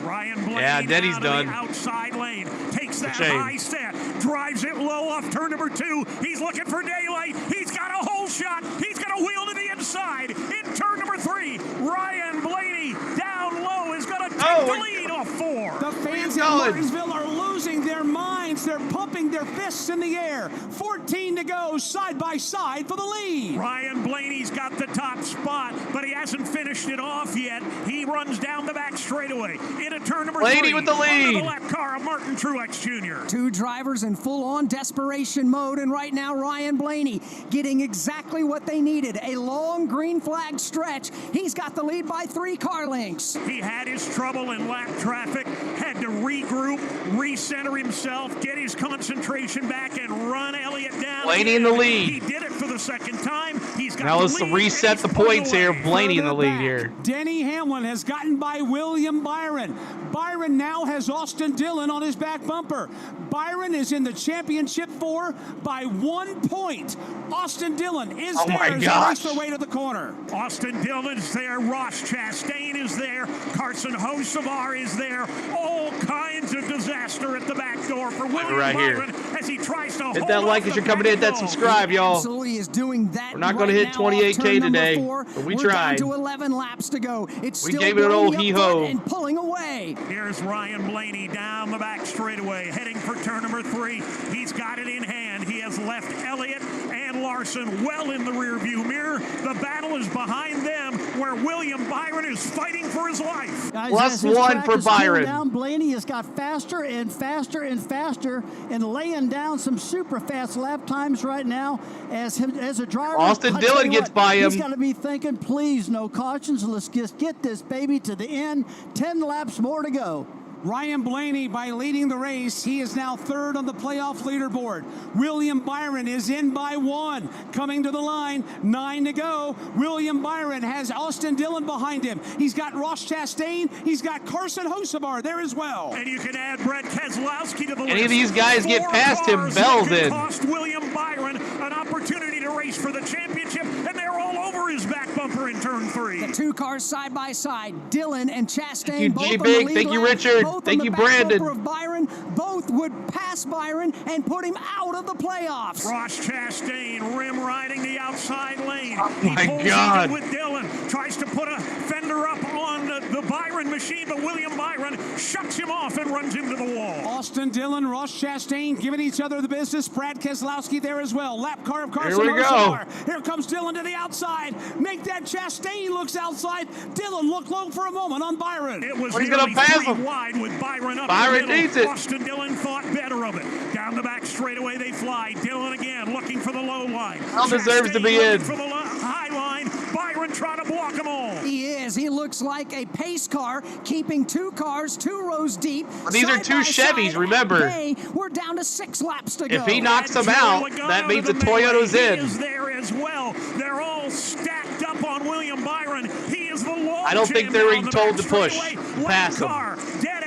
Ryan Blaney Yeah, Denny's out done. of the outside lane. Takes that Shame. high set. Drives it low off turn number 2. He's looking for daylight. He's got a hole shot. He's got a wheel to the inside. In turn number 3, Ryan Blaney down low is going to take the lead off 4. The fans in Martinsville are losing their minds. They're pumping their fists in the air. 14 to go, side by side for the lead. Ryan Blaney's got the top spot, but he hasn't finished it off yet. He runs down the back straightaway into turn number 3. Blaney with the lead. Under the lap car of Martin Truex Jr. 2 drivers in full-on desperation mode, and right now Ryan Blaney getting exactly what they needed. A long green flag stretch. He's got the lead by 3 car lengths. He had his trouble in lap traffic, had to regroup, recenter himself, get his concentration back, and run Elliott down. Blaney in the lead. He did it for the second time. He's got Now the let's lead, reset the points here. Blaney in the lead back. here. Denny Hamlin has gotten by William Byron. Byron now has Austin Dillon on his back bumper. Byron is in the championship 4 by 1 point. Austin Dillon is there as they race their way to the corner. Austin Dillon's there. Ross Chastain is there. Carson Hocevar is there. All kinds of disaster here at the back door for William right here. Byron as he tries to Hit that like as you're coming in. Hit that subscribe, y'all. Absolutely is doing that. We're not going to hit 28K today, but we tried. Down to 11 laps to go. It's we still gave it an old hee-ho. And pulling away. Here's Ryan Blaney down the back straightaway, heading for turn number 3. He's got it in hand. He has left Elliott and Larson well in the rearview mirror. The battle is behind them, where William Byron is fighting for his life. Guys, +1 for Byron. Down, Blaney has got faster and faster and faster, and laying down some super fast lap times right now as a driver. Austin Dillon gets by him. He's got to be thinking, please, no cautions. Let's just get this baby to the end. 10 laps more to go. Ryan Blaney, by leading the race, he is now third on the playoff leaderboard. William Byron is in by 1. Coming to the line, 9 to go. William Byron has Austin Dillon behind him. He's got Ross Chastain. He's got Carson Hocevar there as well. And you can add Brett Keselowski to the list. Any of these guys get past him, Bell's in. Cost William Byron an opportunity to race for the championship, and they're all over his back bumper in turn 3. The 2 cars side by side, Dillon and Chastain. Thank you, G-Big. Thank you, Richard. Thank you, Brandon. Of Byron, both would pass Byron and put him out of the playoffs. Ross Chastain rim riding the outside lane. Oh my he pulls God. even with Dillon, tries to put a fender up on the Byron machine, but William Byron shuts him off and runs into the wall. Austin Dillon, Ross Chastain giving each other the business. Brad Keselowski there as well. Lap car of Carson Here we go. Hocevar. Here comes Dillon to the outside. Make that Chastain looks outside. Dillon look low for a moment on Byron. It was He's gonna pass 3 him. wide with Byron up. Byron needs it. Austin Dillon thought better of it. Down the back straightaway they fly. Dillon again looking for the low line. Well deserves to be in. For the high line. Byron trying to block them all. He is. He looks like a pace car, keeping 2 cars 2 rows deep. Well, these are 2 Chevys, remember. We're down to 6 laps to go. If he knocks them out, that means the Toyota's in. He is there as well. They're all stacked up on William Byron. He is the long I don't think they're being told to push. Pass him.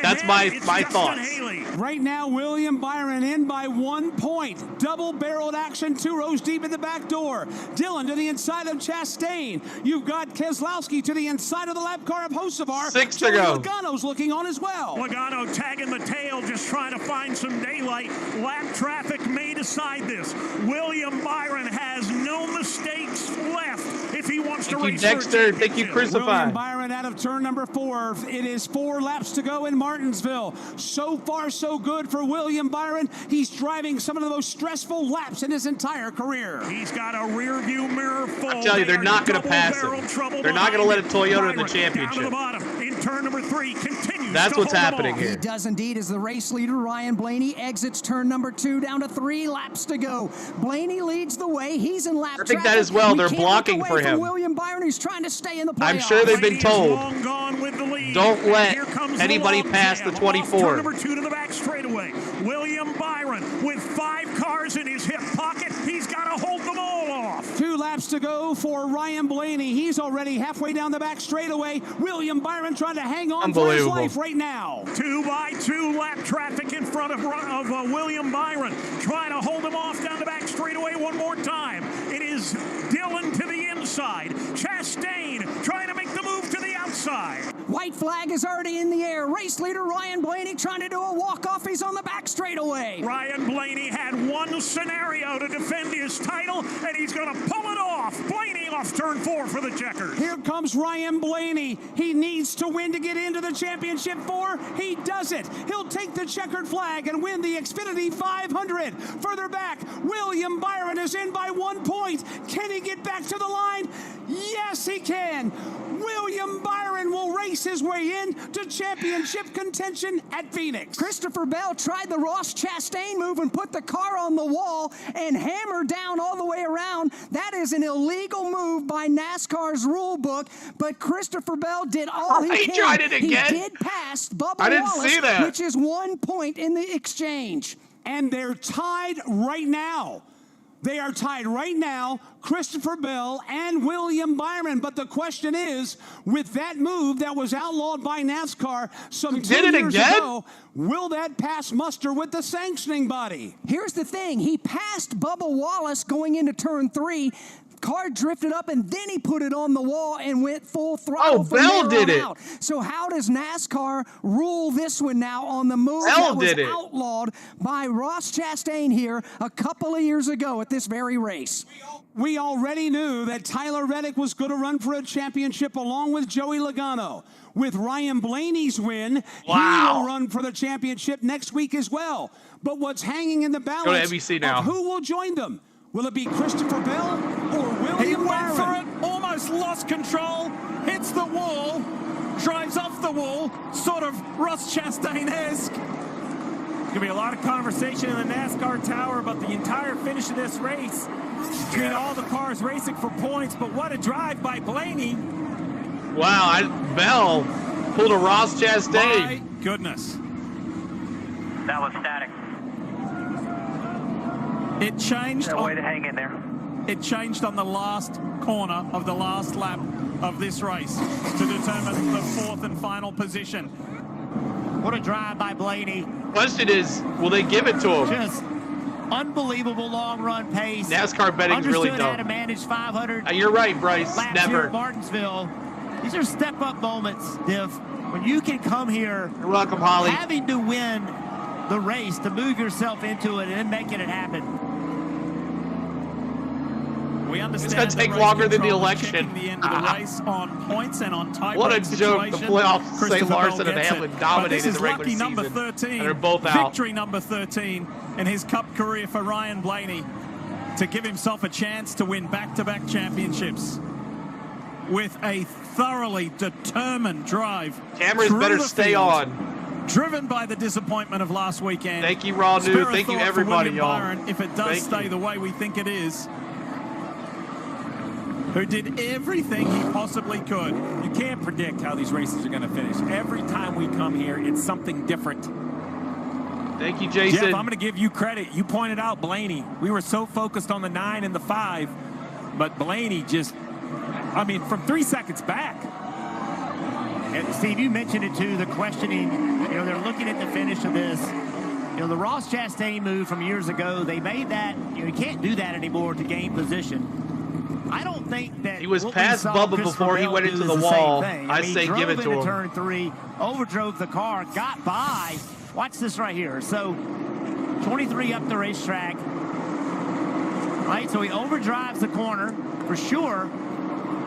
That's my thoughts. Right now, William Byron in by 1 point. Double-barreled action, 2 rows deep in the back door. Dillon to the inside of Chastain. You've got Keselowski to the inside of the lap car of Hocevar. 6 to go. Logano's looking on as well. Logano tagging the tail, just trying to find some daylight. Lap traffic may decide this. William Byron has no mistakes left if he wants to race. Thank you, Dexter. Thank you, Crucify. William Byron out of turn number 4. It is 4 laps to go in Martinsville. So far, so good for William Byron. He's driving some of the most stressful laps in his entire career. He's got a rear view mirror full. I tell you, they're not going to pass him. They're not going to let a Toyota in the championship. Down to the bottom in turn number 3 continues. That's what's happening here. He does indeed, as the race leader, Ryan Blaney, exits turn number 2, down to 3 laps to go. Blaney leads the way. He's in lap I think that as well. They're blocking for him. William Byron, who's trying to stay in the playoffs. I'm sure they've been told, don't let anybody pass the 24. Turn number 2 to the back straightaway. William Byron with 5 cars in his hip pocket. He's got to hold them all off. 2 laps to go for Ryan Blaney. He's already halfway down the back straightaway. William Byron trying to hang on for his life right now. 2 by 2 lap traffic in front of William Byron. Trying to hold him off down the back straightaway one more time. It is Dillon to the inside. Chastain trying to make the move to the outside. White flag is already in the air. Race leader Ryan Blaney trying to do a walk-off. He's on the back straightaway. Ryan Blaney had one scenario to defend his title, and he's going to pull it off. Blaney off turn 4 for the checkers. Here comes Ryan Blaney. He needs to win to get into the championship 4. He does it. He'll take the checkered flag and win the Xfinity 500. Further back, William Byron is in by 1 point. Can he get back to the line? Yes, he can. William Byron will race his way in to championship contention at Phoenix. Christopher Bell tried the Ross Chastain move and put the car on the wall and hammered down all the way around. That is an illegal move by NASCAR's rule book, but Christopher Bell did all he can. Tried it again? He did pass Bubba I didn't Wallace, see that. which is 1 point in the exchange. And they're tied right now. They are tied right now, Christopher Bell and William Byron. But the question is, with that move that was outlawed by NASCAR some 2 years ago, will that pass muster with the sanctioning body? Here's the thing. He passed Bubba Wallace going into turn 3. car drifted up, and then he put it on the wall and went full throttle. Oh, Bell did it. Out. So how does NASCAR rule this one now on the move Bell that was did it. outlawed by Ross Chastain here a couple of years ago at this very race? We already knew that Tyler Reddick was going to run for a championship along with Joey Logano. With Ryan Blaney's win, he will run for the championship next week as well. But what's hanging in the balance Go to NBC now. of who will join them? Will it be Christopher Bell or William He went Byron? for it, almost lost control, hits the wall, drives off the wall, sort of Ross Chastain-esque. Going to be a lot of conversation in the NASCAR Tower about the entire finish of this race between all the cars racing for points, but what a drive by Blaney. Wow, Bell pulled a Ross Chastain. My goodness. That was static. It changed. No way to hang in there. It changed on the last corner of the last lap of this race to determine the fourth and final position. What a drive by Blaney. Question is, will they give it to him? Just unbelievable long run pace. NASCAR betting's really Understood how to dumb. manage 500. You're right, Bryce. Laps Never. here at Martinsville. These are step-up moments, Div. When you can come here, you're welcome, Holly, having to win the race to move yourself into it and then making it happen. We understand it's going to take longer than the election. The end of the race on points and on tiebreak. What a joke. The playoff, St. Larson and Hamlin dominated the regular season. Number 13, and they're both out. Victory number 13 in his Cup career for Ryan Blaney to give himself a chance to win back-to-back championships with a thoroughly determined drive. Cameras better stay on. Driven by the disappointment of last weekend. Thank you, Raw News. Thank you, everybody, y'all. If it does stay the way we think it is, who did everything he possibly could. You can't predict how these races are going to finish. Every time we come here, it's something different. Thank you, Jason. Jeff, I'm going to give you credit. You pointed out Blaney. We were so focused on the 9 and the 5, but Blaney just, I mean, from 3 seconds back. And Steve, you mentioned it too, the questioning, you know, they're looking at the finish of this. You know, the Ross Chastain move from years ago, they made that, you know, you can't do that anymore to gain position. I don't think that he was past Bubba before he went into the wall. I say give it to him. Turn 3, overdrove the car, got by. Watch this right here. So 23 up the racetrack. Right, so he overdrives the corner for sure.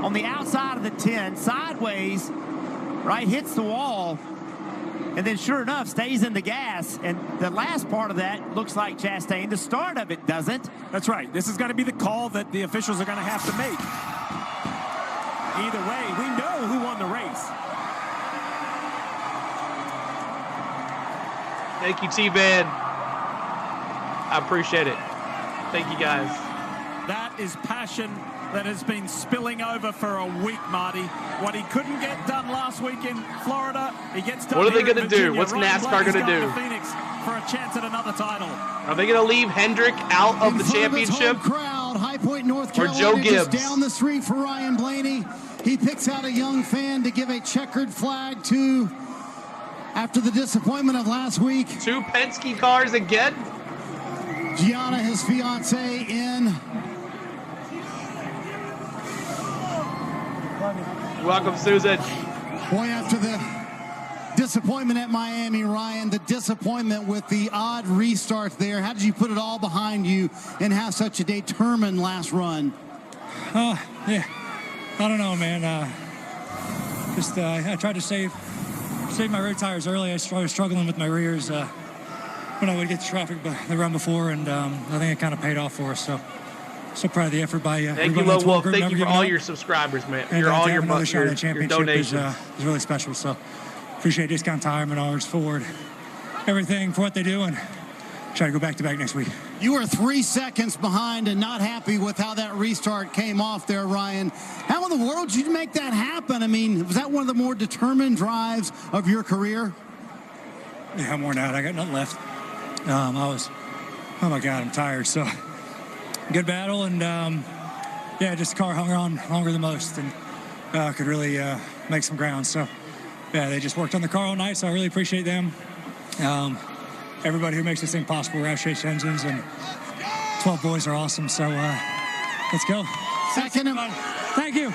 On the outside of the 10, sideways, right, hits the wall. And then sure enough, stays in the gas. And the last part of that looks like Chastain. The start of it doesn't. That's right. This is going to be the call that the officials are going to have to make. Either way, we know who won the race. Thank you, T-Van. I appreciate it. Thank you, guys. That is passion that has been spilling over for a week, Marty. What he couldn't get done last week in Florida, he gets done. What are they going to do? What's NASCAR going to do? To Phoenix for a chance at another title. Are they going to leave Hendrick out of the championship? Crowd, High Point, North Or Carolina, Joe Gibbs? just down the street for Ryan Blaney. He picks out a young fan to give a checkered flag to after the disappointment of last week. 2 Penske cars again? Gianna, his fiance, in. Welcome, Susan. Boy, after the disappointment at Miami, Ryan, the disappointment with the odd restart there, how did you put it all behind you and have such a determined last run? Yeah, I don't know, man. I tried to save my rear tires early. I was struggling with my rears when I would get the traffic the run before, and I think it kind of paid off for us. So proud of the effort by thank you, Low Wolf. Thank you for all your subscribers, man. And all your donations is really special. So appreciate Discount Tire, Menards, Ford, everything for what they do, and try to go back-to-back next week. You were 3 seconds behind and not happy with how that restart came off there, Ryan. How in the world did you make that happen? I mean, was that one of the more determined drives of your career? Yeah, I'm worn out. I got nothing left. Oh my God, I'm tired. So good battle, and yeah, just the car hung on longer than most, and could really make some ground. So yeah, they just worked on the car all night, so I really appreciate them. Everybody who makes this thing possible. Roush Chase Engines and 12 boys are awesome. So let's go. Second Thank you.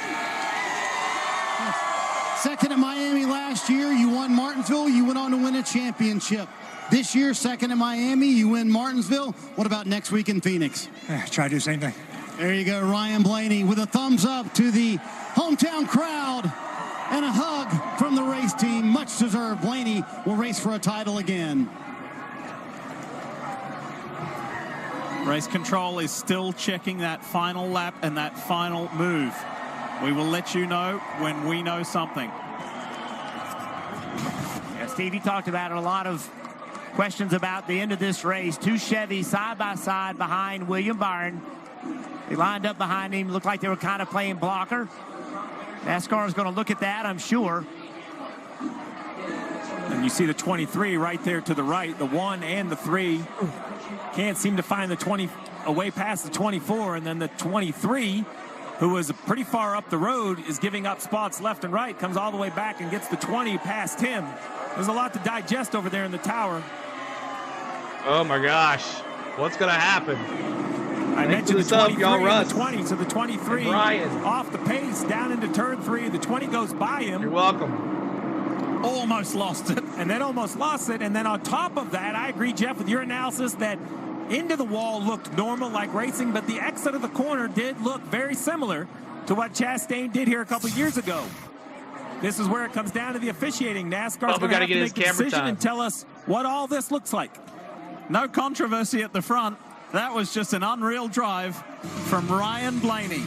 Second at Miami last year, you won Martinsville, you went on to win a championship. This year, second at Miami, you win Martinsville. What about next week in Phoenix? Try to do the same thing. There you go, Ryan Blaney with a thumbs up to the hometown crowd and a hug from the race team. Much deserved. Blaney will race for a title again. Race control is still checking that final lap and that final move. We will let you know when we know something. Yeah, Steve, you talked about it. A lot of questions about the end of this race. Two Chevys side by side behind William Byron. They lined up behind him. Looked like they were kind of playing blocker. NASCAR is going to look at that, I'm sure. And you see the 23 right there to the right, the 1 and the 3. Can't seem to find the 20 away past the 24, and then the 23, who was pretty far up the road, is giving up spots left and right, comes all the way back and gets the 20 past him. There's a lot to digest over there in the tower. Oh my gosh, what's gonna happen? I mentioned the 23 and the 20, so the 23 off the pace down into turn 3. The 20 goes by him. You're welcome. Almost lost it. And then almost lost it. And then on top of that, I agree, Jeff, with your analysis that into the wall looked normal like racing, but the exit of the corner did look very similar to what Chastain did here a couple years ago. This is where it comes down to the officiating. NASCAR's going to have to make a decision and tell us what all this looks like. No controversy at the front. That was just an unreal drive from Ryan Blaney.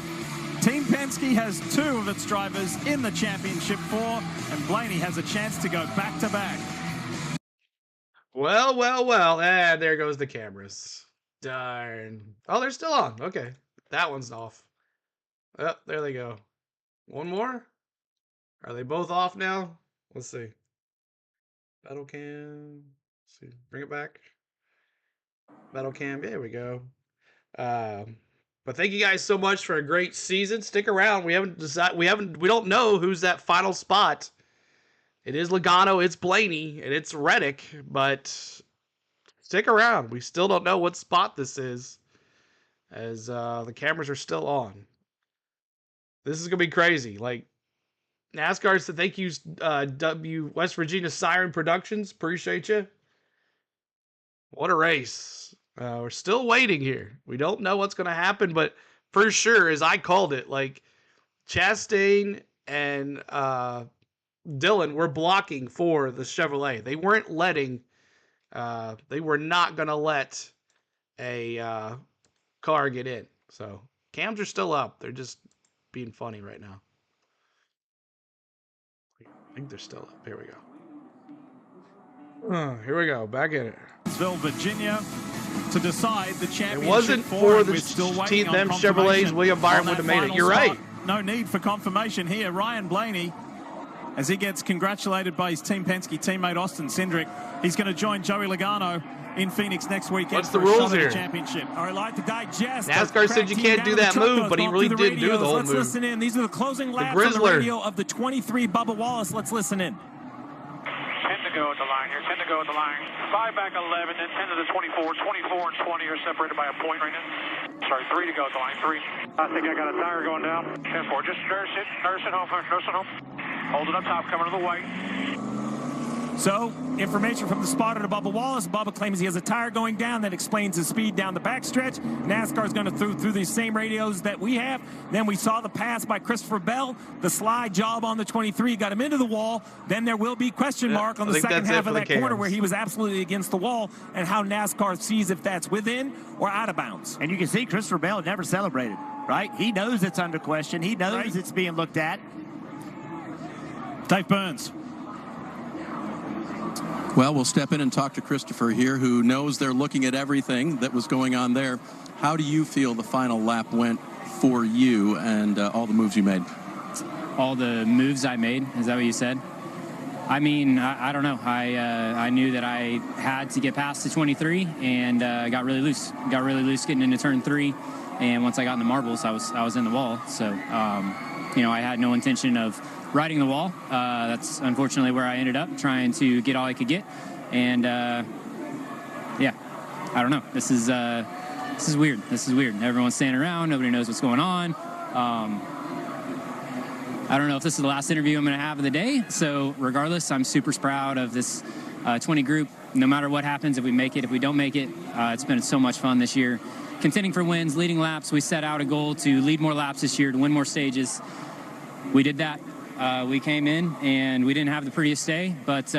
Team Penske has 2 of its drivers in the championship 4, and Blaney has a chance to go back-to-back. Well, well, well. And there goes the cameras. Darn. Oh, they're still on. Okay. That one's off. Oh, there they go. One more? Are they both off now? Let's see. Battle cam. Let's see. Bring it back. Battle cam. There we go. But thank you guys so much for a great season. Stick around. We don't know who's that final spot. It is Logano, it's Blaney, and it's Reddick, but stick around. We still don't know what spot this is, as the cameras are still on. This is gonna be crazy. Like, NASCAR said, thank you, West Virginia Siren Productions. Appreciate you. What a race. We're still waiting here. We don't know what's going to happen, but for sure, as I called it, like, Chastain and Dillon were blocking for the Chevrolet. They weren't letting, they were not going to let a car get in. So cams are still up. They're just being funny right now. I think they're still up. Here we go. Here we go. Back in it. Martinsville, Virginia, to decide the championship. It wasn't for the them Chevrolets. William Byron would have made it. You're right. No need for confirmation here. Ryan Blaney, as he gets congratulated by his Team Penske teammate Austin Cindric, he's going to join Joey Logano in Phoenix next weekend. What's the rules here? Championship. All right, like to digest. NASCAR said you can't do that move, but he really didn't do the whole move. Let's listen in. These are the closing laps on the radio of the 23 Bubba Wallace. Let's listen in. 10 to go at the line here. 10 to go at the line. 5 back 11, then 10 to the 24. 24 and 20 are separated by a point right now. Sorry, 3 to go at the line. 3. I think I got a tire going down. 10-4. Just nurse it home. Nurse it home. Hold it up top, coming to the white. So, information from the spotter to Bubba Wallace. Bubba claims he has a tire going down. That explains his speed down the backstretch. NASCAR is going to through these same radios that we have. Then we saw the pass by Christopher Bell. The slide job on the 23 got him into the wall. Then there will be question mark on the second half of that corner where he was absolutely against the wall, and how NASCAR sees if that's within or out of bounds. And you can see Christopher Bell never celebrated, right? He knows it's under question. He knows it's being looked at. Dave Burns. Well, we'll step in and talk to Christopher here, who knows they're looking at everything that was going on there. How do you feel the final lap went for you and all the moves you made? All the moves I made? Is that what you said? I mean, I don't know. I knew that I had to get past the 23 and got really loose. Got really loose getting into turn 3. And once I got in the marbles, I was in the wall. So, you know, I had no intention of riding the wall. That's unfortunately where I ended up, trying to get all I could get. And yeah, I don't know. This is weird. This is weird. Everyone's standing around. Nobody knows what's going on. I don't know if this is the last interview I'm going to have of the day. So regardless, I'm super proud of this 20 group. No matter what happens, if we make it, if we don't make it, it's been so much fun this year. Contending for wins, leading laps. We set out a goal to lead more laps this year, to win more stages. We did that. We came in and we didn't have the prettiest day, but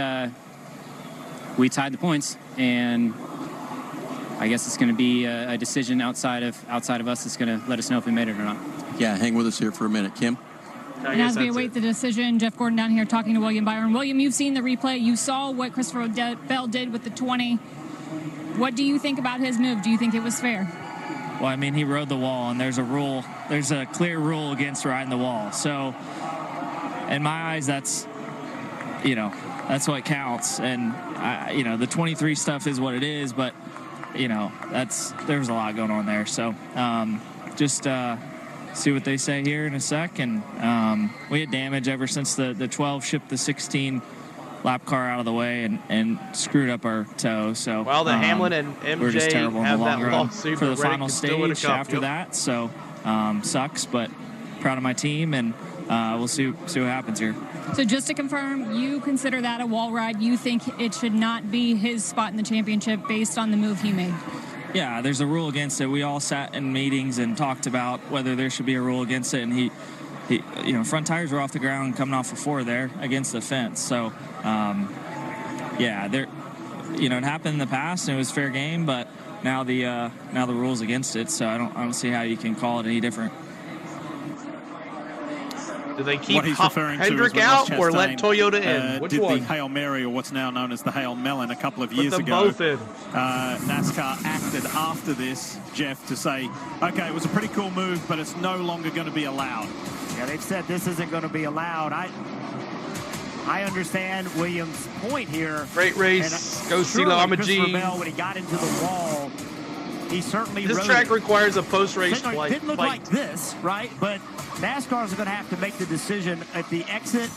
we tied the points, and I guess it's going to be a decision outside of us that's going to let us know if we made it or not. Yeah, hang with us here for a minute, Kim. And as we await the decision, Jeff Gordon down here talking to William Byron. William, you've seen the replay. You saw what Christopher Bell did with the 20. What do you think about his move? Do you think it was fair? Well, I mean, he rode the wall, and there's a rule. There's a clear rule against riding the wall. So, in my eyes, that's what counts. And, the 23 stuff is what it is, but, there's a lot going on there. So, just see what they say here in a sec. And we had damage ever since the 12 shipped the 16 lap car out of the way and screwed up our toe. So well, the Hamlin and MJ we're just terrible have in the long that run lawsuit for the Reddick final can still win a stage cup. after that. So sucks, but proud of my team, and we'll see what happens here. So just to confirm, you consider that a wall ride. You think it should not be his spot in the championship based on the move he made? Yeah, there's a rule against it. We all sat in meetings and talked about whether there should be a rule against it, and he front tires were off the ground coming off of 4 there against the fence. So, it happened in the past and it was fair game, but now the rule's against it. So I don't see how you can call it any different. Do they keep Hendrick out or let Toyota in? Which did one? the Hail Mary, or what's now known as the Hail Melon, a couple of years ago. Both in. NASCAR acted after this, Jeff, to say, okay, it was a pretty cool move, but it's no longer going to be allowed. Yeah, they've said this isn't going to be allowed. I understand Williams' point here. Great race. Go CeeLo. I'm a G. Christopher Bell, when he got into the wall, he certainly This track requires a post-race fight. It didn't look like this, right? But NASCAR's going to have to make the decision at the exit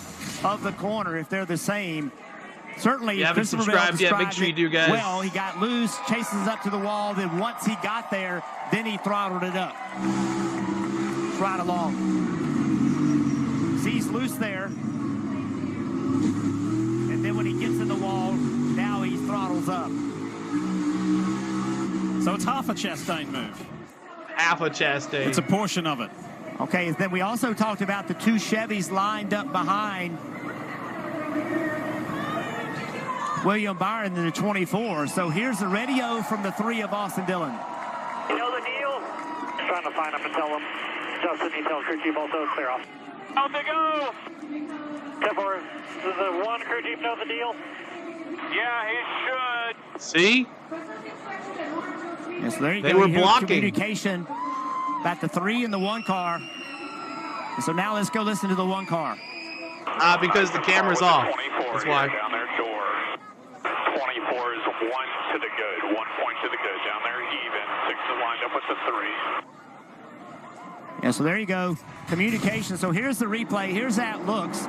of the corner if they're the same. Certainly, if you haven't subscribed yet, make sure you do, guys. Well, he got loose, chases up to the wall. Then once he got there, then he throttled it up. It's right along. He's loose there. And then when he gets in the wall, now he throttles up. So it's half a Chastain move. Half a Chastain. It's a portion of it. Okay, then we also talked about the 2 Chevys lined up behind William Byron in the 24. So here's the radio from the 3 of Austin Dillon. You know the deal? Trying to find him and tell him. Justin, you tell crew chief also clear off. Out they go! 10-4, does the 1 crew chief know the deal? Yeah, he should. See? Yes, there you They go. were You hear blocking. communication about the 3 and the 1 car. And so now let's go listen to the 1 car. Because the camera's off. That's why. Down there, door. 24 is 1 to the good. 1 point to the good. Down there, even. 6 is lined up with the 3. Yeah, so there you go. Communication. So here's the replay. Here's how it looks.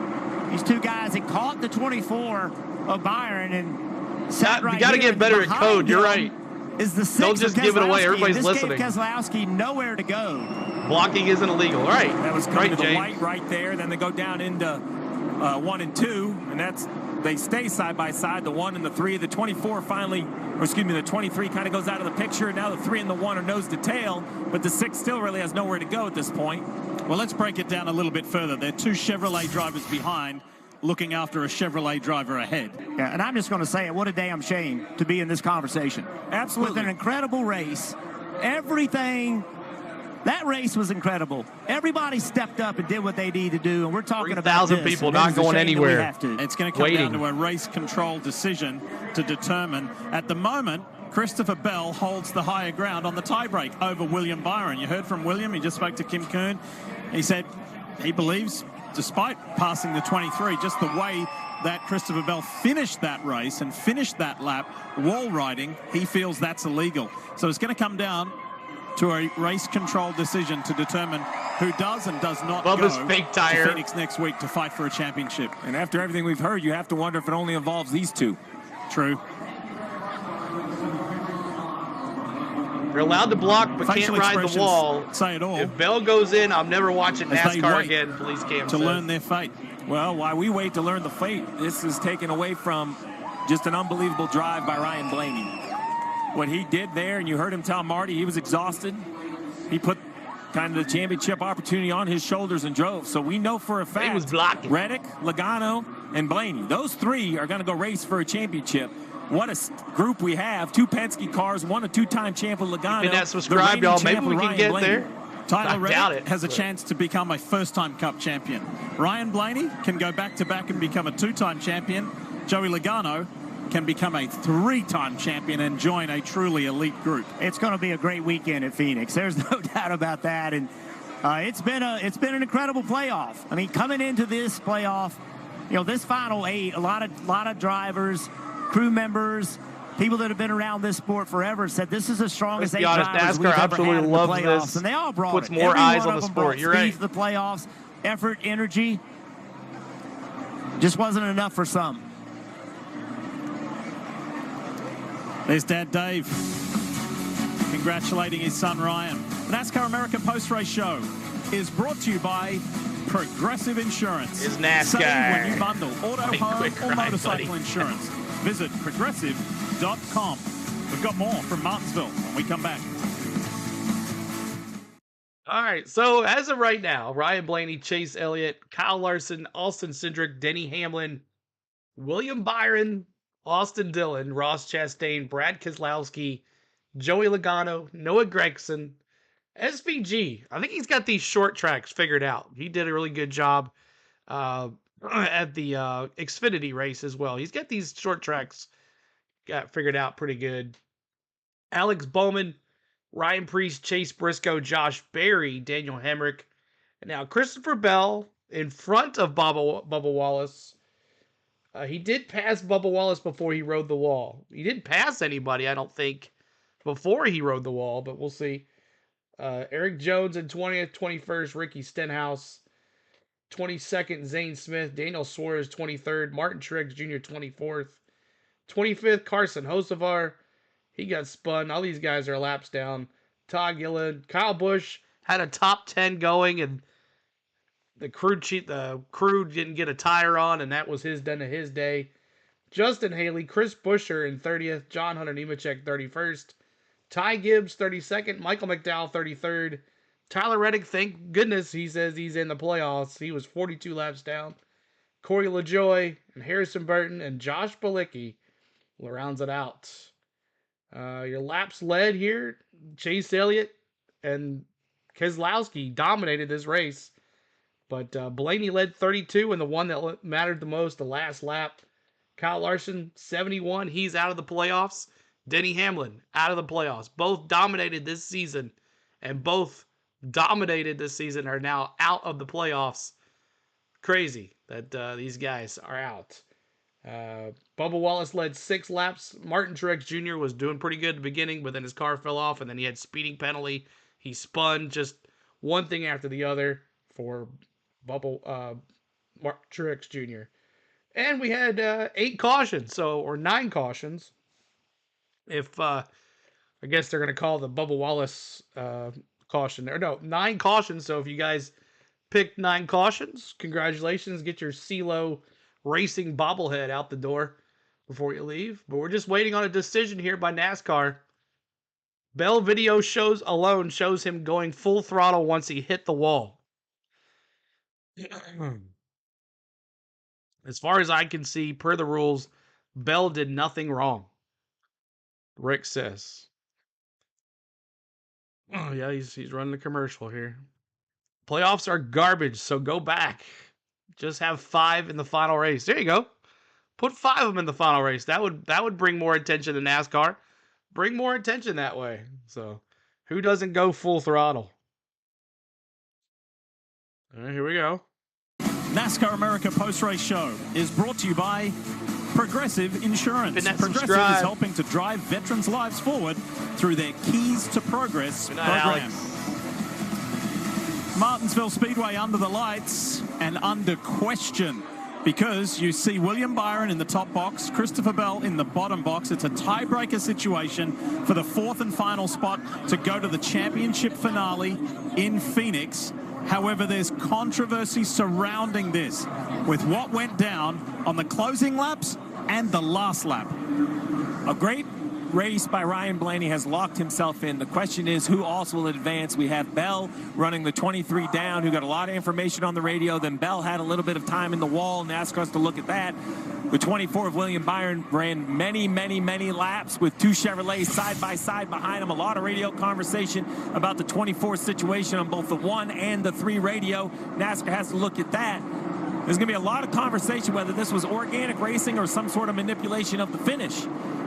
These 2 guys that caught the 24 of Byron and sat right You got to here. get better at Behind code. You're him right. Is the 6 Don't just of give it away. Keselowski. Everybody's This listening. gave Keselowski nowhere to go. Blocking isn't illegal. All right. That was coming right, to the Jay. white right there. Then they go down into 1 and 2, and they stay side by side. The 1 and the 3. The 24 finally, or excuse me, the 23 kind of goes out of the picture. Now the 3 and the 1 are nose to tail, but the 6 still really has nowhere to go at this point. Well, let's break it down a little bit further. There are 2 Chevrolet drivers behind, looking after a Chevrolet driver ahead. Yeah, and I'm just going to say it. What a damn shame to be in this conversation. Absolutely. With an incredible race. Everything. That race was incredible. Everybody stepped up and did what they needed to do, and we're talking about 3,000 this. people And not it's a going shame that we anywhere. have to. It's going to come down to a race control decision to determine. At the moment, Christopher Bell holds the higher ground on the tiebreak over William Byron. You heard from William. He just spoke to Kim Kuhn. He said he believes, despite passing the 23, just the way that Christopher Bell finished that race and finished that lap wall riding, he feels that's illegal. So it's going to come down to a race control decision to determine who does and does not Bubba's go fake tire. to Phoenix next week to fight for a championship. And after everything we've heard, you have to wonder if it only involves these 2. True. They're allowed to block, but Facial can't ride the expressions wall. say it all. If Bell goes in, I'm never watching As they NASCAR wait again, police cam to says. learn their fate. Well, while we wait to learn the fate, this is taken away from just an unbelievable drive by Ryan Blaney. What he did there, and you heard him tell Marty he was exhausted. He put kind of the championship opportunity on his shoulders and drove. So we know for a fact he was blocking. Reddick, Logano, and Blaney, those three are going to go race for a championship. What a group we have. 2 Penske cars, 1 a 2-time champ with Logano. Hit that subscribe, y'all. Maybe we can get Blaney. there. Tyler I doubt Reddick it, has a but- chance to become a first-time Cup champion. Ryan Blaney can go back-to-back and become a 2-time champion. Joey Logano can become a 3-time champion and join a truly elite group. It's going to be a great weekend at Phoenix. There's no doubt about that. And it's been an incredible playoff. I mean, coming into this playoff, you know, this final 8, a lot of drivers, crew members, people that have been around this sport forever said this is the strongest 8 Let's be honest, drivers we've NASCAR ever absolutely had in the loves playoffs. this. And they all brought Puts it. more Every eyes one on of the them sport. brought You're speed right. to the playoffs, effort, energy. Just wasn't enough for some. There's Dad Dave congratulating his son Ryan. The NASCAR America Post-Race Show is brought to you by Progressive Insurance. Is NASCAR. Save when you bundle auto, Hey, home, quick or ride, motorcycle buddy. insurance. Visit progressive.com. We've got more from Martinsville when we come back. All right, so as of right now, Ryan Blaney, Chase Elliott, Kyle Larson, Austin Cindric, Denny Hamlin, William Byron, Austin Dillon, Ross Chastain, Brad Keselowski, Joey Logano, Noah Gragson, SVG. I think he's got these short tracks figured out. He did a really good job at the Xfinity race as well. He's got these short tracks got figured out pretty good. Alex Bowman, Ryan Preece, Chase Briscoe, Josh Berry, Daniel Hemrick, and now Christopher Bell in front of Bubba Wallace. He did pass Bubba Wallace before he rode the wall. He didn't pass anybody, I don't think, before he rode the wall, but we'll see. Eric Jones in 20th, 21st, Ricky Stenhouse, 22nd, Zane Smith, Daniel Suarez, 23rd, Martin Truex Jr., 24th, 25th, Carson Hocevar. He got spun. All these guys are laps down. Todd Gilliland, Kyle Busch had a top 10 going, and the crew didn't get a tire on, and that was his day. Justin Haley, Chris Buescher in 30th, John Hunter Nemechek 31st, Ty Gibbs 32nd, Michael McDowell 33rd, Tyler Reddick, thank goodness he says he's in the playoffs. He was 42 laps down. Corey LaJoie and Harrison Burton and Josh Bilicki rounds it out. Your laps led here, Chase Elliott and Keselowski dominated this race. But Blaney led 32, and the one that mattered the most, the last lap. Kyle Larson, 71. He's out of the playoffs. Denny Hamlin, out of the playoffs. Both dominated this season, and both dominated this season are now out of the playoffs. Crazy that these guys are out. Bubba Wallace led 6 laps. Martin Truex Jr. was doing pretty good at the beginning, but then his car fell off, and then he had speeding penalty. He spun just one thing after the other for Martin Truex Jr. And we had 8 cautions, or 9 cautions. If I guess they're going to call the Bubba Wallace caution there. No, 9 cautions. So if you guys picked 9 cautions, congratulations. Get your CeeLo Racing bobblehead out the door before you leave. But we're just waiting on a decision here by NASCAR. Bell video shows him going full throttle once he hit the wall. As far as I can see, per the rules, Bell did nothing wrong. Rick says. Oh, yeah, he's running a commercial here. Playoffs are garbage, so go back. Just have 5 in the final race. There you go. Put 5 of them in the final race. That would bring more attention to NASCAR. Bring more attention that way. So, who doesn't go full throttle? All right, here we go. NASCAR America Post-Race Show is brought to you by Progressive Insurance. Progressive subscribe. is helping to drive veterans' lives forward through their Keys to Progress program. Martinsville Speedway under the lights and under question. because you see William Byron in the top box, Christopher Bell in the bottom box. It's a tiebreaker situation for the 4th and final spot to go to the championship finale in Phoenix. However, there's controversy surrounding this with what went down on the closing laps and the last lap. A great race by Ryan Blaney has locked himself in. The question is who else will advance. We have Bell running the 23 down, who got a lot of information on the radio. Then Bell had a little bit of time in the wall. NASCAR's to look at that. The 24 of William Byron ran many, many, many laps with 2 Chevrolets side by side behind him. A lot of radio conversation about the 24 situation on both the 1 and the 3 radio. NASCAR has to look at that. There's going to be a lot of conversation whether this was organic racing or some sort of manipulation of the finish.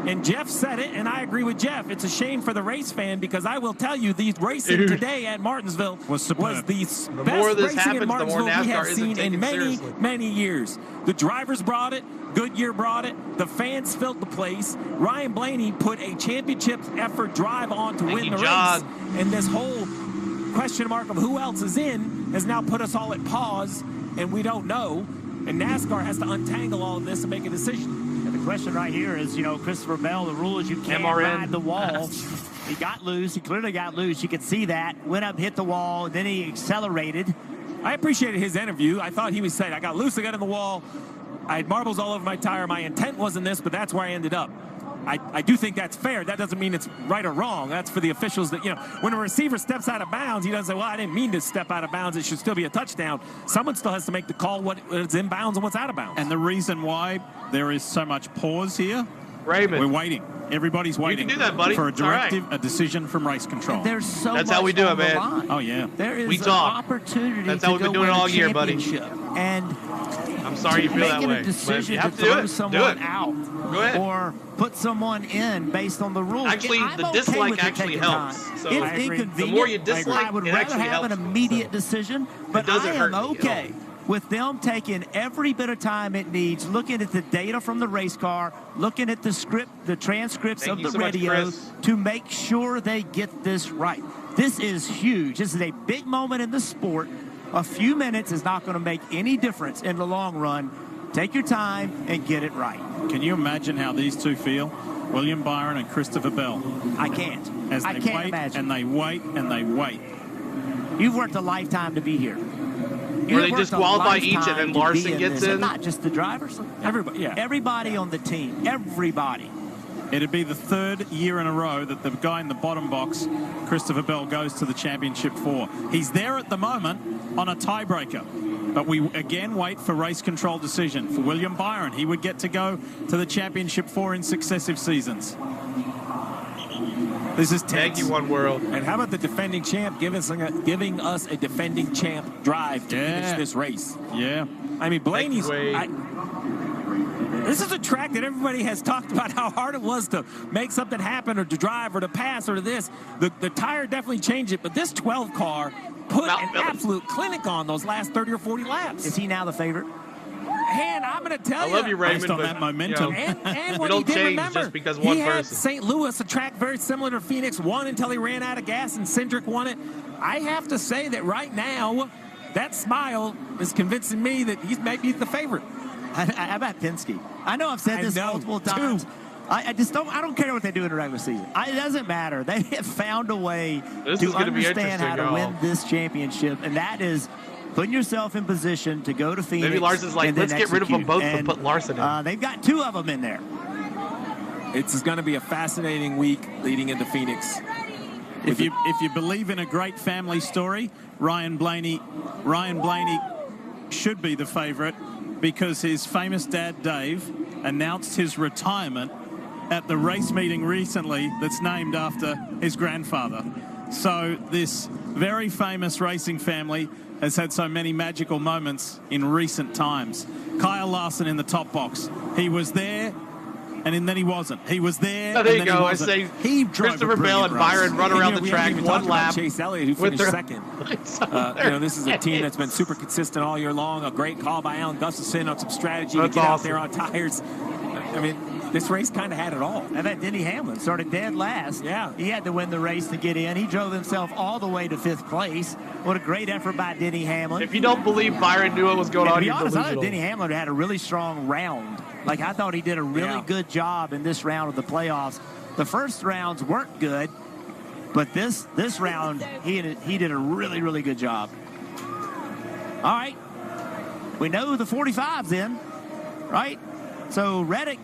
And Jeff said it, and I agree with Jeff. It's a shame for the race fan, because I will tell you, the racing today at Martinsville was the best racing in Martinsville we have seen in many, many years. The drivers brought it. Goodyear brought it. The fans filled the place. Ryan Blaney put a championship effort drive on to win the race. And this whole question mark of who else is in has now put us all at pause, and we don't know. And NASCAR has to untangle all of this and make a decision. And the question right here is, Christopher Bell, the rule is you can't ride the wall. He got loose. He clearly got loose. You could see that. Went up, hit the wall, then he accelerated. I appreciated his interview. I thought he was saying, I got loose, I got in the wall. I had marbles all over my tire. My intent wasn't this, but that's where I ended up. I do think that's fair. That doesn't mean it's right or wrong. That's for the officials that, when a receiver steps out of bounds, he doesn't say, well, I didn't mean to step out of bounds. It should still be a touchdown. Someone still has to make the call what's in bounds and what's out of bounds. And the reason why there is so much pause here, Raymond, we're waiting. Everybody's waiting. You can do that, buddy. For a directive, right. a decision from race control. And there's so That's much how we do on it, man. the line. Oh, yeah. There is We an talk. opportunity That's to how we've been go doing it win all a year, buddy. championship. And I'm sorry you feel that making way. a decision you have to to do throw it. someone do it. out Go ahead. or put someone in based on the rules. Actually, I'm the okay dislike with it actually taking helps. time. So It's I agree. inconvenient. The more you dislike, I would it rather actually have an helps. immediate decision, but doesn't I hurt am me at okay with them taking every bit of time it needs, looking at the data from the race car, looking at the script, the transcripts Thank of you the so much, radio Chris. to make sure they get this right. This is huge. This is a big moment in the sport. A few minutes is not going to make any difference in the long run. Take your time and get it right. Can you imagine how these two feel? William Byron and Christopher Bell. I can't. As they I can't wait imagine. and they wait and they wait. You've worked a lifetime to be here. Where they disqualify each and then Larson gets in? Not just the drivers. Everybody, yeah. Everybody on the team. Everybody. It'd be the 3rd year in a row that the guy in the bottom box, Christopher Bell, goes to the Championship 4. He's there at the moment on a tiebreaker. But we again wait for race control decision. For William Byron, he would get to go to the Championship 4 in successive seasons. This is tense. Thank you, One World. And how about the defending champ giving us a defending champ drive to finish this race? Yeah. I mean, Blaney's... This is a track that everybody has talked about how hard it was to make something happen or to drive or to pass or to this. The tire definitely changed it, but this 12 car put an absolute clinic on those last 30 or 40 laps. Is he now the favorite? And I'm going to tell you, I love you, Raymond, based on but, that momentum. and we what don't he did change remember, just because one he had person. St. Louis, a track very similar to Phoenix, won until he ran out of gas, and Cindric won it. I have to say that right now, that smile is convincing me that he's maybe the favorite. How about Penske? I know I've said this multiple times. I don't care what they do in the regular season. It doesn't matter. They have found a way to understand how to win this championship, and that is putting yourself in position to go to Phoenix. Maybe Larson's like, let's get rid of them both and put Larson in. They've got 2 of them in there. It's going to be a fascinating week leading into Phoenix. If you believe in a great family story, Ryan Blaney should be the favorite because his famous dad, Dave, announced his retirement at the race meeting recently that's named after his grandfather. So this very famous racing family has had so many magical moments in recent times. Kyle Larson in the top box. He was there, and then he wasn't. He was there, Oh, there and you then go. he I wasn't. say He drove Christopher a Bell and brilliant race. Byron run around the track one lap. Chase Elliott, who finished second. This is a team that's been super consistent all year long. A great call by Alan Gustafson on some strategy to get out there on tires. I mean, this race kind of had it all. And that Denny Hamlin started dead last. Yeah. He had to win the race to get in. He drove himself all the way to 5th place. What a great effort by Denny Hamlin. If you don't believe Byron knew what was going on, to be you're honest, I delusional. thought Denny Hamlin had a really strong round. Like, I thought he did a really good job in this round of the playoffs. The first rounds weren't good, but this round, he did a really, really good job. All right. We know the 45's in, right? So Reddick,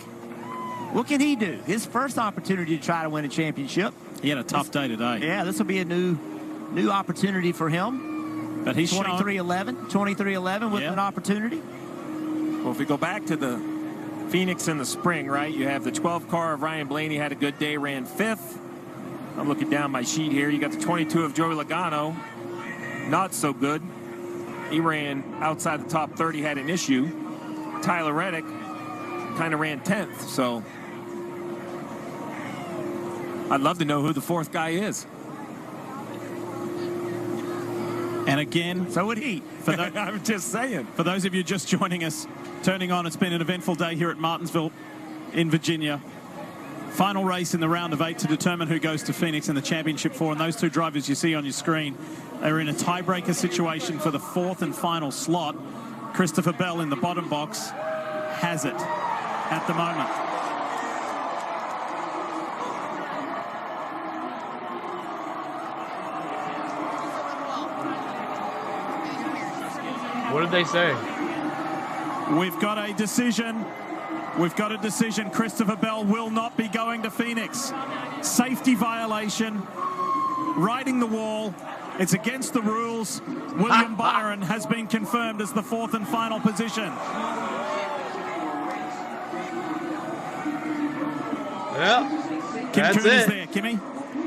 what can he do? His first opportunity to try to win a championship. He had a tough day today. Yeah, this will be a new opportunity for him. But he's 23-11 with an opportunity. Well, if we go back to the Phoenix in the spring, right, you have the 12 car of Ryan Blaney, had a good day, ran 5th. I'm looking down my sheet here. You got the 22 of Joey Logano, not so good. He ran outside the top 30, had an issue. Tyler Reddick kind of ran 10th, so I'd love to know who the 4th guy is. And again, so would he. I'm just saying. For those of you just joining us, turning on, it's been an eventful day here at Martinsville in Virginia. Final race in the round of 8 to determine who goes to Phoenix in the championship 4. And those two drivers you see on your screen, they're in a tiebreaker situation for the 4th and final slot. Christopher Bell in the bottom box has it at the moment. What did they say? We've got a decision. We've got a decision. Christopher Bell will not be going to Phoenix. Safety violation. Riding the wall. It's against the rules. William Byron has been confirmed as the 4th and final position. Yeah. Kim That's Coon is it. there. Kimmy?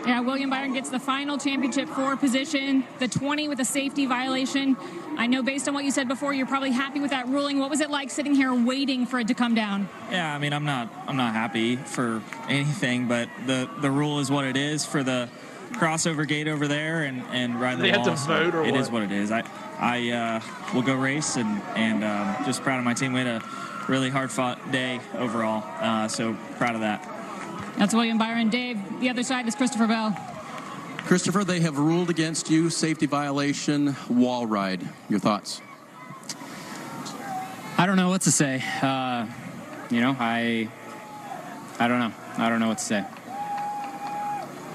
Yeah, William Byron gets the final championship 4 position, the 20 with a safety violation. I know based on what you said before, you're probably happy with that ruling. What was it like sitting here waiting for it to come down? Yeah, I mean, I'm not happy for anything, but the rule is what it is for the crossover gate over there and riding the They wall. have to vote or it what? is what it is. I will go race and just proud of my team. We had a really hard fought day overall, so proud of that. That's William Byron. Dave, the other side is Christopher Bell. Christopher, they have ruled against you, safety violation, wall ride. Your thoughts? I don't know what to say. I don't know. I don't know what to say.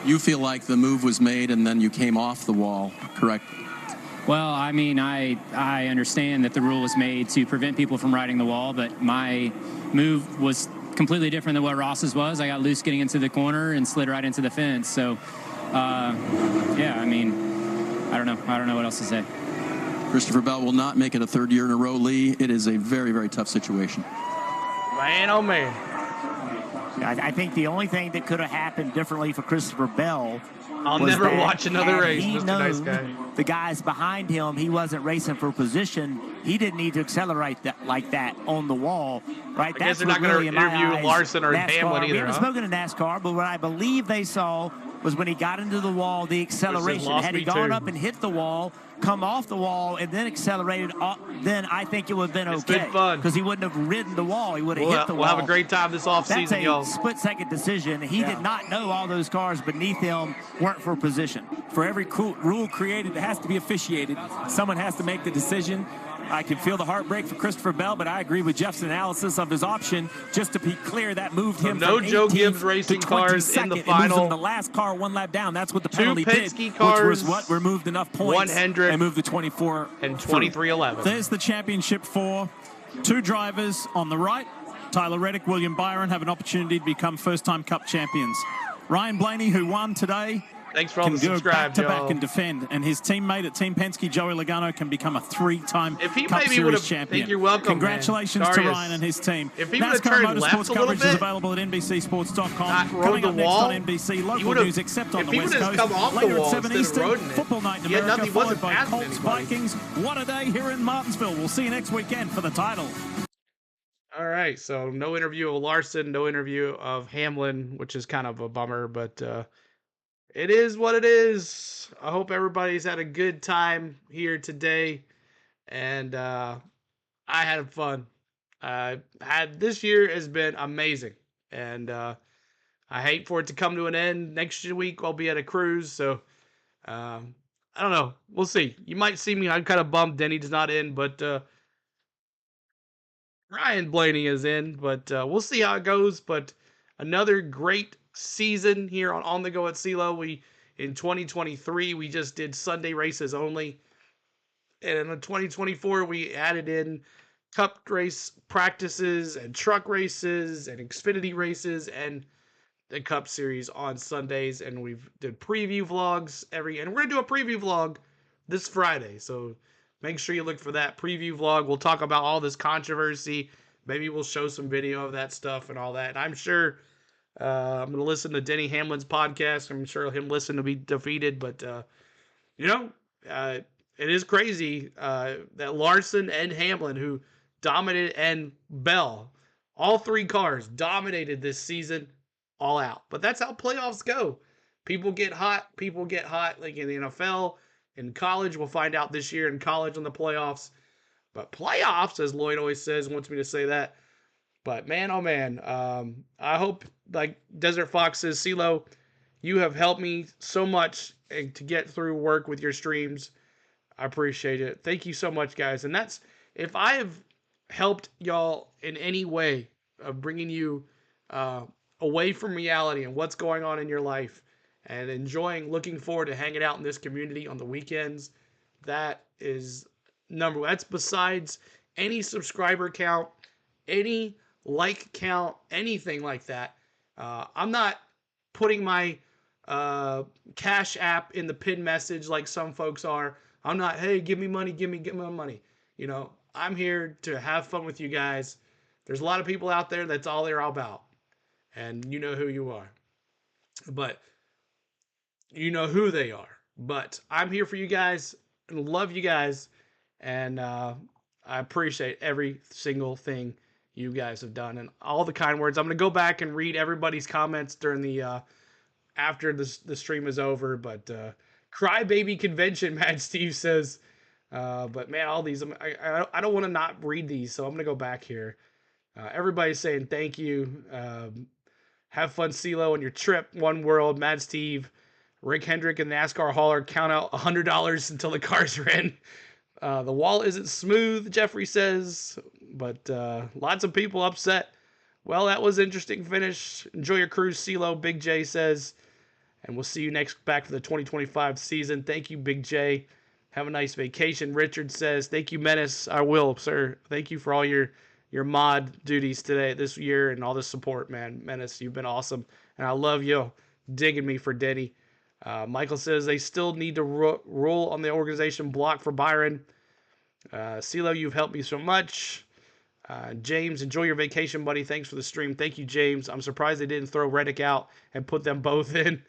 You feel like the move was made and then you came off the wall, correct? Well, I mean, I understand that the rule was made to prevent people from riding the wall, but my move was completely different than what Ross's was. I got loose getting into the corner and slid right into the fence. So, yeah, I mean, I don't know. I don't know what else to say. Christopher Bell will not make it a 3rd year in a row, Lee. It is a very, very tough situation. Man, oh man. I think the only thing that could have happened differently for Christopher Bell I'll was never that watch another had race, he Mr. Nice known Guy. the guys behind him, he wasn't racing for position. He didn't need to accelerate that like that on the wall, right? I guess they're not going to interview Larson or Hamlin either, We haven't huh? spoken to NASCAR, but what I believe they saw was when he got into the wall, the acceleration. lost Had he me gone too. up and hit the wall, come off the wall, and then accelerated, then I think it would have been It's okay. been fun. Because he wouldn't have ridden the wall. He would have hit the wall. We'll have a great time this That's offseason, a y'all. split-second decision. He did not know all those cars beneath him weren't for position. For every rule created that has to be officiated, someone has to make the decision. I can feel the heartbreak for Christopher Bell, but I agree with Jeff's analysis of his option. Just to be clear, that moved him no from Joe 18th Gibbs racing to cars in 22nd. the It moves final. him the last car 1 lap down. That's what the Two penalty Penske did, cars, which was what removed enough points 100 and moved the 24 and 23-11. There's the championship 4. 2 drivers on the right. Tyler Reddick, William Byron have an opportunity to become first-time Cup champions. Ryan Blaney, who won today, Thanks for all can the go subscribe, back-to-back y'all. and defend. And his teammate at Team Penske, Joey Logano, can become a 3-time If he Cup maybe Series would've- champion. think you're welcome, man. Congratulations to Darius. Ryan and his team. If he would've NASCAR turned left Motorsports a little coverage is bit, available at NBCSports.com. not rode Coming the up next wall, on NBC, he local would've- news except on if the he West would've Coast. come off the Later wall at 7 instead of Eastern, roding it. Football Night in He had America, nothing- he followed wasn't by passing Colts anybody. Vikings. What a day here in Martinsville. We'll see you next weekend for the title. All right, so no interview of Larson, no interview of Hamlin, which is kind of a bummer, but it is what it is. I hope everybody's had a good time here today, and I had fun. This year has been amazing. And I hate for it to come to an end. Next week I'll be at a cruise, so I don't know. We'll see. You might see me. I'm kind of bummed Denny's not in, but Ryan Blaney is in. But we'll see how it goes. But another great season here on the Go at CeeLo. In 2023 we just did Sunday races only, and in 2024 we added in Cup race practices and truck races and Xfinity races and the Cup Series on Sundays, and we've did preview vlogs and we're gonna do a preview vlog this Friday, so make sure you look for that preview vlog. We'll talk about all this controversy. Maybe we'll show some video of that stuff and all that. And I'm sure I'm gonna listen to Denny Hamlin's podcast. I'm sure him listen to be defeated, but it is crazy that Larson and Hamlin, who dominated, and Bell, all three cars dominated this season. All out. But that's how playoffs go. People get hot. Like in the NFL, in college. We'll find out this year in college on the playoffs. But playoffs, as Lloyd always says, wants me to say that. But man, oh man, I hope, like Desert Fox says, CeeLo, you have helped me so much to get through work with your streams. I appreciate it. Thank you so much, guys. And that's, if I have helped y'all in any way of bringing you away from reality and what's going on in your life and looking forward to hanging out in this community on the weekends, that's besides any subscriber count, any like count, anything like that. I'm not putting my Cash App in the pin message like some folks are. I'm not, hey, give me money, give me money. I'm here to have fun with you guys. There's a lot of people out there that's all they're all about. And you know who you are. But you know who they are. But I'm here for you guys and love you guys. And I appreciate every single thing you guys have done and all the kind words. I'm going to go back and read everybody's comments during the after the stream is over. But Crybaby Convention, Mad Steve says. But man, all these, I don't want to not read these. So I'm going to go back here. Everybody's saying thank you. Have fun, CeeLo, on your trip. One World, Mad Steve, Rick Hendrick, and NASCAR hauler. Count out $100 until the cars are in. The wall isn't smooth, Jeffrey says, but lots of people upset. Well, that was an interesting finish. Enjoy your cruise, CeeLo, Big J says. And we'll see you back for the 2025 season. Thank you, Big J. Have a nice vacation, Richard says. Thank you, Menace. I will, sir. Thank you for all your mod duties this year and all the support, man. Menace, you've been awesome. And I love you digging me for Denny. Michael says they still need to rule on the organization block for Byron. CeeLo, you've helped me so much. James, enjoy your vacation, buddy. Thanks for the stream. Thank you, James. I'm surprised they didn't throw Reddick out and put them both in.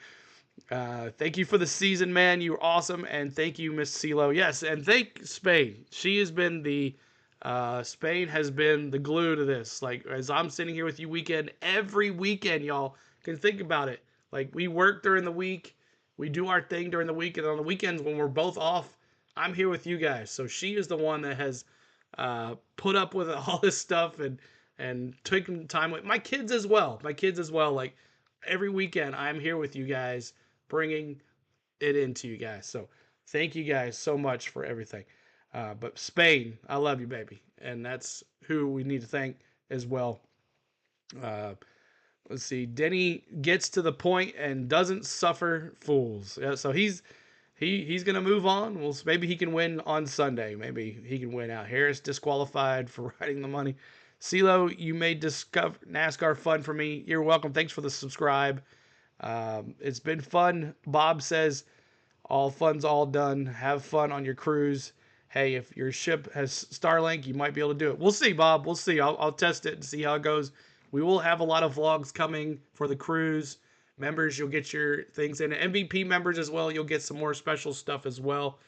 Thank you for the season, man. You were awesome. And thank you, Miss CeeLo. Yes, and thank Spain. She has been Spain has been the glue to this. Like, as I'm sitting here with you every weekend, y'all can think about it. Like, we work during the week, we do our thing during the week, and on the weekends when we're both off, I'm here with you guys. So she is the one that has put up with all this stuff and taken time with my kids as well. Like, every weekend, I'm here with you guys, bringing it into you guys. So thank you guys so much for everything. But Spain, I love you, baby. And that's who we need to thank as well. Let's see. Denny gets to the point and doesn't suffer fools. Yeah, so he's going to move on. Well, maybe he can win on Sunday. Maybe he can win out. Harris disqualified for riding the money. CeeLo, you made NASCAR fun for me. You're welcome. Thanks for the subscribe. It's been fun. Bob says, all fun's all done. Have fun on your cruise. Hey, if your ship has Starlink, you might be able to do it. We'll see, Bob. We'll see. I'll test it and see how it goes. We will have a lot of vlogs coming for the cruise. Members, you'll get your things in. MVP members as well, you'll get some more special stuff as well.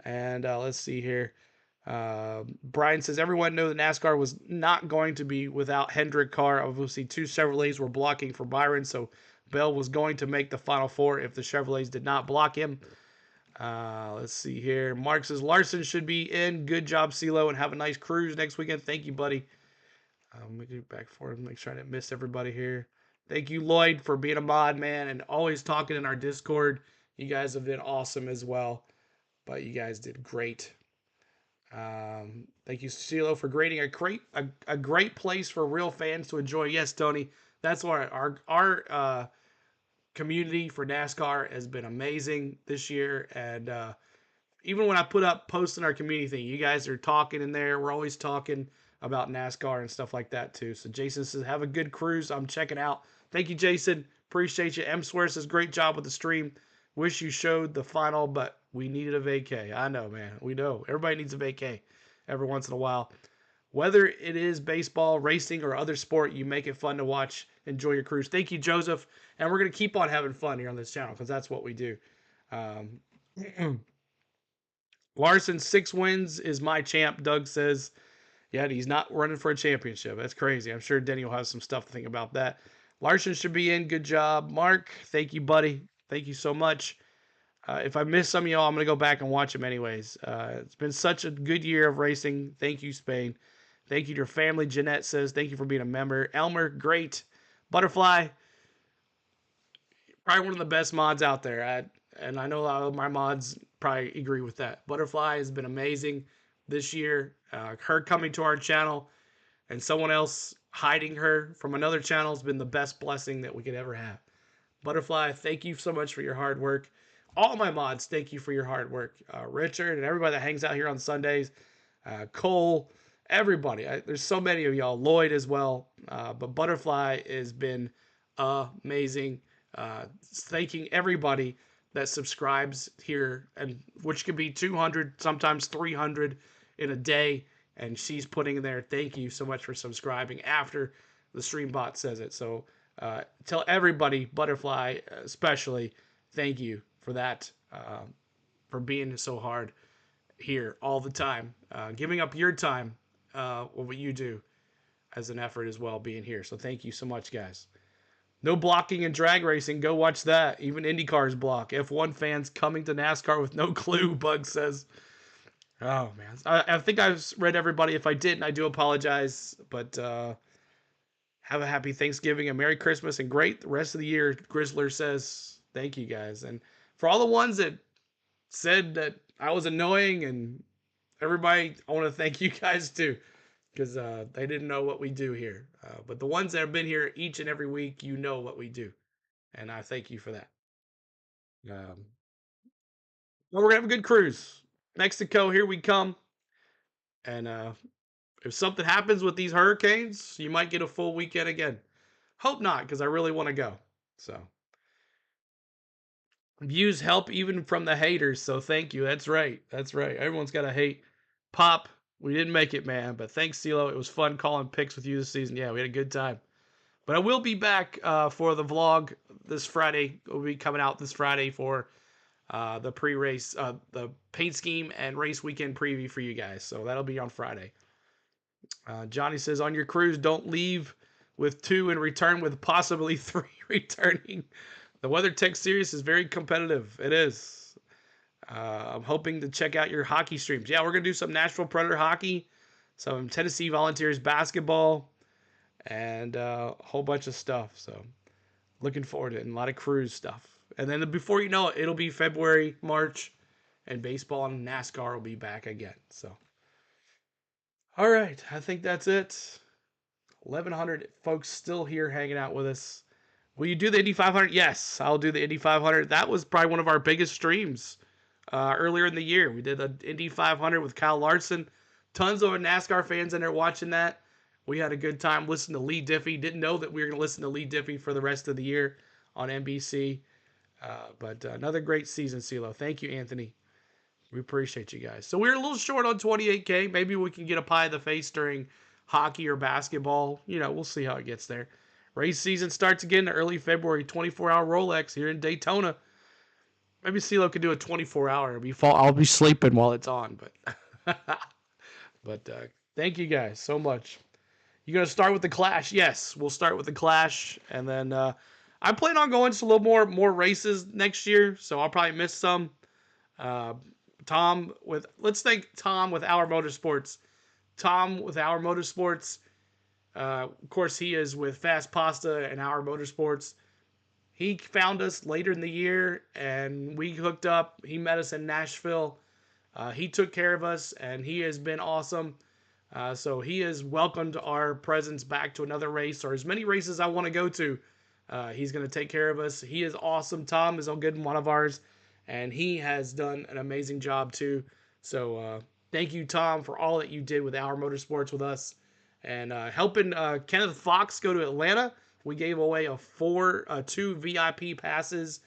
And let's see here. Brian says, everyone knew that NASCAR was not going to be without Hendrick car. Obviously, 2 Chevrolets were blocking for Byron, so Bell was going to make the Final Four if the Chevrolets did not block him. Let's see here. Mark says, Larson should be in. Good job, CeeLo, and have a nice cruise next weekend. Thank you, buddy. Let me get back forward and make sure I didn't miss everybody here. Thank you, Lloyd, for being a mod, man, and always talking in our Discord. You guys have been awesome as well, but you guys did great. Thank you, CeeLo, for grading a great place for real fans to enjoy. Yes, Tony, that's why our community for NASCAR has been amazing this year, and even when I put up posts in our community thing, you guys are talking in there. We're always talking about NASCAR and stuff like that too. So Jason says, have a good cruise. I'm checking out. Thank you, Jason. Appreciate you. M Swear says, great job with the stream. Wish you showed the final, but we needed a vacay. I know, man. We know. Everybody needs a vacay every once in a while. Whether it is baseball, racing, or other sport, you make it fun to watch. Enjoy your cruise. Thank you, Joseph. And we're going to keep on having fun here on this channel because that's what we do. Larson, 6 wins is my champ, Doug says. Yeah, he's not running for a championship. That's crazy. I'm sure Denny will have some stuff to think about that. Larson should be in. Good job. Mark, thank you, buddy. Thank you so much. If I miss some of y'all, I'm going to go back and watch them anyways. It's been such a good year of racing. Thank you, Spain. Thank you to your family. Jeanette says, thank you for being a member. Elmer, great. Butterfly, probably one of the best mods out there. And I know a lot of my mods probably agree with that. Butterfly has been amazing this year. Her coming to our channel and someone else hiding her from another channel has been the best blessing that we could ever have. Butterfly, thank you so much for your hard work. All my mods, thank you for your hard work. Richard and everybody that hangs out here on Sundays. Cole, everybody. There's so many of y'all. Lloyd as well. But Butterfly has been amazing. Thanking everybody that subscribes here, and which could be 200, sometimes 300 in a day. And she's putting in there, thank you so much for subscribing after the stream bot says it. So tell everybody, Butterfly especially, thank you for that, for being so hard here all the time, giving up your time, what you do as an effort as well, being here. So thank you so much, guys. No blocking and drag racing. Go watch that. Even IndyCars block. F1 fans coming to NASCAR with no clue, Bug says. Oh, man. I think I've read everybody. If I didn't, I do apologize. But have a happy Thanksgiving and Merry Christmas and great the rest of the year, Grizzler says. Thank you, guys. And for all the ones that said that I was annoying and everybody, I want to thank you guys too. Because they didn't know what we do here. But the ones that have been here each and every week, you know what we do. And I thank you for that. Well, we're going to have a good cruise. Mexico, here we come. And if something happens with these hurricanes, you might get a full weekend again. Hope not, because I really want to go. So, views help even from the haters. So thank you. That's right. That's right. Everyone's got to hate. Pop. We didn't make it, man, but thanks, CeeLo. It was fun calling picks with you this season. Yeah, we had a good time. But I will be back for the vlog this Friday. We'll be coming out this Friday for the pre-race, the paint scheme and race weekend preview for you guys. So that'll be on Friday. Johnny says, on your cruise, don't leave with 2 and return with possibly 3 returning. The WeatherTech series is very competitive. It is. I'm hoping to check out your hockey streams. Yeah, we're going to do some Nashville Predator hockey, some Tennessee Volunteers basketball, and a whole bunch of stuff. So looking forward to it, and a lot of cruise stuff. And then before you know it, it'll be February, March, and baseball and NASCAR will be back again. So, all right, I think that's it. 1,100 folks still here hanging out with us. Will you do the Indy 500? Yes, I'll do the Indy 500. That was probably one of our biggest streams. Earlier in the year, we did the Indy 500 with Kyle Larson. Tons of NASCAR fans in there watching that. We had a good time listening to Lee Diffie. Didn't know that we were going to listen to Lee Diffie for the rest of the year on NBC. But another great season, CeeLo. Thank you, Anthony. We appreciate you guys. So we're a little short on 28K. Maybe we can get a pie in the face during hockey or basketball. You know, we'll see how it gets there. Race season starts again in early February. 24-hour Rolex here in Daytona. Maybe CeeLo could do a 24-hour. I'll be sleeping while it's on, but thank you guys so much. You gonna start with the Clash? Yes, we'll start with the Clash, and then I plan on going to a little more races next year, so I'll probably miss some. Let's thank Tom with Our Motorsports. Tom with Our Motorsports Of course, he is with Fast Pasta and Our Motorsports. He found us later in the year, and we hooked up. He met us in Nashville. He took care of us, and he has been awesome. So he has welcomed our presence back to another race, or as many races I want to go to. He's going to take care of us. He is awesome. Tom is a good one of ours, and he has done an amazing job too. So thank you, Tom, for all that you did with Our Motorsports with us, and helping Kenneth Fox go to Atlanta. We gave away two VIP passes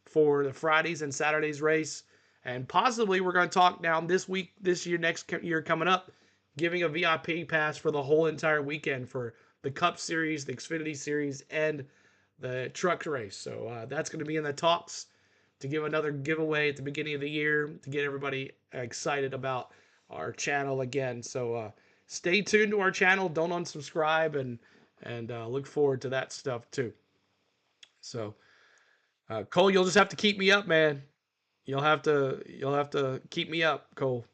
for the Fridays and Saturdays race, and possibly we're going to talk now this year, next year coming up, giving a VIP pass for the whole entire weekend for the Cup Series, the Xfinity Series, and the truck race. So that's going to be in the talks to give another giveaway at the beginning of the year to get everybody excited about our channel again. So stay tuned to our channel. Don't unsubscribe, and look forward to that stuff too. So Cole, you'll just have to keep me up, man. You'll have to keep me up, Cole.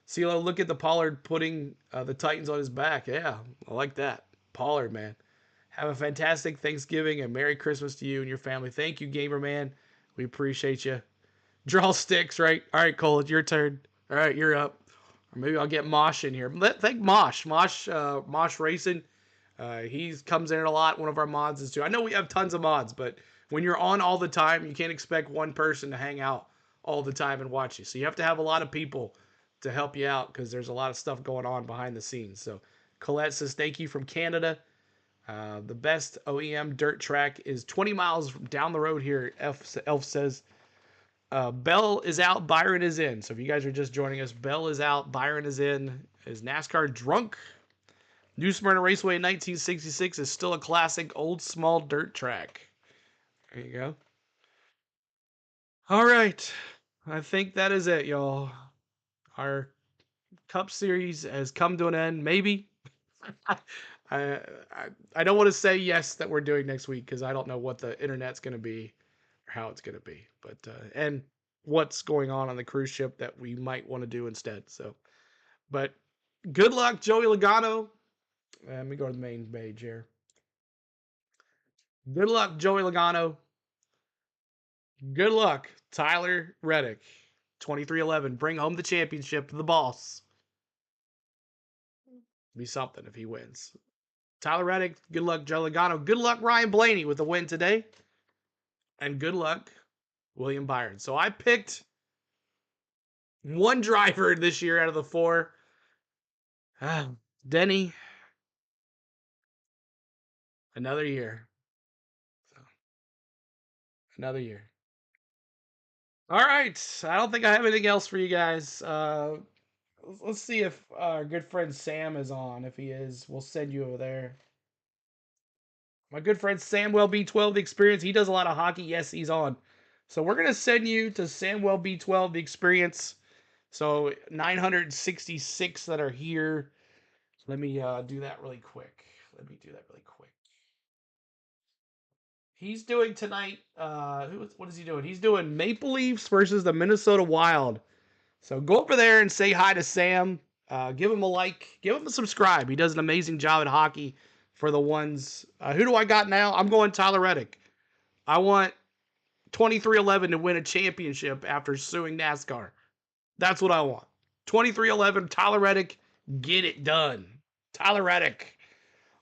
CeeLo, look at the Pollard putting the Titans on his back. Yeah, I like that. Pollard, man. Have a fantastic Thanksgiving and Merry Christmas to you and your family. Thank you, Gamer Man. We appreciate you. Draw sticks, right? All right, Cole, it's your turn. All right, you're up. Or maybe I'll get Mosh in here. Thank Mosh. Mosh Racing. He comes in a lot. One of our mods is too. I know we have tons of mods, but when you're on all the time, you can't expect one person to hang out all the time and watch you. So you have to have a lot of people to help you out because there's a lot of stuff going on behind the scenes. So Colette says, thank you from Canada. The best OEM dirt track is 20 miles down the road here. Elf says, Bell is out, Byron is in. So if you guys are just joining us, Bell is out, Byron is in. Is NASCAR drunk? New Smyrna Raceway in 1966 is still a classic old small dirt track. There you go. All right. I think that is it, y'all. Our Cup Series has come to an end. Maybe. I don't want to say yes that we're doing next week because I don't know what the internet's going to be or how it's going to be. But and what's going on the cruise ship that we might want to do instead. So, but good luck, Joey Logano. Let me go to the main page here. Good luck, Joey Logano. Good luck, Tyler Reddick. 2311. Bring home the championship to the boss. Be something if he wins. Tyler Reddick. Good luck, Joey Logano. Good luck, Ryan Blaney, with the win today. And good luck, William Byron. So I picked one driver this year out of the four. Denny. Another year. So, another year. All right. I don't think I have anything else for you guys. Let's see if our good friend Sam is on. If he is, we'll send you over there. My good friend Samwell B12, The Experience. He does a lot of hockey. Yes, he's on. So we're going to send you to Samwell B12, The Experience. So 966 that are here. Let me do that really quick. He's doing tonight, what is he doing? He's doing Maple Leafs versus the Minnesota Wild. So go over there and say hi to Sam. Give him a like. Give him a subscribe. He does an amazing job at hockey for the ones. Who do I got now? I'm going Tyler Reddick. I want 2311 to win a championship after suing NASCAR. That's what I want. 2311, Tyler Reddick, get it done. Tyler Reddick.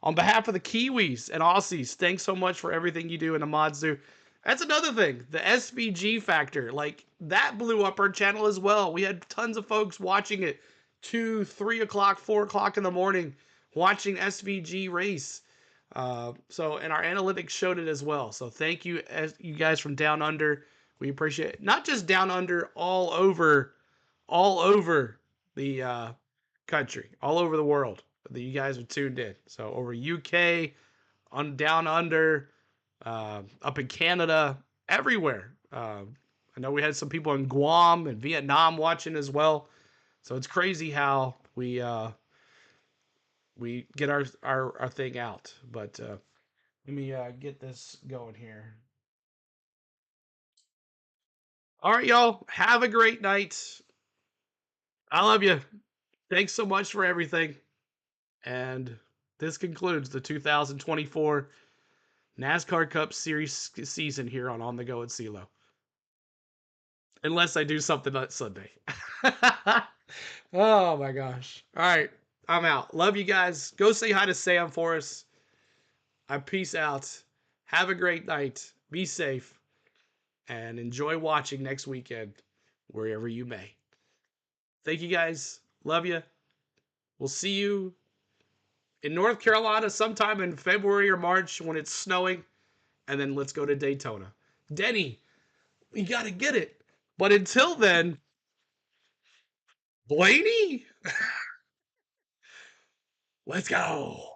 On behalf of the Kiwis and Aussies, thanks so much for everything you do and the mods do. That's another thing, the SVG factor. Like, that blew up our channel as well. We had tons of folks watching it 2, 3 o'clock, 4 o'clock in the morning watching SVG race. So, and our analytics showed it as well. So thank you, you guys from Down Under. We appreciate it. Not just Down Under, all over the country, all over the world that you guys are tuned in. So over UK, on Down Under, up in Canada, everywhere. I know we had some people in Guam and Vietnam watching as well. So it's crazy how we get our thing out. But let me get this going here. All right, y'all. Have a great night. I love you. Thanks so much for everything. And this concludes the 2024 NASCAR Cup Series season here on The Go at CeeLo. Unless I do something on Sunday. Oh my gosh. All right. I'm out. Love you guys. Go say hi to Sam for us. Peace out. Have a great night. Be safe. And enjoy watching next weekend wherever you may. Thank you guys. Love you. We'll see you in North Carolina sometime in February or March when it's snowing. And then let's go to Daytona. Denny, we got to get it. But until then, Blaney, let's go.